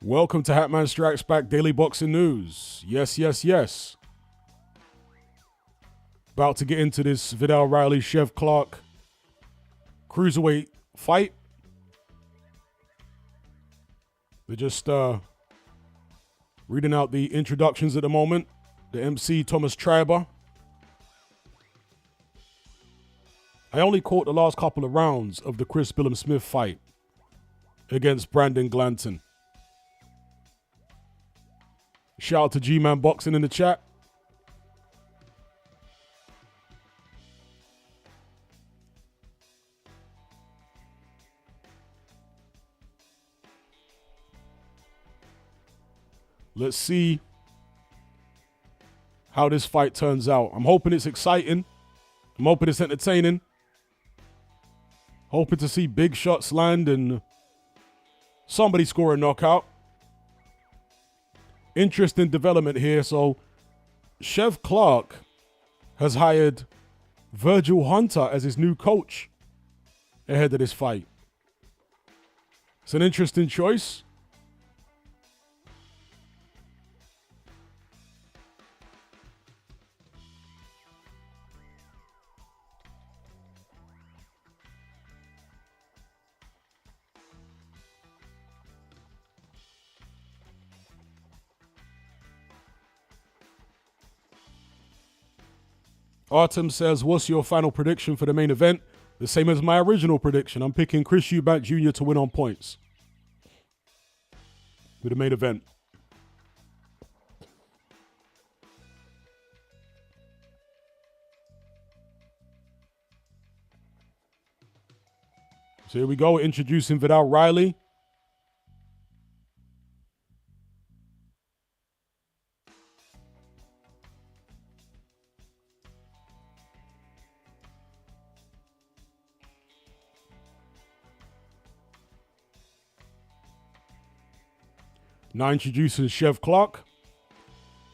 Welcome to Hatman Strikes Back Daily Boxing News. Yes. About to get into this Vidal Riley, Chev Clark cruiserweight fight. They're just reading out the introductions at the moment. The MC, Thomas Triber. I only caught the last couple of rounds of the Chris Billum-Smith fight against Brandon Glanton. Shout out to G-Man Boxing in the chat. Let's see how this fight turns out. I'm hoping it's exciting. I'm hoping it's entertaining. Hoping to see big shots land and somebody score a knockout. Interesting development here. So, Chev Clark has hired Virgil Hunter as his new coach ahead of this fight. It's an interesting choice. Artem says, what's your final prediction for the main event? The same as my original prediction. I'm picking Chris Eubank Jr. to win on points for the main event. So here we go, introducing Vidal Riley. Now introducing Chev Clark,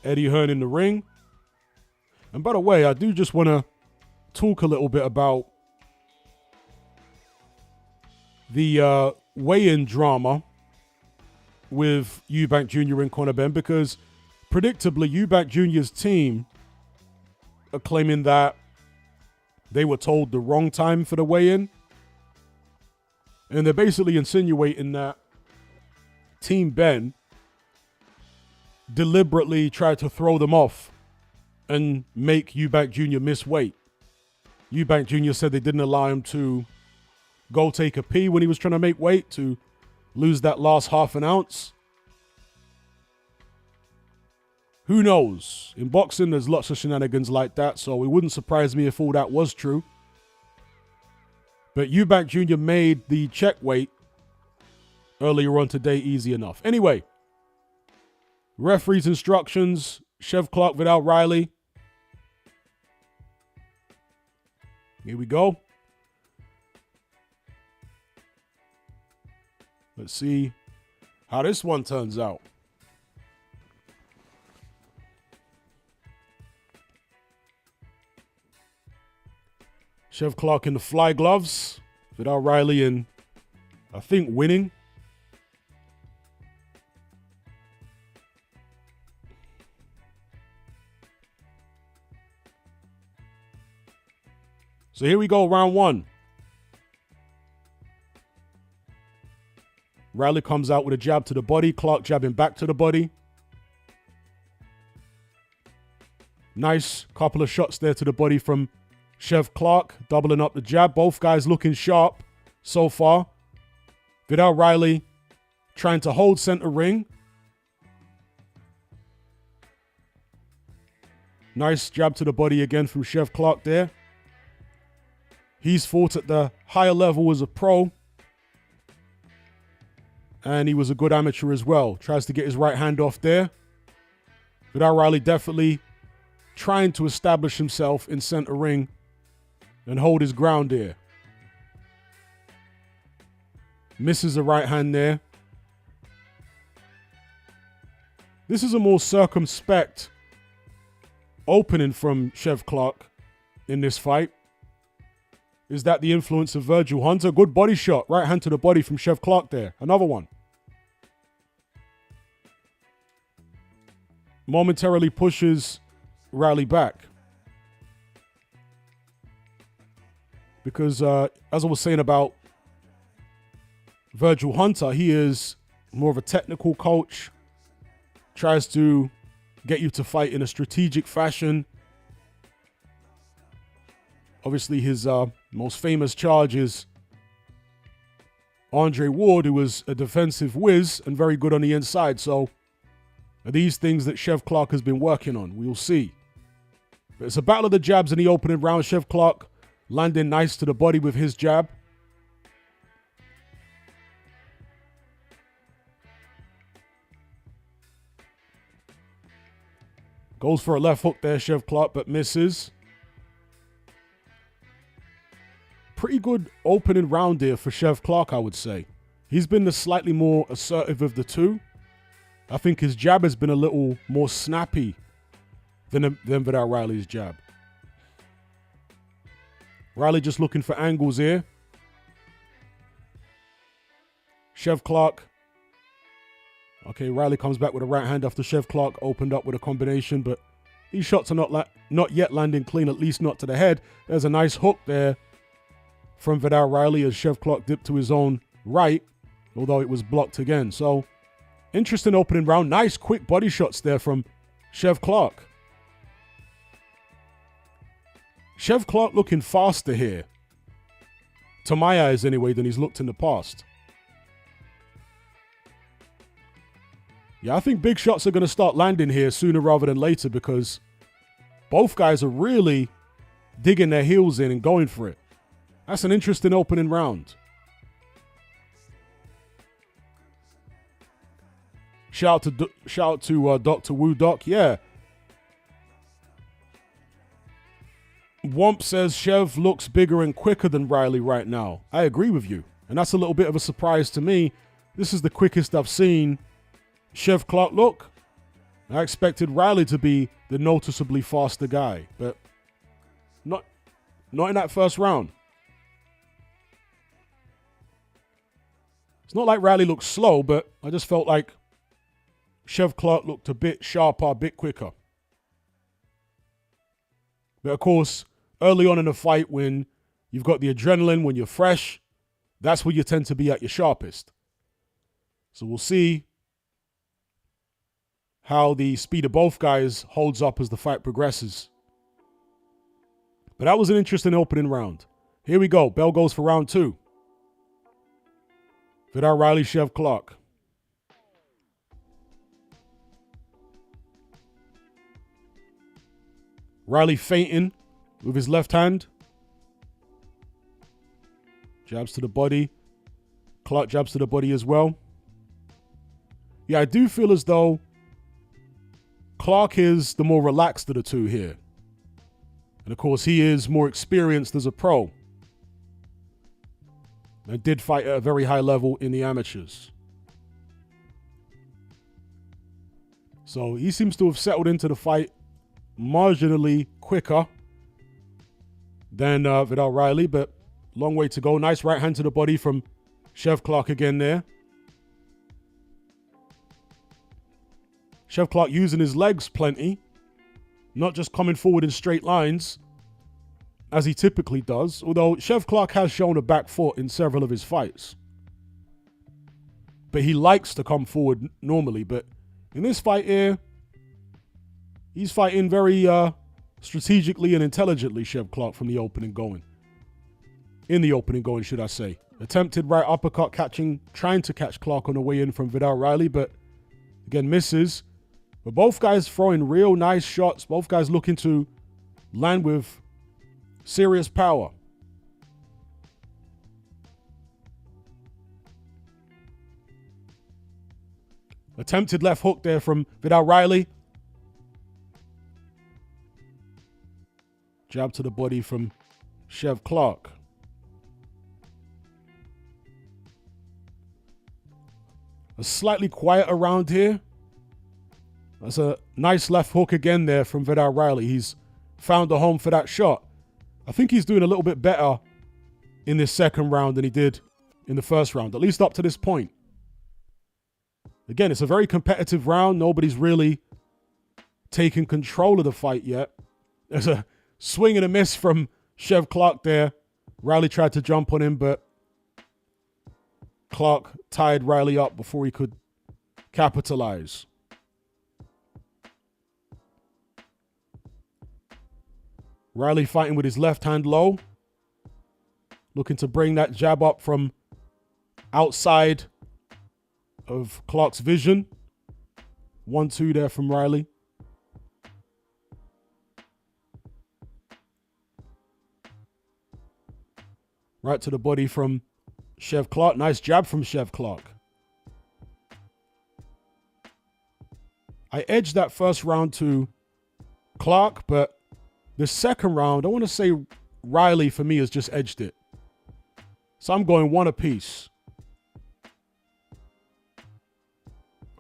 Eddie Hearn in the ring. And by the way, I do just want to talk a little bit about the weigh-in drama with Eubank Jr. and Conor Benn, because predictably Eubank Jr.'s team are claiming that they were told the wrong time for the weigh-in. And they're basically insinuating that Team Benn deliberately tried to throw them off and make Eubank Jr. miss weight. Eubank Jr. said they didn't allow him to go take a pee when he was trying to make weight to lose that last half an ounce. Who knows? In boxing, there's lots of shenanigans like that, so it wouldn't surprise me if all that was true. But Eubank Jr. made the check weight earlier on today easy enough. Anyway, referee's instructions, Chev Clark, Vidal Riley. Here we go. Let's see how this one turns out. Chev Clark in the fly gloves. Vidal Riley in, I think, winning. So here we go, round one. Riley comes out with a jab to the body. Clark jabbing back to the body. Nice couple of shots there to the body from Chev Clark, doubling up the jab. Both guys looking sharp so far. Vidal Riley trying to hold center ring. Nice jab to the body again from Chev Clark there. He's fought at the higher level as a pro. And he was a good amateur as well. Tries to get his right hand off there. Vidal Riley definitely trying to establish himself in center ring and hold his ground there. Misses the right hand there. This is a more circumspect opening from Chev Clark in this fight. Is that the influence of Virgil Hunter? Good body shot. Right hand to the body from Chev Clark there. Another one. momentarily pushes Riley back. Because as I was saying about Virgil Hunter, he is more of a technical coach, tries to get you to fight in a strategic fashion. Obviously, his most famous charge is Andre Ward, who was a defensive whiz and very good on the inside. So are these things that Chev Clark has been working on? We'll see. But it's a battle of the jabs in the opening round. Chev Clark landing nice to the body with his jab. Goes for a left hook there, Chev Clark, but misses. Pretty good opening round here for Chev Clark, I would say. He's been the slightly more assertive of the two. I think his jab has been a little more snappy than Vidal Riley's jab. Riley just looking for angles here. Chev Clark. Okay, Riley comes back with a right hand after Chev Clark opened up with a combination, but these shots are not yet landing clean, at least not to the head. There's a nice hook there from Vidal Riley as Chev Clark dipped to his own right, although it was blocked again. So, interesting opening round. Nice quick body shots there from Chev Clark. Chev Clark looking faster here, to my eyes anyway, than he's looked in the past. Yeah, I think big shots are going to start landing here sooner rather than later because both guys are really digging their heels in and going for it. That's an interesting opening round. Shout out to Dr. Woo Doc. Yeah. Womp says Chev looks bigger and quicker than Riley right now. I agree with you. And that's a little bit of a surprise to me. This is the quickest I've seen Chev Clark look. I expected Riley to be the noticeably faster guy, but not in that first round. It's not like Riley looked slow, but I just felt like Chev Clark looked a bit sharper, a bit quicker. But of course, early on in the fight, when you've got the adrenaline, when you're fresh, that's where you tend to be at your sharpest. So we'll see how the speed of both guys holds up as the fight progresses. But that was an interesting opening round. Here we go. Bell goes for round 2. Vidal Riley, Chev Clark. Riley feinting with his left hand. Jabs to the body. Clark jabs to the body as well. Yeah, I do feel as though Clark is the more relaxed of the two here. And of course, he is more experienced as a pro. And did fight at a very high level in the amateurs. So he seems to have settled into the fight marginally quicker than Vidal Riley, but long way to go. Nice right hand to the body from Chev Clark again there. Chev Clark using his legs plenty, not just coming forward in straight lines as he typically does, although Chev Clark has shown a back foot in several of his fights. But he likes to come forward normally, but in this fight here, he's fighting very strategically and intelligently, Chev Clark, from the opening going. In the opening going, should I say. Attempted right uppercut trying to catch Clark on the way in from Vidal Riley, but again, misses. But both guys throwing real nice shots. Both guys looking to land with serious power. Attempted left hook there from Vidal Riley. Jab to the body from Chev Clark. A slightly quieter round here. That's a nice left hook again there from Vidal Riley. He's found a home for that shot. I think he's doing a little bit better in this second round than he did in the first round, at least up to this point. Again, it's a very competitive round. Nobody's really taken control of the fight yet. There's a swing and a miss from Chev Clark there. Riley tried to jump on him, but Clark tied Riley up before he could capitalize. Riley fighting with his left hand low. Looking to bring that jab up from outside of Clark's vision. 1-2 there from Riley. Right to the body from Chev Clark. Nice jab from Chev Clark. I edged that first round to Clark, but the second round, I want to say Riley, for me, has just edged it. So I'm going one apiece.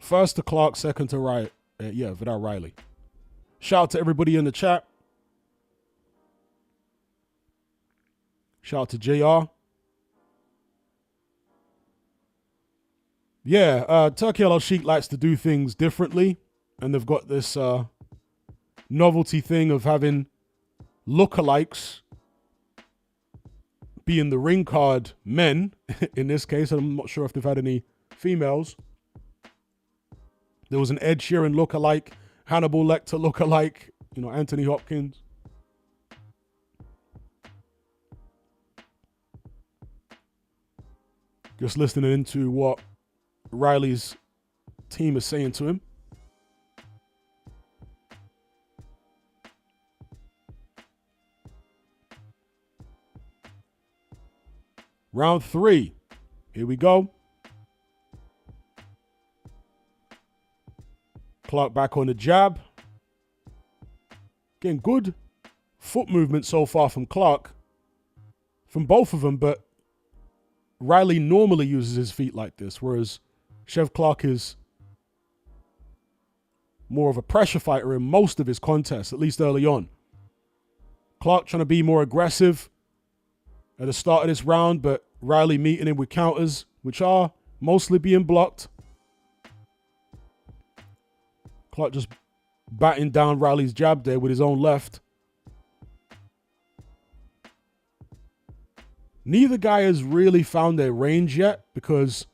First to Clark, second to Vidal Riley. Shout out to everybody in the chat. Shout out to JR. Yeah, Turkey Al Sheikh likes to do things differently. And they've got this novelty thing of having lookalikes being the ring card men, in this case. I'm not sure if they've had any females. There was an Ed Sheeran lookalike, Hannibal Lecter lookalike, Anthony Hopkins. Just listening into what Riley's team is saying to him. Round 3. Here we go. Clark back on the jab. Getting good foot movement so far from Clark. From both of them, but Riley normally uses his feet like this, whereas Chev Clark is more of a pressure fighter in most of his contests, at least early on. Clark trying to be more aggressive at the start of this round, but Riley meeting him with counters, which are mostly being blocked. Clark just batting down Riley's jab there with his own left. Neither guy has really found their range yet because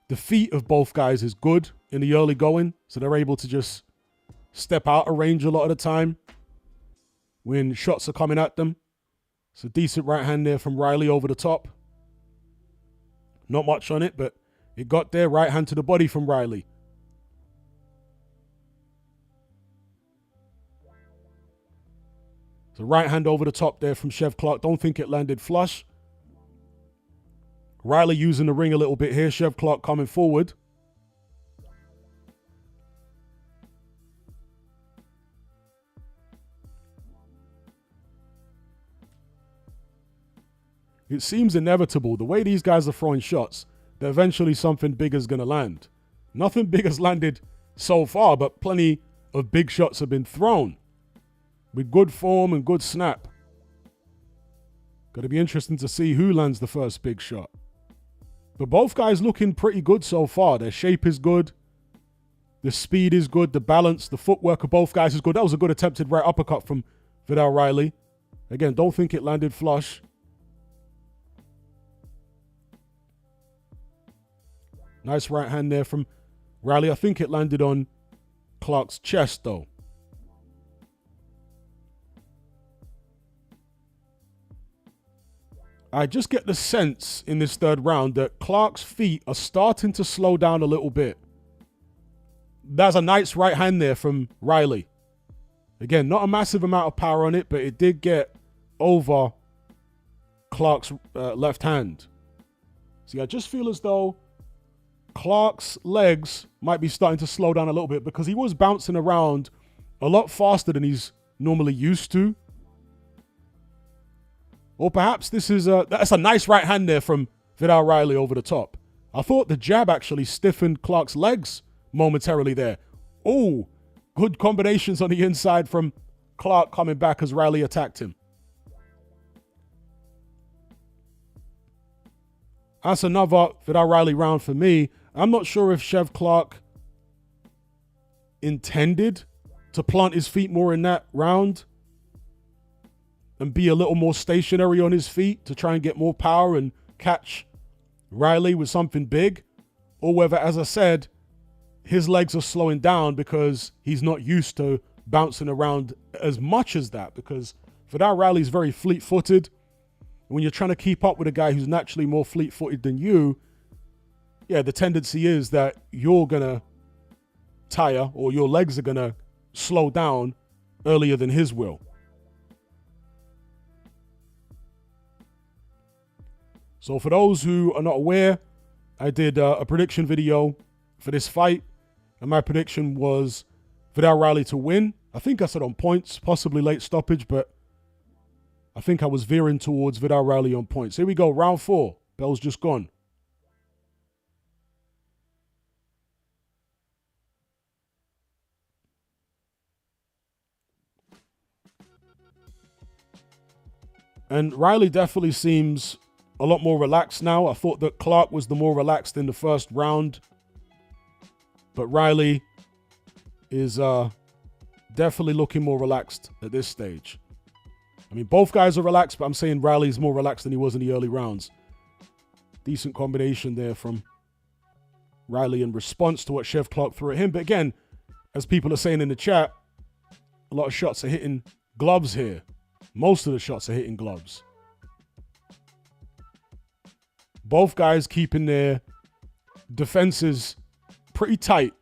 the feet of both guys is good in the early going, so they're able to just step out of range a lot of the time when shots are coming at them. It's a decent right hand there from Riley over the top. Not much on it, but it got there. Right hand to the body from Riley. So right hand over the top there from Chev Clark. Don't think it landed flush. Riley using the ring a little bit here. Chev Clark coming forward. It seems inevitable. The way these guys are throwing shots, that eventually something big is going to land. Nothing big has landed so far, but plenty of big shots have been thrown with good form and good snap. Going to be interesting to see who lands the first big shot. But both guys looking pretty good so far. Their shape is good. The speed is good. The balance, the footwork of both guys is good. That was a good attempted right uppercut from Vidal Riley. Again, don't think it landed flush. Nice right hand there from Riley. I think it landed on Clark's chest, though. I just get the sense in this third round that Clark's feet are starting to slow down a little bit. That's a nice right hand there from Riley. Again, not a massive amount of power on it, but it did get over Clark's left hand. See, I just feel as though Clark's legs might be starting to slow down a little bit because he was bouncing around a lot faster than he's normally used to. Or perhaps this is that's a nice right hand there from Vidal Riley over the top. I thought the jab actually stiffened Clark's legs momentarily there. Oh, good combinations on the inside from Clark coming back as Riley attacked him. That's another Vidal Riley round for me. I'm not sure if Chev Clark intended to plant his feet more in that round and be a little more stationary on his feet to try and get more power and catch Riley with something big, or whether, as I said, his legs are slowing down because he's not used to bouncing around as much as that, because Vidal Riley's very fleet-footed. When you're trying to keep up with a guy who's naturally more fleet-footed than you, yeah, the tendency is that you're going to tire or your legs are going to slow down earlier than his will. So for those who are not aware, I did a prediction video for this fight, and my prediction was Vidal Riley to win. I think I said on points, possibly late stoppage, but I think I was veering towards Vidal Riley on points. Here we go, round 4. Bell's just gone. And Riley definitely seems a lot more relaxed now. I thought that Clark was the more relaxed in the first round, but Riley is definitely looking more relaxed at this stage. I mean, both guys are relaxed, but I'm saying Riley's more relaxed than he was in the early rounds. Decent combination there from Riley in response to what Chef Clark threw at him. But again, as people are saying in the chat, a lot of shots are hitting gloves here. Most of the shots are hitting gloves. Both guys keeping their defenses pretty tight.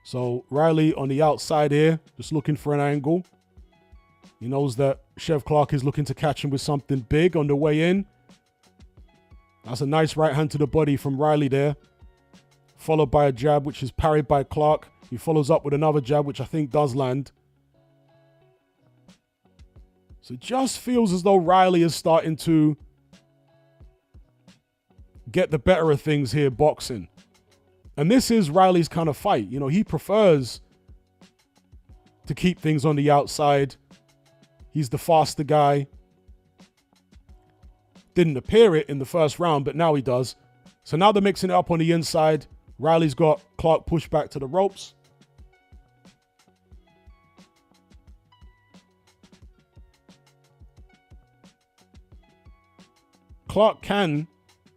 So Riley on the outside here, just looking for an angle. He knows that Chef Clark is looking to catch him with something big on the way in. That's a nice right hand to the body from Riley there. Followed by a jab, which is parried by Clark. He follows up with another jab, which I think does land. So it just feels as though Riley is starting to get the better of things here boxing. And this is Riley's kind of fight. You know, he prefers to keep things on the outside. He's the faster guy. Didn't appear it in the first round, but now he does. So now they're mixing it up on the inside. Riley's got Clark pushed back to the ropes. Clark can,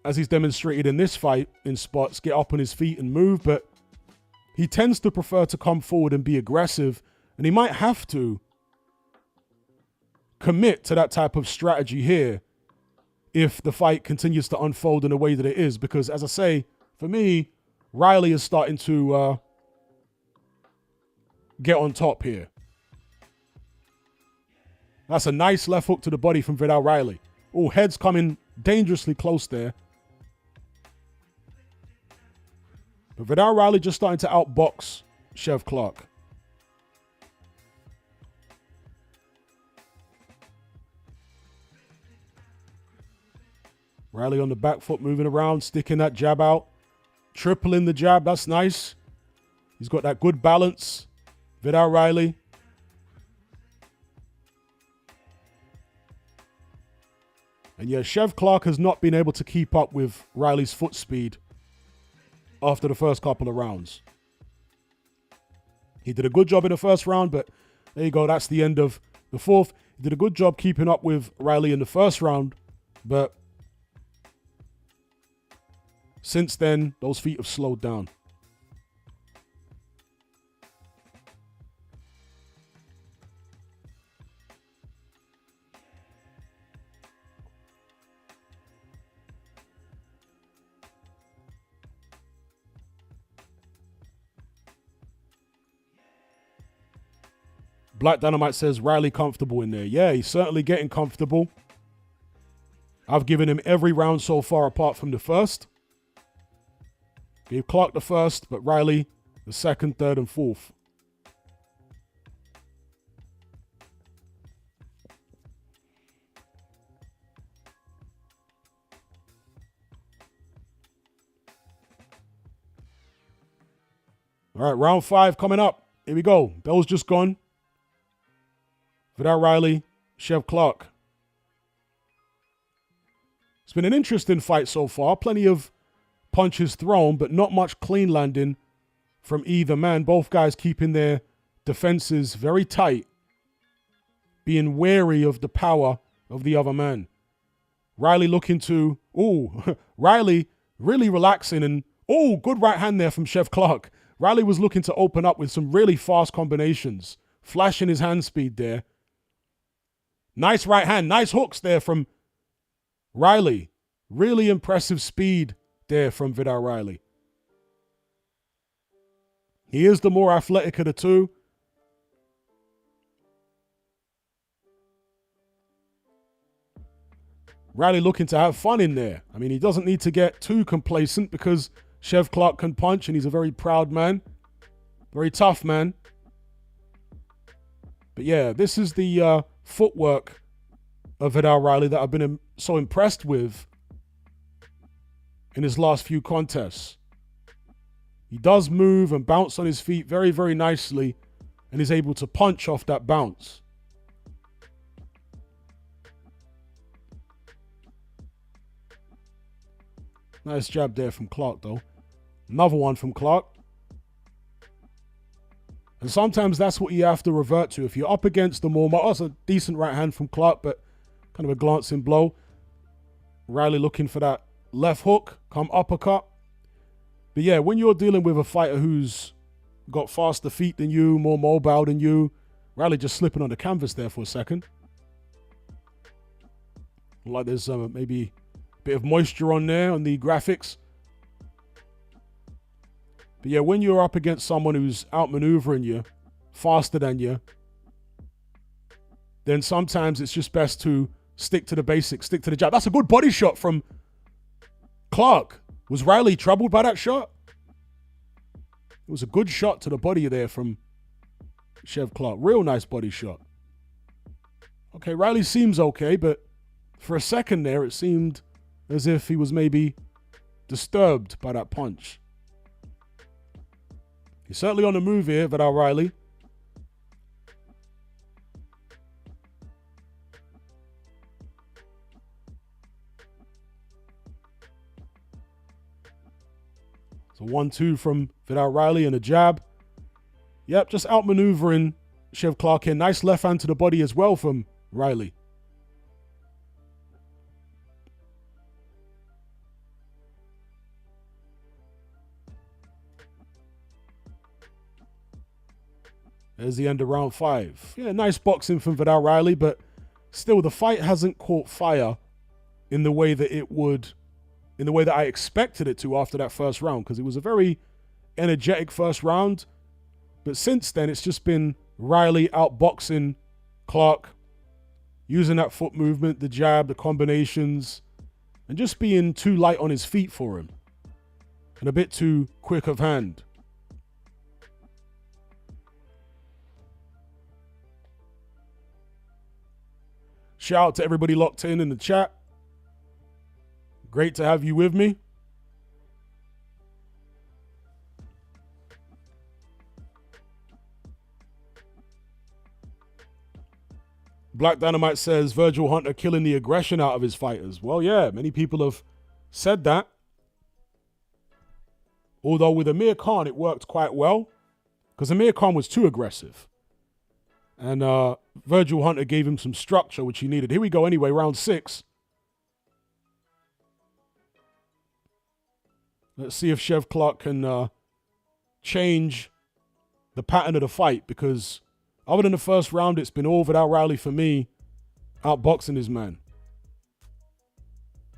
as he's demonstrated in this fight in spots, get up on his feet and move, but he tends to prefer to come forward and be aggressive, and he might have to commit to that type of strategy here if the fight continues to unfold in the way that it is, because, as I say, for me, Riley is starting to get on top here. That's a nice left hook to the body from Vidal Riley. Oh, head's coming dangerously close there. But Vidal Riley just starting to outbox Chef Clark. Riley on the back foot, moving around, sticking that jab out. Tripling the jab, that's nice. He's got that good balance. Vidal Riley. And yeah, Chef Clark has not been able to keep up with Riley's foot speed after the first couple of rounds. He did a good job in the first round, but there you go, that's the end of the fourth. He did a good job keeping up with Riley in the first round, but since then, those feet have slowed down. Black Dynamite says Riley comfortable in there. Yeah, he's certainly getting comfortable. I've given him every round so far apart from the first. Gave Clark the first, but Riley the second, third, and fourth. All right, round 5 coming up. Here we go. Bell's just gone. Vidal Riley, Chef Clark. It's been an interesting fight so far. Plenty of punches thrown, but not much clean landing from either man. Both guys keeping their defenses very tight, being wary of the power of the other man. Riley looking to, Riley really relaxing and, good right hand there from Chef Clark. Riley was looking to open up with some really fast combinations, flashing his hand speed there. Nice right hand, nice hooks there from Riley. Really impressive speed there from Vidal Riley. He is the more athletic of the two. Riley looking to have fun in there. I mean, he doesn't need to get too complacent because Chef Clark can punch and he's a very proud man. Very tough man. But yeah, this is the footwork of Vidal Riley that I've been so impressed with in his last few contests. He does move and bounce on his feet very, very nicely and is able to punch off that bounce. Nice jab there from Clark, though. Another one from Clark. And sometimes that's what you have to revert to. If you're up against the more, that's a decent right hand from Clark, but kind of a glancing blow. Riley looking for that left hook, come uppercut. But yeah, when you're dealing with a fighter who's got faster feet than you, more mobile than you, Riley just slipping on the canvas there for a second. Like there's maybe a bit of moisture on there on the graphics. But yeah, when you're up against someone who's outmaneuvering you, faster than you, then sometimes it's just best to stick to the basics, stick to the jab. That's a good body shot from Clark. Was Riley troubled by that shot? It was a good shot to the body there from Chef Clark. Real nice body shot. Okay, Riley seems okay, but for a second there, it seemed as if he was maybe disturbed by that punch. He's certainly on the move here, Vidal Riley. So 1-2 from Vidal Riley and a jab. Yep, just outmaneuvering Chef Clark here. Nice left hand to the body as well from Riley. There's the end of round 5. Yeah, nice boxing from Vidal Riley, but still the fight hasn't caught fire in the way that it would, in the way that I expected it to after that first round, because it was a very energetic first round. But since then, it's just been Riley outboxing Clark, using that foot movement, the jab, the combinations, and just being too light on his feet for him and a bit too quick of hand. Shout out to everybody locked in the chat. Great to have you with me. Black Dynamite says Virgil Hunter killing the aggression out of his fighters. Well, yeah, many people have said that. Although with Amir Khan, it worked quite well because Amir Khan was too aggressive. And Virgil Hunter gave him some structure, which he needed. Here we go anyway, round 6. Let's see if Chef Clark can change the pattern of the fight, because other than the first round, it's been all Vidal Riley for me, outboxing his man.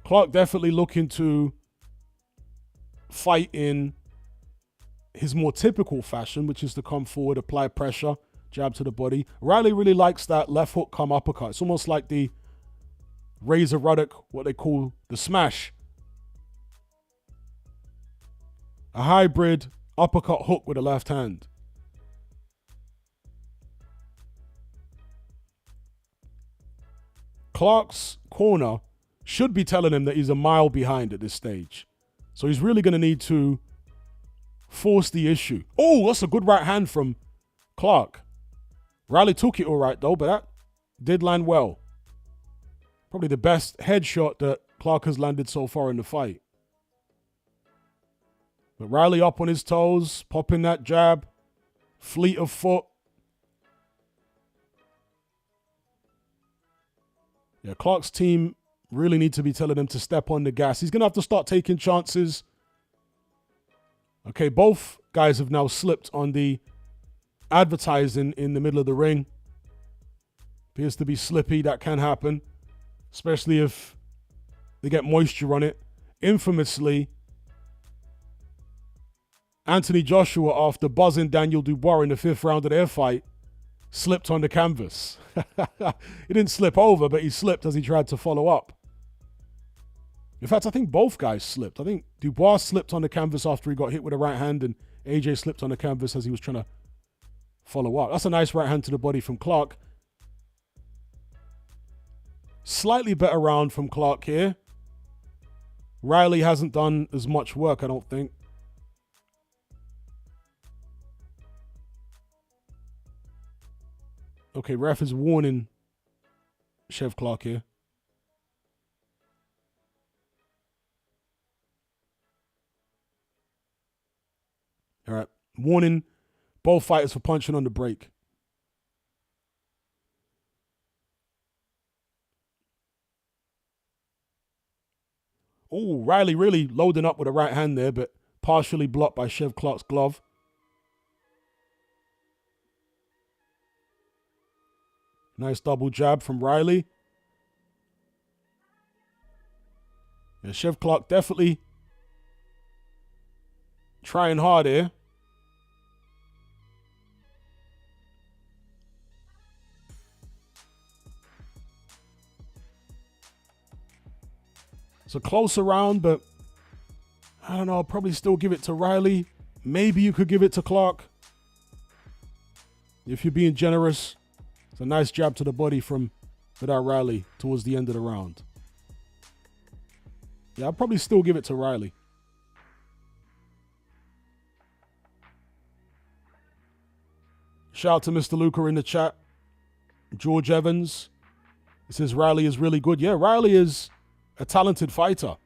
Clark definitely looking to fight in his more typical fashion, which is to come forward, apply pressure, jab to the body. Riley really likes that left hook come uppercut. It's almost like the Razor Ruddock, what they call the smash. A hybrid uppercut hook with a left hand. Clark's corner should be telling him that he's a mile behind at this stage. So he's really going to need to force the issue. Oh, that's a good right hand from Clark. Riley took it all right, though, but that did land well. Probably the best headshot that Clark has landed so far in the fight. But Riley up on his toes, popping that jab, fleet of foot. Yeah, Clark's team really need to be telling him to step on the gas. He's going to have to start taking chances. Okay, both guys have now slipped on the advertising in the middle of the ring. Appears to be slippy. That can happen, especially if they get moisture on it. Infamously, Anthony Joshua, after buzzing Daniel Dubois in the 5th round of their fight, slipped on the canvas. He didn't slip over, but he slipped as he tried to follow up. In fact, I think both guys slipped. I think Dubois slipped on the canvas after he got hit with a right hand, and AJ slipped on the canvas as he was trying to follow up. That's a nice right hand to the body from Clark. Slightly better round from Clark here. Riley hasn't done as much work, I don't think. Okay, ref is warning Chef Clark here. All right, warning both fighters for punching on the break. Oh, Riley really loading up with a right hand there, but partially blocked by Chef Clark's glove. Nice double jab from Riley. Yeah, Chef Clark definitely trying hard here. It's a closer round, but I don't know. I'll probably still give it to Riley. Maybe you could give it to Clark if you're being generous. It's a nice jab to the body from Vidal Riley towards the end of the round. Yeah, I'll probably still give it to Riley. Shout out to Mr. Luca in the chat. George Evans. He says Riley is really good. Yeah, Riley is a talented fighter.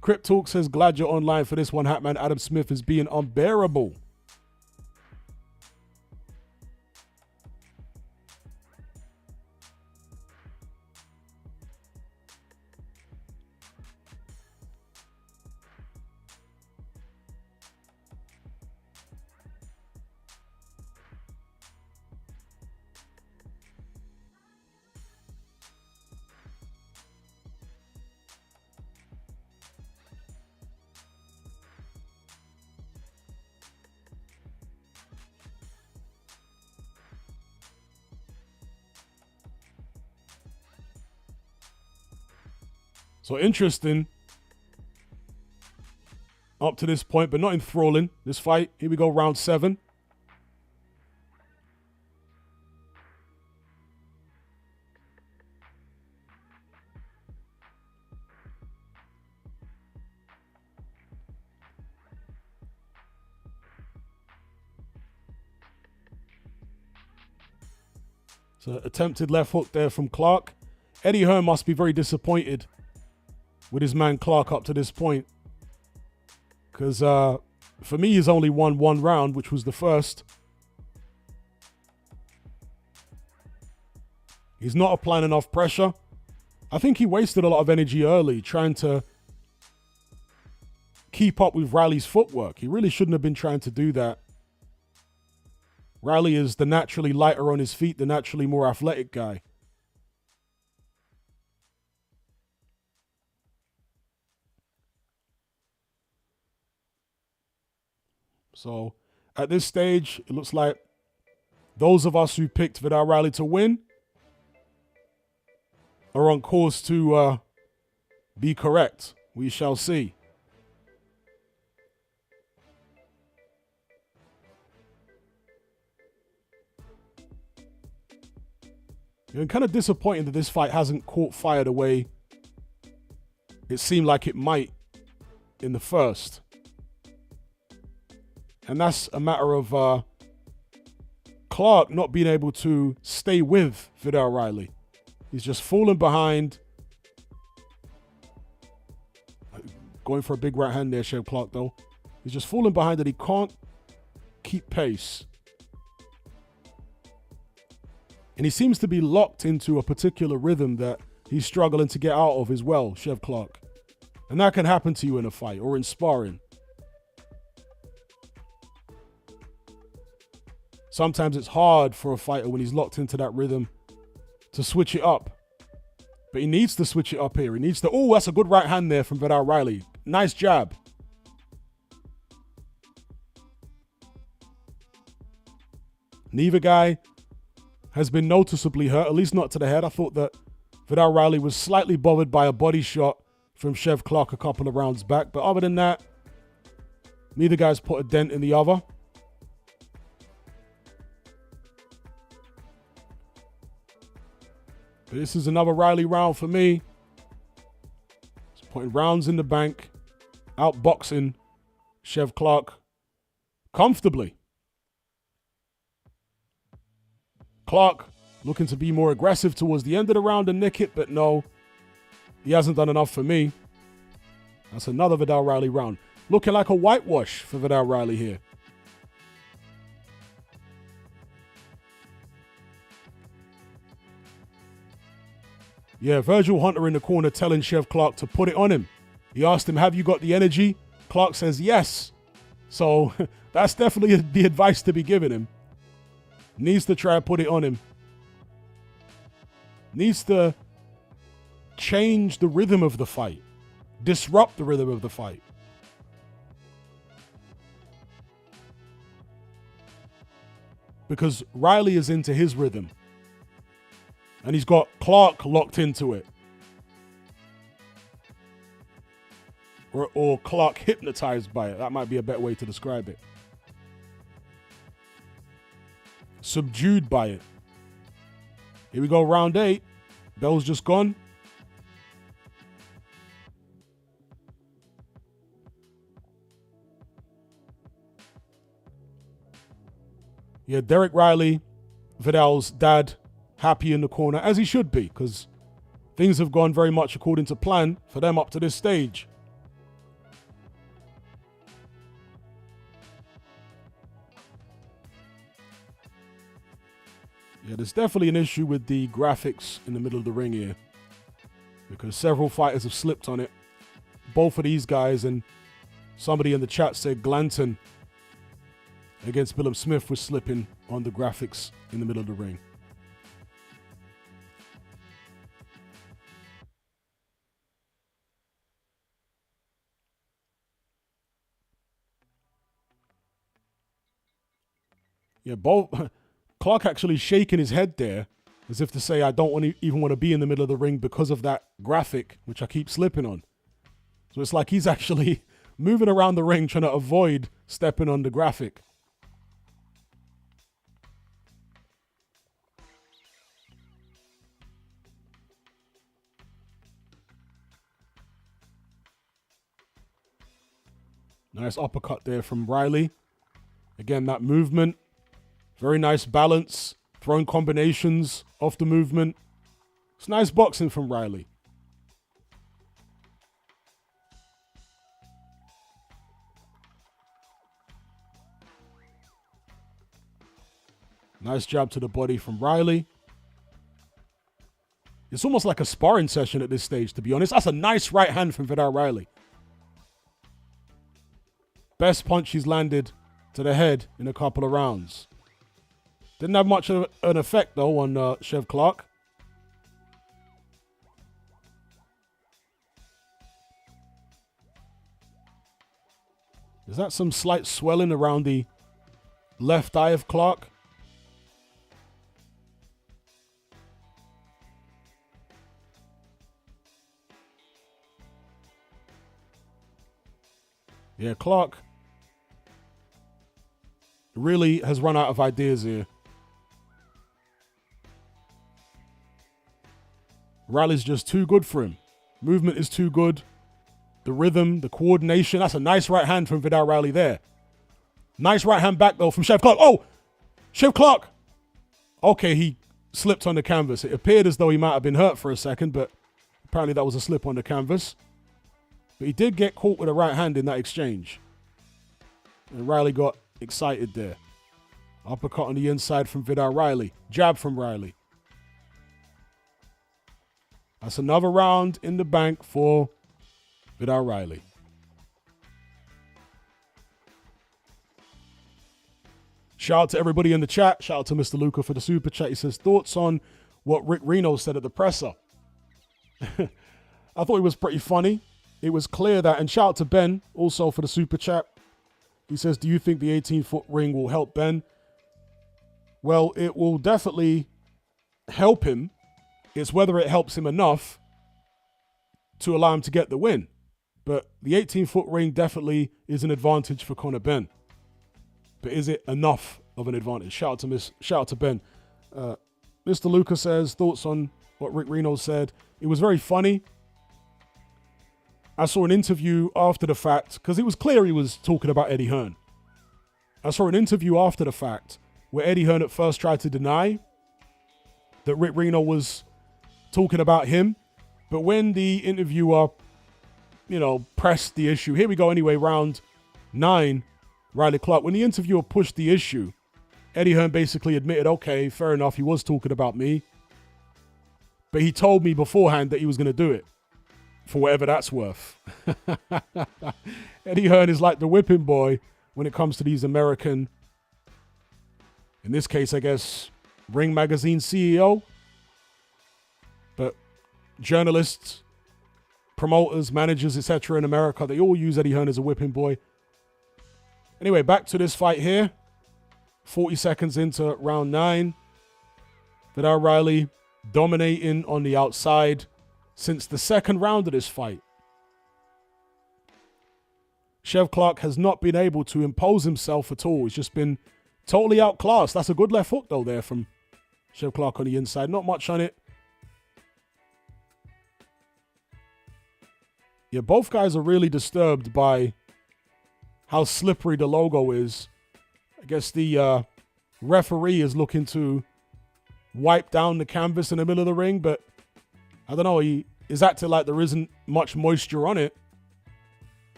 Crip Talk says, glad you're online for this one. Hatman Adam Smith is being unbearable. So interesting up to this point, but not enthralling, this fight. Here we go, round 7. So attempted left hook there from Clark. Eddie Hearn must be very disappointed with his man Clark up to this point. Because for me, he's only won one round, which was the first. He's not applying enough pressure. I think he wasted a lot of energy early trying to keep up with Riley's footwork. He really shouldn't have been trying to do that. Riley is the naturally lighter on his feet, the naturally more athletic guy. So at this stage, it looks like those of us who picked Vidal Riley to win are on course to be correct. We shall see. I'm kind of disappointed that this fight hasn't caught fire the way it seemed like it might in the first. And that's a matter of Clark not being able to stay with Vidal Riley. He's just falling behind. Going for a big right hand there, Chev Clark, though. He's just falling behind and he can't keep pace. And he seems to be locked into a particular rhythm that he's struggling to get out of as well, Chev Clark. And that can happen to you in a fight or in sparring. Sometimes it's hard for a fighter when he's locked into that rhythm to switch it up. But he needs to switch it up here. He needs to... Oh, that's a good right hand there from Vidal Riley. Nice jab. Neither guy has been noticeably hurt, at least not to the head. I thought that Vidal Riley was slightly bothered by a body shot from Chev Clark a couple of rounds back. But other than that, neither guy's put a dent in the other. But this is another Riley round for me. He's putting rounds in the bank. Outboxing Chev Clark comfortably. Clark looking to be more aggressive towards the end of the round and nick it, but no, he hasn't done enough for me. That's another Vidal Riley round. Looking like a whitewash for Vidal Riley here. Yeah, Virgil Hunter in the corner telling Chev Clark to put it on him. He asked him, have you got the energy? Clark says yes. So that's definitely the advice to be giving him. Needs to try and put it on him. Needs to change the rhythm of the fight. Disrupt the rhythm of the fight. Because Riley is into his rhythm. And he's got Clark locked into it. Or Clark hypnotized by it. That might be a better way to describe it. Subdued by it. Here we go, round 8. Bell's just gone. Yeah, Derek Riley, Vidal's dad, happy in the corner, as he should be, because things have gone very much according to plan for them up to this stage. Yeah, there's definitely an issue with the graphics in the middle of the ring here, because several fighters have slipped on it. Both of these guys, and somebody in the chat said Glanton against Billup Smith was slipping on the graphics in the middle of the ring. Yeah, both. Clark actually shaking his head there as if to say, I don't even want to be in the middle of the ring because of that graphic, which I keep slipping on. So it's like he's actually moving around the ring trying to avoid stepping on the graphic. Nice uppercut there from Riley. Again, that movement. Very nice balance. Throwing combinations off the movement. It's nice boxing from Riley. Nice jab to the body from Riley. It's almost like a sparring session at this stage, to be honest. That's a nice right hand from Vidal Riley. Best punch he's landed to the head in a couple of rounds. Didn't have much of an effect, though, on Chev Clark. Is that some slight swelling around the left eye of Clark? Yeah, Clark really has run out of ideas here. Riley's just too good for him. Movement is too good. The rhythm, the coordination. That's a nice right hand from Vidal Riley there. Nice right hand back, though, from Chev Clark. Oh! Chev Clark! Okay, he slipped on the canvas. It appeared as though he might have been hurt for a second, but apparently that was a slip on the canvas. But he did get caught with a right hand in that exchange. And Riley got excited there. Uppercut on the inside from Vidal Riley. Jab from Riley. That's another round in the bank for Vidal Riley. Shout out to everybody in the chat. Shout out to Mr. Luca for the super chat. He says, thoughts on what Rick Reno said at the presser? I thought it was pretty funny. It was clear that, and shout out to Ben also for the super chat. He says, do you think the 18-foot ring will help Ben? Well, it will definitely help him. It's whether it helps him enough to allow him to get the win. But the 18-foot ring definitely is an advantage for Conor Benn. But is it enough of an advantage? Shout out to Ben. Mr. Lucas says, thoughts on what Rick Reno said. It was very funny. I saw an interview after the fact, because it was clear he was talking about Eddie Hearn. I saw an interview after the fact where Eddie Hearn at first tried to deny that Rick Reno was talking about him. But when the interviewer, pressed the issue, here we go anyway, round 9, Riley Clark. When the interviewer pushed the issue, Eddie Hearn basically admitted, okay, fair enough, he was talking about me. But he told me beforehand that he was going to do it, for whatever that's worth. Eddie Hearn is like the whipping boy when it comes to these American, in this case, I guess, Ring Magazine CEO. But journalists, promoters, managers, etc. in America, they all use Eddie Hearn as a whipping boy. Anyway, back to this fight here. 40 seconds into round 9. Vidal Riley dominating on the outside since the second round of this fight. Chev Clark has not been able to impose himself at all. He's just been totally outclassed. That's a good left hook, though, there from Chev Clark on the inside. Not much on it. Yeah, both guys are really disturbed by how slippery the logo is. I guess the referee is looking to wipe down the canvas in the middle of the ring, but I don't know, he is acting like there isn't much moisture on it.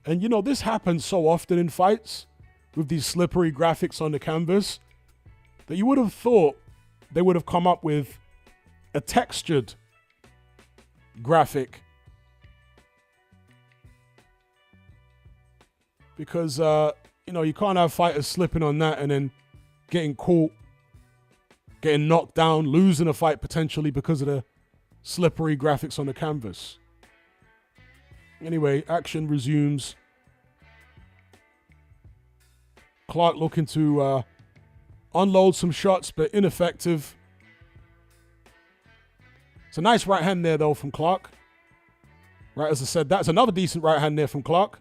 And this happens so often in fights with these slippery graphics on the canvas that you would have thought they would have come up with a textured graphic, because you can't have fighters slipping on that and then getting caught, getting knocked down, losing a fight potentially because of the slippery graphics on the canvas. Anyway, action resumes. Clark looking to unload some shots, but ineffective. It's a nice right hand there, though, from Clark. Right, as I said, that's another decent right hand there from Clark.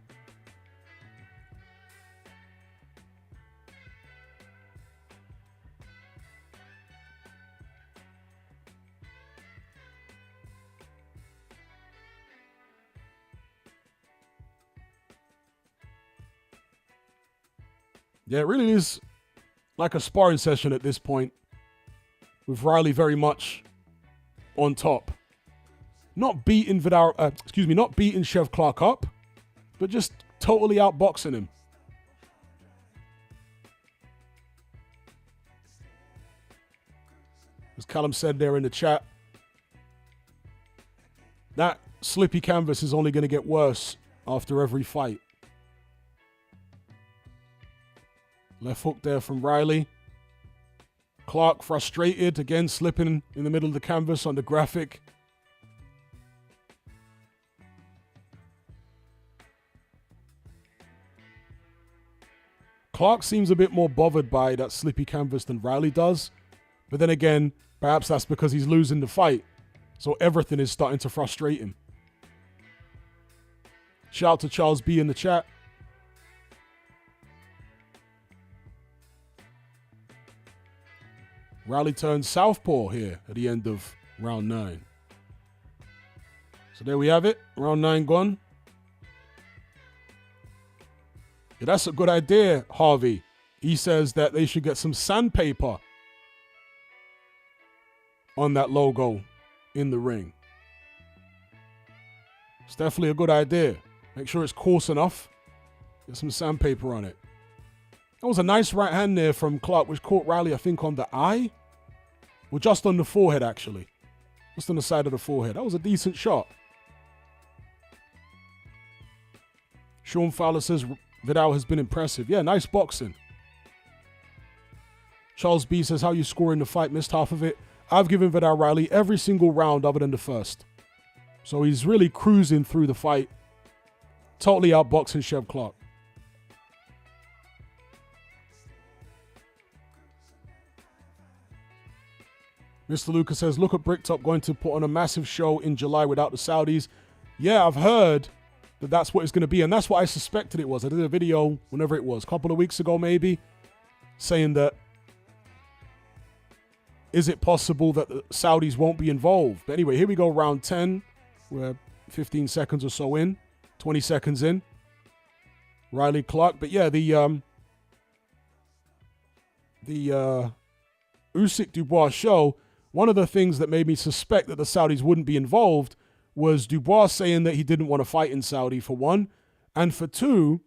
Yeah, it really is like a sparring session at this point, with Riley very much on top. Not beating not beating Chev Clark up, but just totally outboxing him. As Callum said there in the chat, that slippy canvas is only going to get worse after every fight. Left hook there from Riley. Clark frustrated, again slipping in the middle of the canvas on the graphic. Clark seems a bit more bothered by that slippy canvas than Riley does. But then again, perhaps that's because he's losing the fight. So everything is starting to frustrate him. Shout out to Charles B in the chat. Riley turns southpaw here at the end of round 9. So there we have it. Round 9 gone. Yeah, that's a good idea, Harvey. He says that they should get some sandpaper on that logo in the ring. It's definitely a good idea. Make sure it's coarse enough. Get some sandpaper on it. That was a nice right hand there from Clark, which caught Riley, I think, on the eye. Or just on the forehead, actually. Just on the side of the forehead. That was a decent shot. Sean Fowler says Vidal has been impressive. Yeah, nice boxing. Charles B says, how you scoring the fight? Missed half of it. I've given Vidal Riley every single round other than the first. So he's really cruising through the fight. Totally outboxing Chev Clark. Mr. Lucas says, look at Bricktop going to put on a massive show in July without the Saudis. Yeah, I've heard that that's what it's going to be. And that's what I suspected it was. I did a video, whenever it was, a couple of weeks ago maybe, saying that, is it possible that the Saudis won't be involved? But anyway, here we go, round 10. We're 15 seconds or so in, 20 seconds in. Riley Clark. But yeah, the Usyk Dubois show, one of the things that made me suspect that the Saudis wouldn't be involved was Dubois saying that he didn't want to fight in Saudi, for one. And for two,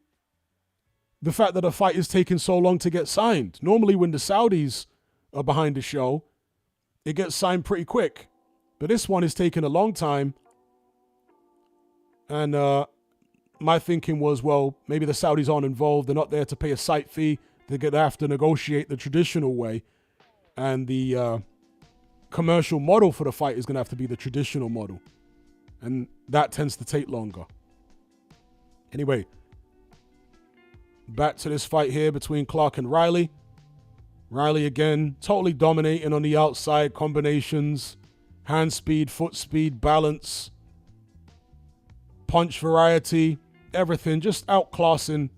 the fact that a fight is taking so long to get signed. Normally when the Saudis are behind the show, it gets signed pretty quick. But this one is taking a long time. And my thinking was, well, maybe the Saudis aren't involved. They're not there to pay a site fee. They're going to have to negotiate the traditional way. And the commercial model for the fight is going to have to be the traditional model. And that tends to take longer. Anyway, back to this fight here between Clark and Riley. Riley again, totally dominating on the outside, combinations, hand speed, foot speed, balance, punch variety, everything, just outclassing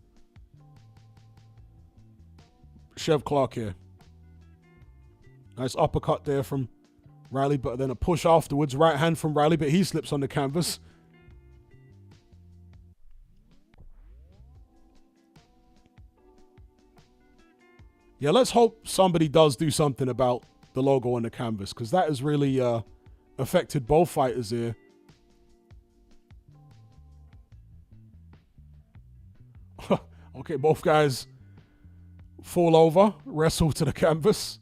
Chev Clark here. Nice uppercut there from Riley, but then a push afterwards. Right hand from Riley, but he slips on the canvas. Yeah, let's hope somebody does do something about the logo on the canvas, because that has really affected both fighters here. Okay, both guys fall over, wrestle to the canvas.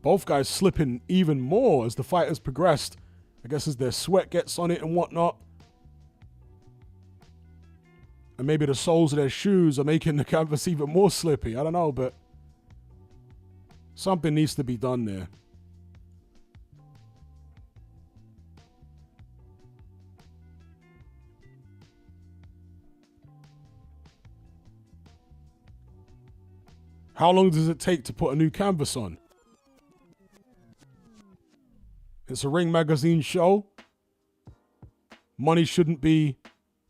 Both guys slipping even more as the fight has progressed. I guess as their sweat gets on it and whatnot. And maybe the soles of their shoes are making the canvas even more slippy. I don't know, but something needs to be done there. How long does it take to put a new canvas on? It's a Ring Magazine show. Money shouldn't be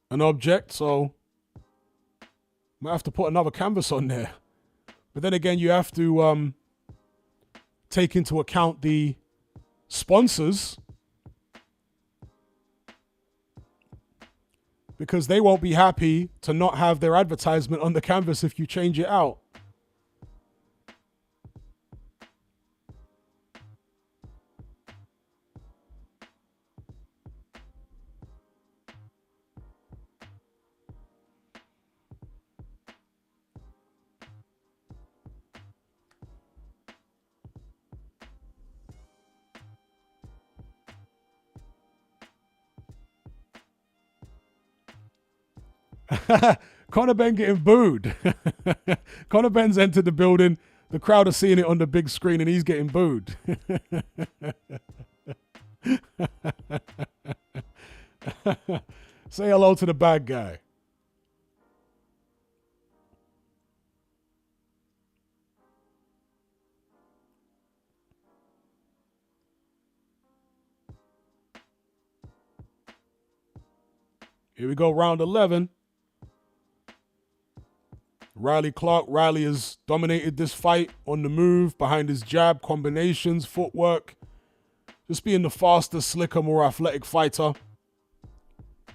an object, so might have to put another canvas on there. But then again, you have to take into account the sponsors, because they won't be happy to not have their advertisement on the canvas if you change it out. Conor Benn getting booed. Conor Benn's entered the building. The crowd are seeing it on the big screen and he's getting booed. Say hello to the bad guy. Here we go, round 11. Riley Clark. Riley has dominated this fight on the move, behind his jab, combinations, footwork. Just being the faster, slicker, more athletic fighter.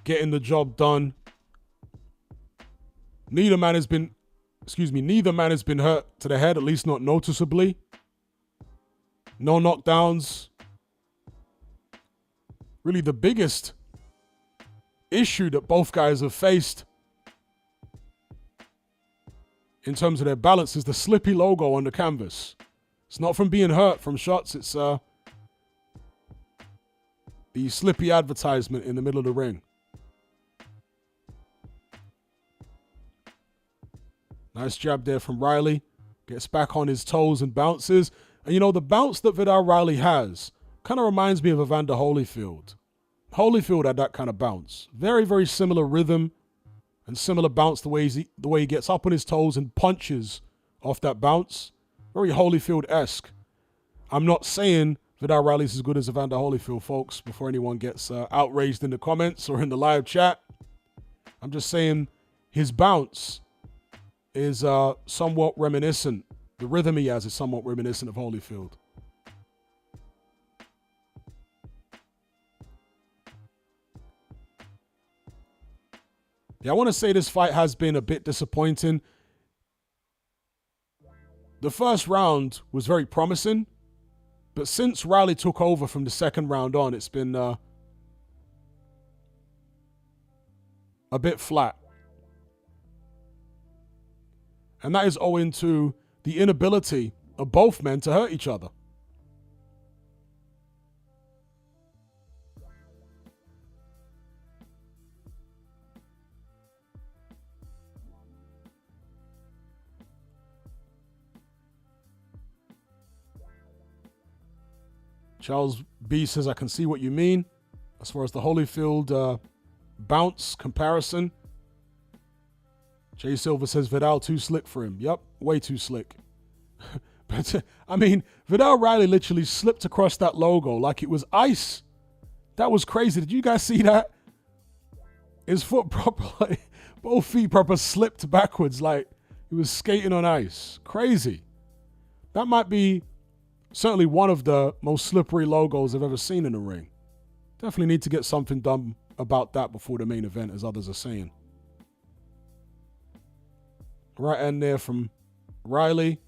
Getting the job done. Neither man has been hurt to the head, at least not noticeably. No knockdowns. Really the biggest issue that both guys have faced in terms of their balance is the slippy logo on the canvas. It's not from being hurt from shots, it's the slippy advertisement in the middle of the ring. Nice jab there from Riley. Gets back on his toes and bounces. And you know, the bounce that Vidal Riley has kind of reminds me of Evander Holyfield. Holyfield had that kind of bounce. Very, very similar rhythm and similar bounce, the way he gets up on his toes and punches off that bounce. Very Holyfield-esque. I'm not saying Vidal Riley's as good as Evander Holyfield, folks, before anyone gets outraged in the comments or in the live chat. I'm just saying his bounce is somewhat reminiscent. The rhythm he has is somewhat reminiscent of Holyfield. Yeah, I want to say this fight has been a bit disappointing. The first round was very promising, but since Riley took over from the second round on, it's been a bit flat. And that is owing to the inability of both men to hurt each other. Charles B says, I can see what you mean as far as the Holyfield bounce comparison. Jay Silver says, Vidal too slick for him. Yep, way too slick. But, I mean, Vidal Riley literally slipped across that logo like it was ice. That was crazy. Did you guys see that? His foot properly, both feet proper slipped backwards like he was skating on ice. Crazy. That might be certainly one of the most slippery logos I've ever seen in the ring. Definitely need to get something done about that before the main event, as others are saying. Right hand there from Riley.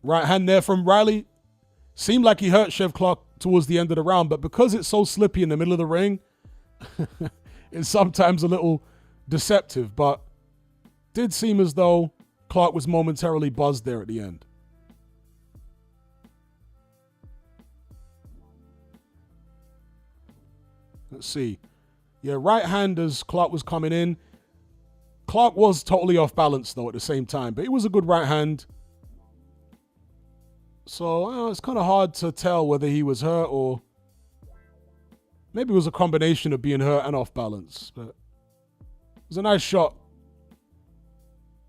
Right hand there from Riley. Seemed like he hurt Chev Clark towards the end of the round, but because it's so slippy in the middle of the ring, it's sometimes a little deceptive, but did seem as though Clark was momentarily buzzed there at the end. Let's see. Yeah, right hand as Clark was coming in. Clark was totally off balance, though, at the same time, but it was a good right hand. So it's kind of hard to tell whether he was hurt or maybe it was a combination of being hurt and off balance. But it was a nice shot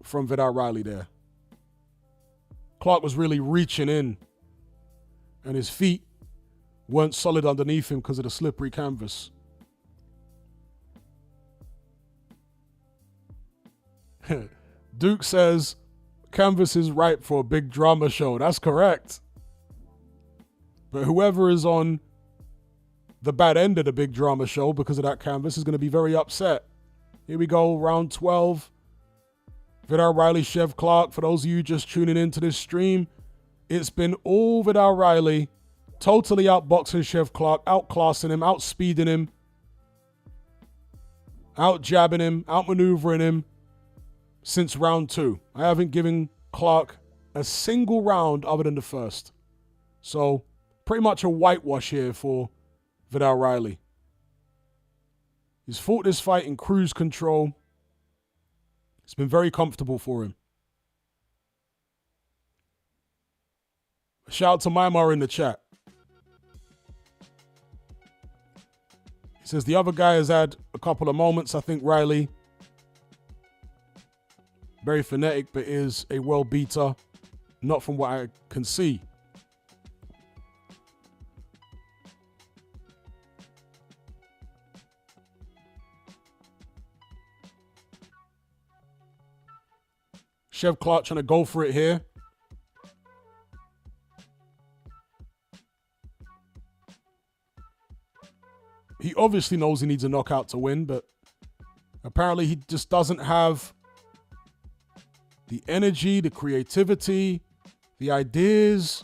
from Vidal Riley there. Clark was really reaching in, and his feet weren't solid underneath him because of the slippery canvas. Duke says, canvas is ripe for a big drama show. That's correct. But whoever is on the bad end of the big drama show because of that canvas is going to be very upset. Here we go, round 12. Vidal Riley, Chev Clark. For those of you just tuning into this stream, it's been all Vidal Riley, totally outboxing Chev Clark, outclassing him, outspeeding him, outjabbing him, outmaneuvering him since round 2. I haven't given Clark a single round other than the first. So pretty much a whitewash here for Vidal Riley. He's fought this fight in cruise control. It's been very comfortable for him. Shout out to Mymar in the chat. He says the other guy has had a couple of moments. I think Riley, very frenetic, but is a world beater. not from what I can see. Chev Clark trying to go for it here. He obviously knows he needs a knockout to win, but apparently he just doesn't have the energy, the creativity, the ideas.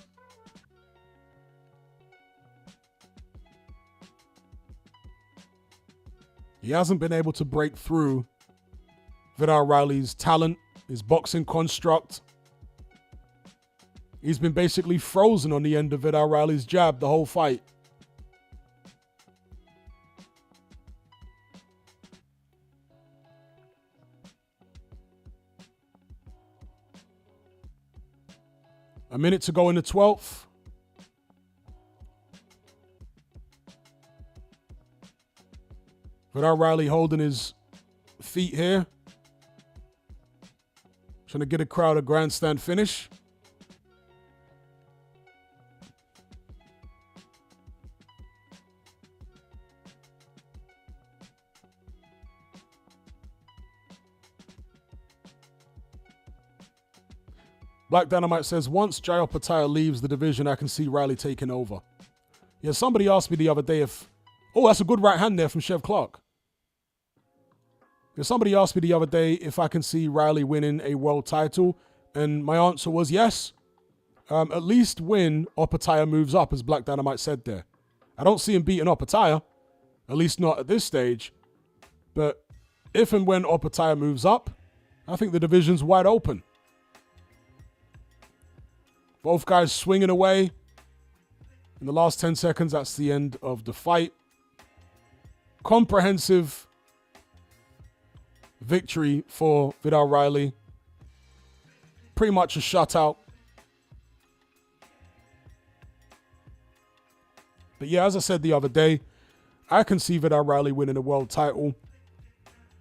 He hasn't been able to break through Vidal Riley's talent, his boxing construct. He's been basically frozen on the end of Vidal Riley's jab the whole fight. A minute to go in the 12th. Vidal Riley holding his feet here. Trying to get a crowd a grandstand finish. Black Dynamite says, once Jai Opetaia leaves the division, I can see Riley taking over. Yeah, somebody asked me the other day if... Oh, that's a good right hand there from Chev Clark. Yeah, somebody asked me the other day if I can see Riley winning a world title, and my answer was yes. At least when Opetaia moves up, as Black Dynamite said there. I don't see him beating Opetaia, at least not at this stage. But if and when Opetaia moves up, I think the division's wide open. Both guys swinging away. In the last 10 seconds, that's the end of the fight. Comprehensive victory for Vidal Riley. Pretty much a shutout. But yeah, as I said the other day, I can see Vidal Riley winning a world title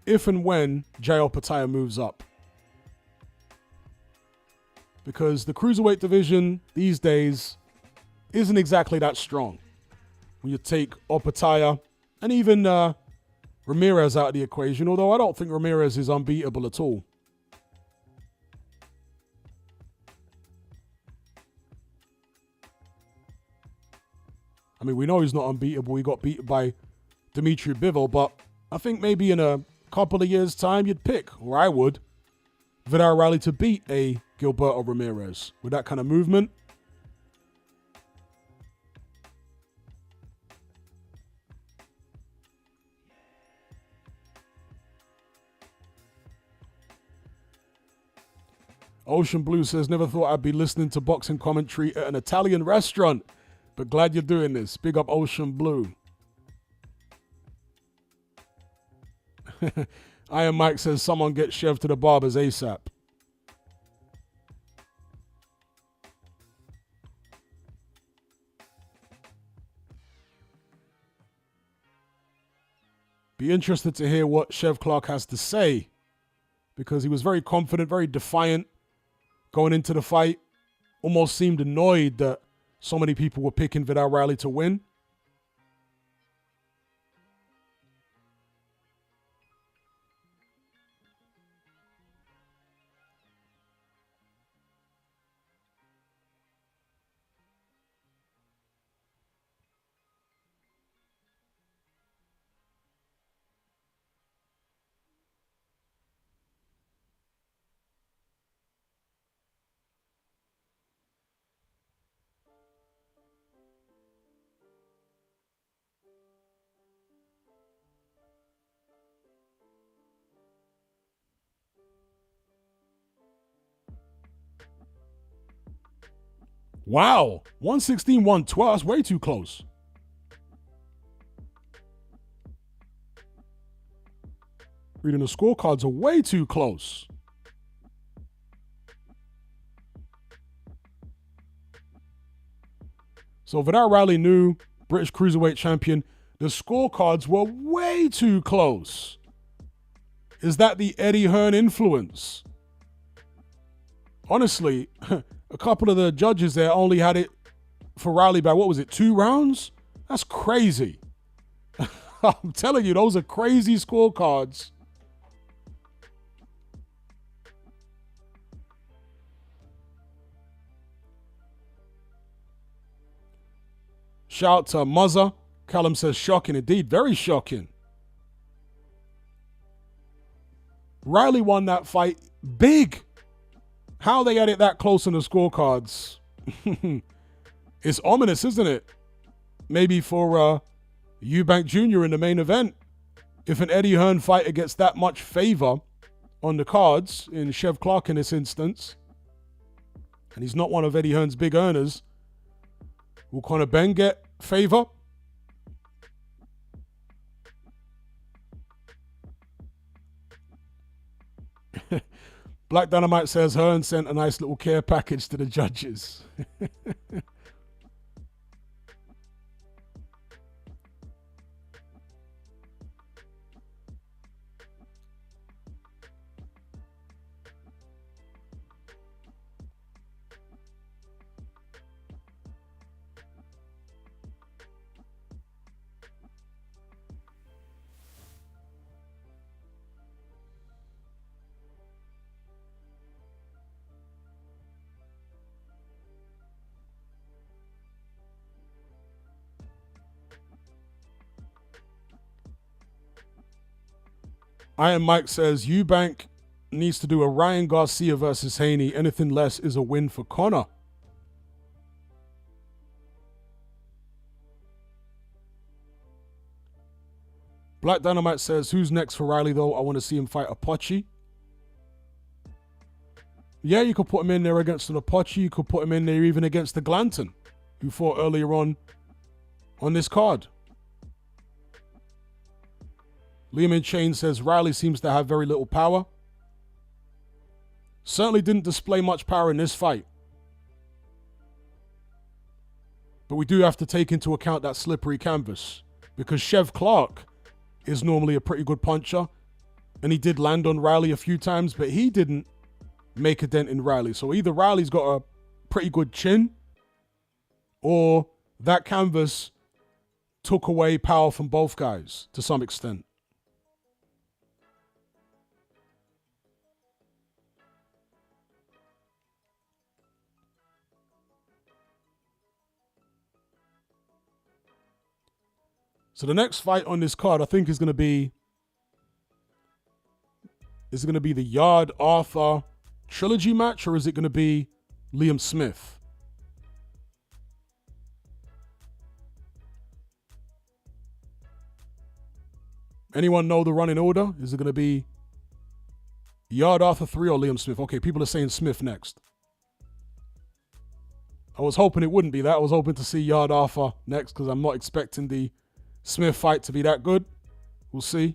if and when Jai Opetaia moves up. Because the cruiserweight division these days isn't exactly that strong. When you take Opetaia and even Ramirez out of the equation, although I don't think Ramirez is unbeatable at all. I mean, we know he's not unbeatable. He got beaten by Dimitri Bivol, but I think maybe in a couple of years' time you'd pick, or I would, Vidal Riley to beat a Gilberto Ramirez with that kind of movement. Ocean Blue says, never thought I'd be listening to boxing commentary at an Italian restaurant, but glad you're doing this. Big up Ocean Blue. Iron Mike says, someone get Chev to the barbers ASAP. Be interested to hear what Chev Clark has to say, because he was very confident, very defiant going into the fight. Almost seemed annoyed that so many people were picking Vidal Riley to win. Wow, 116, 112, that's way too close. Reading the scorecards are way too close. So Vidal Riley knew, British Cruiserweight Champion, the scorecards were way too close. Is that the Eddie Hearn influence? Honestly, A couple of the judges there only had it for Riley by, what was it, 2 rounds? That's crazy. I'm telling you, those are crazy scorecards. Shout out to Muzza. Callum says, shocking indeed. Very shocking. Riley won that fight big. How they had it that close on the scorecards. It's ominous, isn't it? Maybe for Eubank Jr. in the main event. If an Eddie Hearn fighter gets that much favor on the cards, in Chev Clark in this instance, and he's not one of Eddie Hearn's big earners, will Conor Benn get favor? Black Dynamite says Hearn sent a nice little care package to the judges. Iron Mike says Eubank needs to do a Ryan Garcia versus Haney. Anything less is a win for Conor. Black Dynamite says, who's next for Riley though? I want to see him fight Apache. Yeah, you could put him in there against an Apache. You could put him in there even against the Glanton, who fought earlier on this card. Liam in Chain says Riley seems to have very little power. Certainly didn't display much power in this fight. But we do have to take into account that slippery canvas, because Chev Clark is normally a pretty good puncher, and he did land on Riley a few times, but he didn't make a dent in Riley. So either Riley's got a pretty good chin, or that canvas took away power from both guys to some extent. So the next fight on this card, I think, is going to be the Yarde Arthur trilogy match, or is it going to be Liam Smith? Anyone know the running order? Is it going to be Yarde Arthur 3 or Liam Smith? Okay, people are saying Smith next. I was hoping it wouldn't be that. I was hoping to see Yarde Arthur next, because I'm not expecting the Smith fight to be that good. We'll see.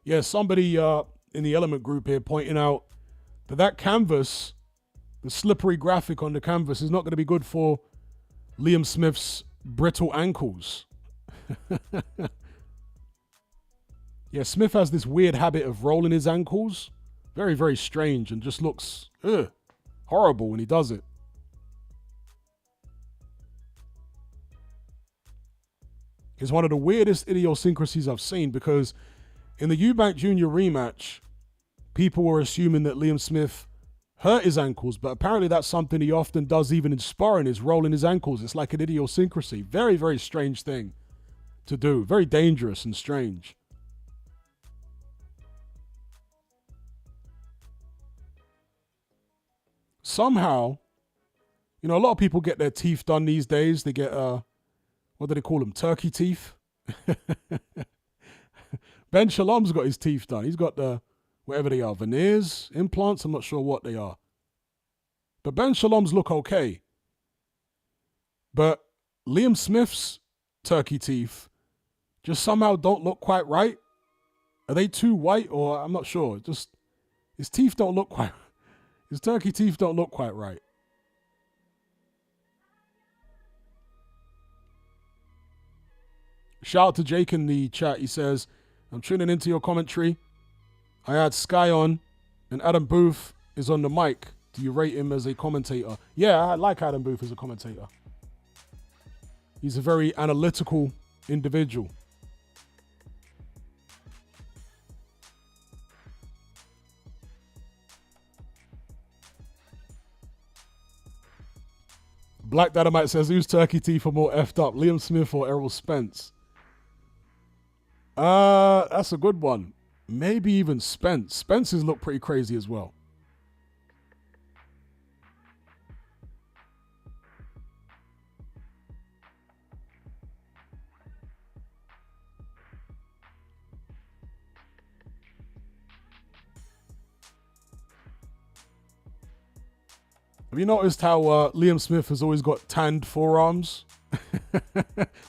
Yeah, somebody in the Element group here pointing out that canvas, the slippery graphic on the canvas, is not going to be good for Liam Smith's brittle ankles. Yeah, Smith has this weird habit of rolling his ankles. Very, very strange, and just looks horrible when he does it. It's one of the weirdest idiosyncrasies I've seen, because in the Eubank Jr. rematch, people were assuming that Liam Smith hurt his ankles, but apparently that's something he often does even in sparring, is rolling his ankles. It's like an idiosyncrasy. Very, very strange thing to do. Very dangerous and strange. Somehow, You know, a lot of people get their teeth done these days. They get, what do they call them? Turkey teeth. Ben Shalom's got his teeth done. He's got the, whatever they are, veneers, implants. I'm not sure what they are. But Ben Shalom's look okay. But Liam Smith's turkey teeth just somehow don't look quite right. Are they too white, or I'm not sure. Just his teeth don't look quite, his turkey teeth don't look quite right. Shout out to Jake in the chat. He says, I'm tuning into your commentary. I had Sky on and Adam Booth is on the mic. Do you rate him as a commentator? Yeah, I like Adam Booth as a commentator. He's a very analytical individual. Black Dynamite says, whose turkey teeth are more effed up, Liam Smith or Errol Spence? That's a good one. Maybe even Spence. Spence's look pretty crazy as well. Have you noticed how Liam Smith has always got tanned forearms?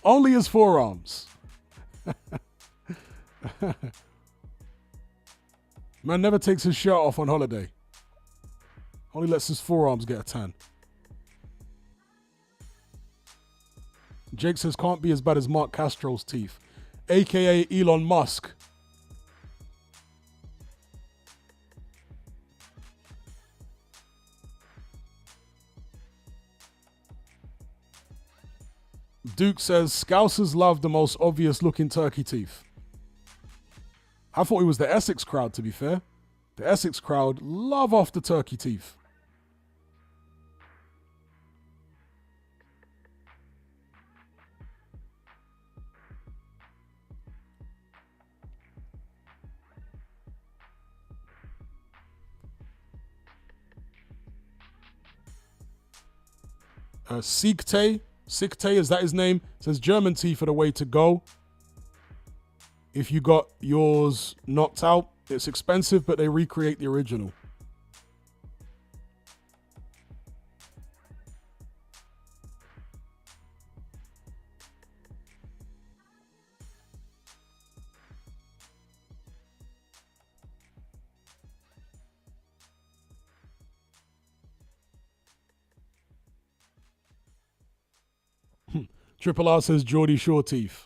Only his forearms. Man never takes his shirt off on holiday. Only lets his forearms get a tan. Jake says, can't be as bad as Mark Castro's teeth, aka Elon Musk. Duke says, Scousers love the most obvious looking turkey teeth. I thought it was the Essex crowd, to be fair. The Essex crowd love off the turkey teeth. Sikte, is that his name? Says German teeth are the way to go. If you got yours knocked out, it's expensive, but they recreate the original. Triple R says Geordie Shore teeth.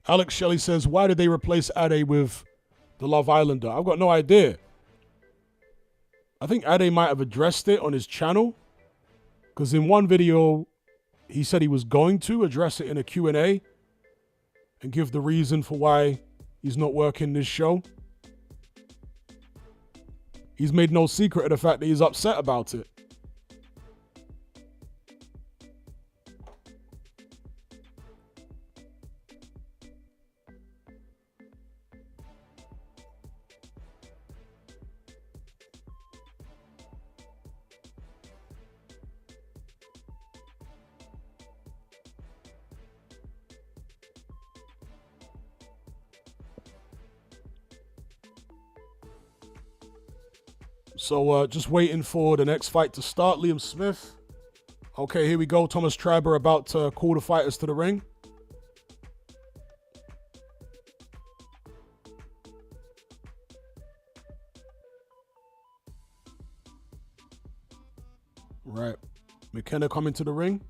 Alex Shelley says, why did they replace Ade with the Love Islander? I've got no idea. I think Ade might have addressed it on his channel, because in one video, he said he was going to address it in a Q&A and give the reason for why he's not working this show. He's made no secret of the fact that he's upset about it. So just waiting for the next fight to start. Liam Smith. Okay, here we go. Thomas Triber about to call the fighters to the ring. Right. McKenna coming to the ring.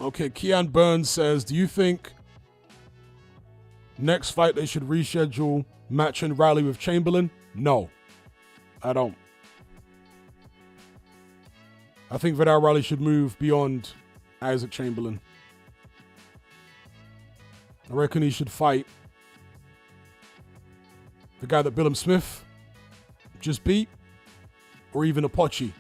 Okay, Kean Burns says, do you think next fight they should reschedule Match and Riley with Chamberlain? No, I don't. I think Vidal Riley should move beyond Isaac Chamberlain. I reckon he should fight the guy that Billum Smith just beat, or even Apochi.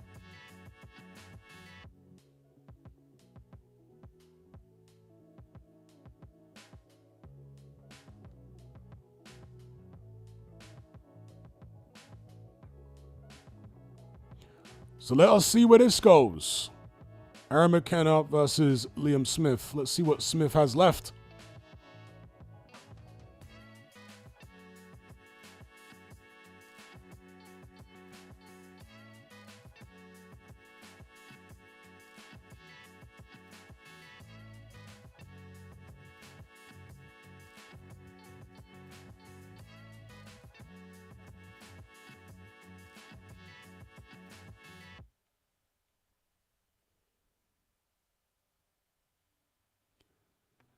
So let us see where this goes. Aaron McKenna versus Liam Smith. Let's see what Smith has left.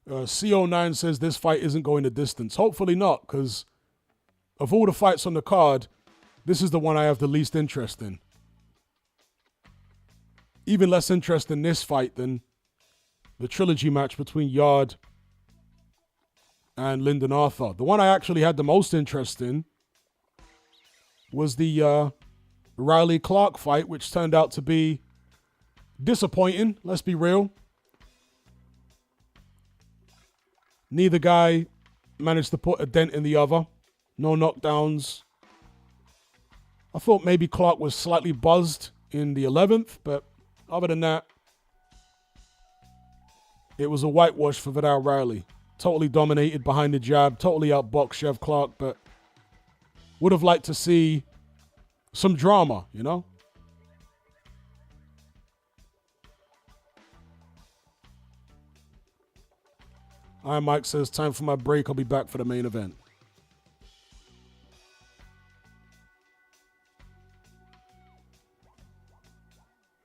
CO9 says this fight isn't going the distance. Hopefully not, because of all the fights on the card, this is the one I have the least interest in. Even less interest in this fight than the trilogy match between Yarde and Lyndon Arthur. The one I actually had the most interest in was the Riley-Clark fight, which turned out to be disappointing, let's be real. Neither guy managed to put a dent in the other. No knockdowns. I thought maybe Clark was slightly buzzed in the 11th, but other than that, it was a whitewash for Vidal Riley. Totally dominated behind the jab, totally outboxed Chev Clark, but would have liked to see some drama, you know? Iron Mike says, time for my break. I'll be back for the main event.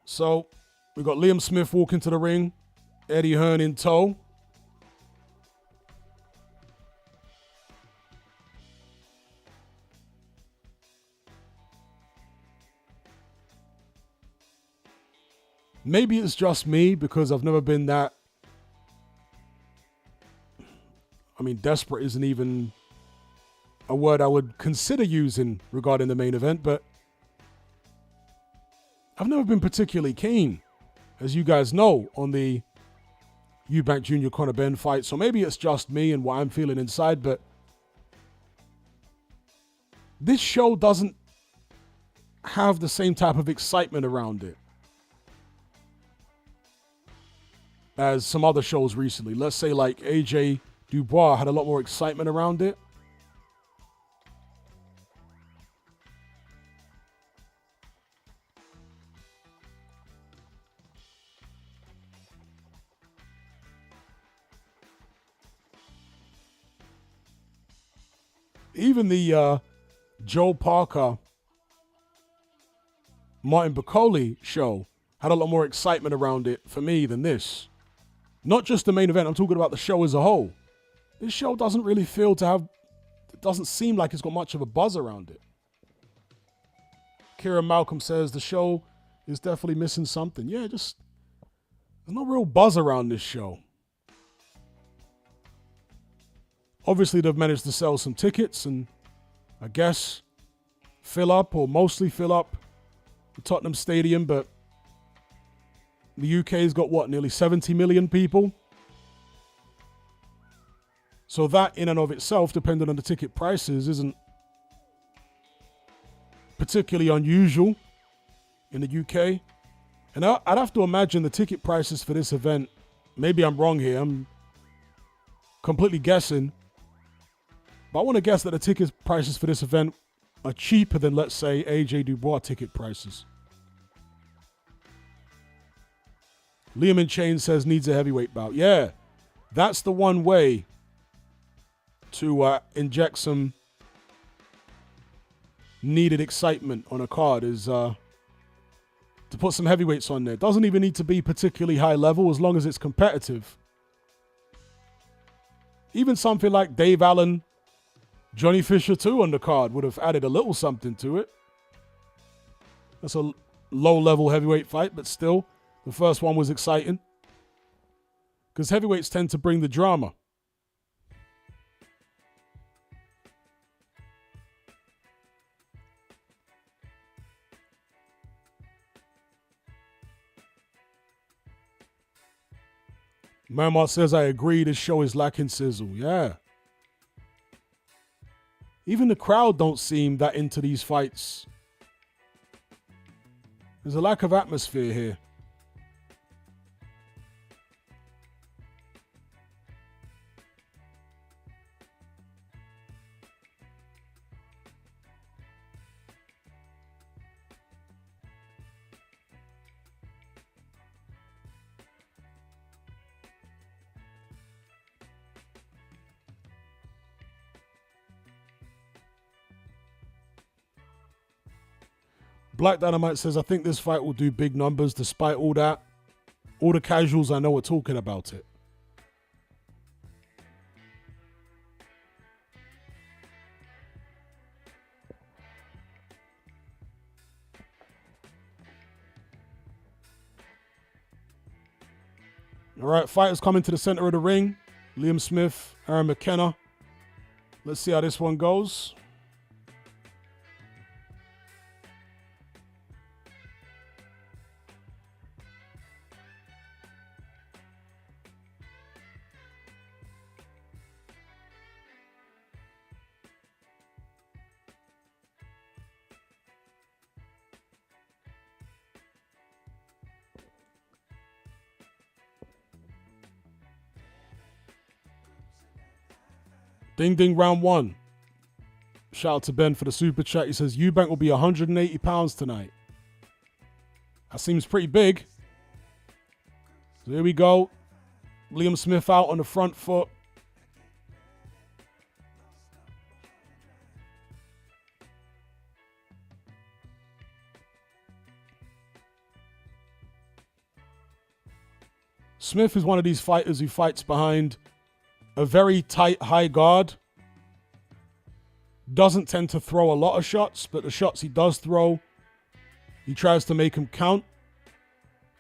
So, we got Liam Smith walking to the ring. Eddie Hearn in tow. Maybe it's just me because I've never been that... I mean, desperate isn't even a word I would consider using regarding the main event, but I've never been particularly keen, as you guys know, on the Eubank Jr. Conor Benn fight. So maybe it's just me and what I'm feeling inside, but this show doesn't have the same type of excitement around it as some other shows recently. Let's say like AJ Dubois had a lot more excitement around it. Even the Joe Parker, Martin Bacoli show had a lot more excitement around it for me than this. Not just the main event, I'm talking about the show as a whole. This show doesn't really feel to have, it doesn't seem like it's got much of a buzz around it. Kieran Malcolm says the show is definitely missing something. Yeah, just, there's no real buzz around this show. Obviously, they've managed to sell some tickets and I guess fill up or mostly fill up the Tottenham Stadium, but the UK's got what, nearly 70 million people? So that in and of itself, depending on the ticket prices, isn't particularly unusual in the UK. And I'd have to imagine the ticket prices for this event, maybe I'm wrong here, I'm completely guessing, but I want to guess that the ticket prices for this event are cheaper than, let's say, AJ Dubois ticket prices. Liam in Chain says needs a heavyweight bout. Yeah, that's the one way to inject some needed excitement on a card is to put some heavyweights on there. Doesn't even need to be particularly high level as long as it's competitive. Even something like Dave Allen, Johnny Fisher too on the card would have added a little something to it. That's a low-level heavyweight fight, but still, the first one was exciting. Because heavyweights tend to bring the drama. Marmot says, I agree, this show is lacking sizzle. Yeah. Even the crowd don't seem that into these fights. There's a lack of atmosphere here. Black Dynamite says, I think this fight will do big numbers despite all that. All the casuals I know are talking about it. All right, fighters coming to the center of the ring. Liam Smith, Aaron McKenna. Let's see how this one goes. Ding ding, round one. Shout out to Ben for the super chat. He says Eubank will be 180 pounds tonight. That seems pretty big. So here we go. Liam Smith out on the front foot. Smith is one of these fighters who fights behind a very tight high guard. Doesn't tend to throw a lot of shots, but the shots he does throw, he tries to make them count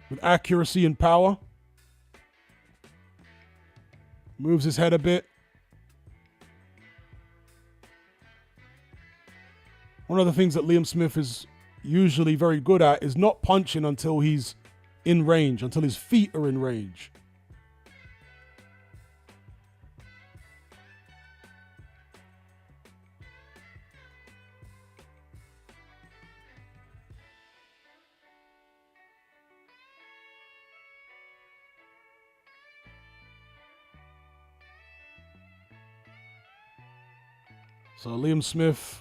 with accuracy and power. Moves his head a bit. One of the things that Liam Smith is usually very good at is not punching until he's in range, until his feet are in range. So Liam Smith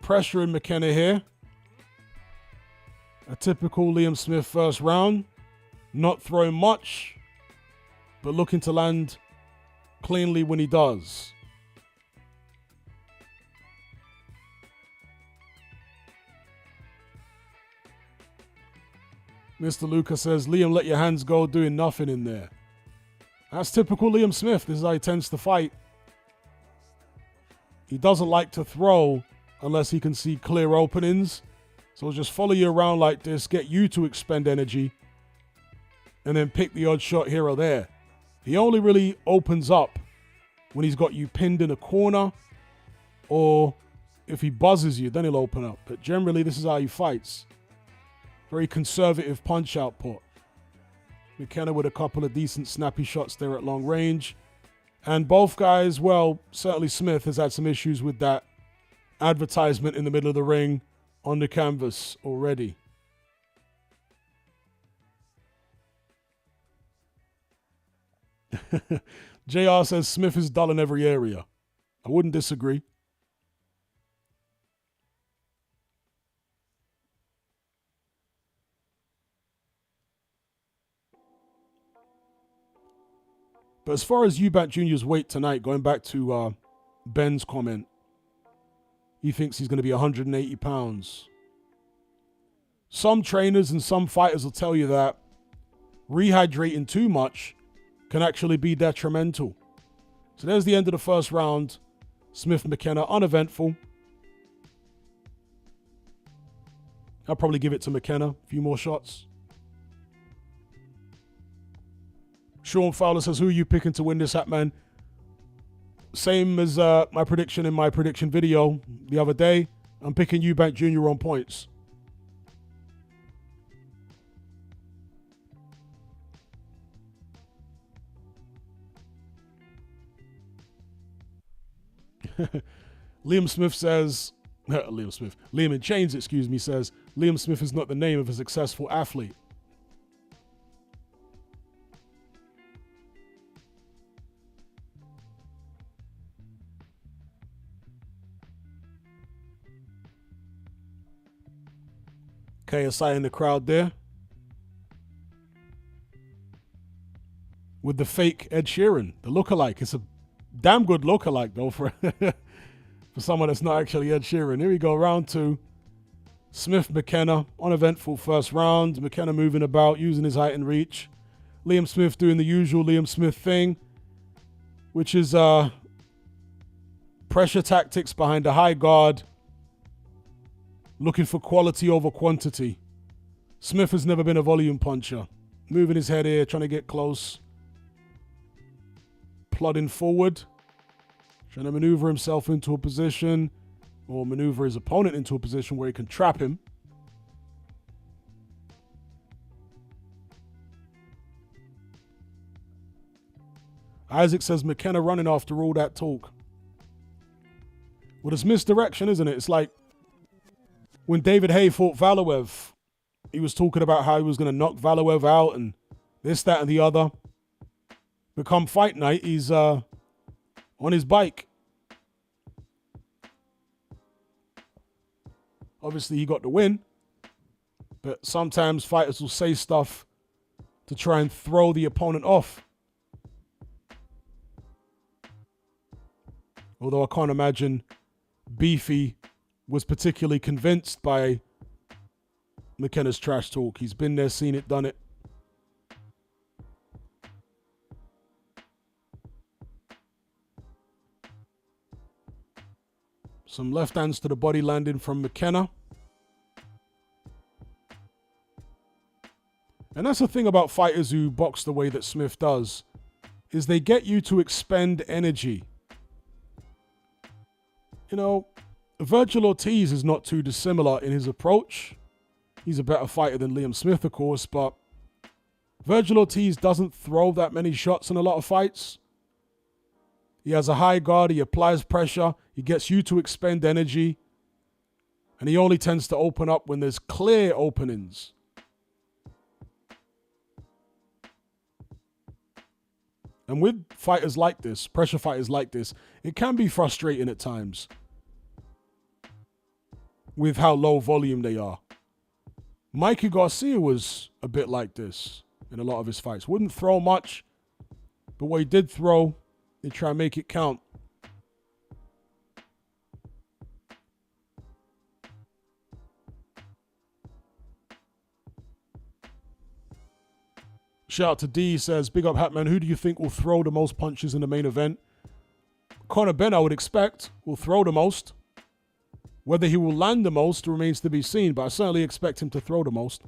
pressuring McKenna here. A typical Liam Smith first round. Not throwing much, but looking to land cleanly when he does. Mr. Lucas says, Liam, let your hands go, doing nothing in there. That's typical Liam Smith. This is how he tends to fight. He doesn't like to throw unless he can see clear openings. So he'll just follow you around like this, get you to expend energy, and then pick the odd shot here or there. He only really opens up when he's got you pinned in a corner, or if he buzzes you, then he'll open up. But generally, this is how he fights. Very conservative punch output. McKenna with a couple of decent snappy shots there at long range. And both guys, well, certainly Smith has had some issues with that advertisement in the middle of the ring on the canvas already. JR says Smith is dull in every area. I wouldn't disagree. But as far as Eubank Jr.'s weight tonight, going back to Ben's comment, he thinks he's going to be 180 pounds. some trainers and some fighters will tell you that rehydrating too much can actually be detrimental. So there's the end of the first round. Smith McKenna, uneventful. I'll probably give it to McKenna. A few more shots. Sean Fowler says, who are you picking to win this, Hatman? Same as my prediction in my prediction video the other day. I'm picking Eubank Jr. on points. Liam Smith says, Liam in Chains, excuse me, says, Liam Smith is not the name of a successful athlete. KSI in the crowd there. With the fake Ed Sheeran, the lookalike. It's a damn good lookalike, though, for someone that's not actually Ed Sheeran. Here we go, round two. Smith McKenna, uneventful first round. McKenna moving about, using his height and reach. Liam Smith doing the usual Liam Smith thing, which is pressure tactics behind a high guard, looking for quality over quantity. Smith has never been a volume puncher. Moving his head here, trying to get close. Plodding forward. Trying to maneuver himself into a position, or maneuver his opponent into a position where he can trap him. Isaac says, McKenna running after all that talk. Well, it's misdirection, isn't it? It's like when David Haye fought Valuev, he was talking about how he was going to knock Valuev out and this, that, and the other. But come fight night, he's on his bike. Obviously, he got the win. But sometimes fighters will say stuff to try and throw the opponent off. Although I can't imagine Beefy was particularly convinced by McKenna's trash talk. He's been there, seen it, done it. Some left hands to the body landing from McKenna. And that's the thing about fighters who box the way that Smith does, is they get you to expend energy. You know, Virgil Ortiz is not too dissimilar in his approach. He's a better fighter than Liam Smith, of course, but Virgil Ortiz doesn't throw that many shots in a lot of fights. He has a high guard, he applies pressure, he gets you to expend energy, and he only tends to open up when there's clear openings. And with fighters like this, pressure fighters like this, it can be frustrating at times with how low volume they are. Mikey Garcia was a bit like this in a lot of his fights. Wouldn't throw much, but what he did throw, he'd try and make it count. Shout out to D, he says, big up Hatman, who do you think will throw the most punches in the main event? Conor Benn, I would expect, will throw the most. Whether he will land the most remains to be seen, but I certainly expect him to throw the most.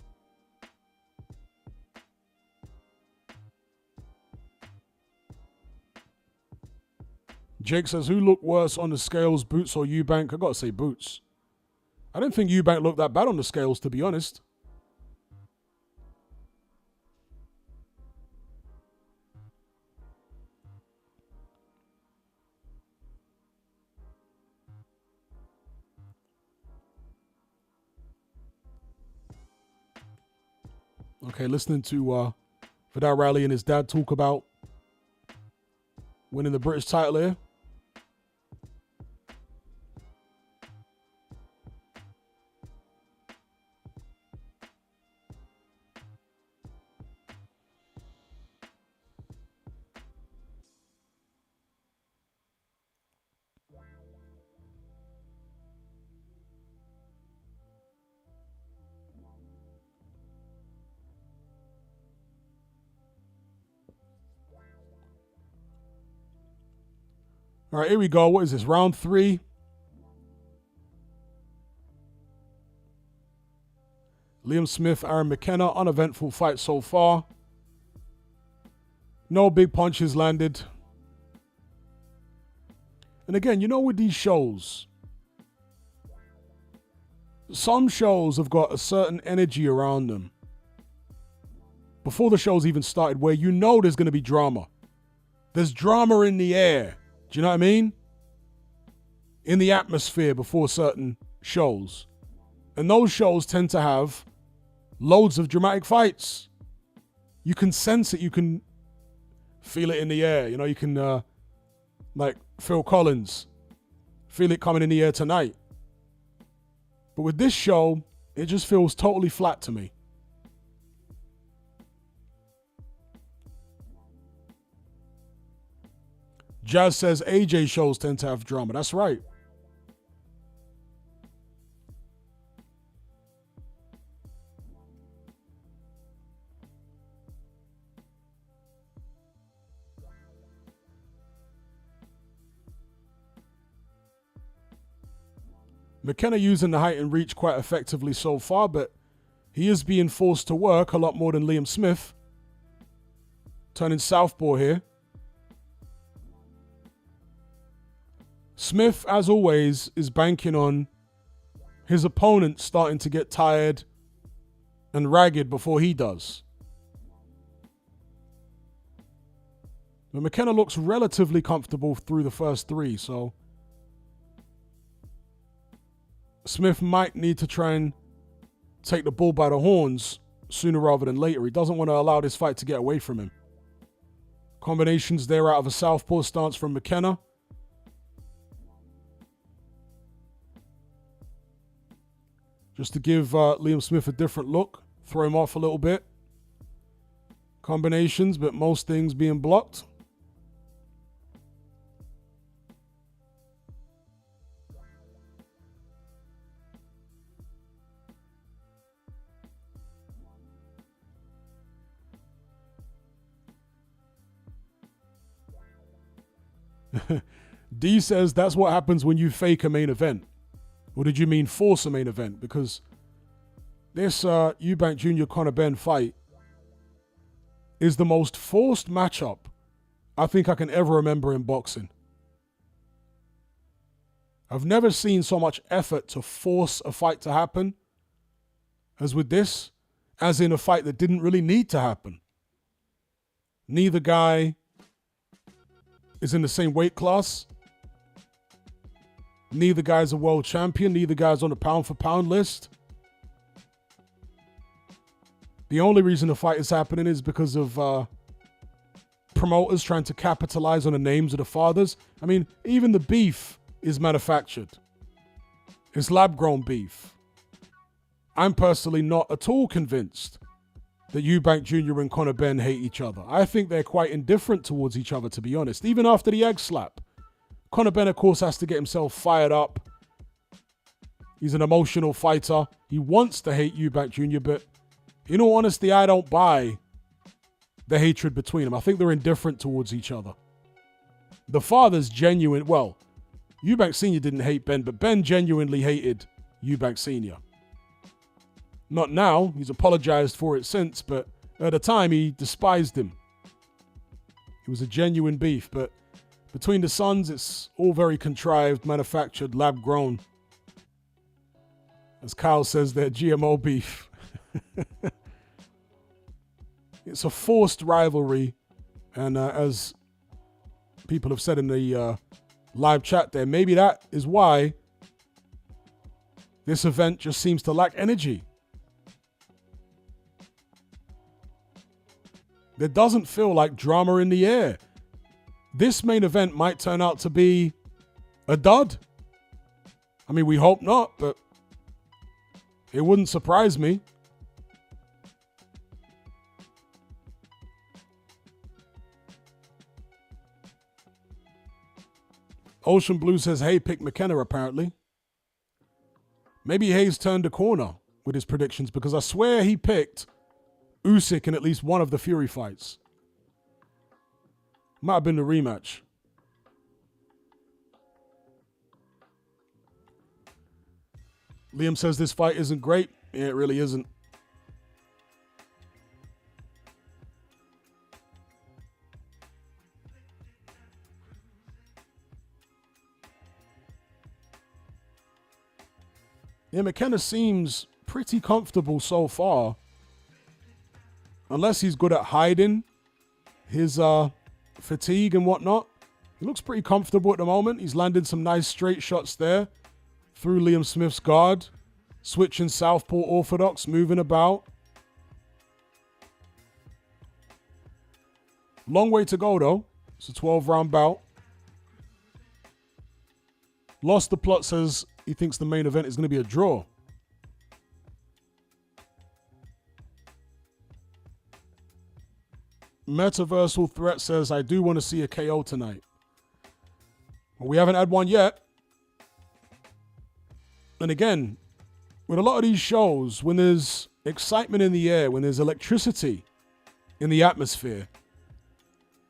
Jake says, who looked worse on the scales, Boots or Eubank? I gotta say Boots. I didn't think Eubank looked that bad on the scales, to be honest. Okay, listening to Vidal Riley and his dad talk about winning the British title here. All right, here we go. What is this? Round 3. Liam Smith, Aaron McKenna. Uneventful fight so far. No big punches landed. And again, you know, with these shows, some shows have got a certain energy around them before the show's even started where you know there's going to be drama. There's drama in the air. Do you know what I mean? In the atmosphere before certain shows. And those shows tend to have loads of dramatic fights. You can sense it. You can feel it in the air. You know, you can, like Phil Collins, feel it coming in the air tonight. But with this show, it just feels totally flat to me. Jazz says AJ shows tend to have drama. That's right. McKenna using the height and reach quite effectively so far, but he is being forced to work a lot more than Liam Smith. Turning southpaw here. Smith, as always, is banking on his opponent starting to get tired and ragged before he does. But McKenna looks relatively comfortable through the first 3, so Smith might need to try and take the bull by the horns sooner rather than later. He doesn't want to allow this fight to get away from him. Combinations there out of a southpaw stance from McKenna. Just to give Liam Smith a different look. Throw him off a little bit. Combinations, but most things being blocked. D says that's what happens when you fake a main event. Or did you mean force a main event? Because this Eubank Jr. Conor Benn fight is the most forced matchup I think I can ever remember in boxing. I've never seen so much effort to force a fight to happen as with this, as in a fight that didn't really need to happen. Neither guy is in the same weight class. Neither guy's a world champion. Neither guy's on the pound-for-pound list. The only reason the fight is happening is because of promoters trying to capitalize on the names of the fathers. I mean, even the beef is manufactured. It's lab-grown beef. I'm personally not at all convinced that Eubank Jr. and Conor Benn hate each other. I think they're quite indifferent towards each other, to be honest. Even after the egg slap. Conor Benn, of course, has to get himself fired up. He's an emotional fighter. He wants to hate Eubank Jr., but in all honesty, I don't buy the hatred between them. I think they're indifferent towards each other. The father's genuine. Well, Eubank Sr. didn't hate Ben, but Ben genuinely hated Eubank Sr. Not now. He's apologized for it since, but at the time, he despised him. It was a genuine beef, but between the sons, it's all very contrived, manufactured, lab-grown. As Kyle says, they're GMO beef. It's a forced rivalry, and as people have said in the live chat there, maybe that is why this event just seems to lack energy. There doesn't feel like drama in the air. This main event might turn out to be a dud. I mean, we hope not, but it wouldn't surprise me. Ocean Blue says, hey, pick McKenna, apparently. Maybe Hayes turned a corner with his predictions, because I swear he picked Usyk in at least one of the Fury fights. Might have been the rematch. Liam says this fight isn't great. Yeah, it really isn't. Yeah, McKenna seems pretty comfortable so far. Unless he's good at hiding his fatigue and whatnot. He looks pretty comfortable at the moment. He's landed some nice straight shots there through Liam Smith's guard. Switching southpaw orthodox, moving about. Long way to go, though. It's a 12-round bout. Lost the Plot says he thinks the main event is going to be a draw. Metaversal Threat says, I do want to see a KO tonight. Well, we haven't had one yet. And again, with a lot of these shows, when there's excitement in the air, when there's electricity in the atmosphere,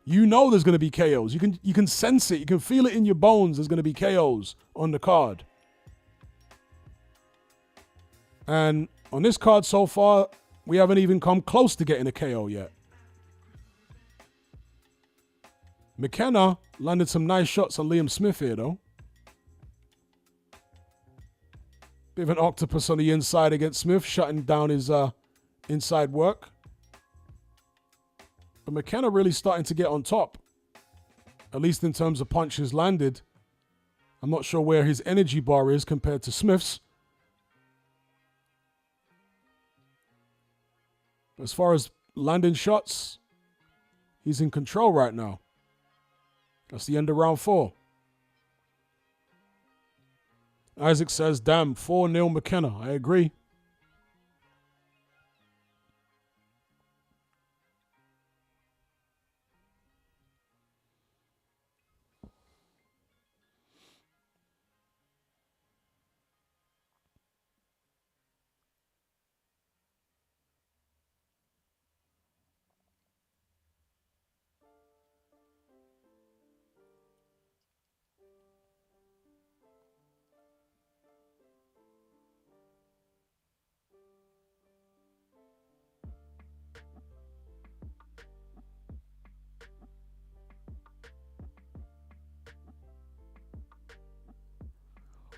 you know there's going to be KOs. You can sense it. You can feel it in your bones. There's going to be KOs on the card. And on this card so far, we haven't even come close to getting a KO yet. McKenna landed some nice shots on Liam Smith here, though. Bit of an octopus on the inside against Smith, shutting down his inside work. But McKenna really starting to get on top, at least in terms of punches landed. I'm not sure where his energy bar is compared to Smith's. As far as landing shots, he's in control right now. That's the end of round 4. Isaac says, damn, 4-0 McKenna. I agree.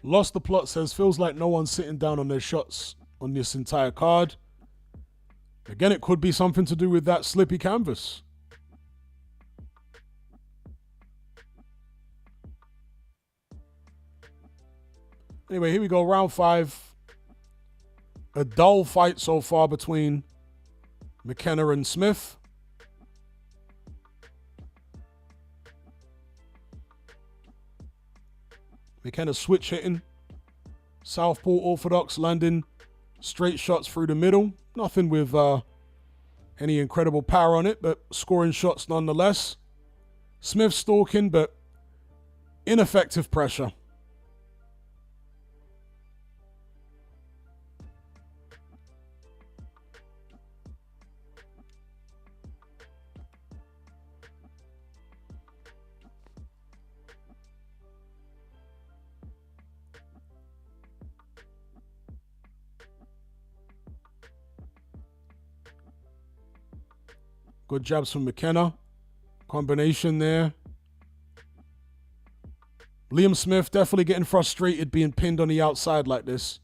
Lost the Plot says, feels like no one's sitting down on their shots on this entire card. Again, it could be something to do with that slippy canvas. Anyway, here we go, round 5. A dull fight so far between McKenna and Smith. McKenna switch hitting. Southpaw orthodox landing straight shots through the middle. Nothing with any incredible power on it, but scoring shots nonetheless. Smith stalking, but ineffective pressure. Good jabs from McKenna. Combination there. Liam Smith definitely getting frustrated being pinned on the outside like this.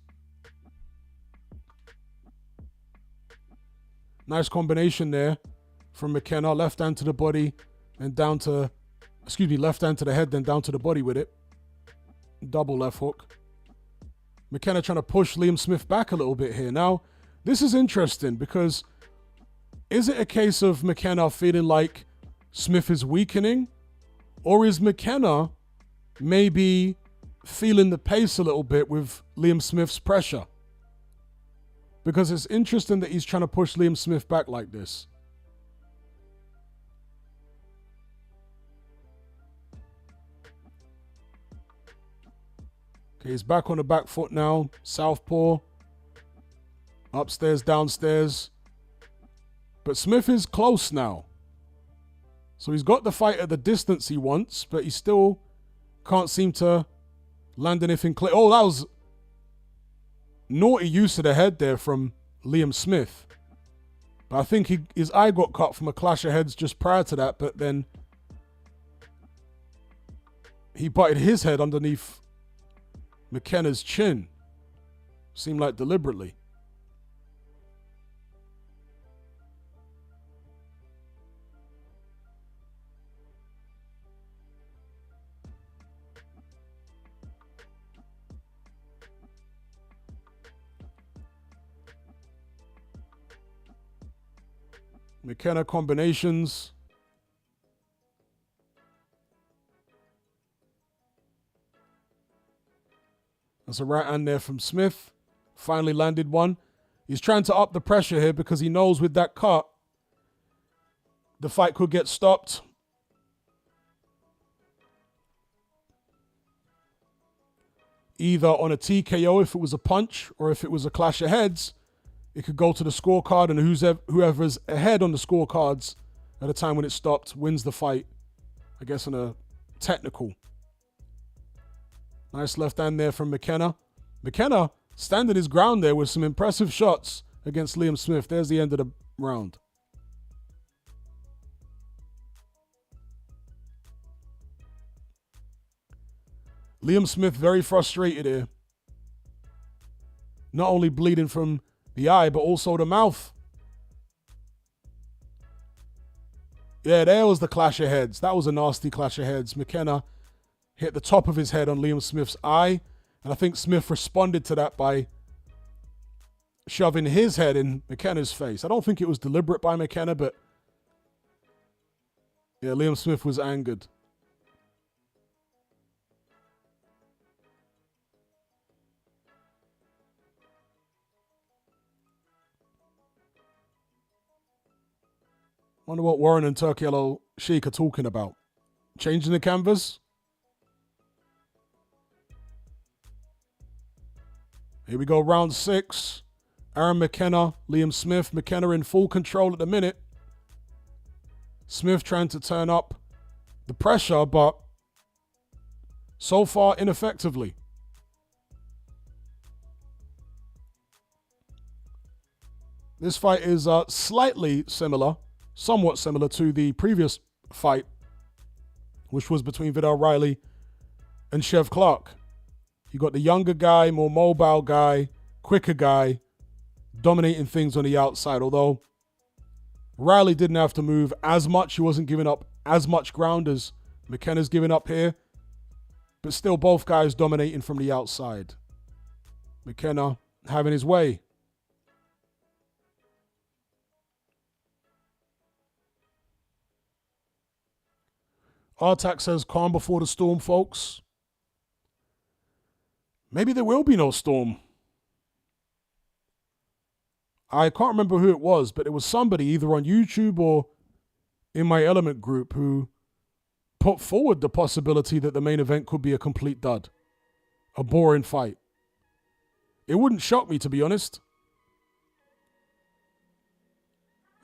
Nice combination there from McKenna. Left hand to the body and down to, left hand to the head, then down to the body with it. Double left hook. McKenna trying to push Liam Smith back a little bit here. Now, this is interesting because is it a case of McKenna feeling like Smith is weakening? Or is McKenna maybe feeling the pace a little bit with Liam Smith's pressure? Because it's interesting that he's trying to push Liam Smith back like this. Okay, he's back on the back foot now. Southpaw. Upstairs, downstairs. But Smith is close now. So he's got the fight at the distance he wants, but he still can't seem to land anything clear. Oh, that was... Naughty use of the head there from Liam Smith. But I think his eye got cut from a clash of heads just prior to that, but then he butted his head underneath McKenna's chin. Seemed like deliberately. McKenna combinations. That's a right hand there from Smith. Finally landed one. He's trying to up the pressure here because he knows with that cut, the fight could get stopped. Either on a TKO if it was a punch, or if it was a clash of heads, it could go to the scorecard, and whoever's ahead on the scorecards at the time when it stopped wins the fight. I guess on a technical. Nice left hand there from McKenna. McKenna standing his ground there with some impressive shots against Liam Smith. There's the end of the round. Liam Smith very frustrated here. Not only bleeding from the eye, but also the mouth. Yeah, there was the clash of heads. That was a nasty clash of heads. McKenna hit the top of his head on Liam Smith's eye. And I think Smith responded to that by shoving his head in McKenna's face. I don't think it was deliberate by McKenna, but yeah, Liam Smith was angered. Wonder what Warren and Turkey Yellow Sheik are talking about. Changing the canvas? Here we go, round 6. Aaron McKenna, Liam Smith. McKenna in full control at the minute. Smith trying to turn up the pressure, but so far ineffectively. This fight is slightly similar, somewhat similar to the previous fight, which was between Vidal Riley and Chev Clark. You got the younger guy, more mobile guy, quicker guy, dominating things on the outside. Although Riley didn't have to move as much. He wasn't giving up as much ground as McKenna's giving up here. But still both guys dominating from the outside. McKenna having his way. Artak says, calm before the storm, folks. Maybe there will be no storm. I can't remember who it was, but it was somebody either on YouTube or in my Element group who put forward the possibility that the main event could be a complete dud. A boring fight. It wouldn't shock me, to be honest.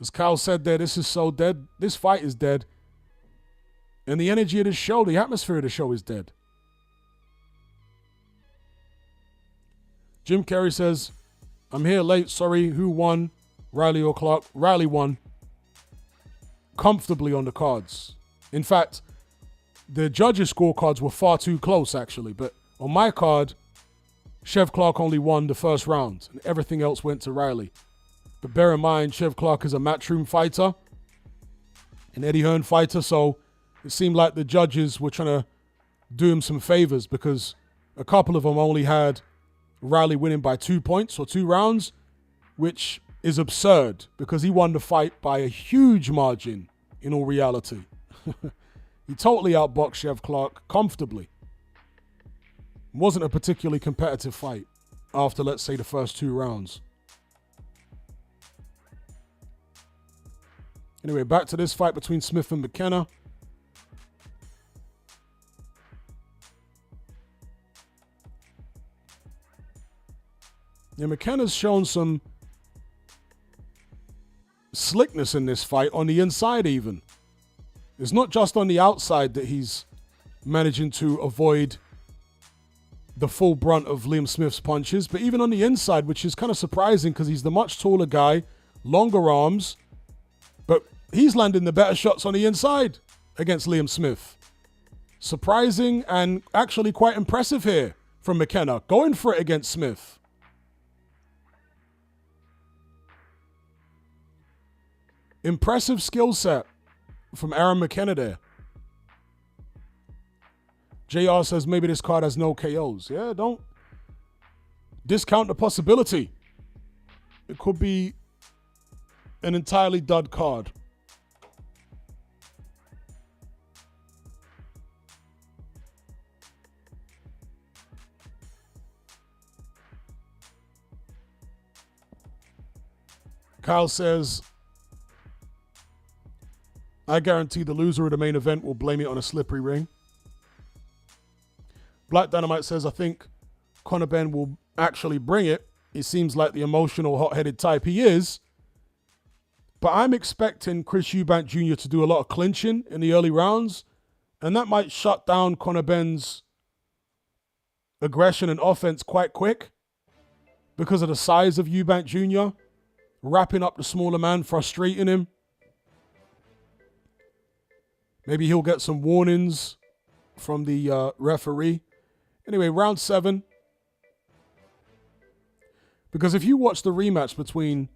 As Kyle said there, this is so dead. This fight is dead. And the energy of the show, the atmosphere of the show is dead. Jim Carrey says, I'm here late, sorry, who won? Riley or Clark? Riley won. Comfortably on the cards. In fact, the judges' scorecards were far too close, actually. But on my card, Chev Clark only won the first round, and everything else went to Riley. But bear in mind, Chev Clark is a matchroom fighter, an Eddie Hearn fighter, so it seemed like the judges were trying to do him some favors because a couple of them only had Riley winning by 2 points or 2 rounds, which is absurd because he won the fight by a huge margin in all reality. He totally outboxed Chev Clark comfortably. It wasn't a particularly competitive fight after, let's say, the first 2 rounds. Anyway, back to this fight between Smith and McKenna. Yeah, McKenna's shown some slickness in this fight on the inside even. It's not just on the outside that he's managing to avoid the full brunt of Liam Smith's punches, but even on the inside, which is kind of surprising because he's the much taller guy, longer arms, but he's landing the better shots on the inside against Liam Smith. Surprising and actually quite impressive here from McKenna, going for it against Smith. Impressive skill set from Aaron McKenna there. JR says maybe this card has no KOs. Yeah, don't discount the possibility. It could be an entirely dud card. Kyle says, I guarantee the loser of the main event will blame it on a slippery ring. Black Dynamite says, I think Conor Benn will actually bring it. He seems like the emotional, hot-headed type he is. But I'm expecting Chris Eubank Jr. to do a lot of clinching in the early rounds, and that might shut down Conor Benn's aggression and offense quite quick because of the size of Eubank Jr., wrapping up the smaller man, frustrating him. Maybe he'll get some warnings from the referee. Anyway, round 7. Because if you watch the rematch between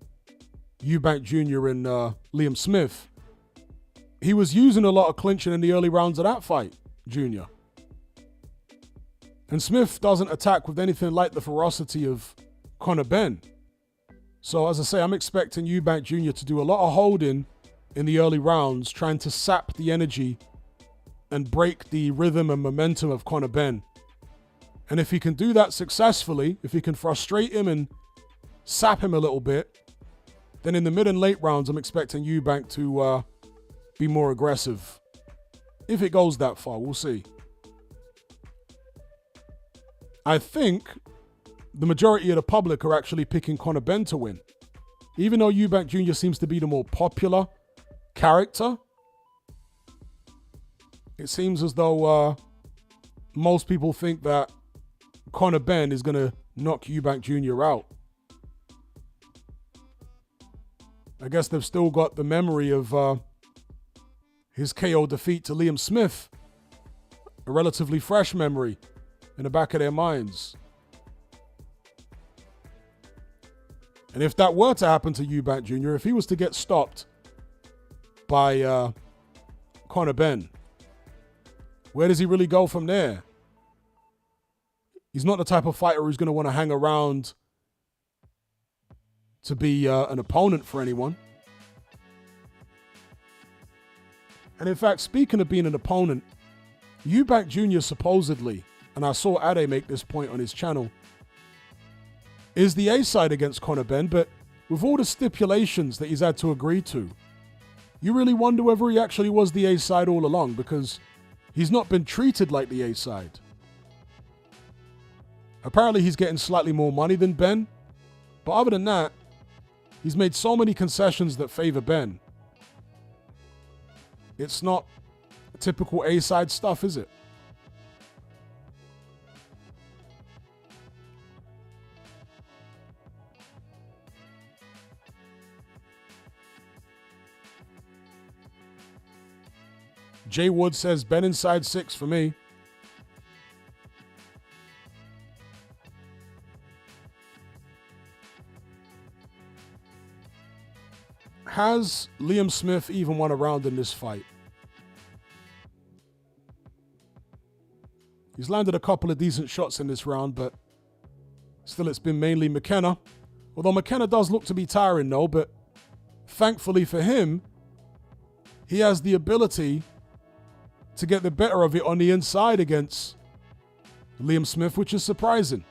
Eubank Jr. and Liam Smith, he was using a lot of clinching in the early rounds of that fight, Jr. And Smith doesn't attack with anything like the ferocity of Conor Benn. So as I say, I'm expecting Eubank Jr. to do a lot of holding in the early rounds, trying to sap the energy and break the rhythm and momentum of Conor Benn. And if he can do that successfully, if he can frustrate him and sap him a little bit, then in the mid and late rounds, I'm expecting Eubank to be more aggressive. If it goes that far, we'll see. I think the majority of the public are actually picking Conor Benn to win. Even though Eubank Jr. seems to be the more popular character, it seems as though most people think that Conor Benn is going to knock Eubank Jr. out. I guess they've still got the memory of his KO defeat to Liam Smith, a relatively fresh memory in the back of their minds. And if that were to happen to Eubank Jr., if he was to get stopped by Conor Benn, where does he really go from there? He's not the type of fighter who's going to want to hang around to be an opponent for anyone. And in fact, speaking of being an opponent, Eubank Jr. supposedly, and I saw Ade make this point on his channel, is the A-side against Conor Benn, but with all the stipulations that he's had to agree to, you really wonder whether he actually was the A-side all along, because he's not been treated like the A-side. Apparently he's getting slightly more money than Benn, but other than that, he's made so many concessions that favor Benn. It's not typical A-side stuff, is it? Jay Wood says Benn inside 6 for me. Has Liam Smith even won a round in this fight? He's landed a couple of decent shots in this round, but still it's been mainly McKenna. Although McKenna does look to be tiring though, but thankfully for him, he has the ability to get the better of it on the inside against Liam Smith, which is surprising.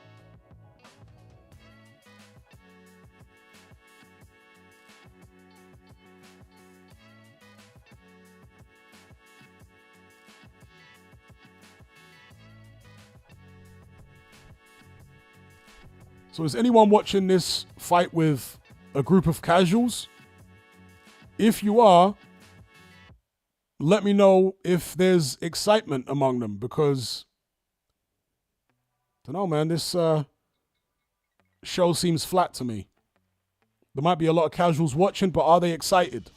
So is anyone watching this fight with a group of casuals? If you are, let me know if there's excitement among them, because Don't know, man. This show seems flat to me. There might be a lot of casuals watching, but are they excited?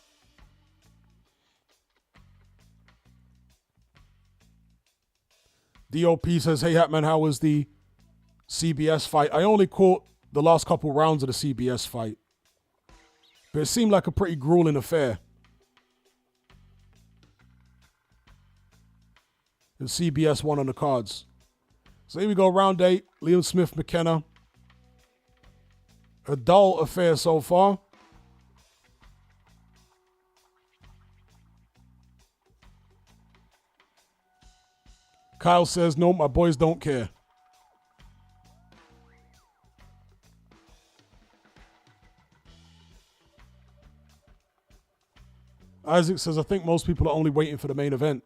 DOP says, hey, Hatman, how was the CBS fight? I only caught the last couple rounds of the CBS fight, but it seemed like a pretty grueling affair. And CBS won on the cards. So here we go, round 8. Liam Smith, McKenna. A dull affair so far. Kyle says, no, my boys don't care. Isaac says, I think most people are only waiting for the main event.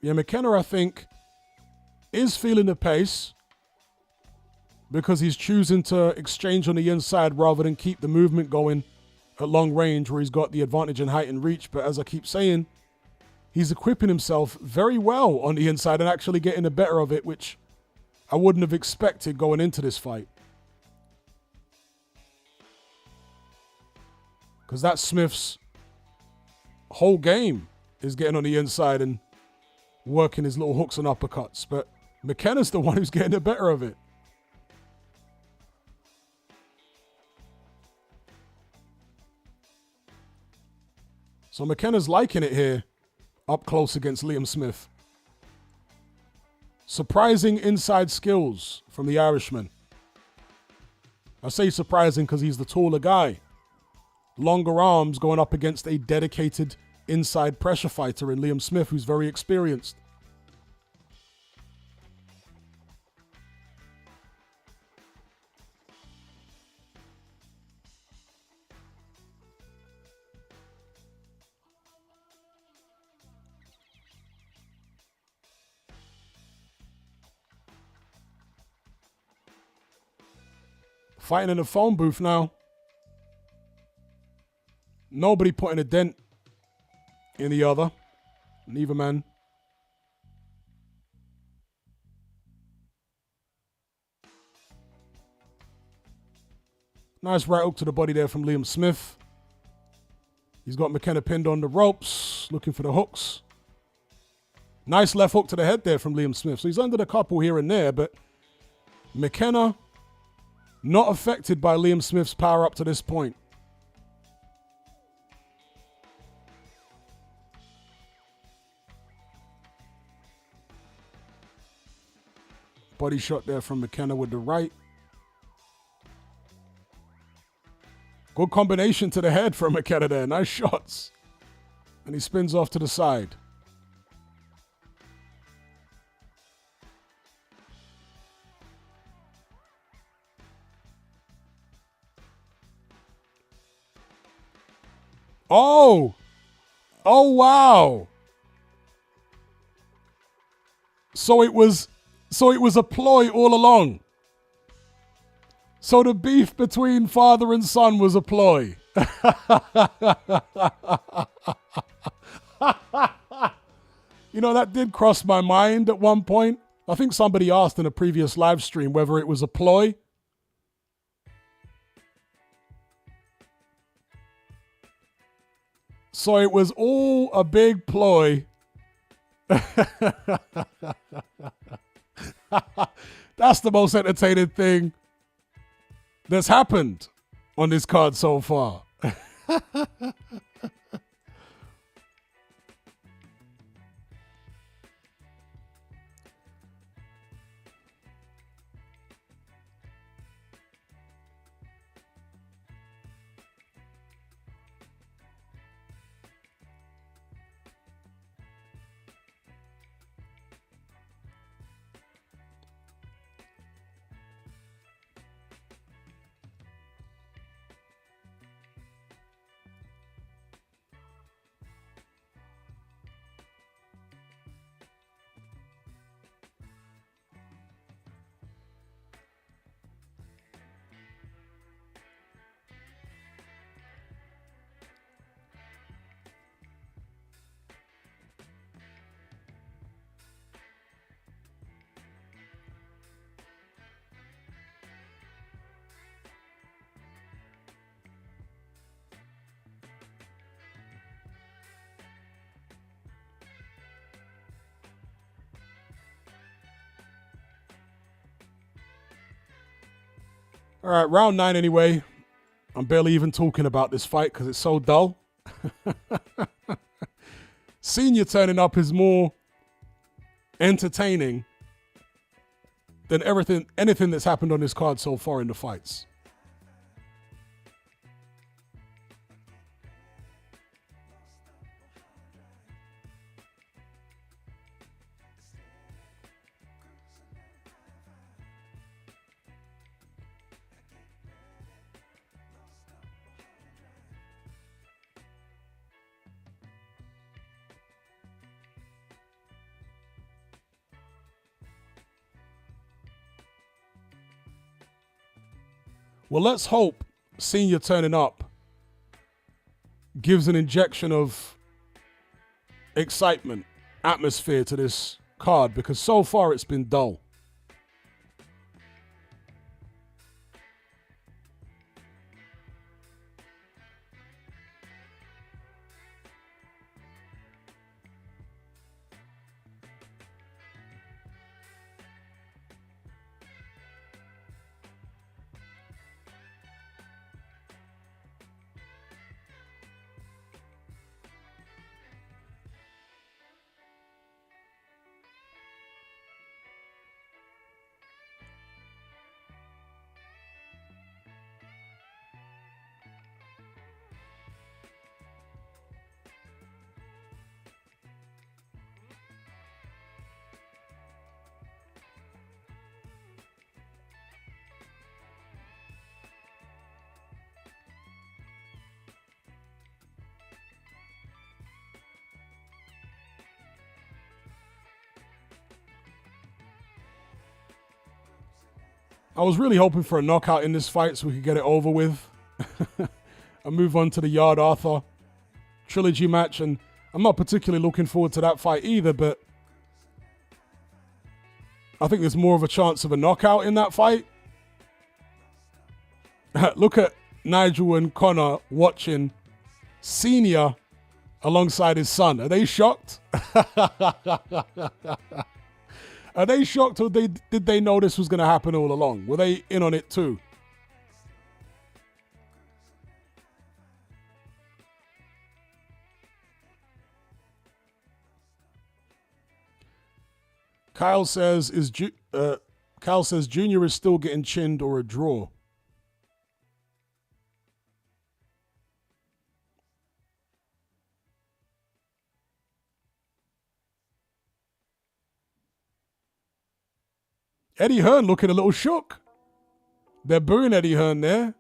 Yeah, McKenna, I think, is feeling the pace because he's choosing to exchange on the inside rather than keep the movement going at long range where he's got the advantage in height and reach. But as I keep saying, he's equipping himself very well on the inside and actually getting the better of it, which I wouldn't have expected going into this fight. Because that's Smith's whole game, is getting on the inside and working his little hooks and uppercuts. But McKenna's the one who's getting the better of it. So McKenna's liking it here, up close against Liam Smith. Surprising inside skills from the Irishman. I say surprising because he's the taller guy. Longer arms going up against a dedicated inside pressure fighter in Liam Smith, who's very experienced. Fighting in the phone booth now. Nobody putting a dent in the other. Neither man. Nice right hook to the body there from Liam Smith. He's got McKenna pinned on the ropes, looking for the hooks. Nice left hook to the head there from Liam Smith. So he's under the couple here and there, but McKenna not affected by Liam Smith's power up to this point. Body shot there from McKenna with the right. Good combination to the head from McKenna there. Nice shots. And he spins off to the side. Oh! Oh, wow! So it was a ploy all along. So the beef between father and son was a ploy. You know, that did cross my mind at one point. I think somebody asked in a previous live stream whether it was a ploy. So it was all a big ploy. That's the most entertaining thing that's happened on this card so far. All right, round 9 anyway. I'm barely even talking about this fight because it's so dull. Senior turning up is more entertaining than anything that's happened on this card so far in the fights. Well, let's hope Senior turning up gives an injection of excitement, atmosphere to this card, because so far it's been dull. I was really hoping for a knockout in this fight so we could get it over with and move on to the Yarde Arthur trilogy match. And I'm not particularly looking forward to that fight either, but I think there's more of a chance of a knockout in that fight. Look at Nigel and Conor watching Senior alongside his son. Are they shocked? Are they shocked, or did they know this was going to happen all along? Were they in on it too? Kyle says Junior is still getting chinned or a draw. Eddie Hearn looking a little shook. They're booing Eddie Hearn there.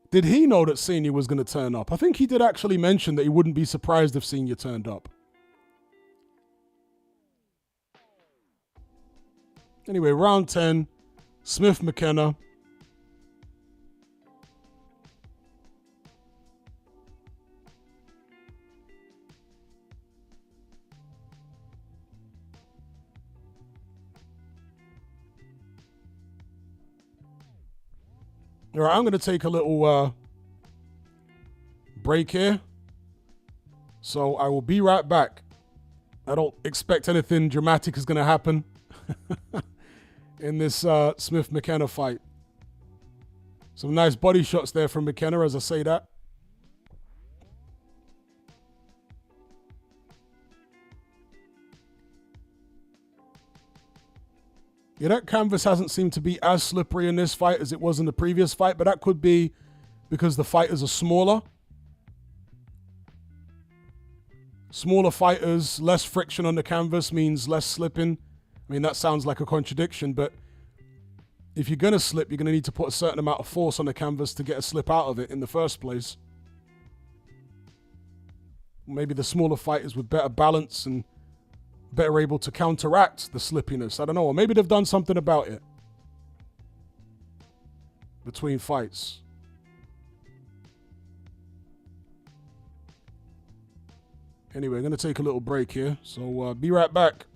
Did he know that Senior was going to turn up? I think he did actually mention that he wouldn't be surprised if Senior turned up. Anyway, round 10, Smith McKenna. All right, I'm going to take a little break here. So I will be right back. I don't expect anything dramatic is going to happen in this Smith McKenna fight. Some nice body shots there from McKenna as I say that. Yeah, that canvas hasn't seemed to be as slippery in this fight as it was in the previous fight, but that could be because the fighters are smaller. Smaller fighters, less friction on the canvas means less slipping. I mean, that sounds like a contradiction, but if you're going to slip, you're going to need to put a certain amount of force on the canvas to get a slip out of it in the first place. Maybe the smaller fighters with better balance and better able to counteract the slippiness. I don't know. Or maybe they've done something about it between fights. Anyway, I'm going to take a little break here. So be right back.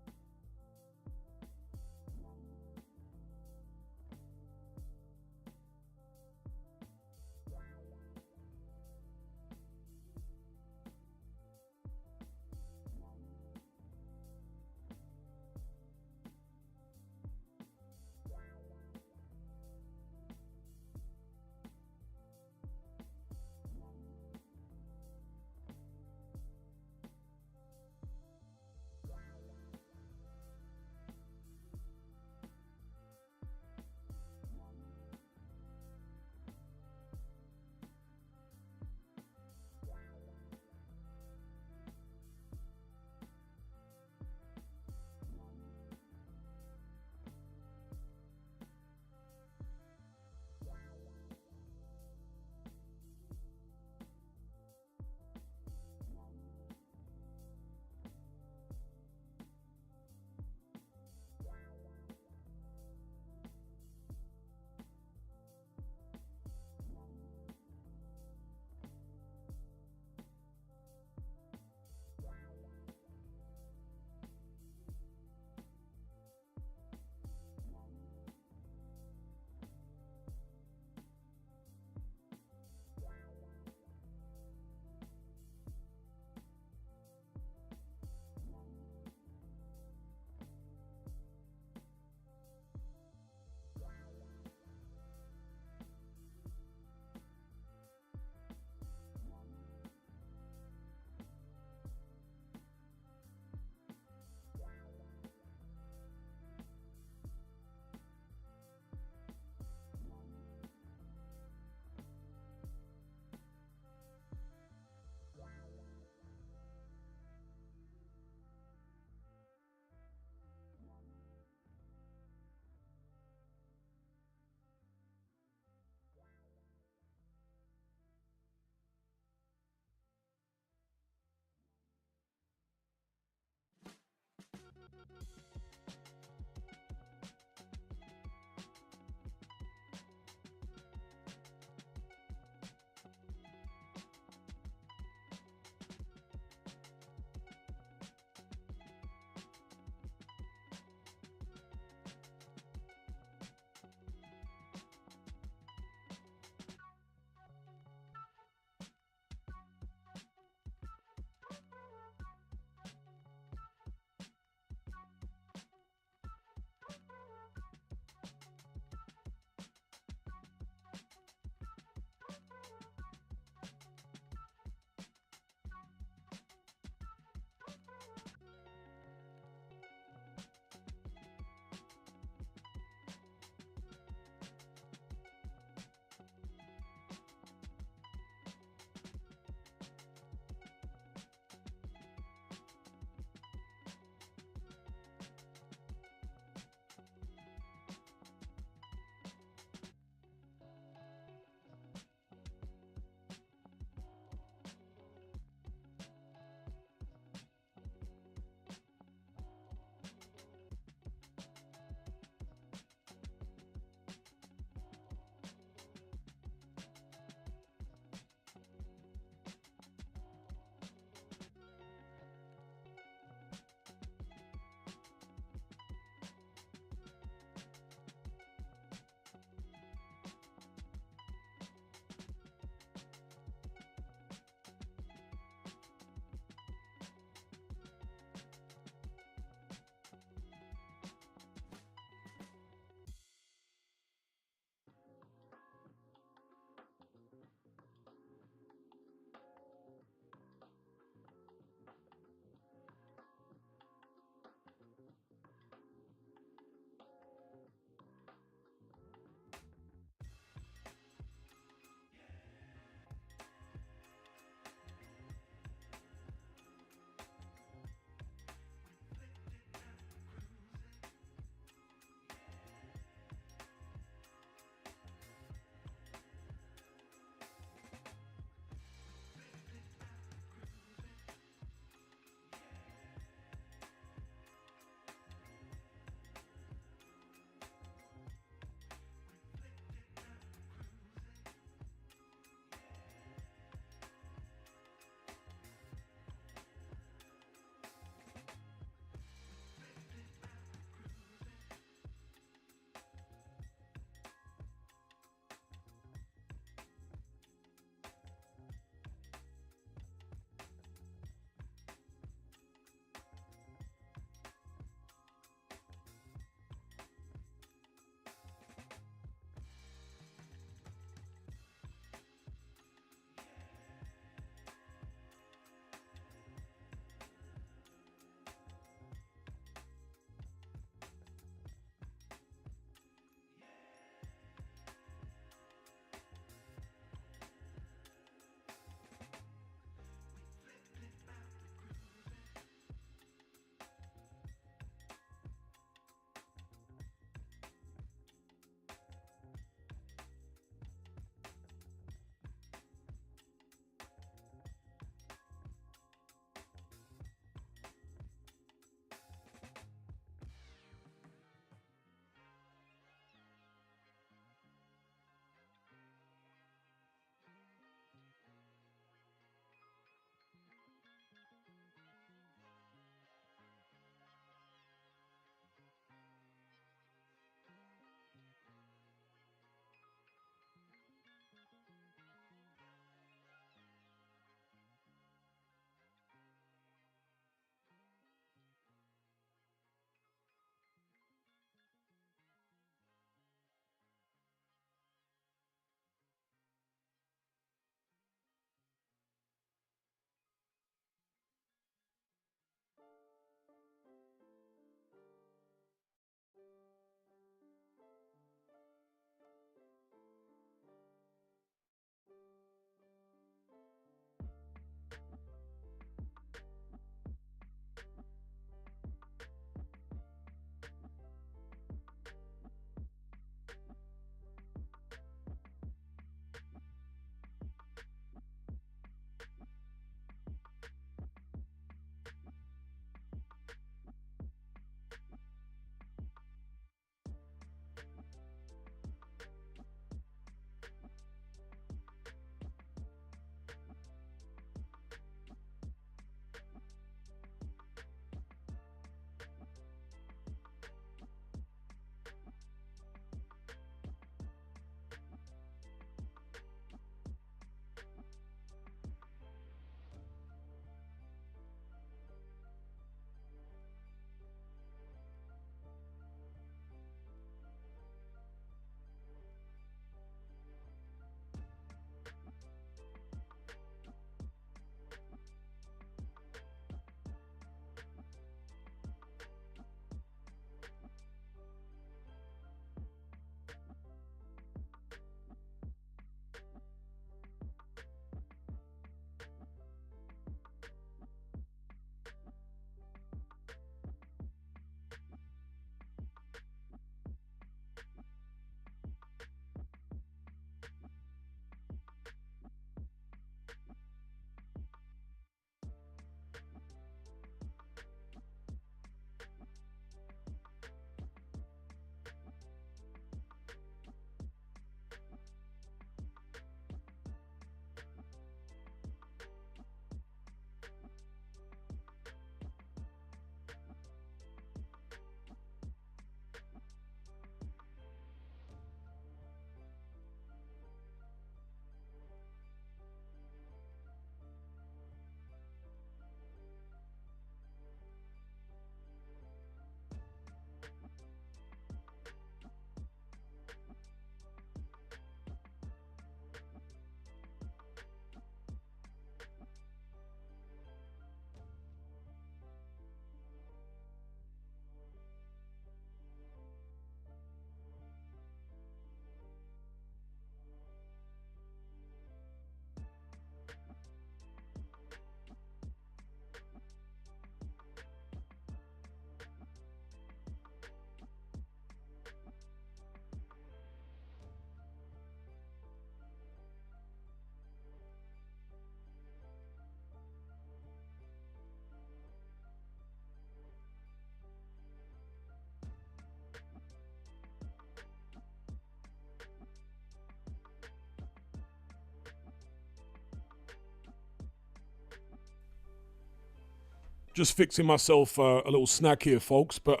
Just fixing myself a little snack here, folks. But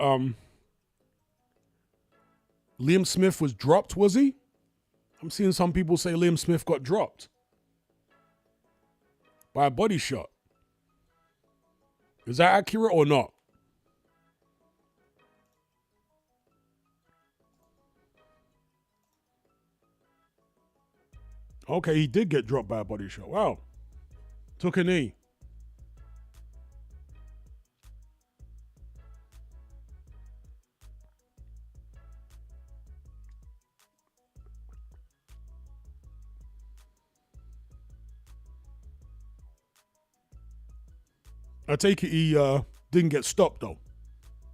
Liam Smith was dropped, was he? I'm seeing some people say Liam Smith got dropped by a body shot. Is that accurate or not? Okay, he did get dropped by a body shot. Wow. Took a knee. I take it he didn't get stopped, though.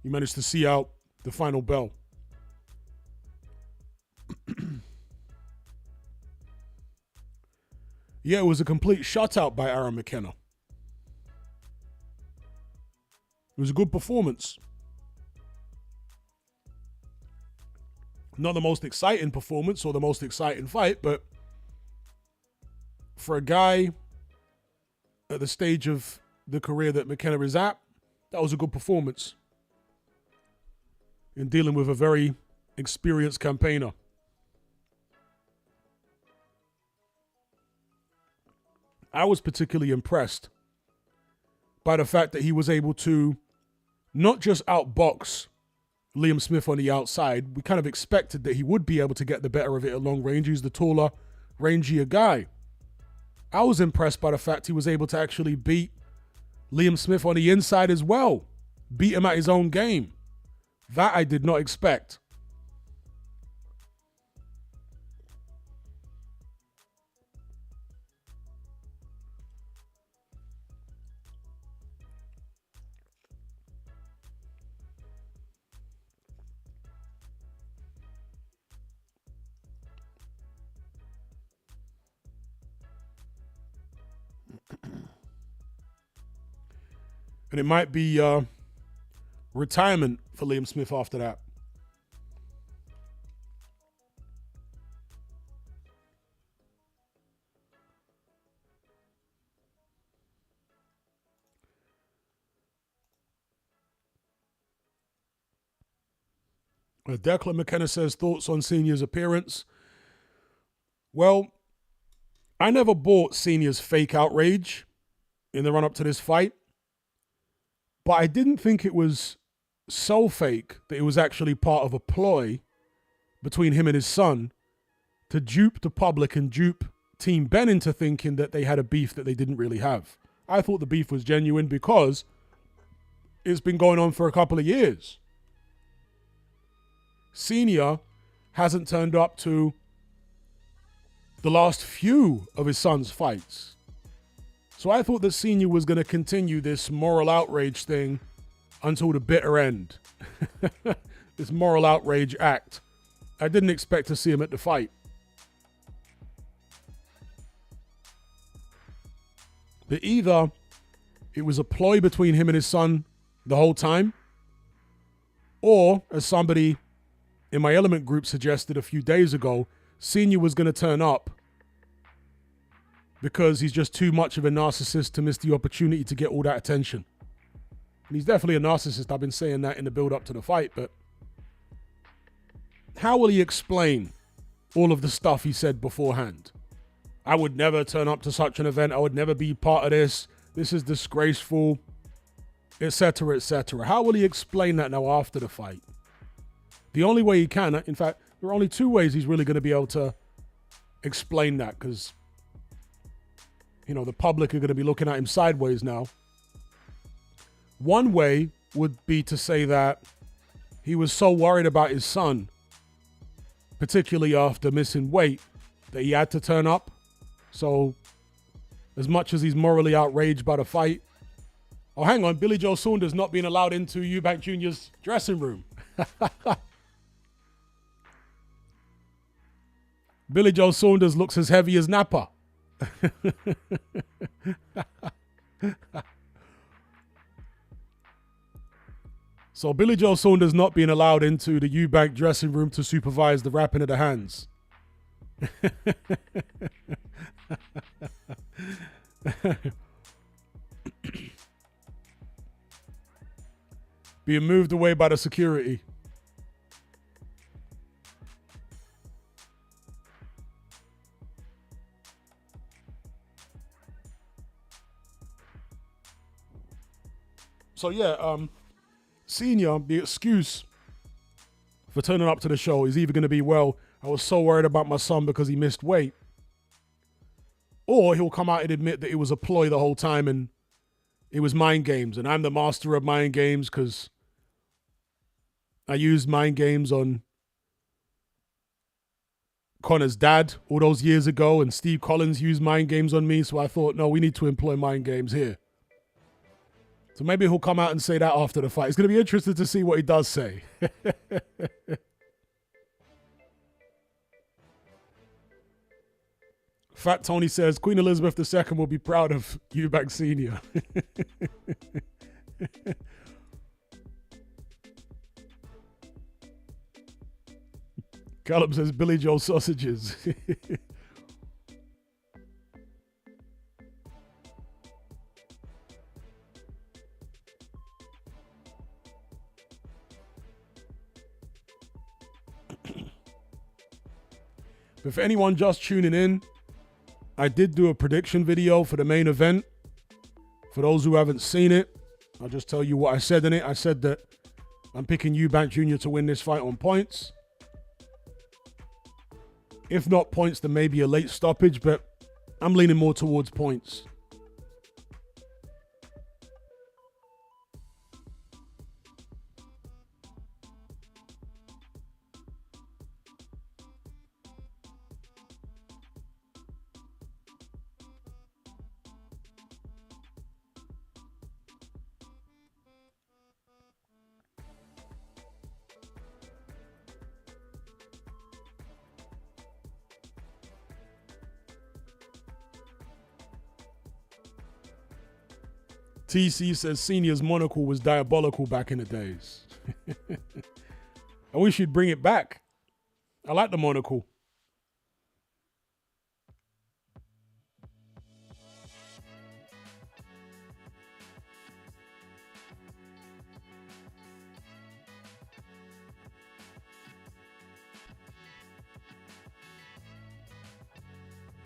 He managed to see out the final bell. Yeah, it was a complete shutout by Aaron McKenna. It was a good performance. Not the most exciting performance or the most exciting fight, but for a guy at the stage of the career that McKenna is at, that was a good performance in dealing with a very experienced campaigner. I was particularly impressed by the fact that he was able to not just outbox Liam Smith on the outside. We kind of expected that he would be able to get the better of it at long range. He's the taller, rangier guy. I was impressed by the fact he was able to actually beat Liam Smith on the inside as well. Beat him at his own game. That I did not expect. And it might be retirement for Liam Smith after that. Declan McKenna says, thoughts on Senior's appearance? Well, I never bought Senior's fake outrage in the run-up to this fight. But I didn't think it was so fake that it was actually part of a ploy between him and his son to dupe the public and dupe Team Ben into thinking that they had a beef that they didn't really have. I thought the beef was genuine because it's been going on for a couple of years. Senior hasn't turned up to the last few of his son's fights. So I thought that Senior was going to continue this moral outrage thing until the bitter end. This moral outrage act. I didn't expect to see him at the fight. But either it was a ploy between him and his son the whole time, or, as somebody in my Element group suggested a few days ago, Senior was going to turn up because he's just too much of a narcissist to miss the opportunity to get all that attention. And he's definitely a narcissist. I've been saying that in the build-up to the fight, but how will he explain all of the stuff he said beforehand? I would never turn up to such an event. I would never be part of this. This is disgraceful, etc., etc. How will he explain that now after the fight? The only way he can, in fact, there are only two ways he's really going to be able to explain that, because you know, the public are going to be looking at him sideways now. One way would be to say that he was so worried about his son, particularly after missing weight, that he had to turn up. So, as much as he's morally outraged by the fight... Oh, hang on. Billy Joe Saunders not being allowed into Eubank Jr.'s dressing room. Billy Joe Saunders looks as heavy as Napa. So Billy Joe Saunders not being allowed into the Eubank dressing room to supervise the wrapping of the hands. Being moved away by the security. So yeah, Senior, the excuse for turning up to the show is either going to be, well, I was so worried about my son because he missed weight, or he'll come out and admit that it was a ploy the whole time and it was mind games, and I'm the master of mind games because I used mind games on Conor's dad all those years ago, and Steve Collins used mind games on me, so I thought, no, we need to employ mind games here. So maybe he'll come out and say that after the fight. It's going to be interesting to see what he does say. Fat Tony says, Queen Elizabeth II will be proud of Eubank Sr. Callum says, Billy Joe sausages. If anyone just tuning in, I did do a prediction video for the main event. For those who haven't seen it, I'll just tell you what I said in it. I said that I'm picking Eubank Jr. to win this fight on points. If not points, then maybe a late stoppage, but I'm leaning more towards points. TC says Senior's monocle was diabolical back in the days. I wish you'd bring it back. I like the monocle.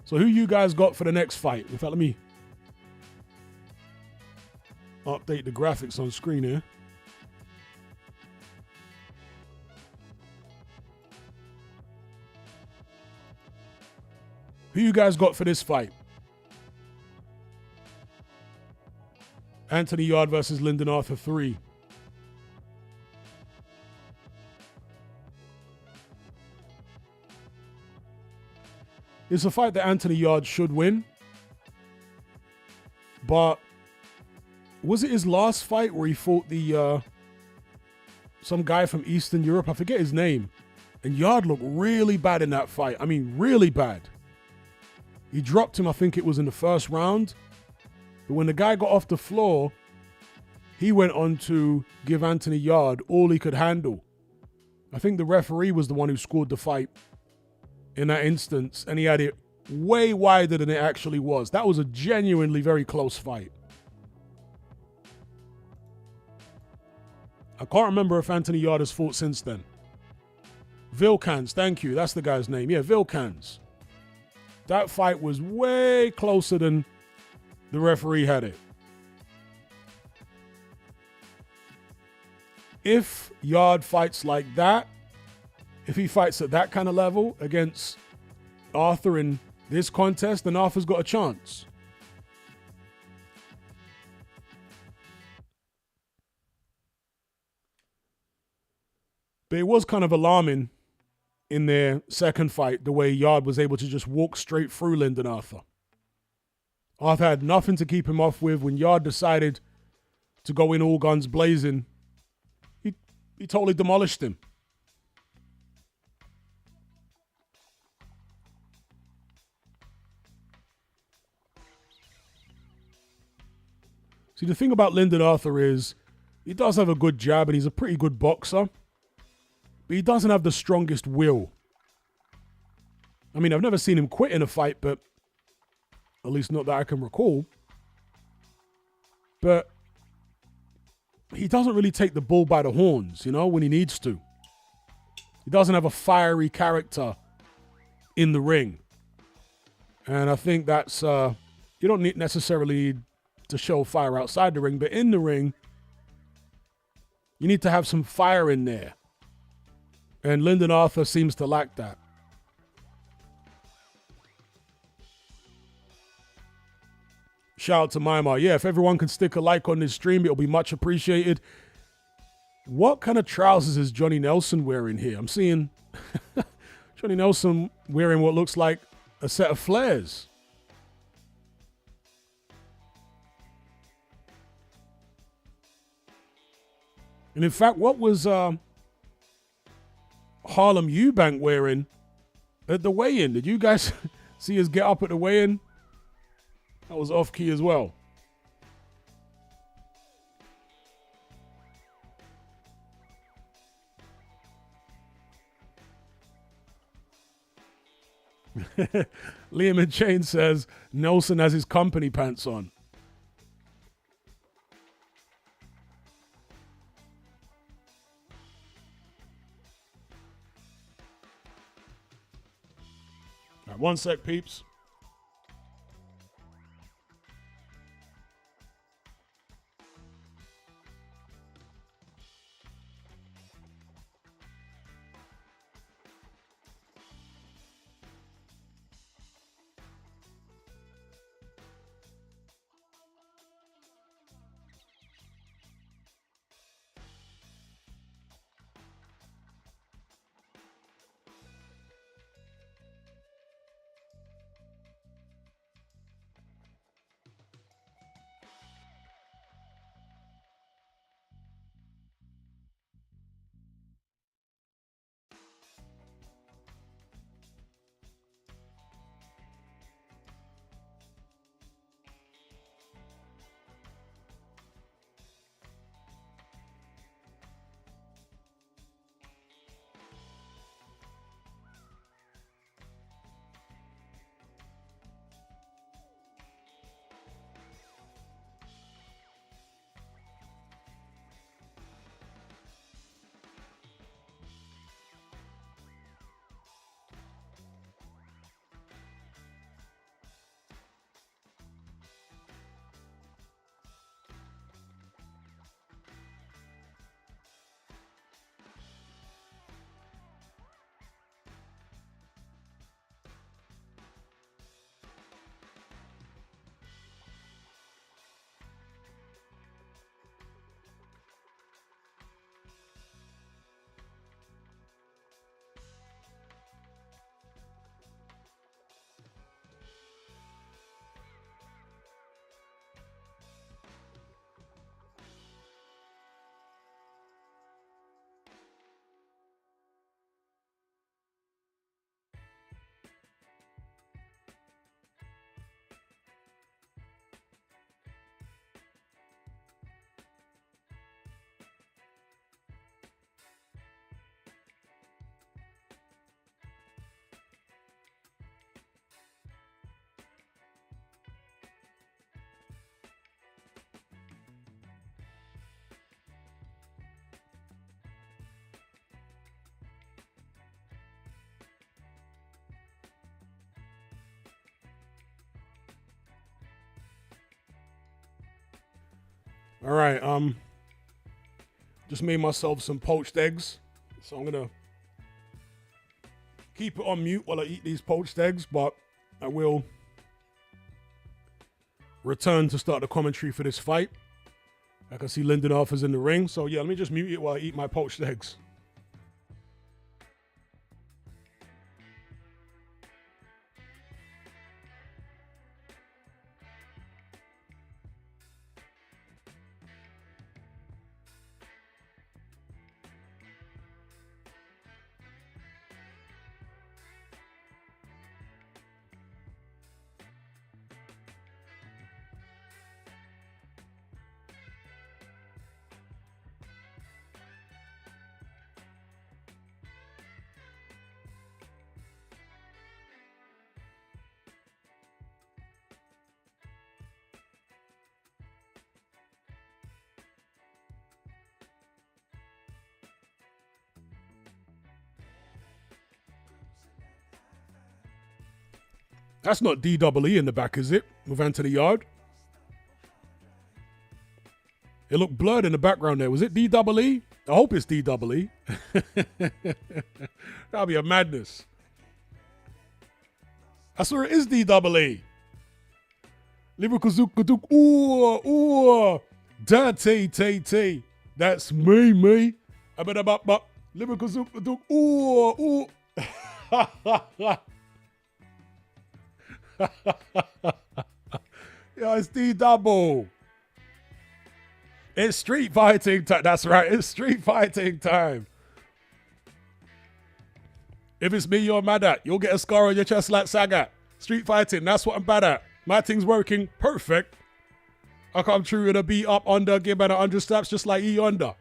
So who you guys got for the next fight? In fact, let me update the graphics on screen here. Who you guys got for this fight? Anthony Yarde versus Lyndon Arthur 3. It's a fight that Anthony Yarde should win. But was it his last fight where he fought the some guy from Eastern Europe? I forget his name. And Yarde looked really bad in that fight. I mean, really bad. He dropped him, I think it was in the first round. But when the guy got off the floor, he went on to give Anthony Yarde all he could handle. I think the referee was the one who scored the fight in that instance, and he had it way wider than it actually was. That was a genuinely very close fight. I can't remember if Anthony Yarde has fought since then. Vilkans, thank you. That's the guy's name. Yeah, Vilkans. That fight was way closer than the referee had it. If Yarde fights like that, if he fights at that kind of level against Arthur in this contest, then Arthur's got a chance. But it was kind of alarming in their second fight, the way Yarde was able to just walk straight through Lyndon Arthur. Arthur had nothing to keep him off with. When Yarde decided to go in all guns blazing, he totally demolished him. See, the thing about Lyndon Arthur is he does have a good jab and he's a pretty good boxer. But he doesn't have the strongest will. I mean, I've never seen him quit in a fight, but at least not that I can recall. But he doesn't really take the bull by the horns, when he needs to. He doesn't have a fiery character in the ring. And I think that's, you don't need necessarily to show fire outside the ring, but in the ring, you need to have some fire in there. And Lyndon Arthur seems to lack that. Shout out to Myanmar. Yeah, if everyone can stick a like on this stream, it'll be much appreciated. What kind of trousers is Johnny Nelson wearing here? I'm seeing Johnny Nelson wearing what looks like a set of flares. And in fact, what was Harlem Eubank wearing at the weigh-in? Did you guys see us get up at the weigh-in? That was off key as well. Liam and Chain says Nelson has his company pants on. All right, one sec, peeps. All right, just made myself some poached eggs, so I'm gonna keep it on mute while I eat these poached eggs, but I will return to start the commentary for this fight. I can see Lyndon Arthur's in the ring, so yeah, let me just mute it while I eat my poached eggs. That's not DEE in the back, is it? With Anthony Yarde. It looked blurred in the background there. Was it DEE? I hope it's DEE. That'll be a madness. I swear it is DEE. Liverpool, ooh, dirty, T. That's me. I better Liverpool, ooh. Yo, it's DEE. It's street fighting time. That's right. It's street fighting time. If it's me you're mad at, you'll get a scar on your chest like Sagat. Street fighting, that's what I'm bad at. My thing's working perfect. I come true with a beat up under, give man 100 slaps just like E under.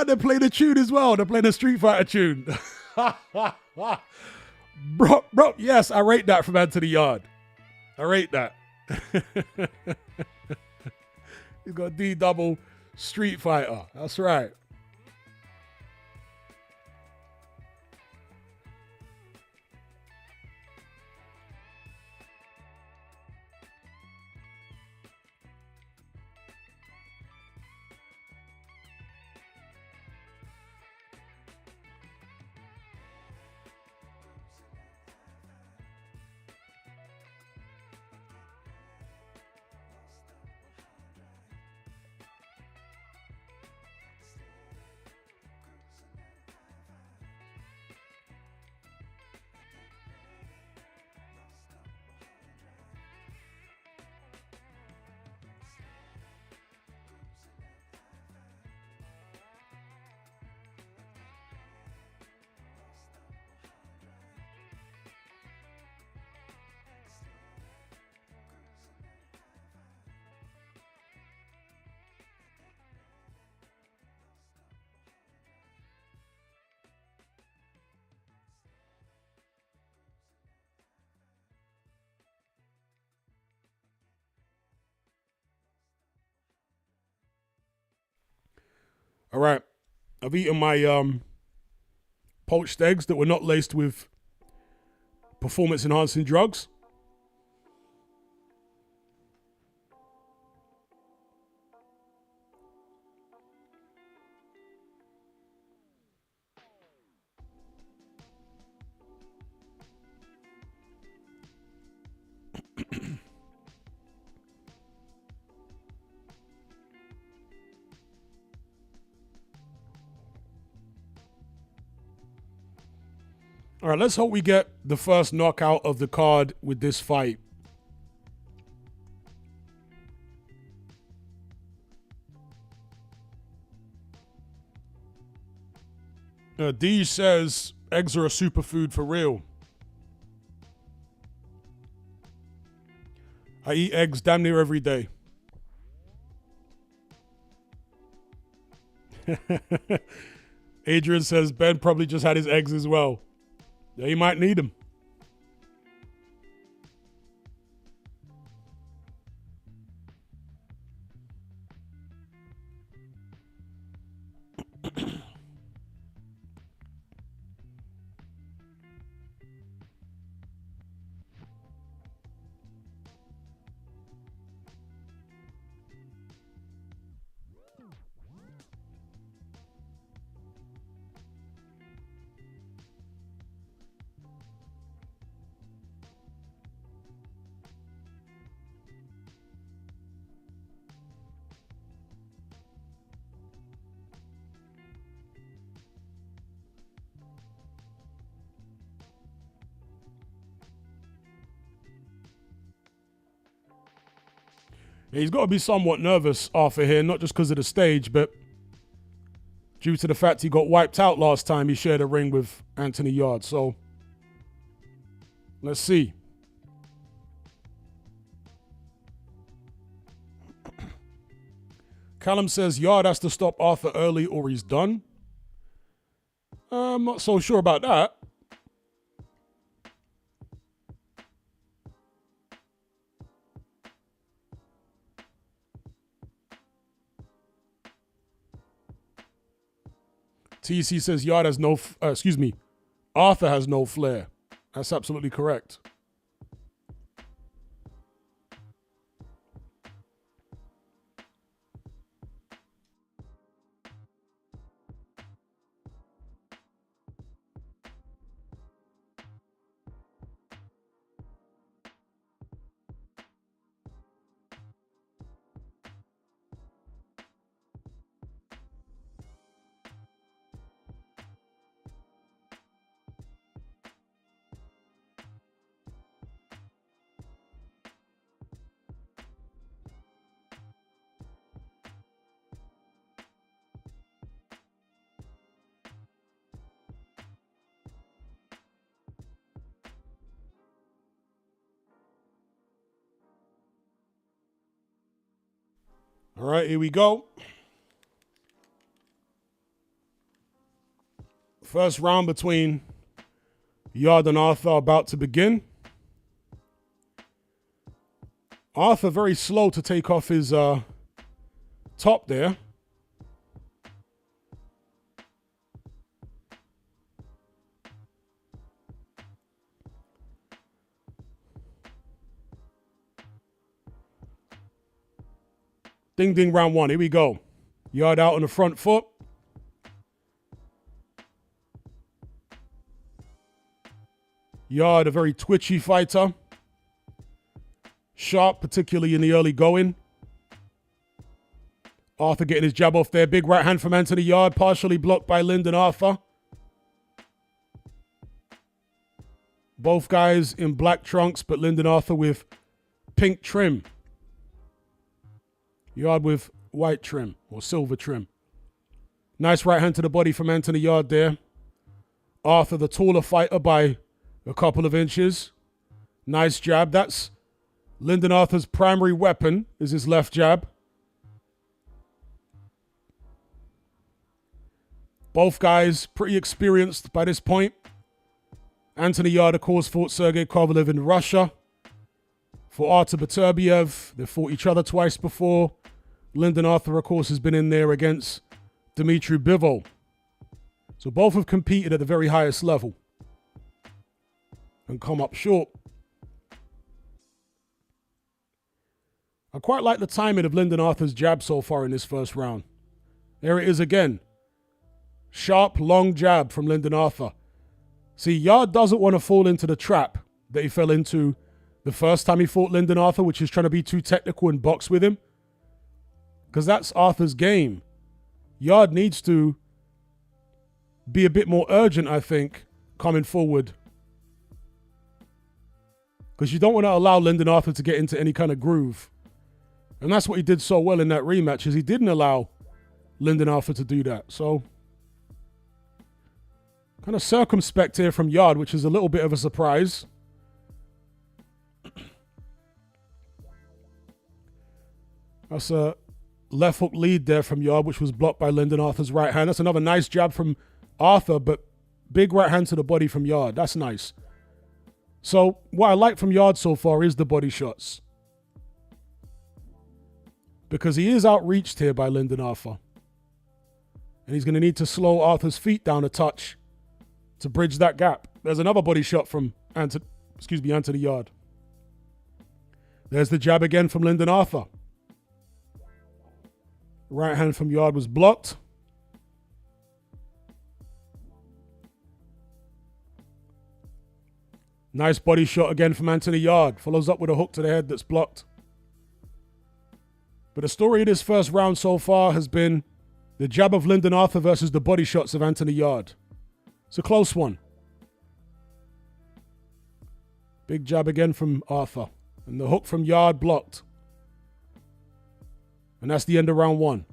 They're playing a tune as well. They're playing a Street Fighter tune. Bro, yes, I rate that from Anthony Yarde. I rate that. He's got DEE Street Fighter. That's right. All right. I've eaten my poached eggs that were not laced with performance-enhancing drugs. All right, let's hope we get the first knockout of the card with this fight. Deej says eggs are a superfood for real. I eat eggs damn near every day. Adrian says Ben probably just had his eggs as well. Yeah, he might need them. He's got to be somewhat nervous after here, not just because of the stage, but due to the fact he got wiped out last time he shared a ring with Anthony Yarde. So, let's see. Callum says Yarde has to stop Arthur early or he's done. I'm not so sure about that. TC says Yarde has no, Arthur has no flair. That's absolutely correct. All right, here we go. First round between Yarde and Arthur about to begin. Arthur very slow to take off his top there. Ding, ding, round one. Here we go. Yarde out on the front foot. Yarde, a very twitchy fighter. Sharp, particularly in the early going. Arthur getting his jab off there. Big right hand from Anthony Yarde, partially blocked by Lyndon Arthur. Both guys in black trunks, but Lyndon Arthur with pink trim. Yarde with white trim or silver trim. Nice right hand to the body from Anthony Yarde there. Arthur, the taller fighter by a couple of inches. Nice jab. That's Lyndon Arthur's primary weapon, is his left jab. Both guys pretty experienced by this point. Anthony Yarde, of course, fought Sergey Kovalev in Russia. For Artur Beterbiev, they fought each other twice before. Lyndon Arthur, of course, has been in there against Dmitry Bivol. So both have competed at the very highest level and come up short. I quite like the timing of Lyndon Arthur's jab so far in this first round. There it is again. Sharp, long jab from Lyndon Arthur. See, Yarde doesn't want to fall into the trap that he fell into the first time he fought Lyndon Arthur, which is trying to be too technical and box with him. Because that's Arthur's game. Yarde needs to be a bit more urgent, I think, coming forward. Because you don't want to allow Lyndon Arthur to get into any kind of groove. And that's what he did so well in that rematch, is he didn't allow Lyndon Arthur to do that. So, kind of circumspect here from Yarde, which is a little bit of a surprise. That's a left hook lead there from Yarde, which was blocked by Lyndon Arthur's right hand. That's another nice jab from Arthur, but big right hand to the body from Yarde. That's nice. So what I like from Yarde so far is the body shots. Because he is outreached here by Lyndon Arthur. And he's going to need to slow Arthur's feet down a touch to bridge that gap. There's another body shot from Anthony Yarde. There's the jab again from Lyndon Arthur. Right hand from Yarde was blocked. Nice body shot again from Anthony Yarde. Follows up with a hook to the head that's blocked. But the story of this first round so far has been the jab of Lyndon Arthur versus the body shots of Anthony Yarde. It's a close one. Big jab again from Arthur. And the hook from Yarde blocked. And that's the end of round one.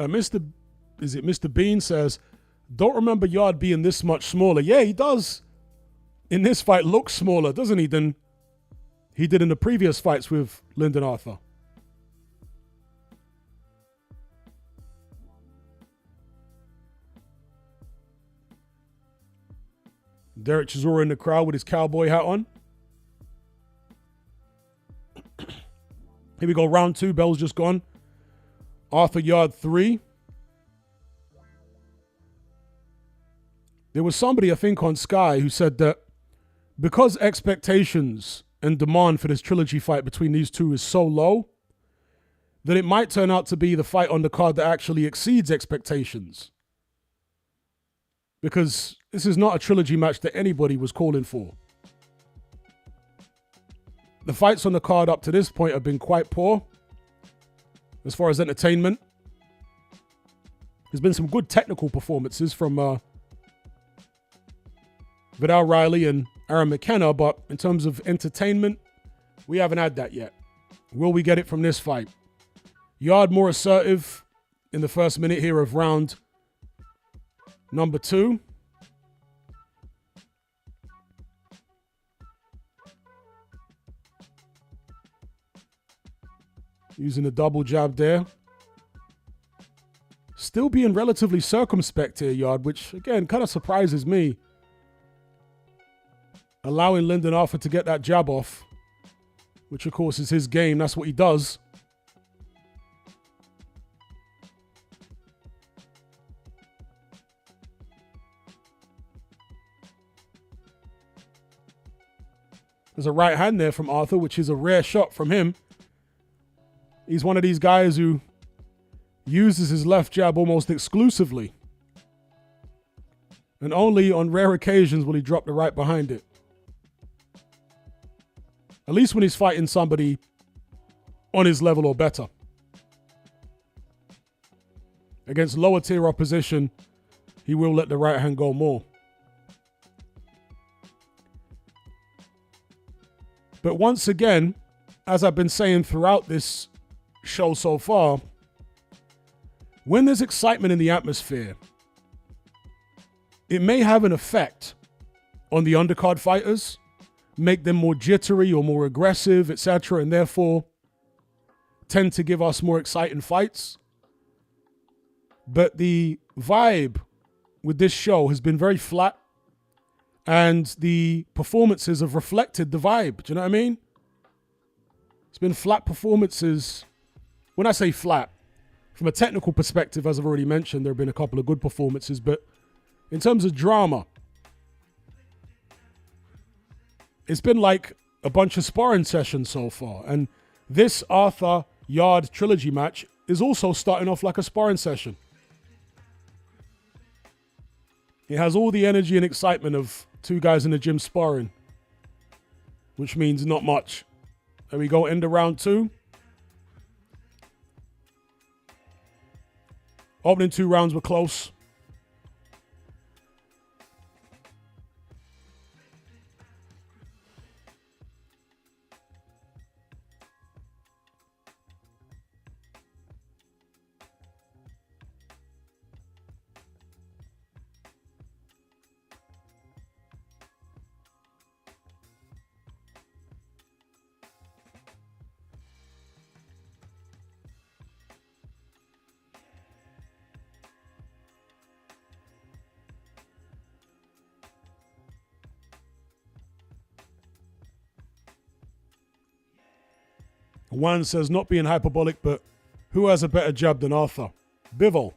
Mr. Bean says, don't remember Yarde being this much smaller. Yeah, he does. In this fight, look smaller, doesn't he, than he did in the previous fights with Lyndon Arthur. Derek Chisora in the crowd with his cowboy hat on. Here we go, round 2. Bell's just gone. Arthur Yarde 3. There was somebody, I think, on Sky who said that because expectations and demand for this trilogy fight between these two is so low, that it might turn out to be the fight on the card that actually exceeds expectations. Because this is not a trilogy match that anybody was calling for. The fights on the card up to this point have been quite poor as far as entertainment. There's been some good technical performances from Vidal Riley and Aaron McKenna, but in terms of entertainment, we haven't had that yet. Will we get it from this fight? Yarde more assertive in the first minute here of round number 2. Using a double jab there. Still being relatively circumspect here, Yarde, which, again, kind of surprises me. Allowing Lyndon Arthur to get that jab off, which, of course, is his game. That's what he does. There's a right hand there from Arthur, which is a rare shot from him. He's one of these guys who uses his left jab almost exclusively. And only on rare occasions will he drop the right behind it. At least when he's fighting somebody on his level or better. Against lower tier opposition, he will let the right hand go more. But once again, as I've been saying throughout this show so far, when there's excitement in the atmosphere, it may have an effect on the undercard fighters, make them more jittery or more aggressive, etc., and therefore tend to give us more exciting fights. But the vibe with this show has been very flat, and the performances have reflected the vibe. Do you know what I mean? It's been flat performances. When I say flat, from a technical perspective, as I've already mentioned, there have been a couple of good performances, but in terms of drama, it's been like a bunch of sparring sessions so far. And this Arthur Yarde trilogy match is also starting off like a sparring session. It has all the energy and excitement of two guys in the gym sparring, which means not much. There we go, end of round 2. Opening 2 rounds were close. One says, not being hyperbolic, but who has a better jab than Arthur? Bivol.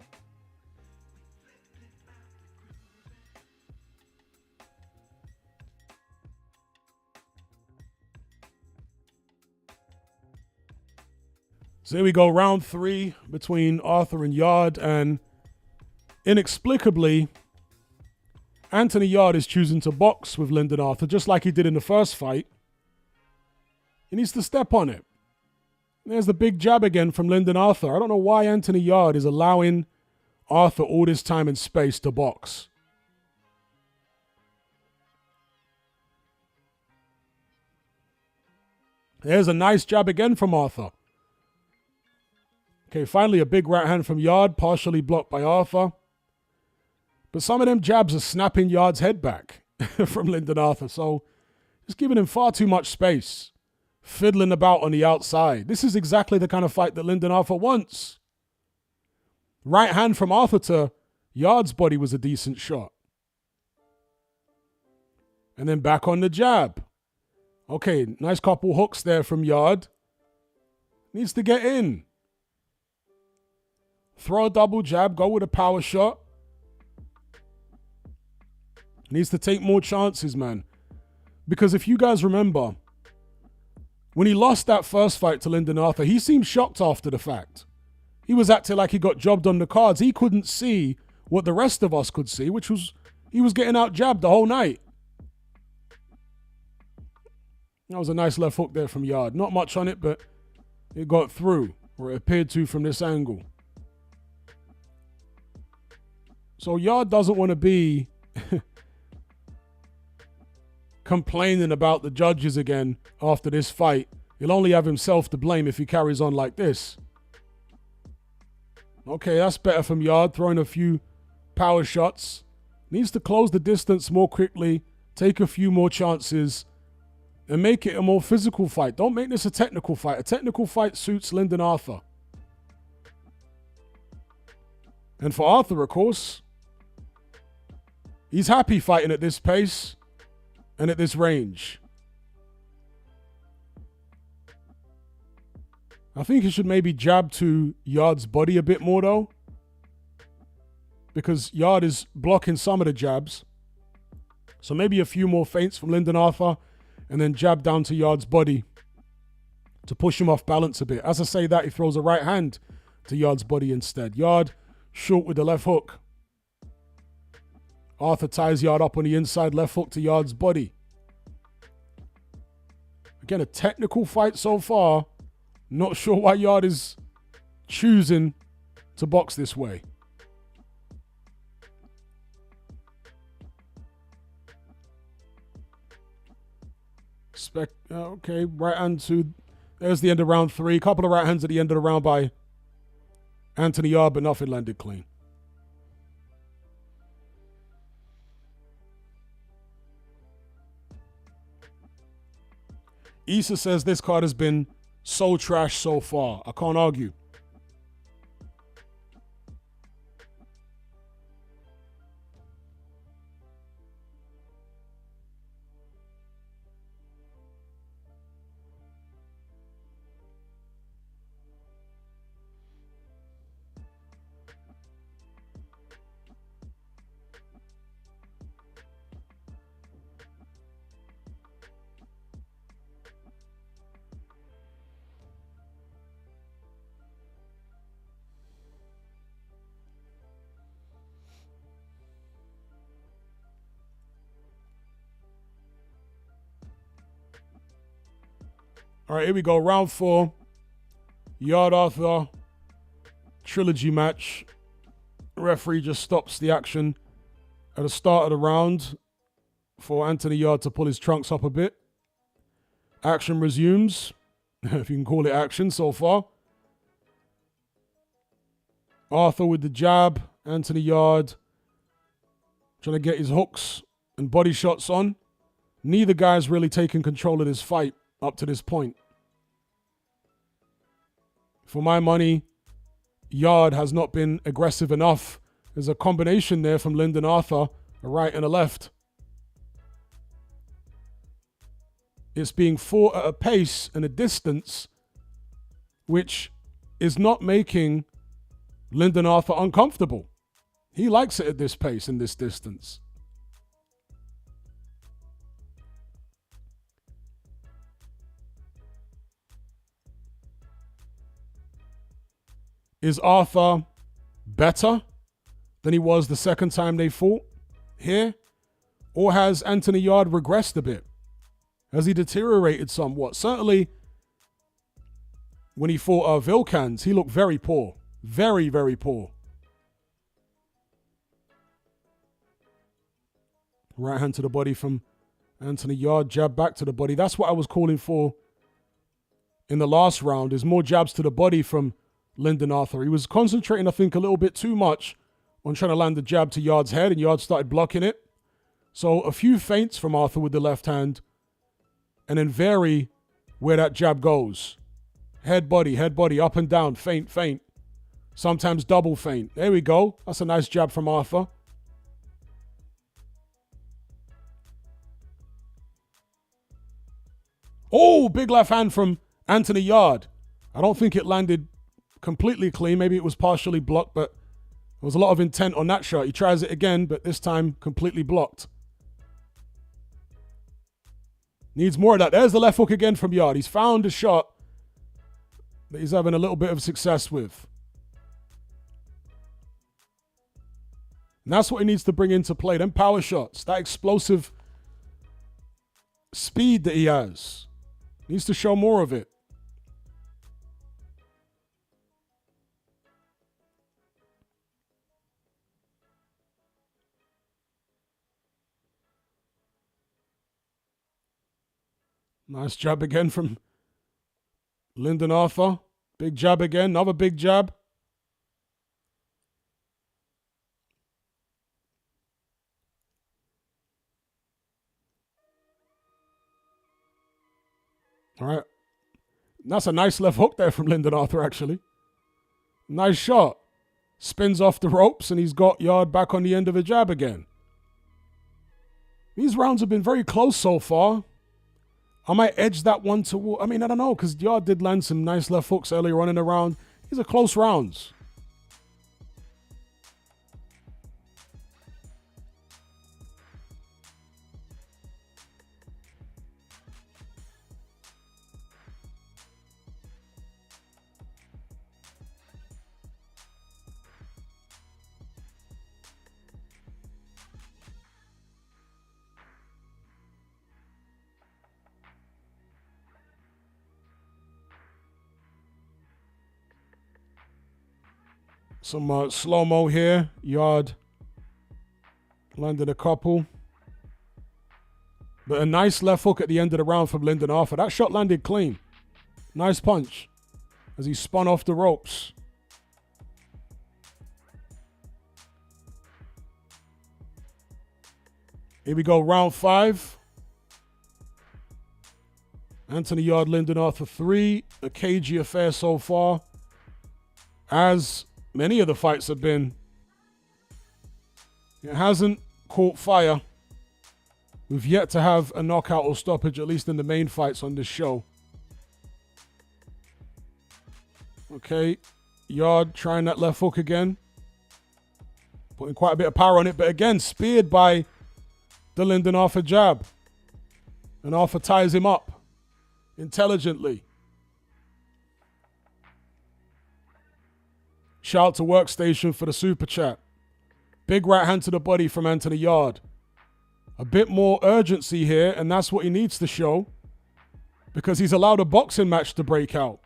So here we go, round 3 between Arthur and Yarde, and inexplicably, Anthony Yarde is choosing to box with Lyndon Arthur, just like he did in the first fight. He needs to step on it. There's the big jab again from Lyndon Arthur. I don't know why Anthony Yarde is allowing Arthur all this time and space to box. There's a nice jab again from Arthur. Okay, finally a big right hand from Yarde, partially blocked by Arthur. But some of them jabs are snapping Yarde's head back from Lyndon Arthur. So just giving him far too much space. Fiddling about on the outside. This is exactly the kind of fight that Lyndon Arthur wants. Right hand from Arthur to Yarde's body was a decent shot. And then back on the jab. Okay, nice couple hooks there from Yarde. Needs to get in. Throw a double jab, go with a power shot. Needs to take more chances, man. Because if you guys remember, when he lost that first fight to Lyndon Arthur, he seemed shocked after the fact. He was acting like he got jobbed on the cards. He couldn't see what the rest of us could see, which was he was getting out jabbed the whole night. That was a nice left hook there from Yarde. Not much on it, but it got through, or it appeared to from this angle. So Yarde doesn't want to be complaining about the judges again after this fight. He'll only have himself to blame if he carries on like this. Okay, that's better from Yarde, throwing a few power shots. Needs to close the distance more quickly, take a few more chances, and make it a more physical fight. Don't make this a technical fight. A technical fight suits Lyndon Arthur. And for Arthur, of course, he's happy fighting at this pace and at this range. I think he should maybe jab to Yarde's body a bit more, though, because Yarde is blocking some of the jabs. So maybe a few more feints from Lyndon Arthur, and then jab down to Yarde's body to push him off balance a bit. As I say that, he throws a right hand to Yarde's body instead. Yarde short with the left hook. Arthur ties Yarde up on the inside, left hook to Yarde's body. Again, a technical fight so far. Not sure why Yarde is choosing to box this way. Okay, right hand to... There's the end of round 3. Couple of right hands at the end of the round by Anthony Yarde, but nothing landed clean. Issa says this card has been so trash so far. I can't argue. All right, here we go. Round 4. Yarde Arthur trilogy match. Referee just stops the action at the start of the round for Anthony Yarde to pull his trunks up a bit. Action resumes, if you can call it action so far. Arthur with the jab. Anthony Yarde trying to get his hooks and body shots on. Neither guy's really taken control of this fight up to this point. For my money, Yarde has not been aggressive enough. There's a combination there from Lyndon Arthur, a right and a left. It's being fought at a pace and a distance which is not making Lyndon Arthur uncomfortable. He likes it at this pace and this distance. Is Arthur better than he was the second time they fought here? Or has Anthony Yarde regressed a bit? Has he deteriorated somewhat? Certainly, when he fought Vilkans, he looked very poor. Very, very poor. Right hand to the body from Anthony Yarde. Jab back to the body. That's what I was calling for in the last round, is more jabs to the body from Lyndon Arthur. He was concentrating, I think, a little bit too much on trying to land the jab to Yarde's head, and Yarde started blocking it. So a few feints from Arthur with the left hand, and then vary where that jab goes. Head, body, up and down, feint, feint. Sometimes double feint. There we go. That's a nice jab from Arthur. Oh, big left hand from Anthony Yarde. I don't think it landed completely clean. Maybe it was partially blocked, but there was a lot of intent on that shot. He tries it again, but this time completely blocked. Needs more of that. There's the left hook again from Yarde. He's found a shot that he's having a little bit of success with. And that's what he needs to bring into play. Them power shots, that explosive speed that he has. Needs to show more of it. Nice jab again from Lyndon Arthur. Big jab again. Another big jab. All right. That's a nice left hook there from Lyndon Arthur, actually. Nice shot. Spins off the ropes, and he's got Yarde back on the end of a jab again. These rounds have been very close so far. I might edge that one toward... I don't know, because Yarde did land some nice left hooks earlier on in the round. These are close rounds. Some slow-mo here. Yarde landed a couple. But a nice left hook at the end of the round from Lyndon Arthur. That shot landed clean. Nice punch as he spun off the ropes. Here we go, round 5. Anthony Yarde, Lyndon Arthur 3. A cagey affair so far. As many of the fights have been. It hasn't caught fire. We've yet to have a knockout or stoppage, at least in the main fights on this show. Okay, Yarde trying that left hook again. Putting quite a bit of power on it, but again, speared by the Lyndon Arthur jab. And Arthur ties him up intelligently. Shout out to Workstation for the super chat. Big right hand to the body from Anthony Yarde. A bit more urgency here, and that's what he needs to show, because he's allowed a boxing match to break out.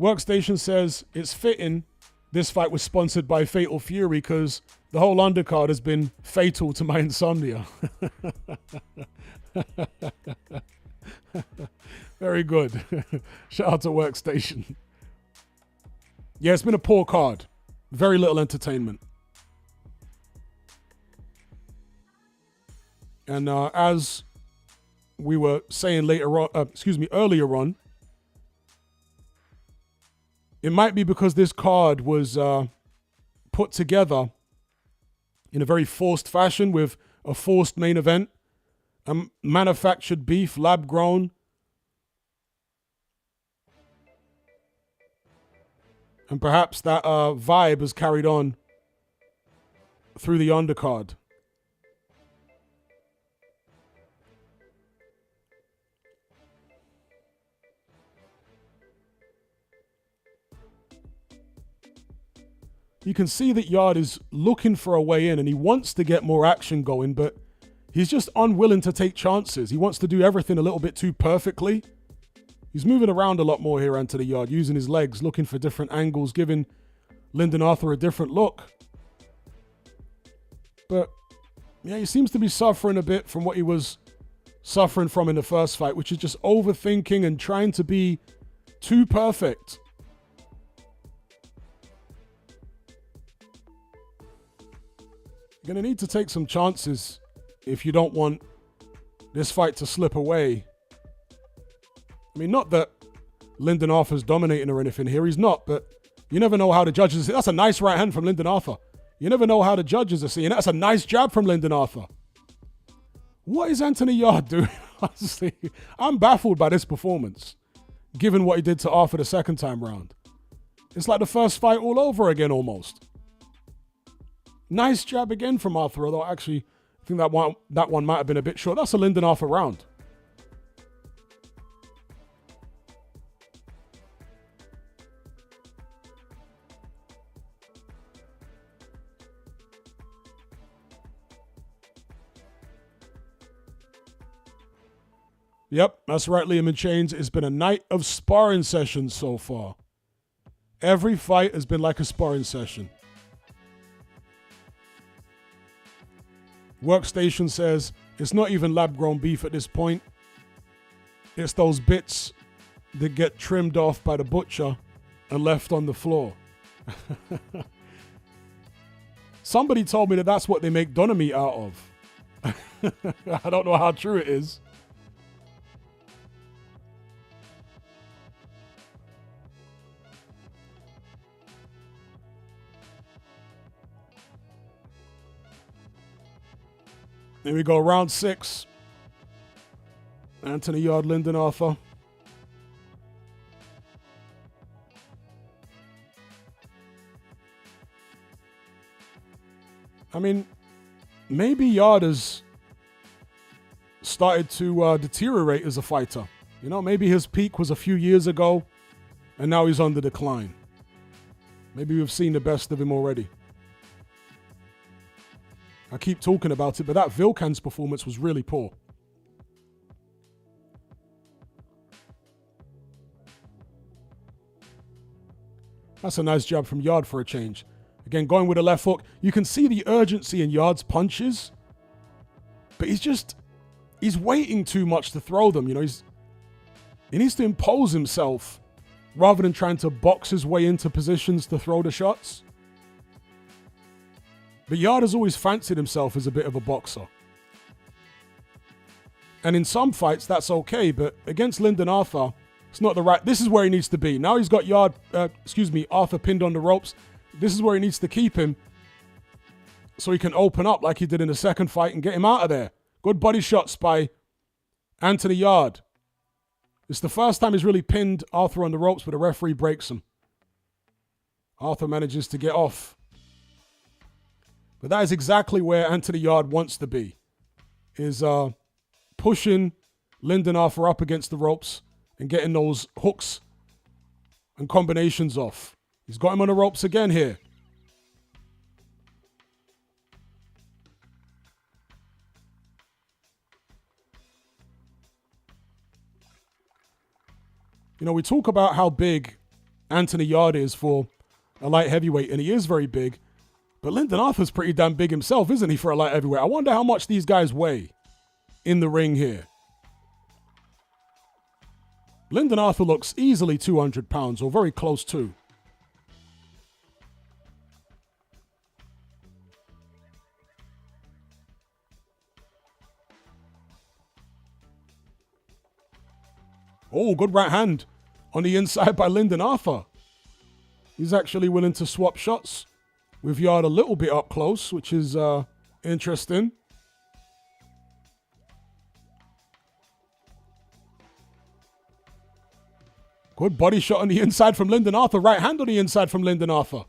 Workstation says it's fitting this fight was sponsored by Fatal Fury because the whole undercard has been fatal to my insomnia. Very good. Shout out to Workstation. Yeah, it's been a poor card. Very little entertainment. And as we were saying earlier on, it might be because this card was put together in a very forced fashion with a forced main event, manufactured beef, lab grown. And perhaps that vibe has carried on through the undercard. You can see that Yarde is looking for a way in and he wants to get more action going, but he's just unwilling to take chances. He wants to do everything a little bit too perfectly. He's moving around a lot more here, Anthony Yarde, using his legs, looking for different angles, giving Lyndon Arthur a different look. But, yeah, he seems to be suffering a bit from what he was suffering from in the first fight, which is just overthinking and trying to be too perfect. Going to need to take some chances if you don't want this fight to slip away. I mean, not that Lyndon Arthur's dominating or anything here. He's not, but you never know how the judges... That's a nice right hand from Lyndon Arthur. You never know how the judges are seeing. That's a nice jab from Lyndon Arthur. What is Anthony Yarde doing? Honestly, I'm baffled by this performance, given what he did to Arthur the second time round. It's like the first fight all over again, almost. Nice jab again from Arthur, although actually, I think that one might have been a bit short. That's a Lyndon Arthur round. Yep, that's right, Liam in Chains. It's been a night of sparring sessions so far. Every fight has been like a sparring session. Workstation says it's not even lab-grown beef at this point. It's those bits that get trimmed off by the butcher and left on the floor. Somebody told me that that's what they make doner meat out of. I don't know how true it is. Here we go, round 6. Anthony Yarde, Lyndon Arthur. I mean, maybe Yarde has started to deteriorate as a fighter. You know, maybe his peak was a few years ago, and now he's on the decline. Maybe we've seen the best of him already. I keep talking about it, but that Vilkan's performance was really poor. That's a nice jab from Yarde for a change. Again, going with a left hook. You can see the urgency in Yarde's punches, but he's waiting too much to throw them. You know, he needs to impose himself rather than trying to box his way into positions to throw the shots. But Yarde has always fancied himself as a bit of a boxer. And in some fights, that's okay, but against Lyndon Arthur, it's not the right... This is where he needs to be. Now he's got Arthur pinned on the ropes. This is where he needs to keep him so he can open up like he did in the second fight and get him out of there. Good body shots by Anthony Yarde. It's the first time he's really pinned Arthur on the ropes, but the referee breaks him. Arthur manages to get off. But that is exactly where Anthony Yarde wants to be, is pushing Lyndon Arthur up against the ropes and getting those hooks and combinations off. He's got him on the ropes again here. You know, we talk about how big Anthony Yarde is for a light heavyweight, and he is very big. But Lyndon Arthur's pretty damn big himself, isn't he, for a light heavyweight? I wonder how much these guys weigh in the ring here. Lyndon Arthur looks easily 200 pounds, or very close to. Oh, good right hand on the inside by Lyndon Arthur. He's actually willing to swap shots with Yarde a little bit up close, which is interesting. Good body shot on the inside from Lyndon Arthur. Right hand on the inside from Lyndon Arthur.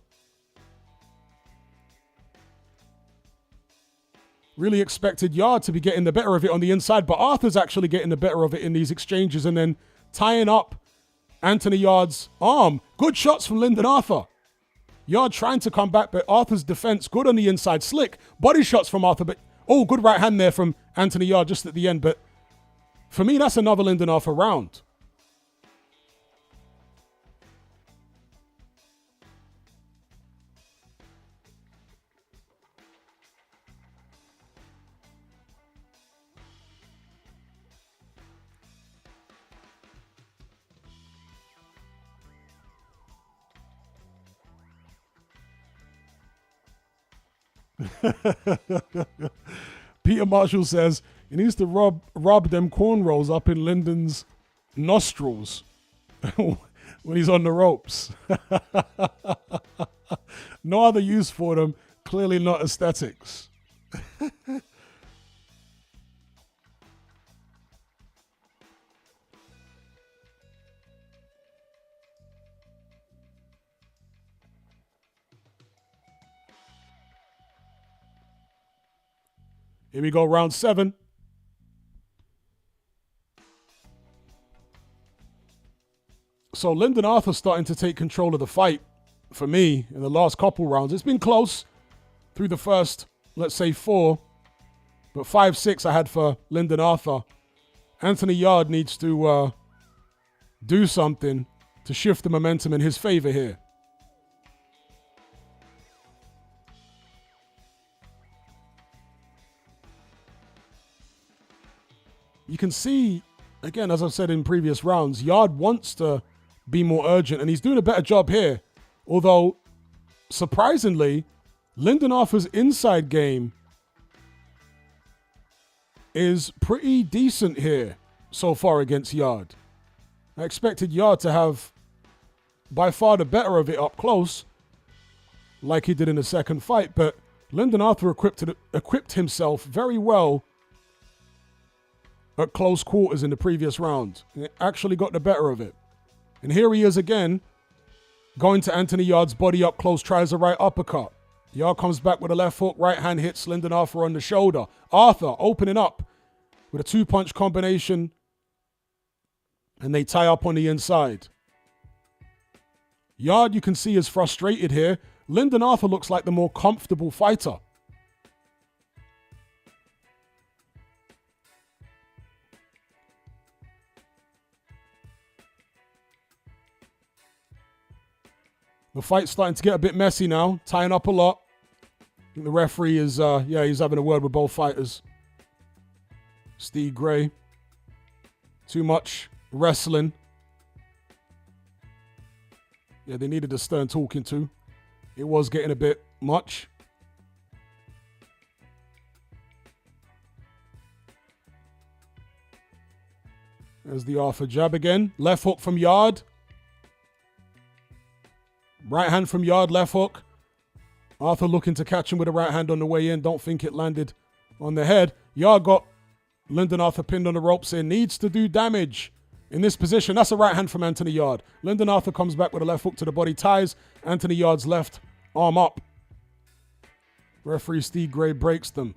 Really expected Yarde to be getting the better of it on the inside, but Arthur's actually getting the better of it in these exchanges and then tying up Anthony Yarde's arm. Good shots from Lyndon Arthur. Yarde trying to come back, but Arthur's defense good on the inside. Slick body shots from Arthur, but oh, good right hand there from Anthony Yarde just at the end. But for me, that's another Lyndon Arthur round. Peter Marshall says he needs to rub them cornrows up in Lyndon's nostrils when he's on the ropes. No other use for them, clearly not aesthetics. Here we go, round 7. So Lyndon Arthur starting to take control of the fight for me in the last couple rounds. It's been close through the first, let's say, 4. But 5-6 I had for Lyndon Arthur. Anthony Yarde needs to do something to shift the momentum in his favor here. You can see, again, as I've said in previous rounds, Yarde wants to be more urgent, and he's doing a better job here. Although, surprisingly, Lyndon Arthur's inside game is pretty decent here so far against Yarde. I expected Yarde to have by far the better of it up close, like he did in the second fight, but Lyndon Arthur equipped himself very well at close quarters in the previous round. It actually got the better of it. And here he is again, going to Anthony Yarde's body up close, tries a right uppercut. Yarde comes back with a left hook, right hand hits Lyndon Arthur on the shoulder. Arthur opening up with a 2-punch combination, and they tie up on the inside. Yarde, you can see, is frustrated here. Lyndon Arthur looks like the more comfortable fighter. The fight's starting to get a bit messy now, tying up a lot. I think the referee is, he's having a word with both fighters. Steve Gray. Too much wrestling. Yeah, they needed a stern talking to. It was getting a bit much. There's the Arthur jab again. Left hook from Yarde. Right hand from Yarde, left hook. Arthur looking to catch him with a right hand on the way in. Don't think it landed on the head. Yarde got Lyndon Arthur pinned on the ropes here. Needs to do damage in this position. That's a right hand from Anthony Yarde. Lyndon Arthur comes back with a left hook to the body. Ties Anthony Yarde's left arm up. Referee Steve Gray breaks them.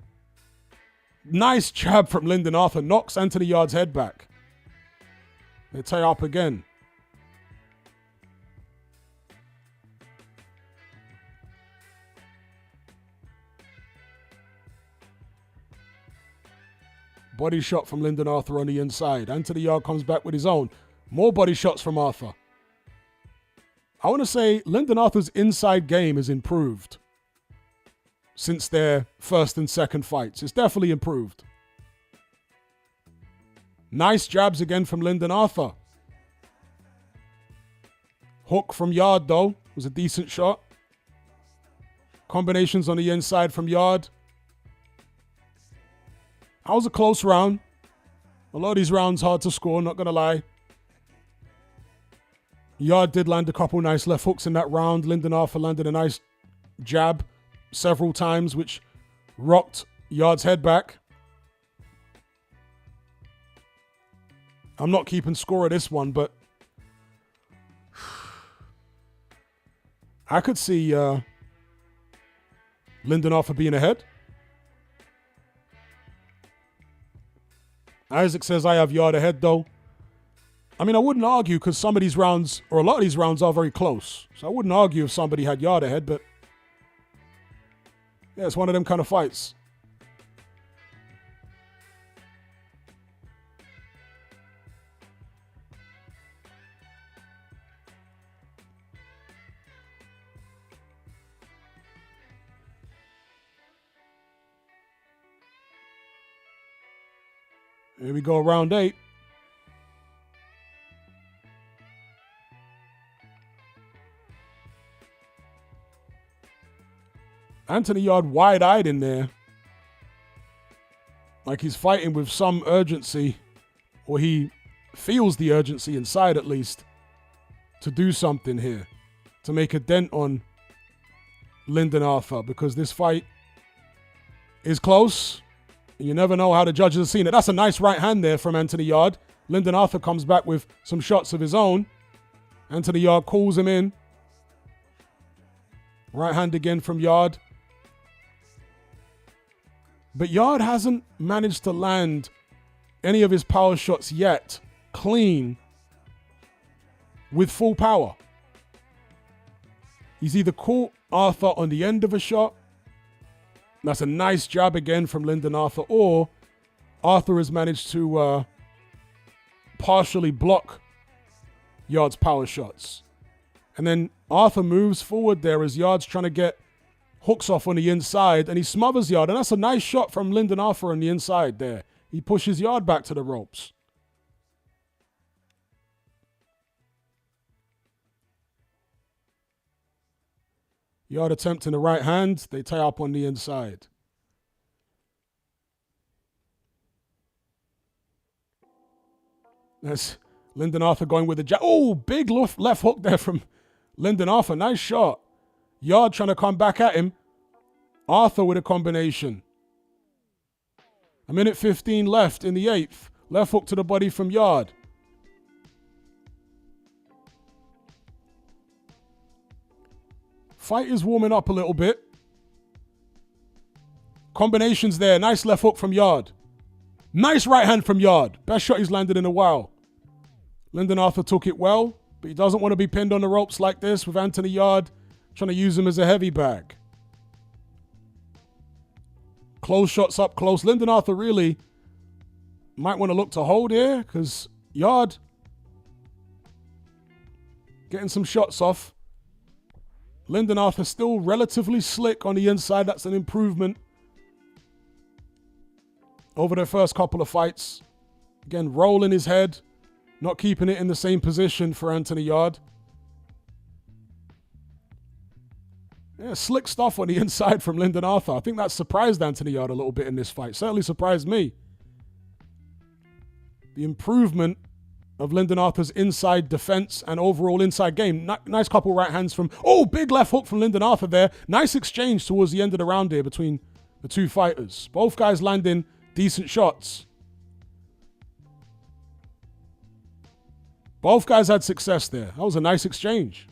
Nice jab from Lyndon Arthur. Knocks Anthony Yarde's head back. They tie up again. Body shot from Lyndon Arthur on the inside. Anthony Yarde comes back with his own. More body shots from Arthur. I want to say Lyndon Arthur's inside game has improved since their first and second fights. It's definitely improved. Nice jabs again from Lyndon Arthur. Hook from Yarde, though, was a decent shot. Combinations on the inside from Yarde. That was a close round. A lot of these rounds hard to score, not going to lie. Yarde did land a couple nice left hooks in that round. Lyndon Arthur landed a nice jab several times, which rocked Yarde's head back. I'm not keeping score of this one, but I could see Lyndon Arthur being ahead. Isaac says I have Yarde ahead, though. I mean, I wouldn't argue because some of these rounds, or a lot of these rounds, are very close. So I wouldn't argue if somebody had Yarde ahead, but yeah, it's one of them kind of fights. Here we go, round 8. Anthony Yarde wide-eyed in there. Like he's fighting with some urgency, or he feels the urgency inside at least, to do something here, to make a dent on Lyndon Arthur, because this fight is close. You never know how the judges have seen it. That's a nice right hand there from Anthony Yarde. Lyndon Arthur comes back with some shots of his own. Anthony Yarde calls him in. Right hand again from Yarde. But Yarde hasn't managed to land any of his power shots yet clean with full power. He's either caught Arthur on the end of a shot. That's a nice jab again from Lyndon Arthur. Or Arthur has managed to partially block Yarde's power shots. And then Arthur moves forward there as Yarde's trying to get hooks off on the inside. And he smothers Yarde. And that's a nice shot from Lyndon Arthur on the inside there. He pushes Yarde back to the ropes. Yarde attempting the right hand. They tie up on the inside. That's Lyndon Arthur going with a jab. Oh, big left hook there from Lyndon Arthur. Nice shot. Yarde trying to come back at him. Arthur with a combination. 1:15 left in the 8th. Left hook to the body from Yarde. Fight is warming up a little bit. Combinations there. Nice left hook from Yarde. Nice right hand from Yarde. Best shot he's landed in a while. Lyndon Arthur took it well, but he doesn't want to be pinned on the ropes like this with Anthony Yarde trying to use him as a heavy bag. Close shots up close. Lyndon Arthur really might want to look to hold here because Yarde getting some shots off. Lyndon Arthur still relatively slick on the inside. That's an improvement over their first couple of fights. Again, rolling his head, not keeping it in the same position for Anthony Yarde. Yeah, slick stuff on the inside from Lyndon Arthur. I think that surprised Anthony Yarde a little bit in this fight. Certainly surprised me. The improvement of Lyndon Arthur's inside defense and overall inside game. Nice couple right hands from... Oh, big left hook from Lyndon Arthur there. Nice exchange towards the end of the round here between the two fighters. Both guys landing decent shots. Both guys had success there. That was a nice exchange.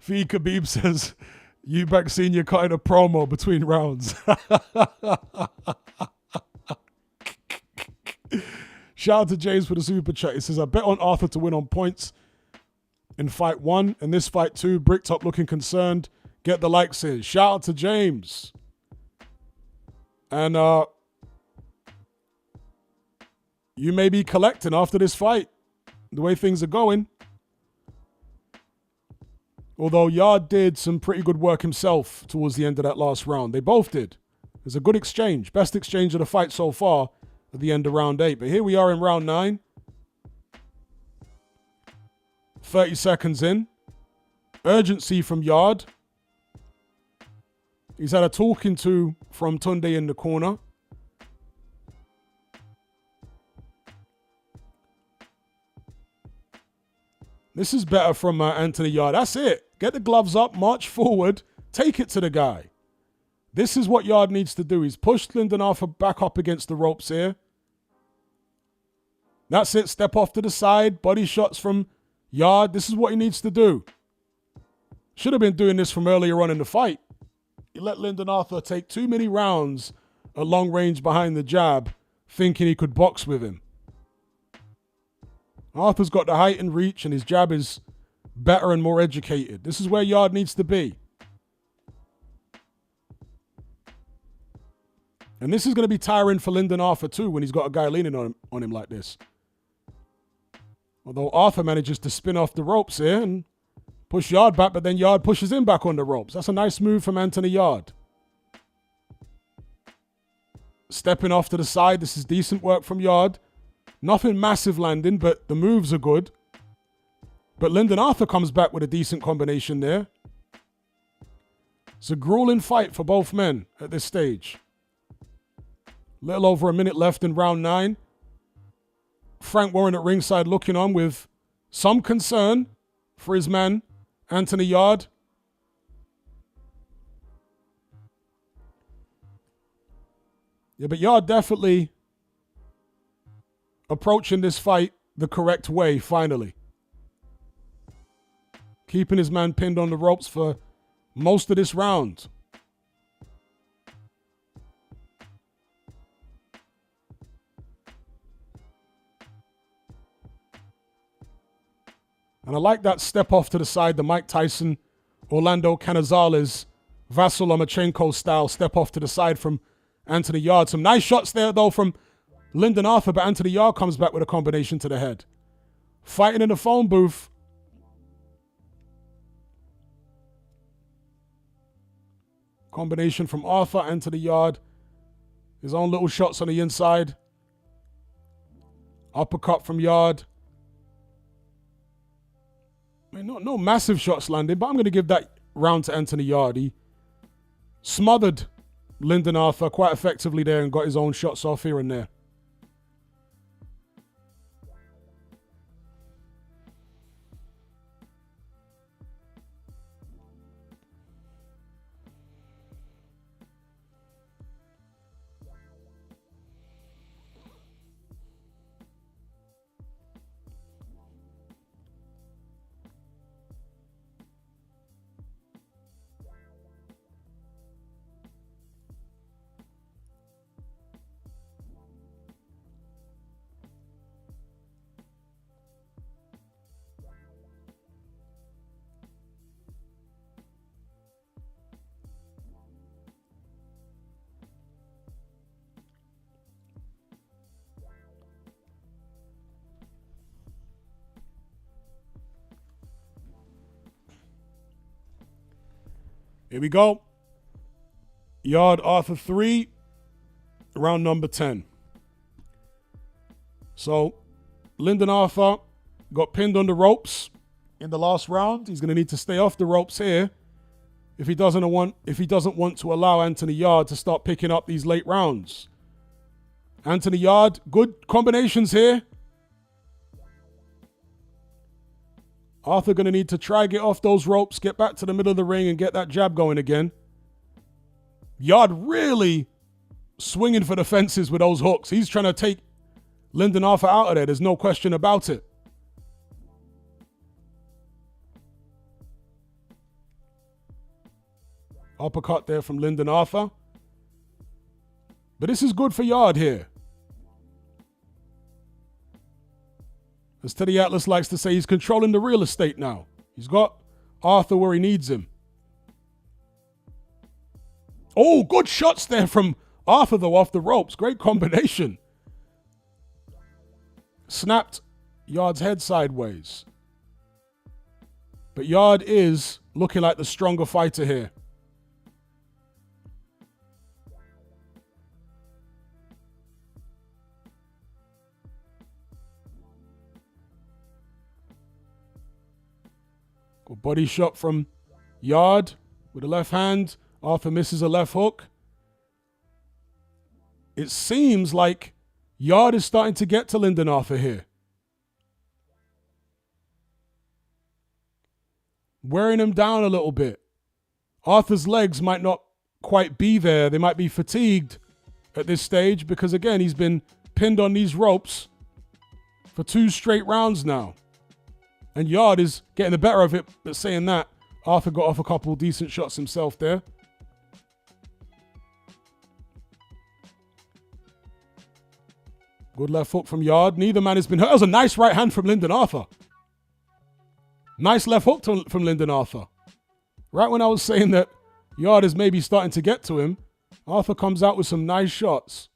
V Khabib says Eubank Senior cutting a promo between rounds. Shout out to James for the super chat. He says, I bet on Arthur to win on points in fight 1 and this fight 2. Bricktop looking concerned. Get the likes in. Shout out to James. And you may be collecting after this fight, the way things are going. Although Yarde did some pretty good work himself towards the end of that last round. They both did. It was a good exchange. Best exchange of the fight so far at the end of round 8. But here we are in round 9. 30 seconds in. Urgency from Yarde. He's had a talking to from Tunde in the corner. This is better from Anthony Yarde. That's it. Get the gloves up, march forward, take it to the guy. This is what Yarde needs to do. He's pushed Lyndon Arthur back up against the ropes here. That's it. Step off to the side. Body shots from Yarde. This is what he needs to do. Should have been doing this from earlier on in the fight. He let Lyndon Arthur take too many rounds at long range behind the jab, thinking he could box with him. Arthur's got the height and reach, and his jab is better and more educated. This is where Yarde needs to be. And this is going to be tiring for Lyndon Arthur too when he's got a guy leaning on him like this. Although Arthur manages to spin off the ropes here and push Yarde back, but then Yarde pushes him back on the ropes. That's a nice move from Anthony Yarde. Stepping off to the side. This is decent work from Yarde. Nothing massive landing, but the moves are good. But Lyndon Arthur comes back with a decent combination there. It's a grueling fight for both men at this stage. Little over a minute left in round 9. Frank Warren at ringside looking on with some concern for his man, Anthony Yarde. Yeah, but Yarde definitely approaching this fight the correct way, finally. Keeping his man pinned on the ropes for most of this round. And I like that step off to the side, the Mike Tyson, Orlando Canizales, Vasyl Lomachenko style step off to the side from Anthony Yarde. Some nice shots there, though, from Lyndon Arthur, but Anthony Yarde comes back with a combination to the head. Fighting in the phone booth. Combination from Arthur, Anthony Yarde. His own little shots on the inside. Uppercut from Yarde. I mean, no massive shots landed, but I'm going to give that round to Anthony Yarde. He smothered Lyndon Arthur quite effectively there and got his own shots off here and there. Here we go. Yarde Arthur 3, round number 10. So, Lyndon Arthur got pinned on the ropes in the last round. He's going to need to stay off the ropes here if he doesn't want to allow Anthony Yarde to start picking up these late rounds. Anthony Yarde, good combinations here. Arthur going to need to try get off those ropes, get back to the middle of the ring and get that jab going again. Yarde really swinging for the fences with those hooks. He's trying to take Lyndon Arthur out of there. There's no question about it. Uppercut there from Lyndon Arthur. But this is good for Yarde here. As Teddy Atlas likes to say, he's controlling the real estate now. He's got Arthur where he needs him. Oh, good shots there from Arthur, though, off the ropes. Great combination. Snapped Yarde's head sideways. But Yarde is looking like the stronger fighter here. Good body shot from Yarde with the left hand. Arthur misses a left hook. It seems like Yarde is starting to get to Lyndon Arthur here. Wearing him down a little bit. Arthur's legs might not quite be there. They might be fatigued at this stage because, again, he's been pinned on these ropes for 2 straight rounds now. And Yarde is getting the better of it, but saying that, Arthur got off a couple decent shots himself there. Good left hook from Yarde. Neither man has been hurt. That was a nice right hand from Lyndon Arthur. Nice left hook from Lyndon Arthur. Right when I was saying that Yarde is maybe starting to get to him, Arthur comes out with some nice shots.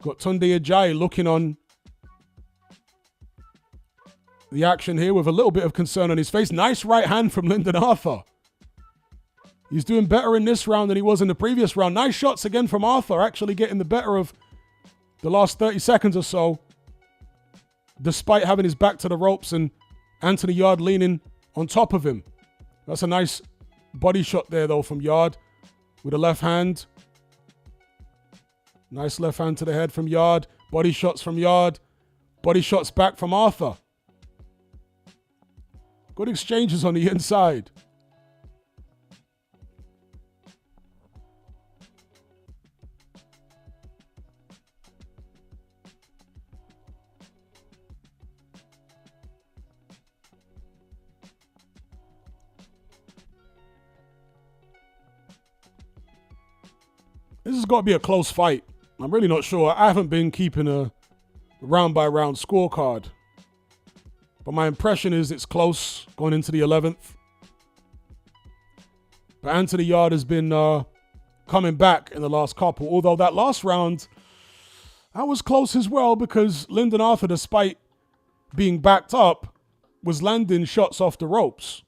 Got Tunde Ajayi looking on the action here with a little bit of concern on his face. Nice right hand from Lyndon Arthur. He's doing better in this round than he was in the previous round. Nice shots again from Arthur, actually getting the better of the last 30 seconds or so, despite having his back to the ropes and Anthony Yarde leaning on top of him. That's a nice body shot there, though, from Yarde with a left hand. Nice left hand to the head from Yarde. Body shots from Yarde. Body shots back from Arthur. Good exchanges on the inside. This has got to be a close fight. I'm really not sure. I haven't been keeping a round-by-round scorecard. But my impression is it's close going into the 11th. But Anthony Yarde has been coming back in the last couple. Although that last round, that was close as well because Lyndon Arthur, despite being backed up, was landing shots off the ropes.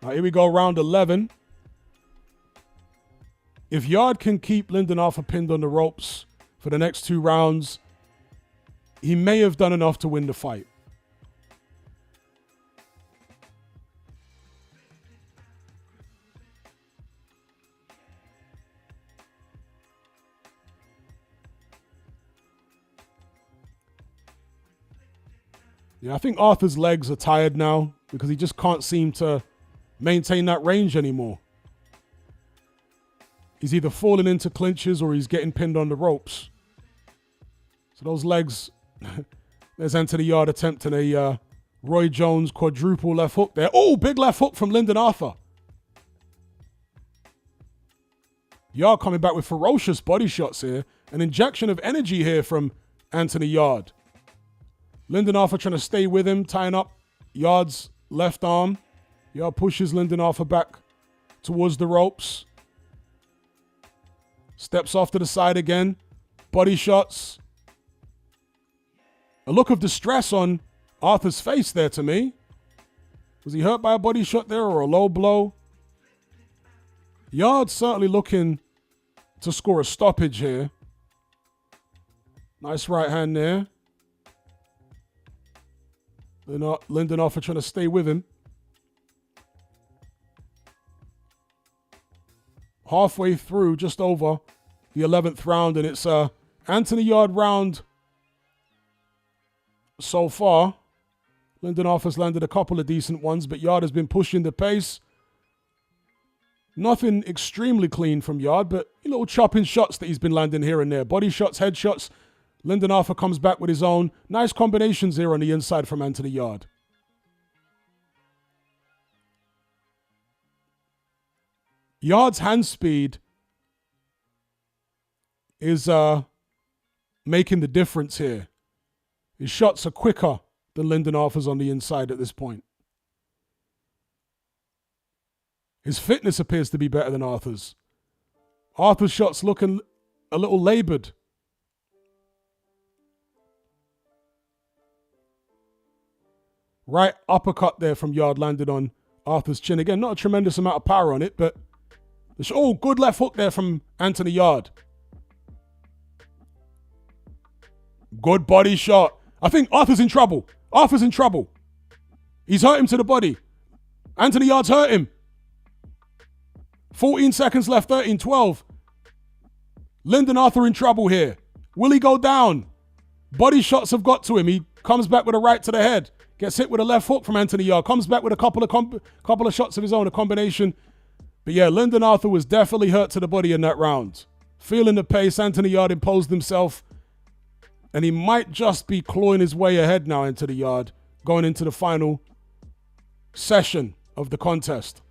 Now, here we go, round 11. If Yarde can keep Lyndon Arthur pinned on the ropes for the next 2 rounds, he may have done enough to win the fight. Yeah, I think Arthur's legs are tired now because he just can't seem to maintain that range anymore. He's either falling into clinches or he's getting pinned on the ropes. So those legs, there's Anthony Yarde attempting a Roy Jones quadruple left hook there. Oh, big left hook from Lyndon Arthur. Yarde coming back with ferocious body shots here. An injection of energy here from Anthony Yarde. Lyndon Arthur trying to stay with him, tying up Yarde's left arm. Yarde pushes Lyndon Arthur back towards the ropes. Steps off to the side again. Body shots. A look of distress on Arthur's face there to me. Was he hurt by a body shot there or a low blow? Yarde certainly looking to score a stoppage here. Nice right hand there. Lyndon Arthur trying to stay with him. Halfway through, just over the 11th round, and it's Anthony Yarde round so far. Lyndon Arthur's landed a couple of decent ones, but Yarde has been pushing the pace. Nothing extremely clean from Yarde, but little chopping shots that he's been landing here and there. Body shots, head shots. Lyndon Arthur comes back with his own. Nice combinations here on the inside from Anthony Yarde. Yarde's hand speed is making the difference here. His shots are quicker than Lyndon Arthur's on the inside at this point. His fitness appears to be better than Arthur's. Arthur's shots looking a little labored. Right uppercut there from Yarde landed on Arthur's chin. Again, not a tremendous amount of power on it, but oh, good left hook there from Anthony Yarde. Good body shot. I think Arthur's in trouble. Arthur's in trouble. He's hurt him to the body. Anthony Yarde's hurt him. 14 seconds left, 13-12. Lyndon Arthur in trouble here. Will he go down? Body shots have got to him. He comes back with a right to the head. Gets hit with a left hook from Anthony Yarde. Comes back with a couple of shots of his own, a combination. But yeah, Lyndon Arthur was definitely hurt to the body in that round. Feeling the pace, Anthony Yarde imposed himself And he might just be clawing his way ahead now into the yard, going into the final session of the contest.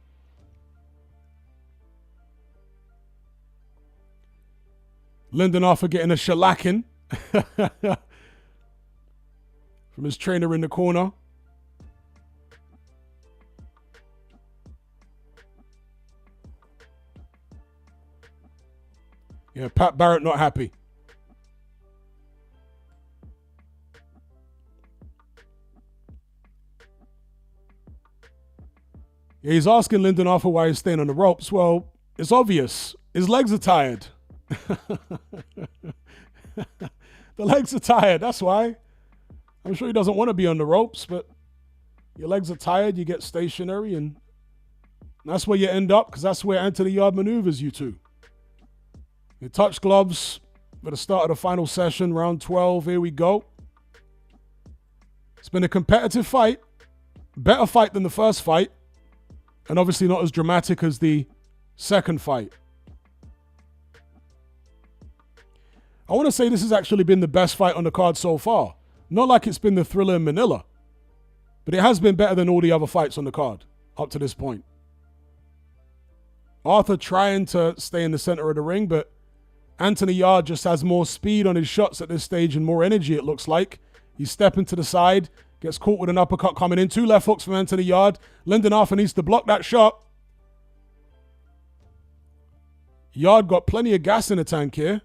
Lyndon Arthur getting a shellacking from his trainer in the corner. Yeah, Pat Barrett not happy. Yeah, he's asking Lyndon Arthur why he's staying on the ropes. Well, it's obvious. His legs are tired. The legs are tired, that's why. I'm sure he doesn't want to be on the ropes, but your legs are tired, you get stationary, and that's where you end up, because that's where Anthony Yarde maneuvers you to. You touch gloves for the start of the final session, round 12. Here we go. It's been a competitive fight. Better fight than the first fight. And obviously not as dramatic as the second fight. I want to say this has actually been the best fight on the card so far. Not like it's been the thriller in Manila. But it has been better than all the other fights on the card up to this point. Arthur trying to stay in the center of the ring, but Anthony Yarde just has more speed on his shots at this stage and more energy, it looks like. He's stepping to the side, gets caught with an uppercut coming in. 2 left hooks from Anthony Yarde. Lyndon Arthur needs to block that shot. Yarde got plenty of gas in the tank here.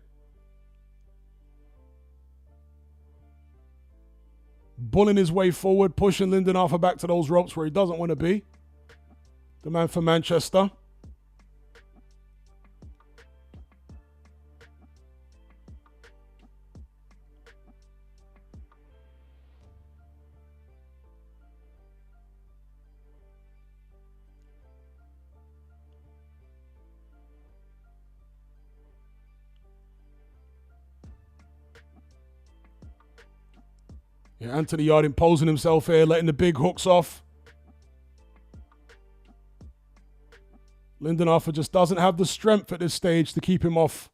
Bulling his way forward, pushing Lyndon Arthur back to those ropes where he doesn't want to be. The man from Manchester. Yeah, Anthony Yarde imposing himself here, letting the big hooks off. Lyndon Arthur just doesn't have the strength at this stage to keep him off.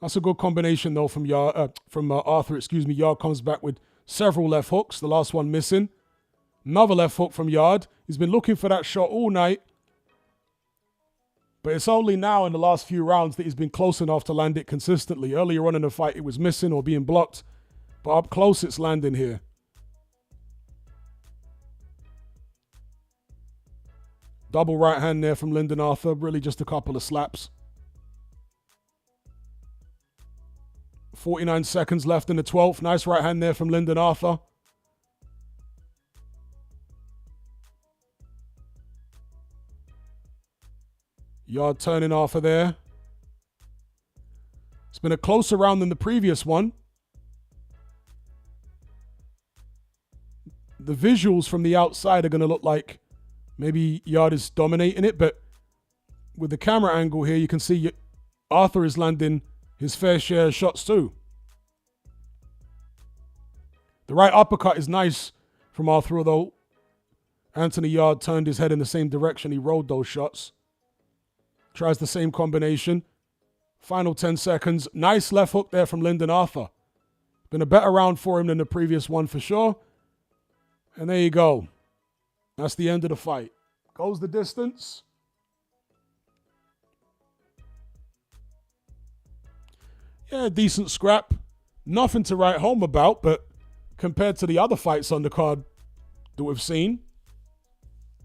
That's a good combination though from Arthur. Yarde comes back with several left hooks. The last one missing. Another left hook from Yarde. He's been looking for that shot all night. But it's only now in the last few rounds that he's been close enough to land it consistently. Earlier on in the fight, it was missing or being blocked. But up close, it's landing here. Double right hand there from Lyndon Arthur. Really just a couple of slaps. 49 seconds left in the 12th. Nice right hand there from Lyndon Arthur. Yarde turning Arthur there. It's been a closer round than the previous one. The visuals from the outside are going to look like maybe Yarde is dominating it, but with the camera angle here, you can see Arthur is landing his fair share of shots too. The right uppercut is nice from Arthur, although Anthony Yarde turned his head in the same direction. He rolled those shots. Tries the same combination. Final 10 seconds. Nice left hook there from Lyndon Arthur. Been a better round for him than the previous one for sure. And there you go. That's the end of the fight. Goes the distance. Yeah, decent scrap. Nothing to write home about, but compared to the other fights on the card that we've seen,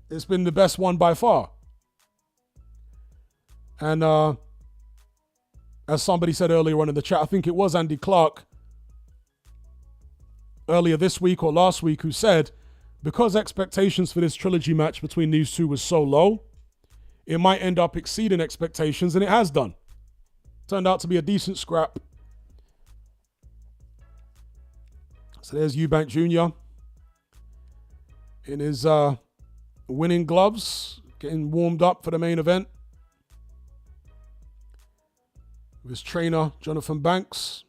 it's been the best one by far. And as somebody said earlier on in the chat, I think it was Andy Clark earlier this week or last week who said, because expectations for this trilogy match between these two was so low, it might end up exceeding expectations, and it has done. Turned out to be a decent scrap. So there's Eubank Jr. in his winning gloves, getting warmed up for the main event. With his trainer, Jonathan Banks.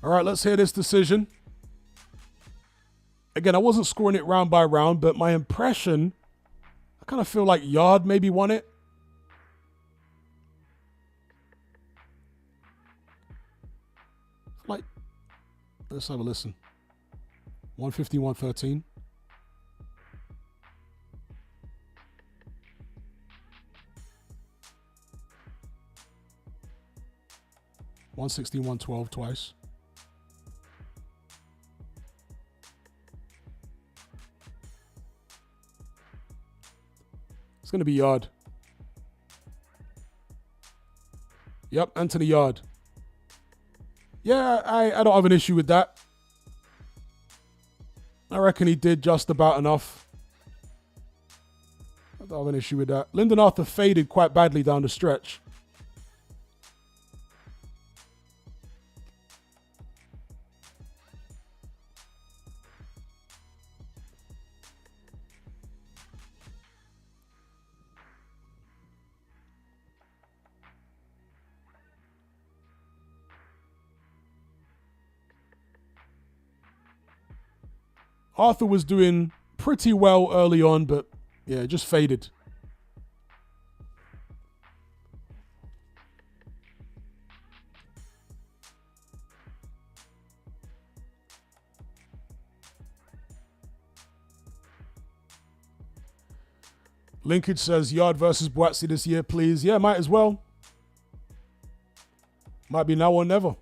All right, let's hear this decision. Again, I wasn't scoring it round by round, but my impression, I kind of feel like Yarde maybe won it. Like, let's have a listen. 150, 113. $160, $112 twice. It's going to be Yarde. Yep, Anthony Yarde. Yeah, I don't have an issue with that. I reckon he did just about enough. I don't have an issue with that. Lyndon Arthur faded quite badly down the stretch. Arthur was doing pretty well early on, but yeah, just faded. Linkage says Yarde versus Boatsy this year, please. Yeah, might as well. Might be now or never.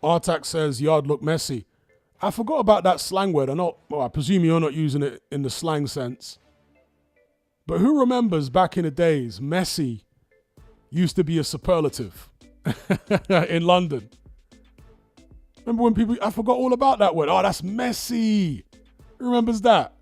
Artak says Yarde looked messy. I forgot about that slang word. I presume you're not using it in the slang sense. But who remembers back in the days, messy used to be a superlative in London? Remember when people, I forgot all about that word. Oh, that's messy. Who remembers that?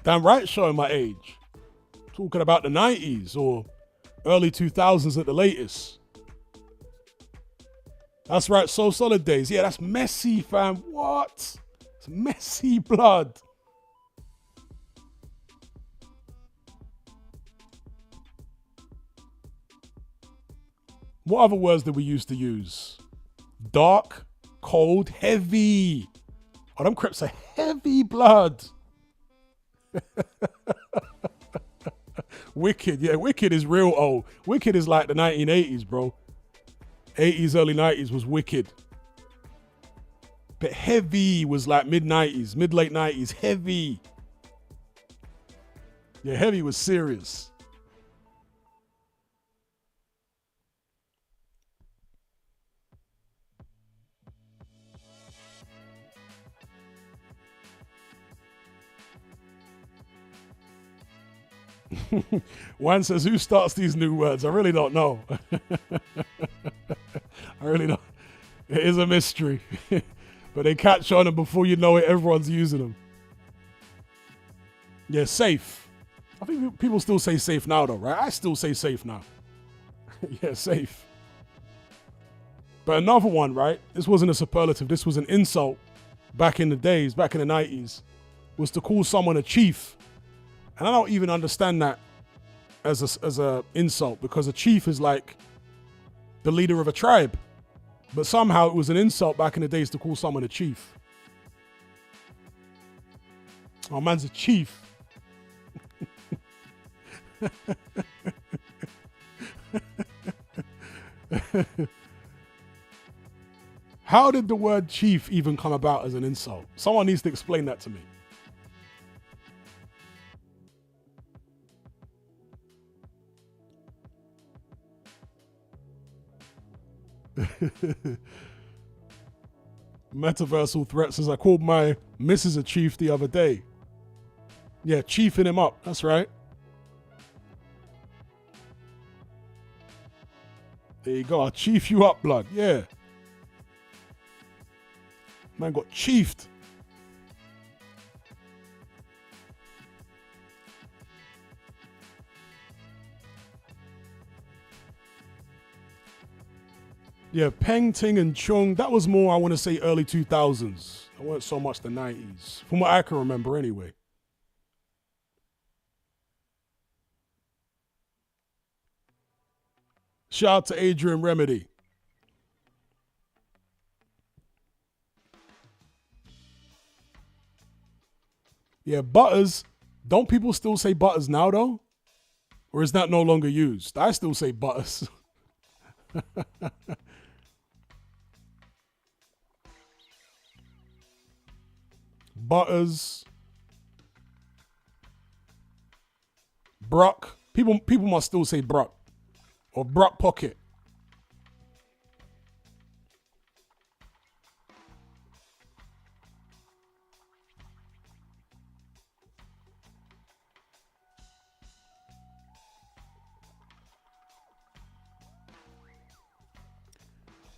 Damn right showing my age. Talking about the 90s or early 2000s at the latest. That's right, So Solid days. Yeah, that's messy, fam. What? It's messy blood. What other words did we used to use? Dark, cold, heavy. Oh, them Crips are heavy blood. Wicked, yeah, Wicked is real old. Wicked is like the 1980s, bro. 80s, early 90s was Wicked. But heavy was like mid-90s, mid-late 90s, heavy. Yeah, heavy was serious. Juan says, who starts these new words? I really don't know. I really don't. It is a mystery. But they catch on and before you know it, everyone's using them. Yeah, safe. I think people still say safe now though, right? I still say safe now. Yeah, safe. But another one, right? This wasn't a superlative. This was an insult back in the days, back in the 90s, was to call someone a chief. And I don't even understand that as a insult because a chief is like the leader of a tribe. But somehow it was an insult back in the days to call someone a chief. Oh, man's a chief. How did the word chief even come about as an insult? Someone needs to explain that to me. Metaversal Threat says, I called my missus a chief the other day. Yeah, chiefing him up. That's right. There you go. I'll chief you up, blood. Yeah. Man got chiefed. Yeah, Peng, Ting, and Chung, that was more, I want to say, early 2000s. It weren't so much the 90s, from what I can remember anyway. Shout out to Adrian Remedy. Yeah, Butters. Don't people still say Butters now, though? Or is that no longer used? I still say Butters. Butters. Brock. People must still say Brock. Or Brock Pocket.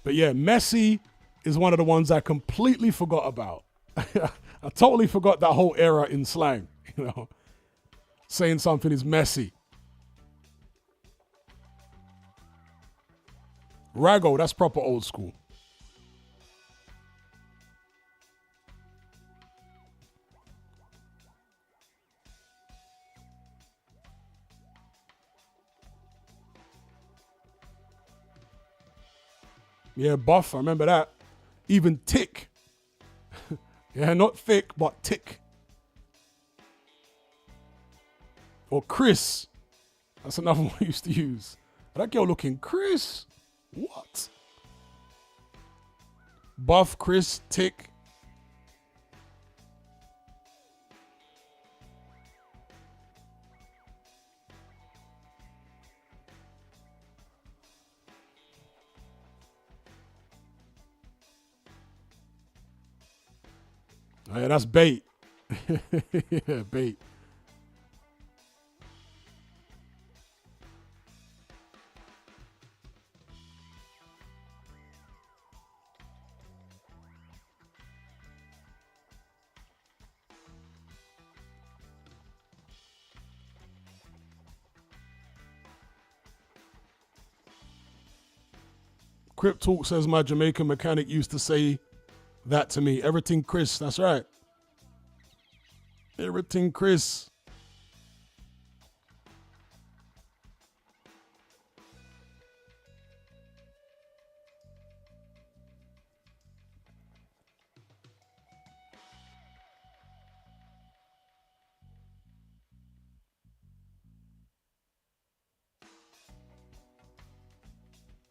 But yeah, Messi is one of the ones I completely forgot about. I totally forgot that whole era in slang, you know. Saying something is messy. Rago, that's proper old school. Yeah, buff, I remember that. Even tick. Yeah, not thick, but tick. Or Chris. That's another one I used to use. That girl looking Chris. What? Buff, Chris, tick. Oh, yeah, that's bait. Yeah, bait. Crip Talk says my Jamaican mechanic used to say that to me. Everything Chris, that's right. Everything Chris.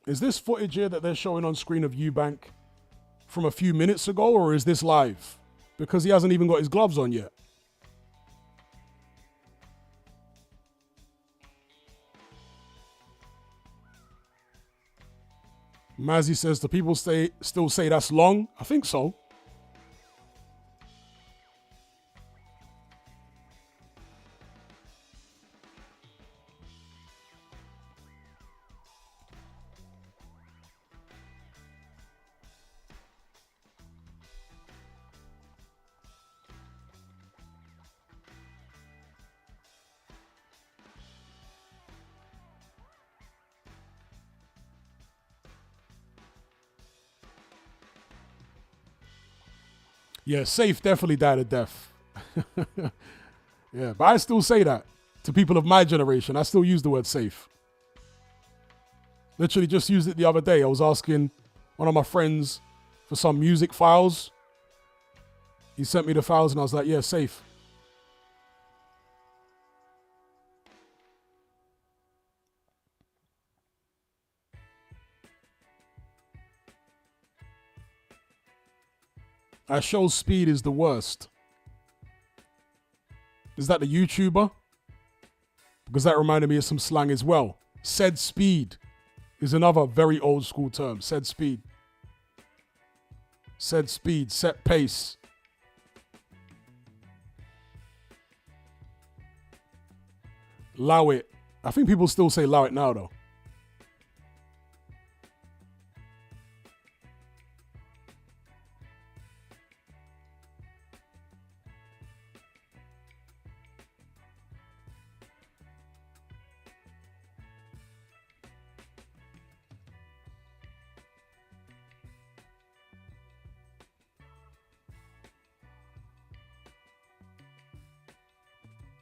Is this footage here that they're showing on screen of Eubank from a few minutes ago, or is this live? Because he hasn't even got his gloves on yet. Mazzy says, do people still say that's long? I think so. Yeah, safe definitely died a death. Yeah, but I still say that to people of my generation. I still use the word safe. Literally just used it the other day. I was asking one of my friends for some music files. He sent me the files and I was like, yeah, safe. Show Speed is the worst. Is that the YouTuber? Because that reminded me of some slang as well. Said speed is another very old school term. Said speed. Said speed, set pace. Allow it. I think people still say allow it now though.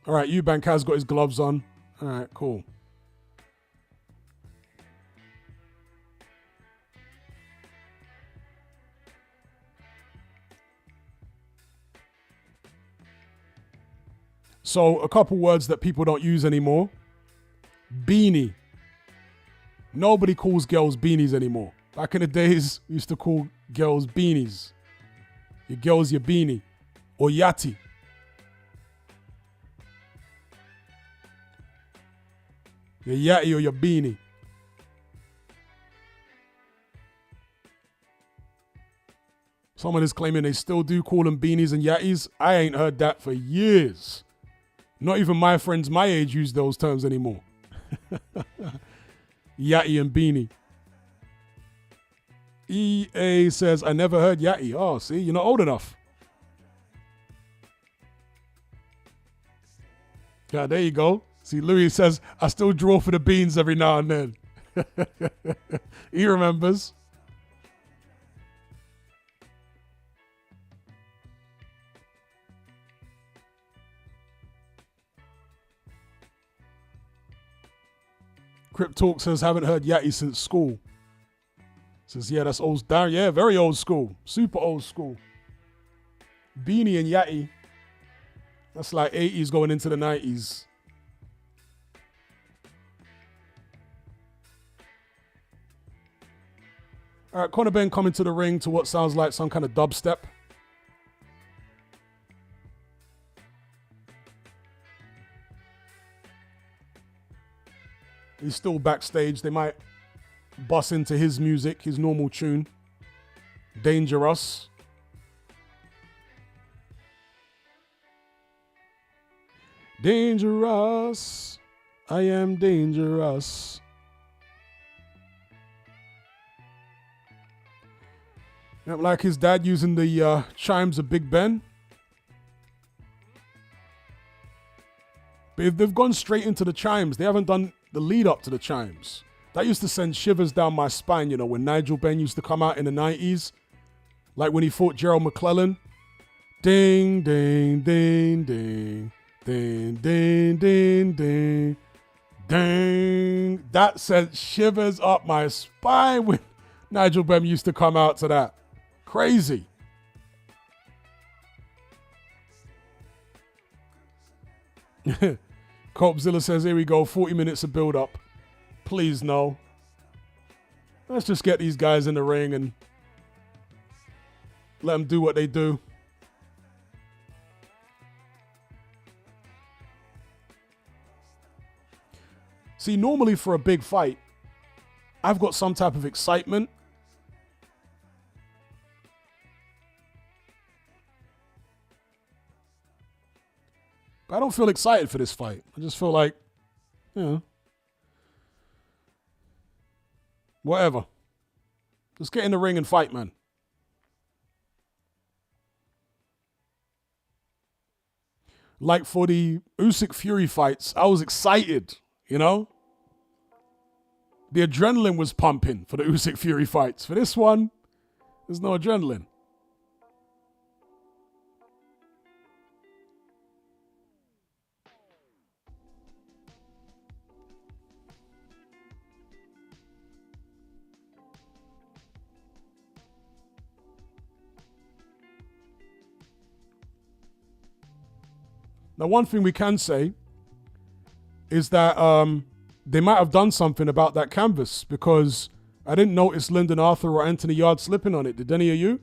All right, Eubank has got his gloves on. All right, cool. So a couple words that people don't use anymore. Beanie. Nobody calls girls beanies anymore. Back in the days, we used to call girls beanies. Your girl's your beanie. Or yati. Your yati or your beanie. Someone is claiming they still do call them beanies and yatis. I ain't heard that for years. Not even my friends my age use those terms anymore. Yati and beanie. EA says, I never heard yati. Oh, see, you're not old enough. Yeah, there you go. See, Louis says, I still draw for the beans every now and then. He remembers. Crip Talk says, haven't heard yati since school. Says, yeah, that's old. Yeah, very old school. Super old school. Beanie and yati. That's like 80s going into the 90s. All right, Conor Benn coming to the ring to what sounds like some kind of dubstep. He's still backstage. They might bust into his music, his normal tune. Dangerous. Dangerous. I am dangerous. Like his dad using the chimes of Big Ben. But if they've gone straight into the chimes, they haven't done the lead up to the chimes. That used to send shivers down my spine, you know, when Nigel Benn used to come out in the 90s. Like when he fought Gerald McClellan. Ding, ding, ding, ding. Ding, ding, ding, ding. Ding. That sent shivers up my spine when Nigel Benn used to come out to that. Crazy. Copzilla says, here we go, 40 minutes of build up. Please no. Let's just get these guys in the ring and let them do what they do. See, normally for a big fight, I've got some type of excitement. But I don't feel excited for this fight. I just feel like, you know, whatever. Just get in the ring and fight, man. Like for the Usyk Fury fights, I was excited, you know? The adrenaline was pumping for the Usyk Fury fights. For this one, there's no adrenaline. Now, one thing we can say is that they might have done something about that canvas, because I didn't notice Lyndon Arthur or Anthony Yarde slipping on it. Did any of you?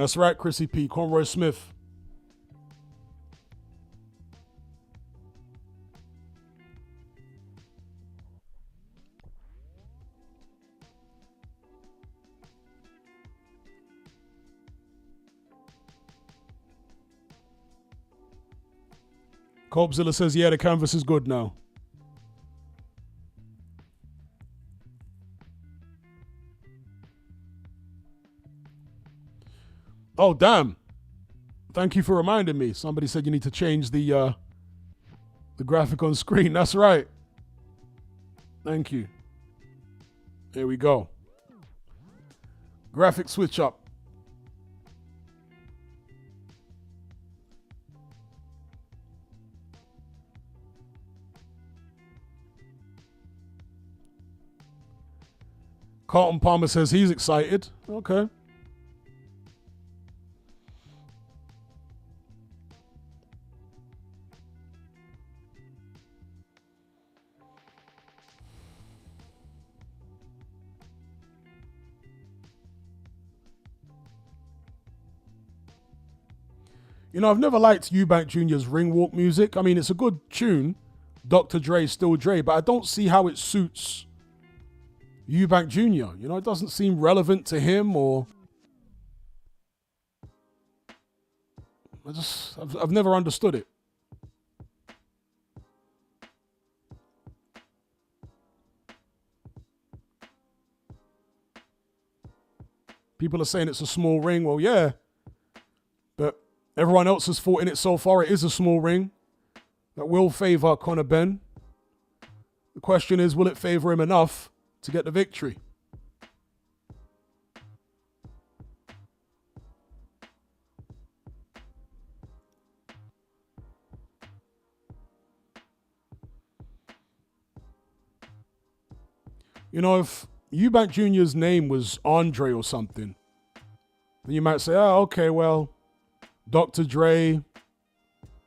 That's right, Chrissy P. Conroy Smith. Cobzilla says, yeah, the canvas is good now. Oh, damn. Thank you for reminding me. Somebody said you need to change the graphic on screen. That's right. Thank you. There we go. Graphic switch up. Carlton Palmer says he's excited. Okay. You know, I've never liked Eubank Jr.'s ring walk music. I mean, it's a good tune. Dr. Dre, still Dre, but I don't see how it suits Eubank Jr. You know, it doesn't seem relevant to him, or I've never understood it. People are saying it's a small ring. Well, yeah, but everyone else has fought in it so far. It is a small ring that will favor Conor Benn. The question is, will it favor him enough to get the victory? You know, if Eubank Jr.'s name was Andre or something, then you might say, oh, okay, well, Dr. Dre,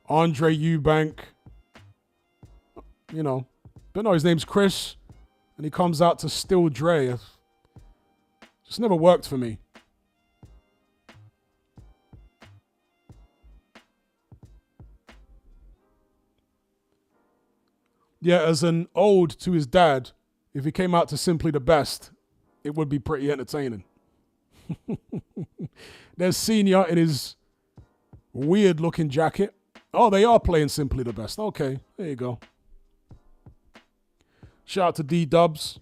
Andre Eubank, you know. But no, his name's Chris, and he comes out to Still Dre. It just never worked for me. Yeah, as an ode to his dad, if he came out to Simply the Best, it would be pretty entertaining. There's Senior in his weird looking jacket. Oh, they are playing Simply the Best. Okay, there you go. Shout out to D-Dubs.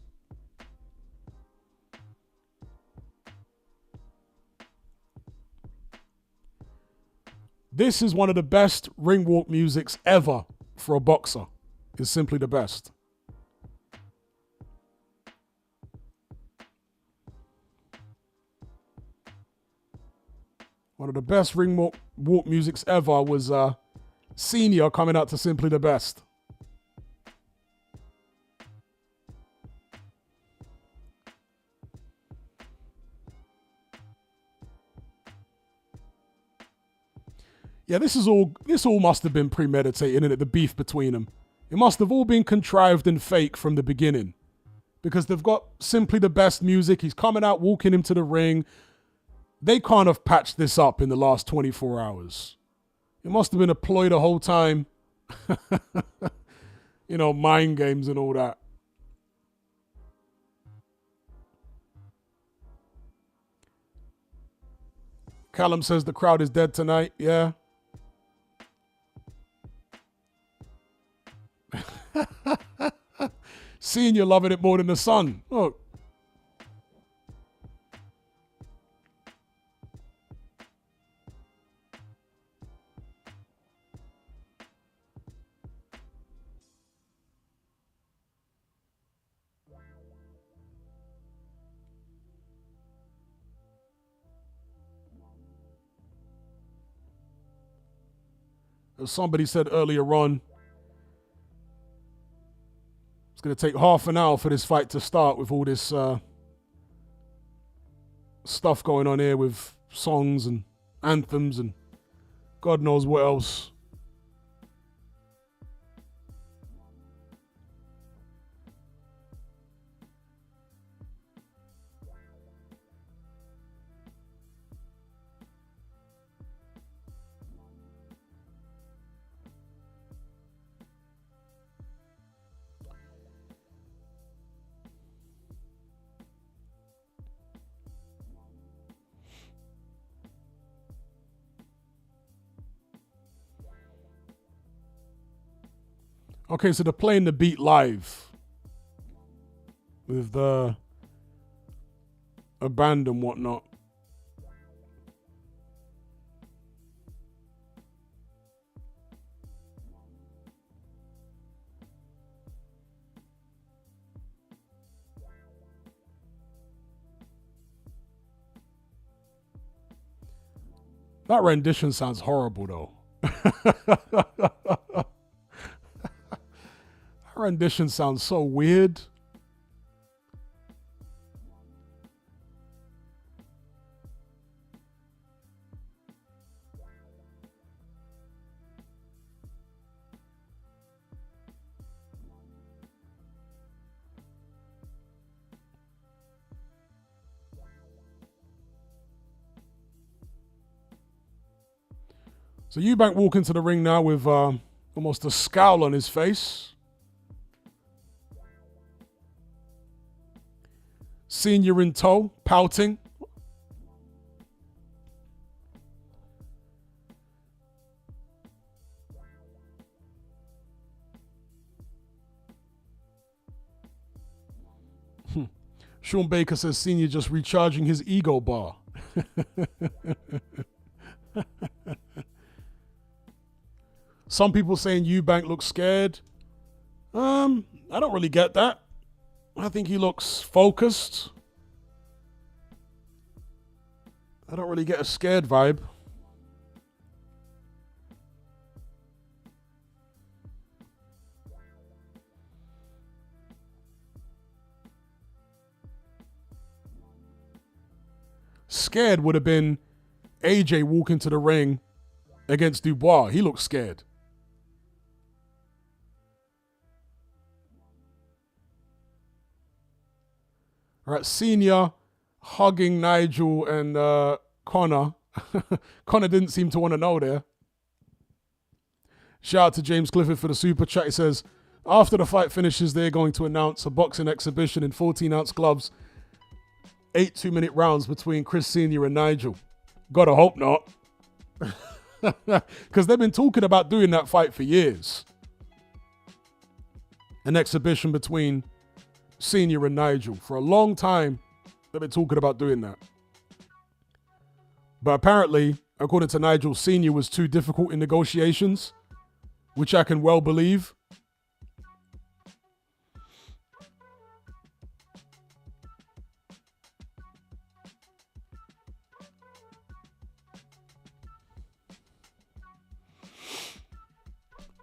This is one of the best ring walk musics ever for a boxer. It's Simply the Best. One of the best ring walk musics ever was Senior coming out to Simply the Best. Yeah, this all must have been premeditated, innit? The beef between them. It must have all been contrived and fake from the beginning. Because they've got Simply the Best music. He's coming out, walking him to the ring. They can't have patched this up in the last 24 hours. It must have been a ploy the whole time. You know, mind games and all that. Callum says the crowd is dead tonight. Yeah. Senior loving it more than the son. Look. As somebody said earlier on, it's going to take half an hour for this fight to start with all this stuff going on here with songs and anthems and God knows what else. Okay, so they're playing the beat live with a band and whatnot. That rendition sounds horrible, though. That rendition sounds so weird. So Eubank walking to the ring now with almost a scowl on his face. Senior in tow, pouting. Sean Baker says Senior just recharging his ego bar. Some people saying Eubank looks scared. I don't really get that. I think he looks focused. I don't really get a scared vibe. Scared would have been AJ walking to the ring against Dubois. He looks scared. All right, Senior hugging Nigel and Conor. Conor didn't seem to want to know there. Shout out to James Clifford for the super chat. He says, after the fight finishes, they're going to announce a boxing exhibition in 14-ounce gloves. 8 2-minute rounds between Chris Senior and Nigel. Gotta hope not. Because they've been talking about doing that fight for years. An exhibition between Senior and Nigel. For a long time, they've been talking about doing that. But apparently, according to Nigel, Senior was too difficult in negotiations, which I can well believe.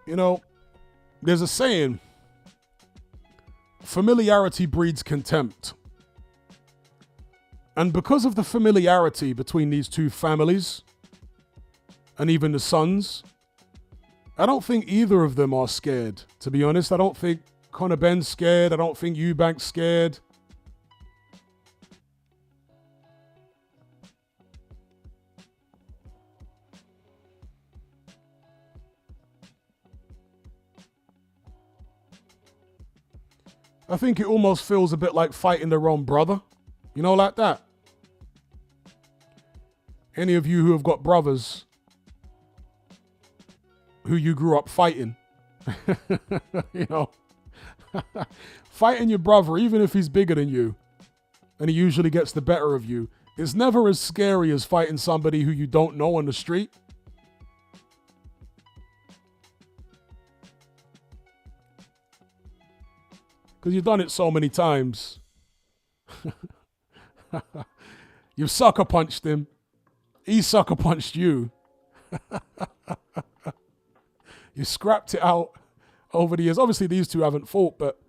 You know, there's a saying, familiarity breeds contempt. And because of the familiarity between these two families, and even the sons, I don't think either of them are scared, to be honest. I don't think Conor Benn's scared. I don't think Eubank's scared. I think it almost feels a bit like fighting their own brother. You know, like that. Any of you who have got brothers who you grew up fighting, you know, fighting your brother, even if he's bigger than you, and he usually gets the better of you, is never as scary as fighting somebody who you don't know on the street. Because you've done it so many times. You've sucker punched him. He sucker punched you. You scrapped it out over the years. Obviously, these two haven't fought, but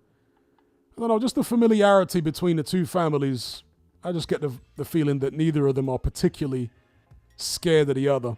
I don't know, just the familiarity between the two families. I just get the feeling that neither of them are particularly scared of the other.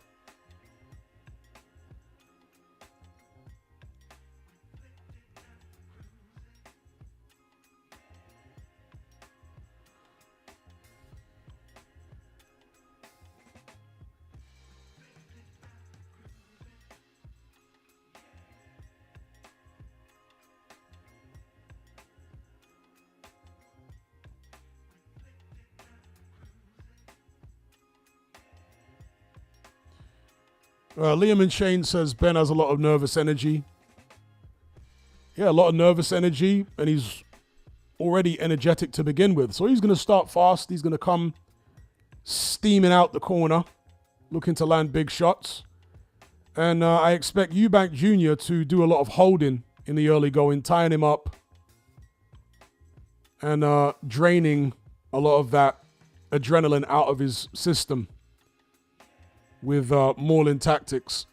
Liam and Shane says Ben has a lot of nervous energy. yeah, a lot of nervous energy, and he's already energetic to begin with. So he's going to start fast. He's going to come steaming out the corner, looking to land big shots. And I expect Eubank Jr. to do a lot of holding in the early going, tying him up and draining a lot of that adrenaline out of his system with mauling tactics.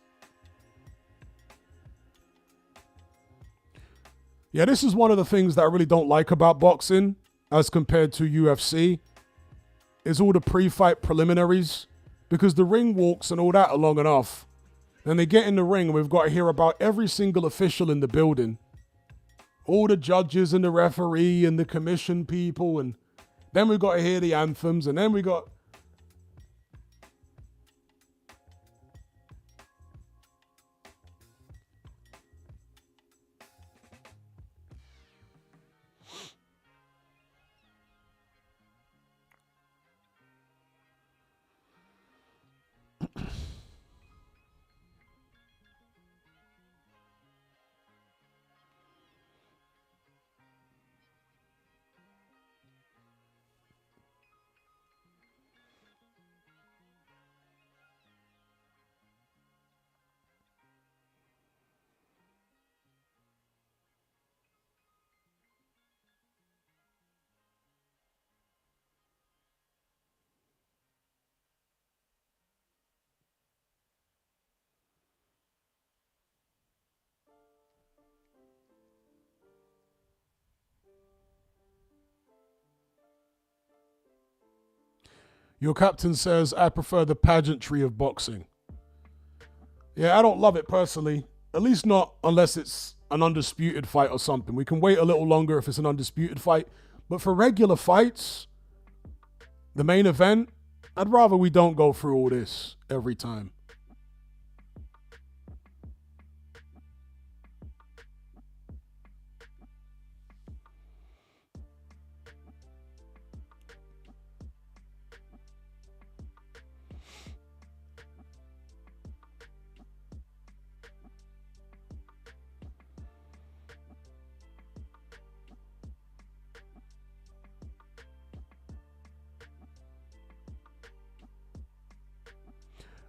Yeah, this is one of the things that I really don't like about boxing as compared to UFC, is all the pre-fight preliminaries, because the ring walks and all that are long enough. Then they get in the ring and we've got to hear about every single official in the building. All the judges and the referee and the commission people, and then we've got to hear the anthems, and then we got... Your captain says, I prefer the pageantry of boxing. Yeah, I don't love it personally. At least not unless it's an undisputed fight or something. We can wait a little longer if it's an undisputed fight. But for regular fights, the main event, I'd rather we don't go through all this every time.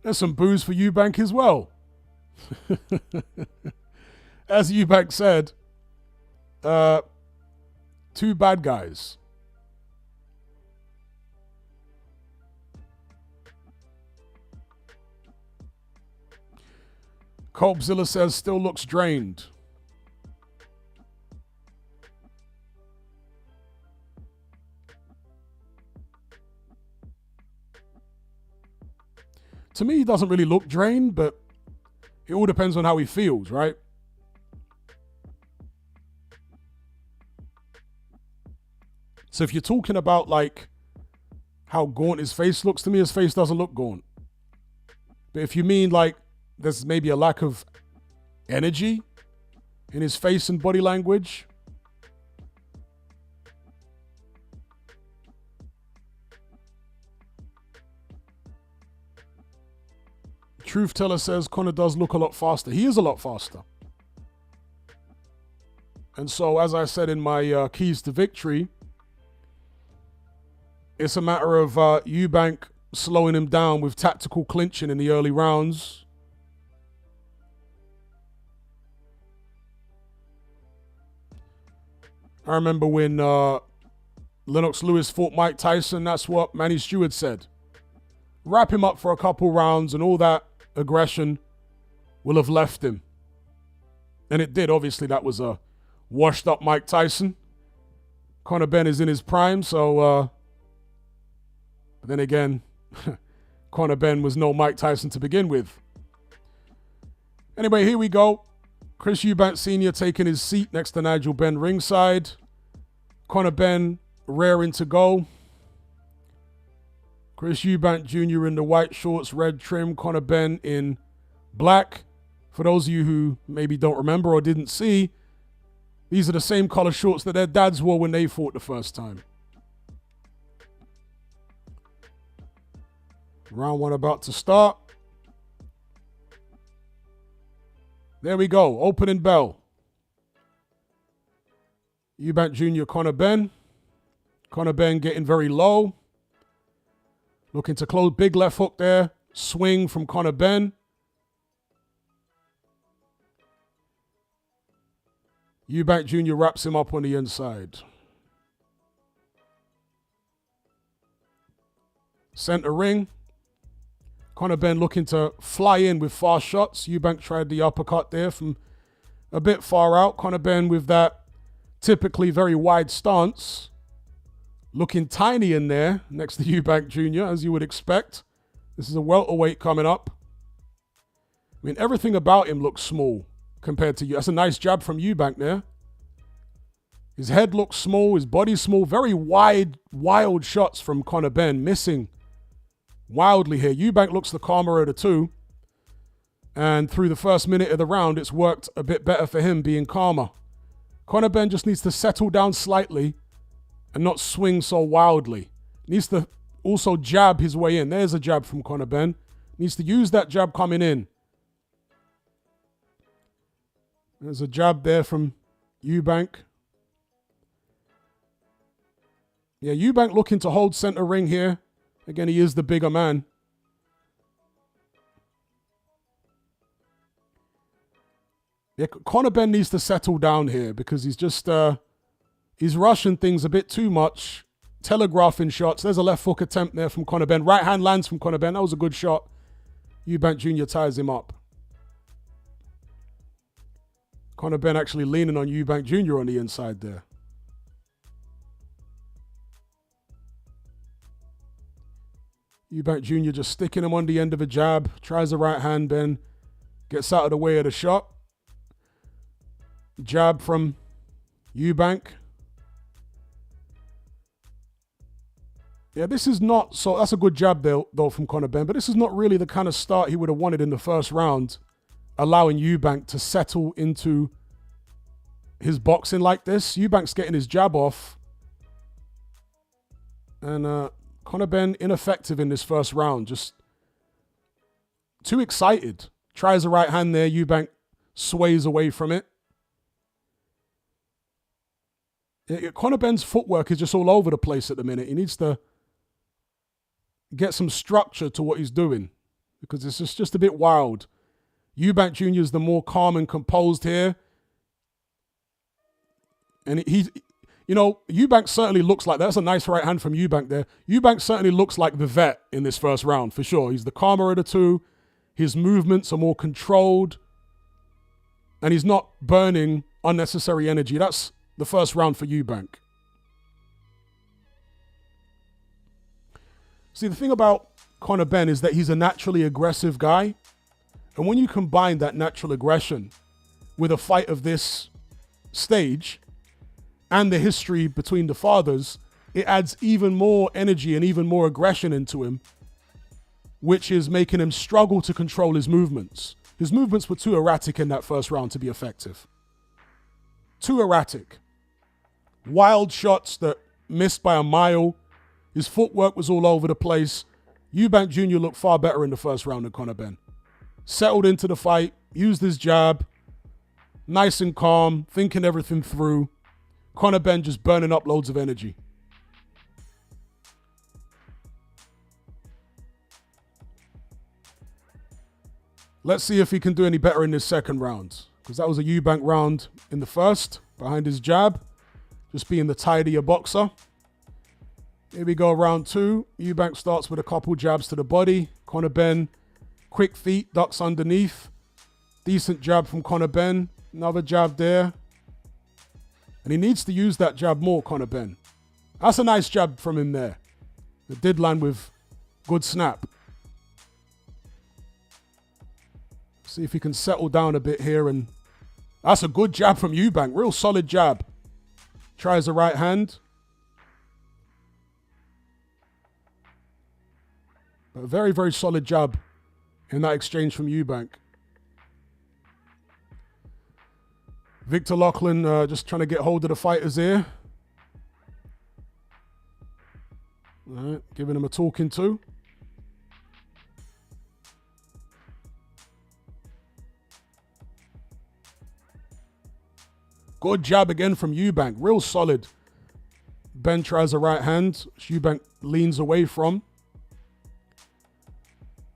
There's some booze for Eubank as well. As Eubank said, two bad guys. Colbzilla says, still looks drained. To me, he doesn't really look drained, but it all depends on how he feels, right? So if you're talking about like how gaunt his face looks, to me, his face doesn't look gaunt. But if you mean like there's maybe a lack of energy in his face and body language, Truth Teller says Conor does look a lot faster. He is a lot faster. And so, as I said in my keys to victory, it's a matter of Eubank slowing him down with tactical clinching in the early rounds. I remember when Lennox Lewis fought Mike Tyson, that's what Manny Stewart said. Wrap him up for a couple rounds and all that aggression will have left him. And it did. Obviously, that was a washed up Mike Tyson. Conor Benn is in his prime, so but then again, Conor Benn was no Mike Tyson to begin with. Anyway, here we go. Chris Eubank Sr. taking his seat next to Nigel Benn ringside. Conor Benn raring to go. Chris Eubank Jr. in the white shorts, red trim. Conor Benn in black. For those of you who maybe don't remember or didn't see, these are the same color shorts that their dads wore when they fought the first time. Round one about to start. There we go. Opening bell. Eubank Jr., Conor Benn. Conor Benn getting very low. Looking to close, big left hook there. Swing from Conor Benn. Eubank Jr. wraps him up on the inside. Center ring. Conor Benn looking to fly in with fast shots. Eubank tried the uppercut there from a bit far out. Conor Benn with that typically very wide stance. Looking tiny in there next to Eubank Jr., as you would expect. This is a welterweight coming up. I mean, everything about him looks small compared to you. That's a nice jab from Eubank there. His head looks small, his body's small. Very wide, wild shots from Conor Benn, missing wildly here. Eubank looks the calmer of the two. And through the first minute of the round, it's worked a bit better for him being calmer. Conor Benn just needs to settle down slightly and not swing so wildly. Needs to also jab his way in. There's a jab from Conor Benn. Needs to use that jab coming in. There's a jab there from Eubank. Yeah, Eubank looking to hold center ring here. Again, he is the bigger man. Yeah, Conor Benn needs to settle down here because he's just, he's rushing things a bit too much. Telegraphing shots. There's a left hook attempt there from Conor Benn. Right hand lands from Conor Benn. That was a good shot. Eubank Jr. ties him up. Conor Benn actually leaning on Eubank Jr. on the inside there. Eubank Jr. just sticking him on the end of a jab. Tries the right hand, Benn gets out of the way of the shot. Jab from Eubank. Yeah, this is not, so that's a good jab there, though, from Conor Benn, but this is not really the kind of start he would have wanted in the first round, allowing Eubank to settle into his boxing like this. Eubank's getting his jab off. And Conor Benn ineffective in this first round, just too excited. Tries the right hand there, Eubank sways away from it. Conor Benn's footwork is just all over the place at the minute. He needs to get some structure to what he's doing because it's just a bit wild. Eubank Jr. is the more calm and composed here. And he's, you know, Eubank certainly looks like, that's a nice right hand from Eubank there. Eubank certainly looks like the vet in this first round for sure. He's the calmer of the two. His movements are more controlled. And he's not burning unnecessary energy. That's the first round for Eubank. See, the thing about Conor Benn is that he's a naturally aggressive guy. And when you combine that natural aggression with a fight of this stage and the history between the fathers, it adds even more energy and even more aggression into him, which is making him struggle to control his movements. His movements were too erratic in that first round to be effective. Too erratic. Wild shots that missed by a mile. His footwork was all over the place. Eubank Jr. looked far better in the first round than Conor Benn. Settled into the fight, used his jab, nice and calm, thinking everything through. Conor Benn just burning up loads of energy. Let's see if he can do any better in this second round, because that was a Eubank round in the first, behind his jab, just being the tidier boxer. Here we go, round two. Eubank starts with a couple jabs to the body. Conor Benn, quick feet, ducks underneath. Decent jab from Conor Benn. Another jab there. And he needs to use that jab more, Conor Benn. That's a nice jab from him there. It did land with good snap. See if he can settle down a bit here. And that's a good jab from Eubank. Real solid jab. Tries the right hand. But a very, very solid jab in that exchange from Eubank. Victor Loughlin just trying to get hold of the fighter's ear. All right, giving him a talking to. Good jab again from Eubank. Real solid. Benn tries a right hand, which Eubank leans away from.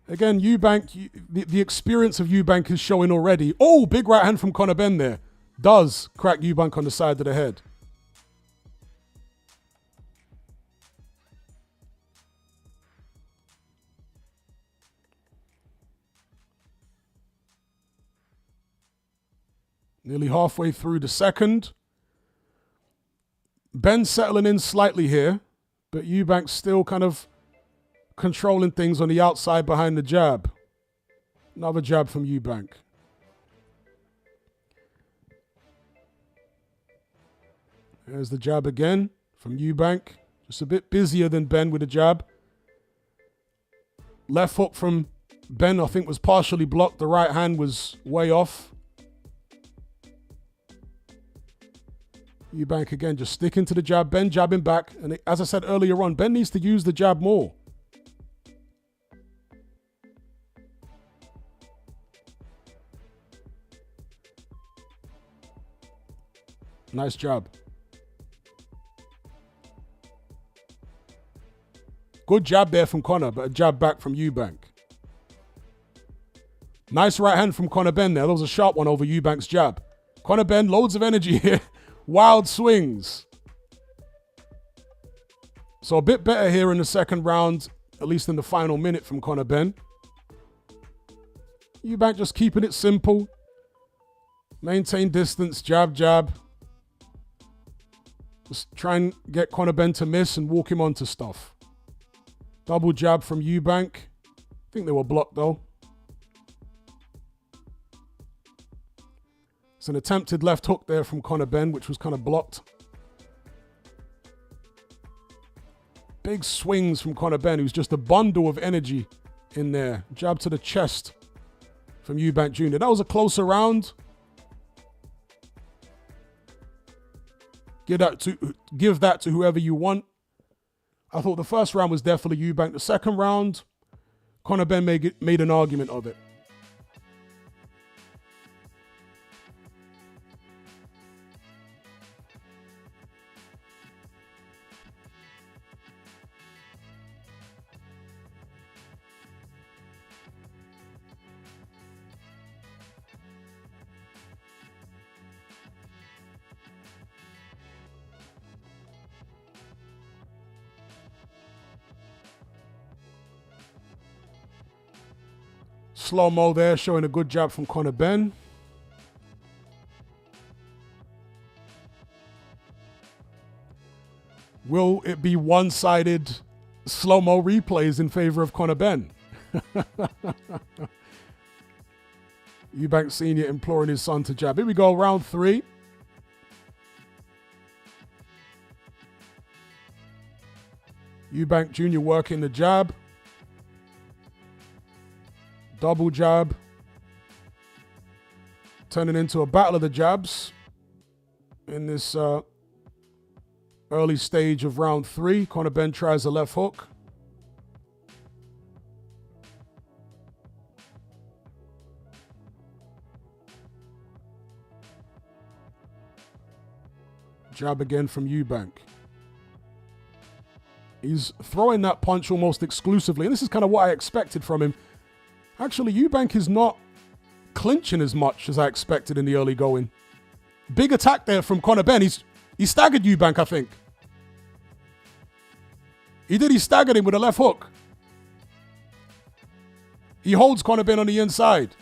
Again, Eubank, the experience of Eubank is showing already. Oh, big right hand from Conor Benn there. Does crack Eubank on the side of the head. Nearly halfway through the second. Benn settling in slightly here, but Eubank still kind of controlling things on the outside behind the jab. Another jab from Eubank. There's the jab again from Eubank. Just a bit busier than Benn with the jab. Left hook from Benn, I think, was partially blocked. The right hand was way off. Eubank again, just sticking to the jab. Benn jabbing back. And as I said earlier on, Benn needs to use the jab more. Nice jab. Good jab there from Conor, but a jab back from Eubank. Nice right hand from Conor Benn there. That was a sharp one over Eubank's jab. Conor Benn, loads of energy here. Wild swings. So a bit better here in the second round, at least in the final minute from Conor Benn. Eubank just keeping it simple. Maintain distance, jab, jab. Just try and get Conor Benn to miss and walk him onto stuff. Double jab from Eubank. I think they were blocked though. It's an attempted left hook there from Conor Benn, which was kind of blocked. Big swings from Conor Benn, who's just a bundle of energy in there. Jab to the chest from Eubank Jr. That was a closer round. Give that to whoever you want. I thought the first round was definitely Eubank. The second round, Conor Benn made an argument of it. Slow-mo there, showing a good jab from Conor Benn. Will it be one-sided slow-mo replays in favor of Conor Benn? Eubank Sr. imploring his son to jab. Here we go, round 3. Eubank Jr. working the jab. Double jab. Turning into a battle of the jabs in this early stage of round 3. Conor Benn tries a left hook. Jab again from Eubank. He's throwing that punch almost exclusively, and this is kind of what I expected from him. Actually, Eubank is not clinching as much as I expected in the early going. Big attack there from Conor Benn. He staggered Eubank, I think. He did. He staggered him with a left hook. He holds Conor Benn on the inside.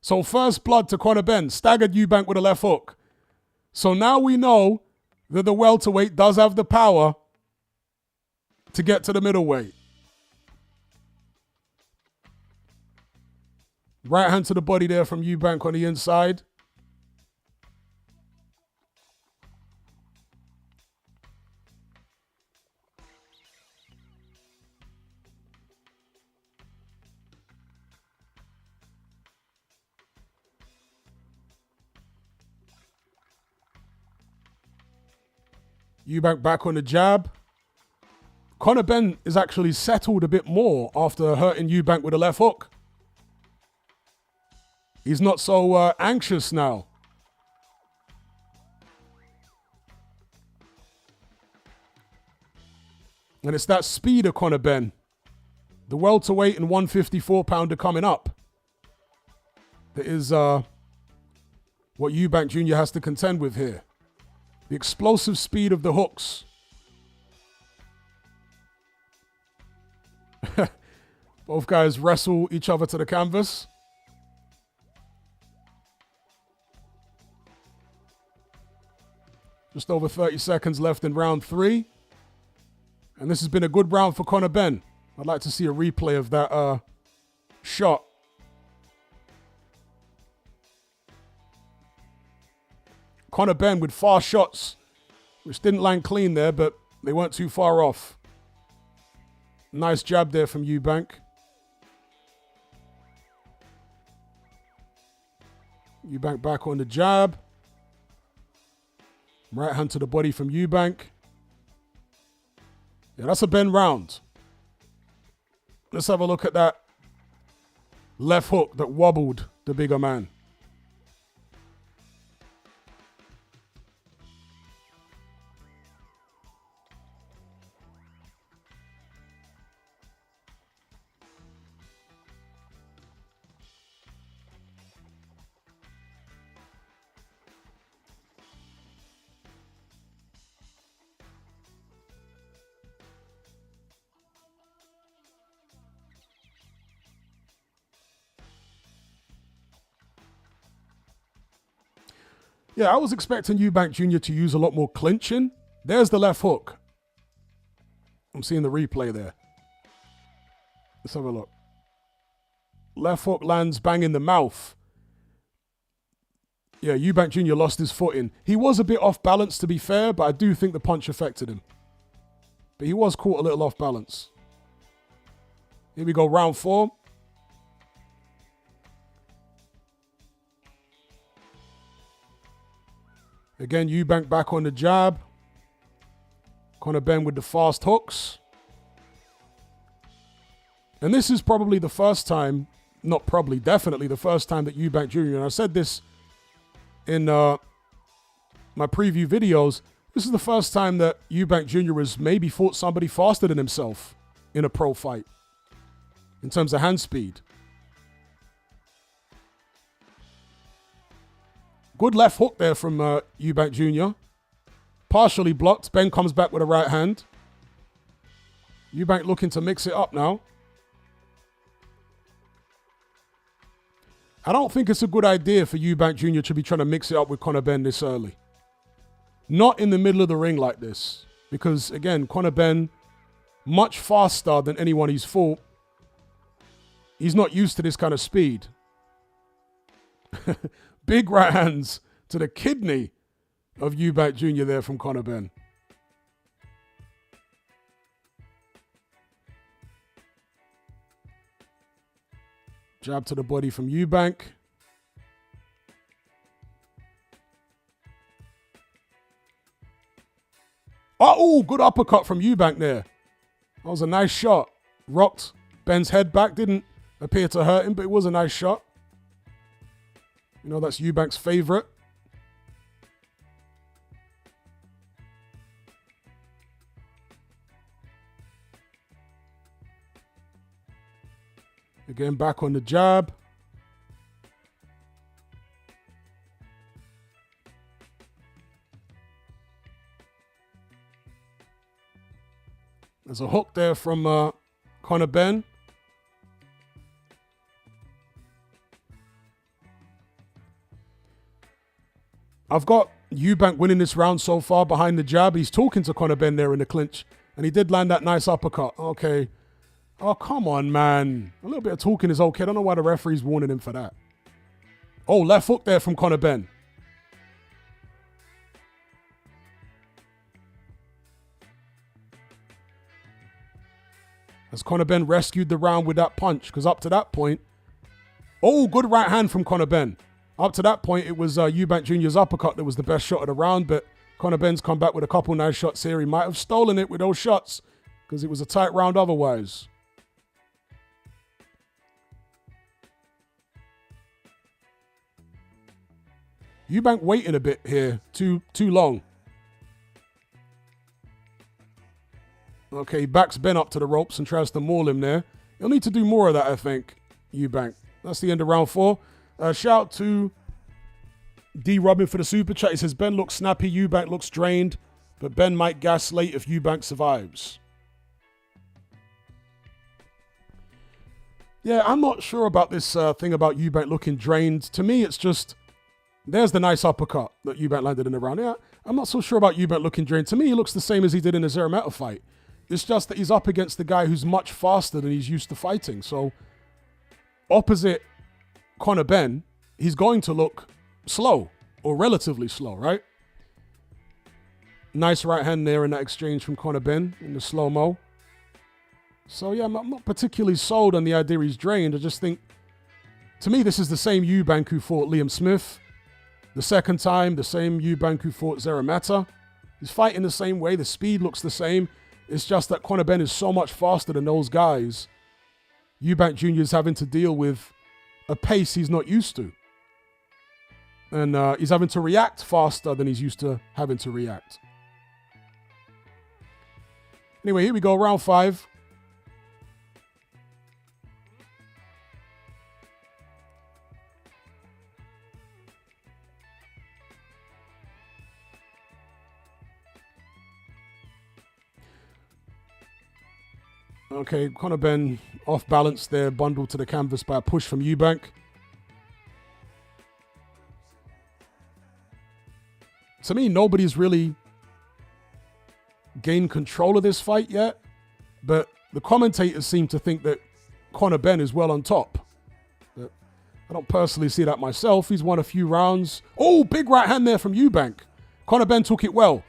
So first blood to Conor Benn. Staggered Eubank with a left hook. So now we know that the welterweight does have the power to get to the middleweight. Right hand to the body there from Eubank on the inside. Eubank back on the jab. Conor Benn is actually settled a bit more after hurting Eubank with a left hook. He's not so anxious now. And it's that speed of Conor Benn. The welterweight and 154-pounder coming up. That is what Eubank Jr. has to contend with here. The explosive speed of the hooks. Both guys wrestle each other to the canvas. Just over 30 seconds left in round 3. And this has been a good round for Conor Benn. I'd like to see a replay of that shot. Conor Benn with fast shots, which didn't land clean there, but they weren't too far off. Nice jab there from Eubank. Eubank back on the jab. Right hand to the body from Eubank. Yeah, that's a Benn round. Let's have a look at that left hook that wobbled the bigger man. Yeah, I was expecting Eubank Jr. to use a lot more clinching. There's the left hook. I'm seeing the replay there. Let's have a look. Left hook lands bang in the mouth. Yeah, Eubank Jr. lost his footing. He was a bit off balance, to be fair, but I do think the punch affected him. But he was caught a little off balance. Here we go, round 4. Again, Eubank back on the jab. Conor Benn with the fast hooks. And this is probably the first time, not probably, definitely the first time that Eubank Jr., and I said this in my preview videos, this is the first time that Eubank Jr. has maybe fought somebody faster than himself in a pro fight, in terms of hand speed. Good left hook there from Eubank Jr. Partially blocked. Benn comes back with a right hand. Eubank looking to mix it up now. I don't think it's a good idea for Eubank Jr. to be trying to mix it up with Conor Benn this early. Not in the middle of the ring like this. Because, again, Conor Benn, much faster than anyone he's fought. He's not used to this kind of speed. Big right hands to the kidney of Eubank Jr. there from Conor Benn. Jab to the body from Eubank. Oh, good uppercut from Eubank there. That was a nice shot. Rocked Benn's head back. Didn't appear to hurt him, but it was a nice shot. You know, that's Eubank's favorite. Again, back on the jab. There's a hook there from Conor Benn. I've got Eubank winning this round so far behind the jab. He's talking to Conor Benn there in the clinch. And he did land that nice uppercut. Okay. Oh, come on, man. A little bit of talking is okay. I don't know why the referee's warning him for that. Oh, left hook there from Conor Benn. Has Conor Benn rescued the round with that punch? Because up to that point... Oh, good right hand from Conor Benn. Up to that point, it was Eubank Jr.'s uppercut that was the best shot of the round, but Conor Benn's come back with a couple nice shots here. He might have stolen it with those shots because it was a tight round otherwise. Eubank waiting a bit here. Too long. Okay, he backs Ben up to the ropes and tries to maul him there. He'll need to do more of that, I think, Eubank. That's the end of round 4. Shout out to D. Robin for the super chat. He says, Ben looks snappy, Eubank looks drained, but Ben might gas late if Eubank survives. Yeah, I'm not sure about this thing about Eubank looking drained. To me, it's just, there's the nice uppercut that Eubank landed in the round. Yeah, I'm not so sure about Eubank looking drained. To me, he looks the same as he did in the Zerameta fight. It's just that he's up against the guy who's much faster than he's used to fighting. So, opposite Conor Benn, he's going to look slow, or relatively slow, right? Nice right hand there in that exchange from Conor Benn in the slow-mo. So yeah, I'm not particularly sold on the idea he's drained. I just think, to me, this is the same Eubank who fought Liam Smith. The second time, the same Eubank who fought Zerameta. He's fighting the same way. The speed looks the same. It's just that Conor Benn is so much faster than those guys. Eubank Jr. is having to deal with a pace he's not used to. And he's having to react faster than he's used to having to react. Anyway, here we go, round 5. Okay, Conor Benn off balance there, bundled to the canvas by a push from Eubank. To me, nobody's really gained control of this fight yet, but the commentators seem to think that Conor Benn is well on top. But I don't personally see that myself. He's won a few rounds. Oh, big right hand there from Eubank. Conor Benn took it well.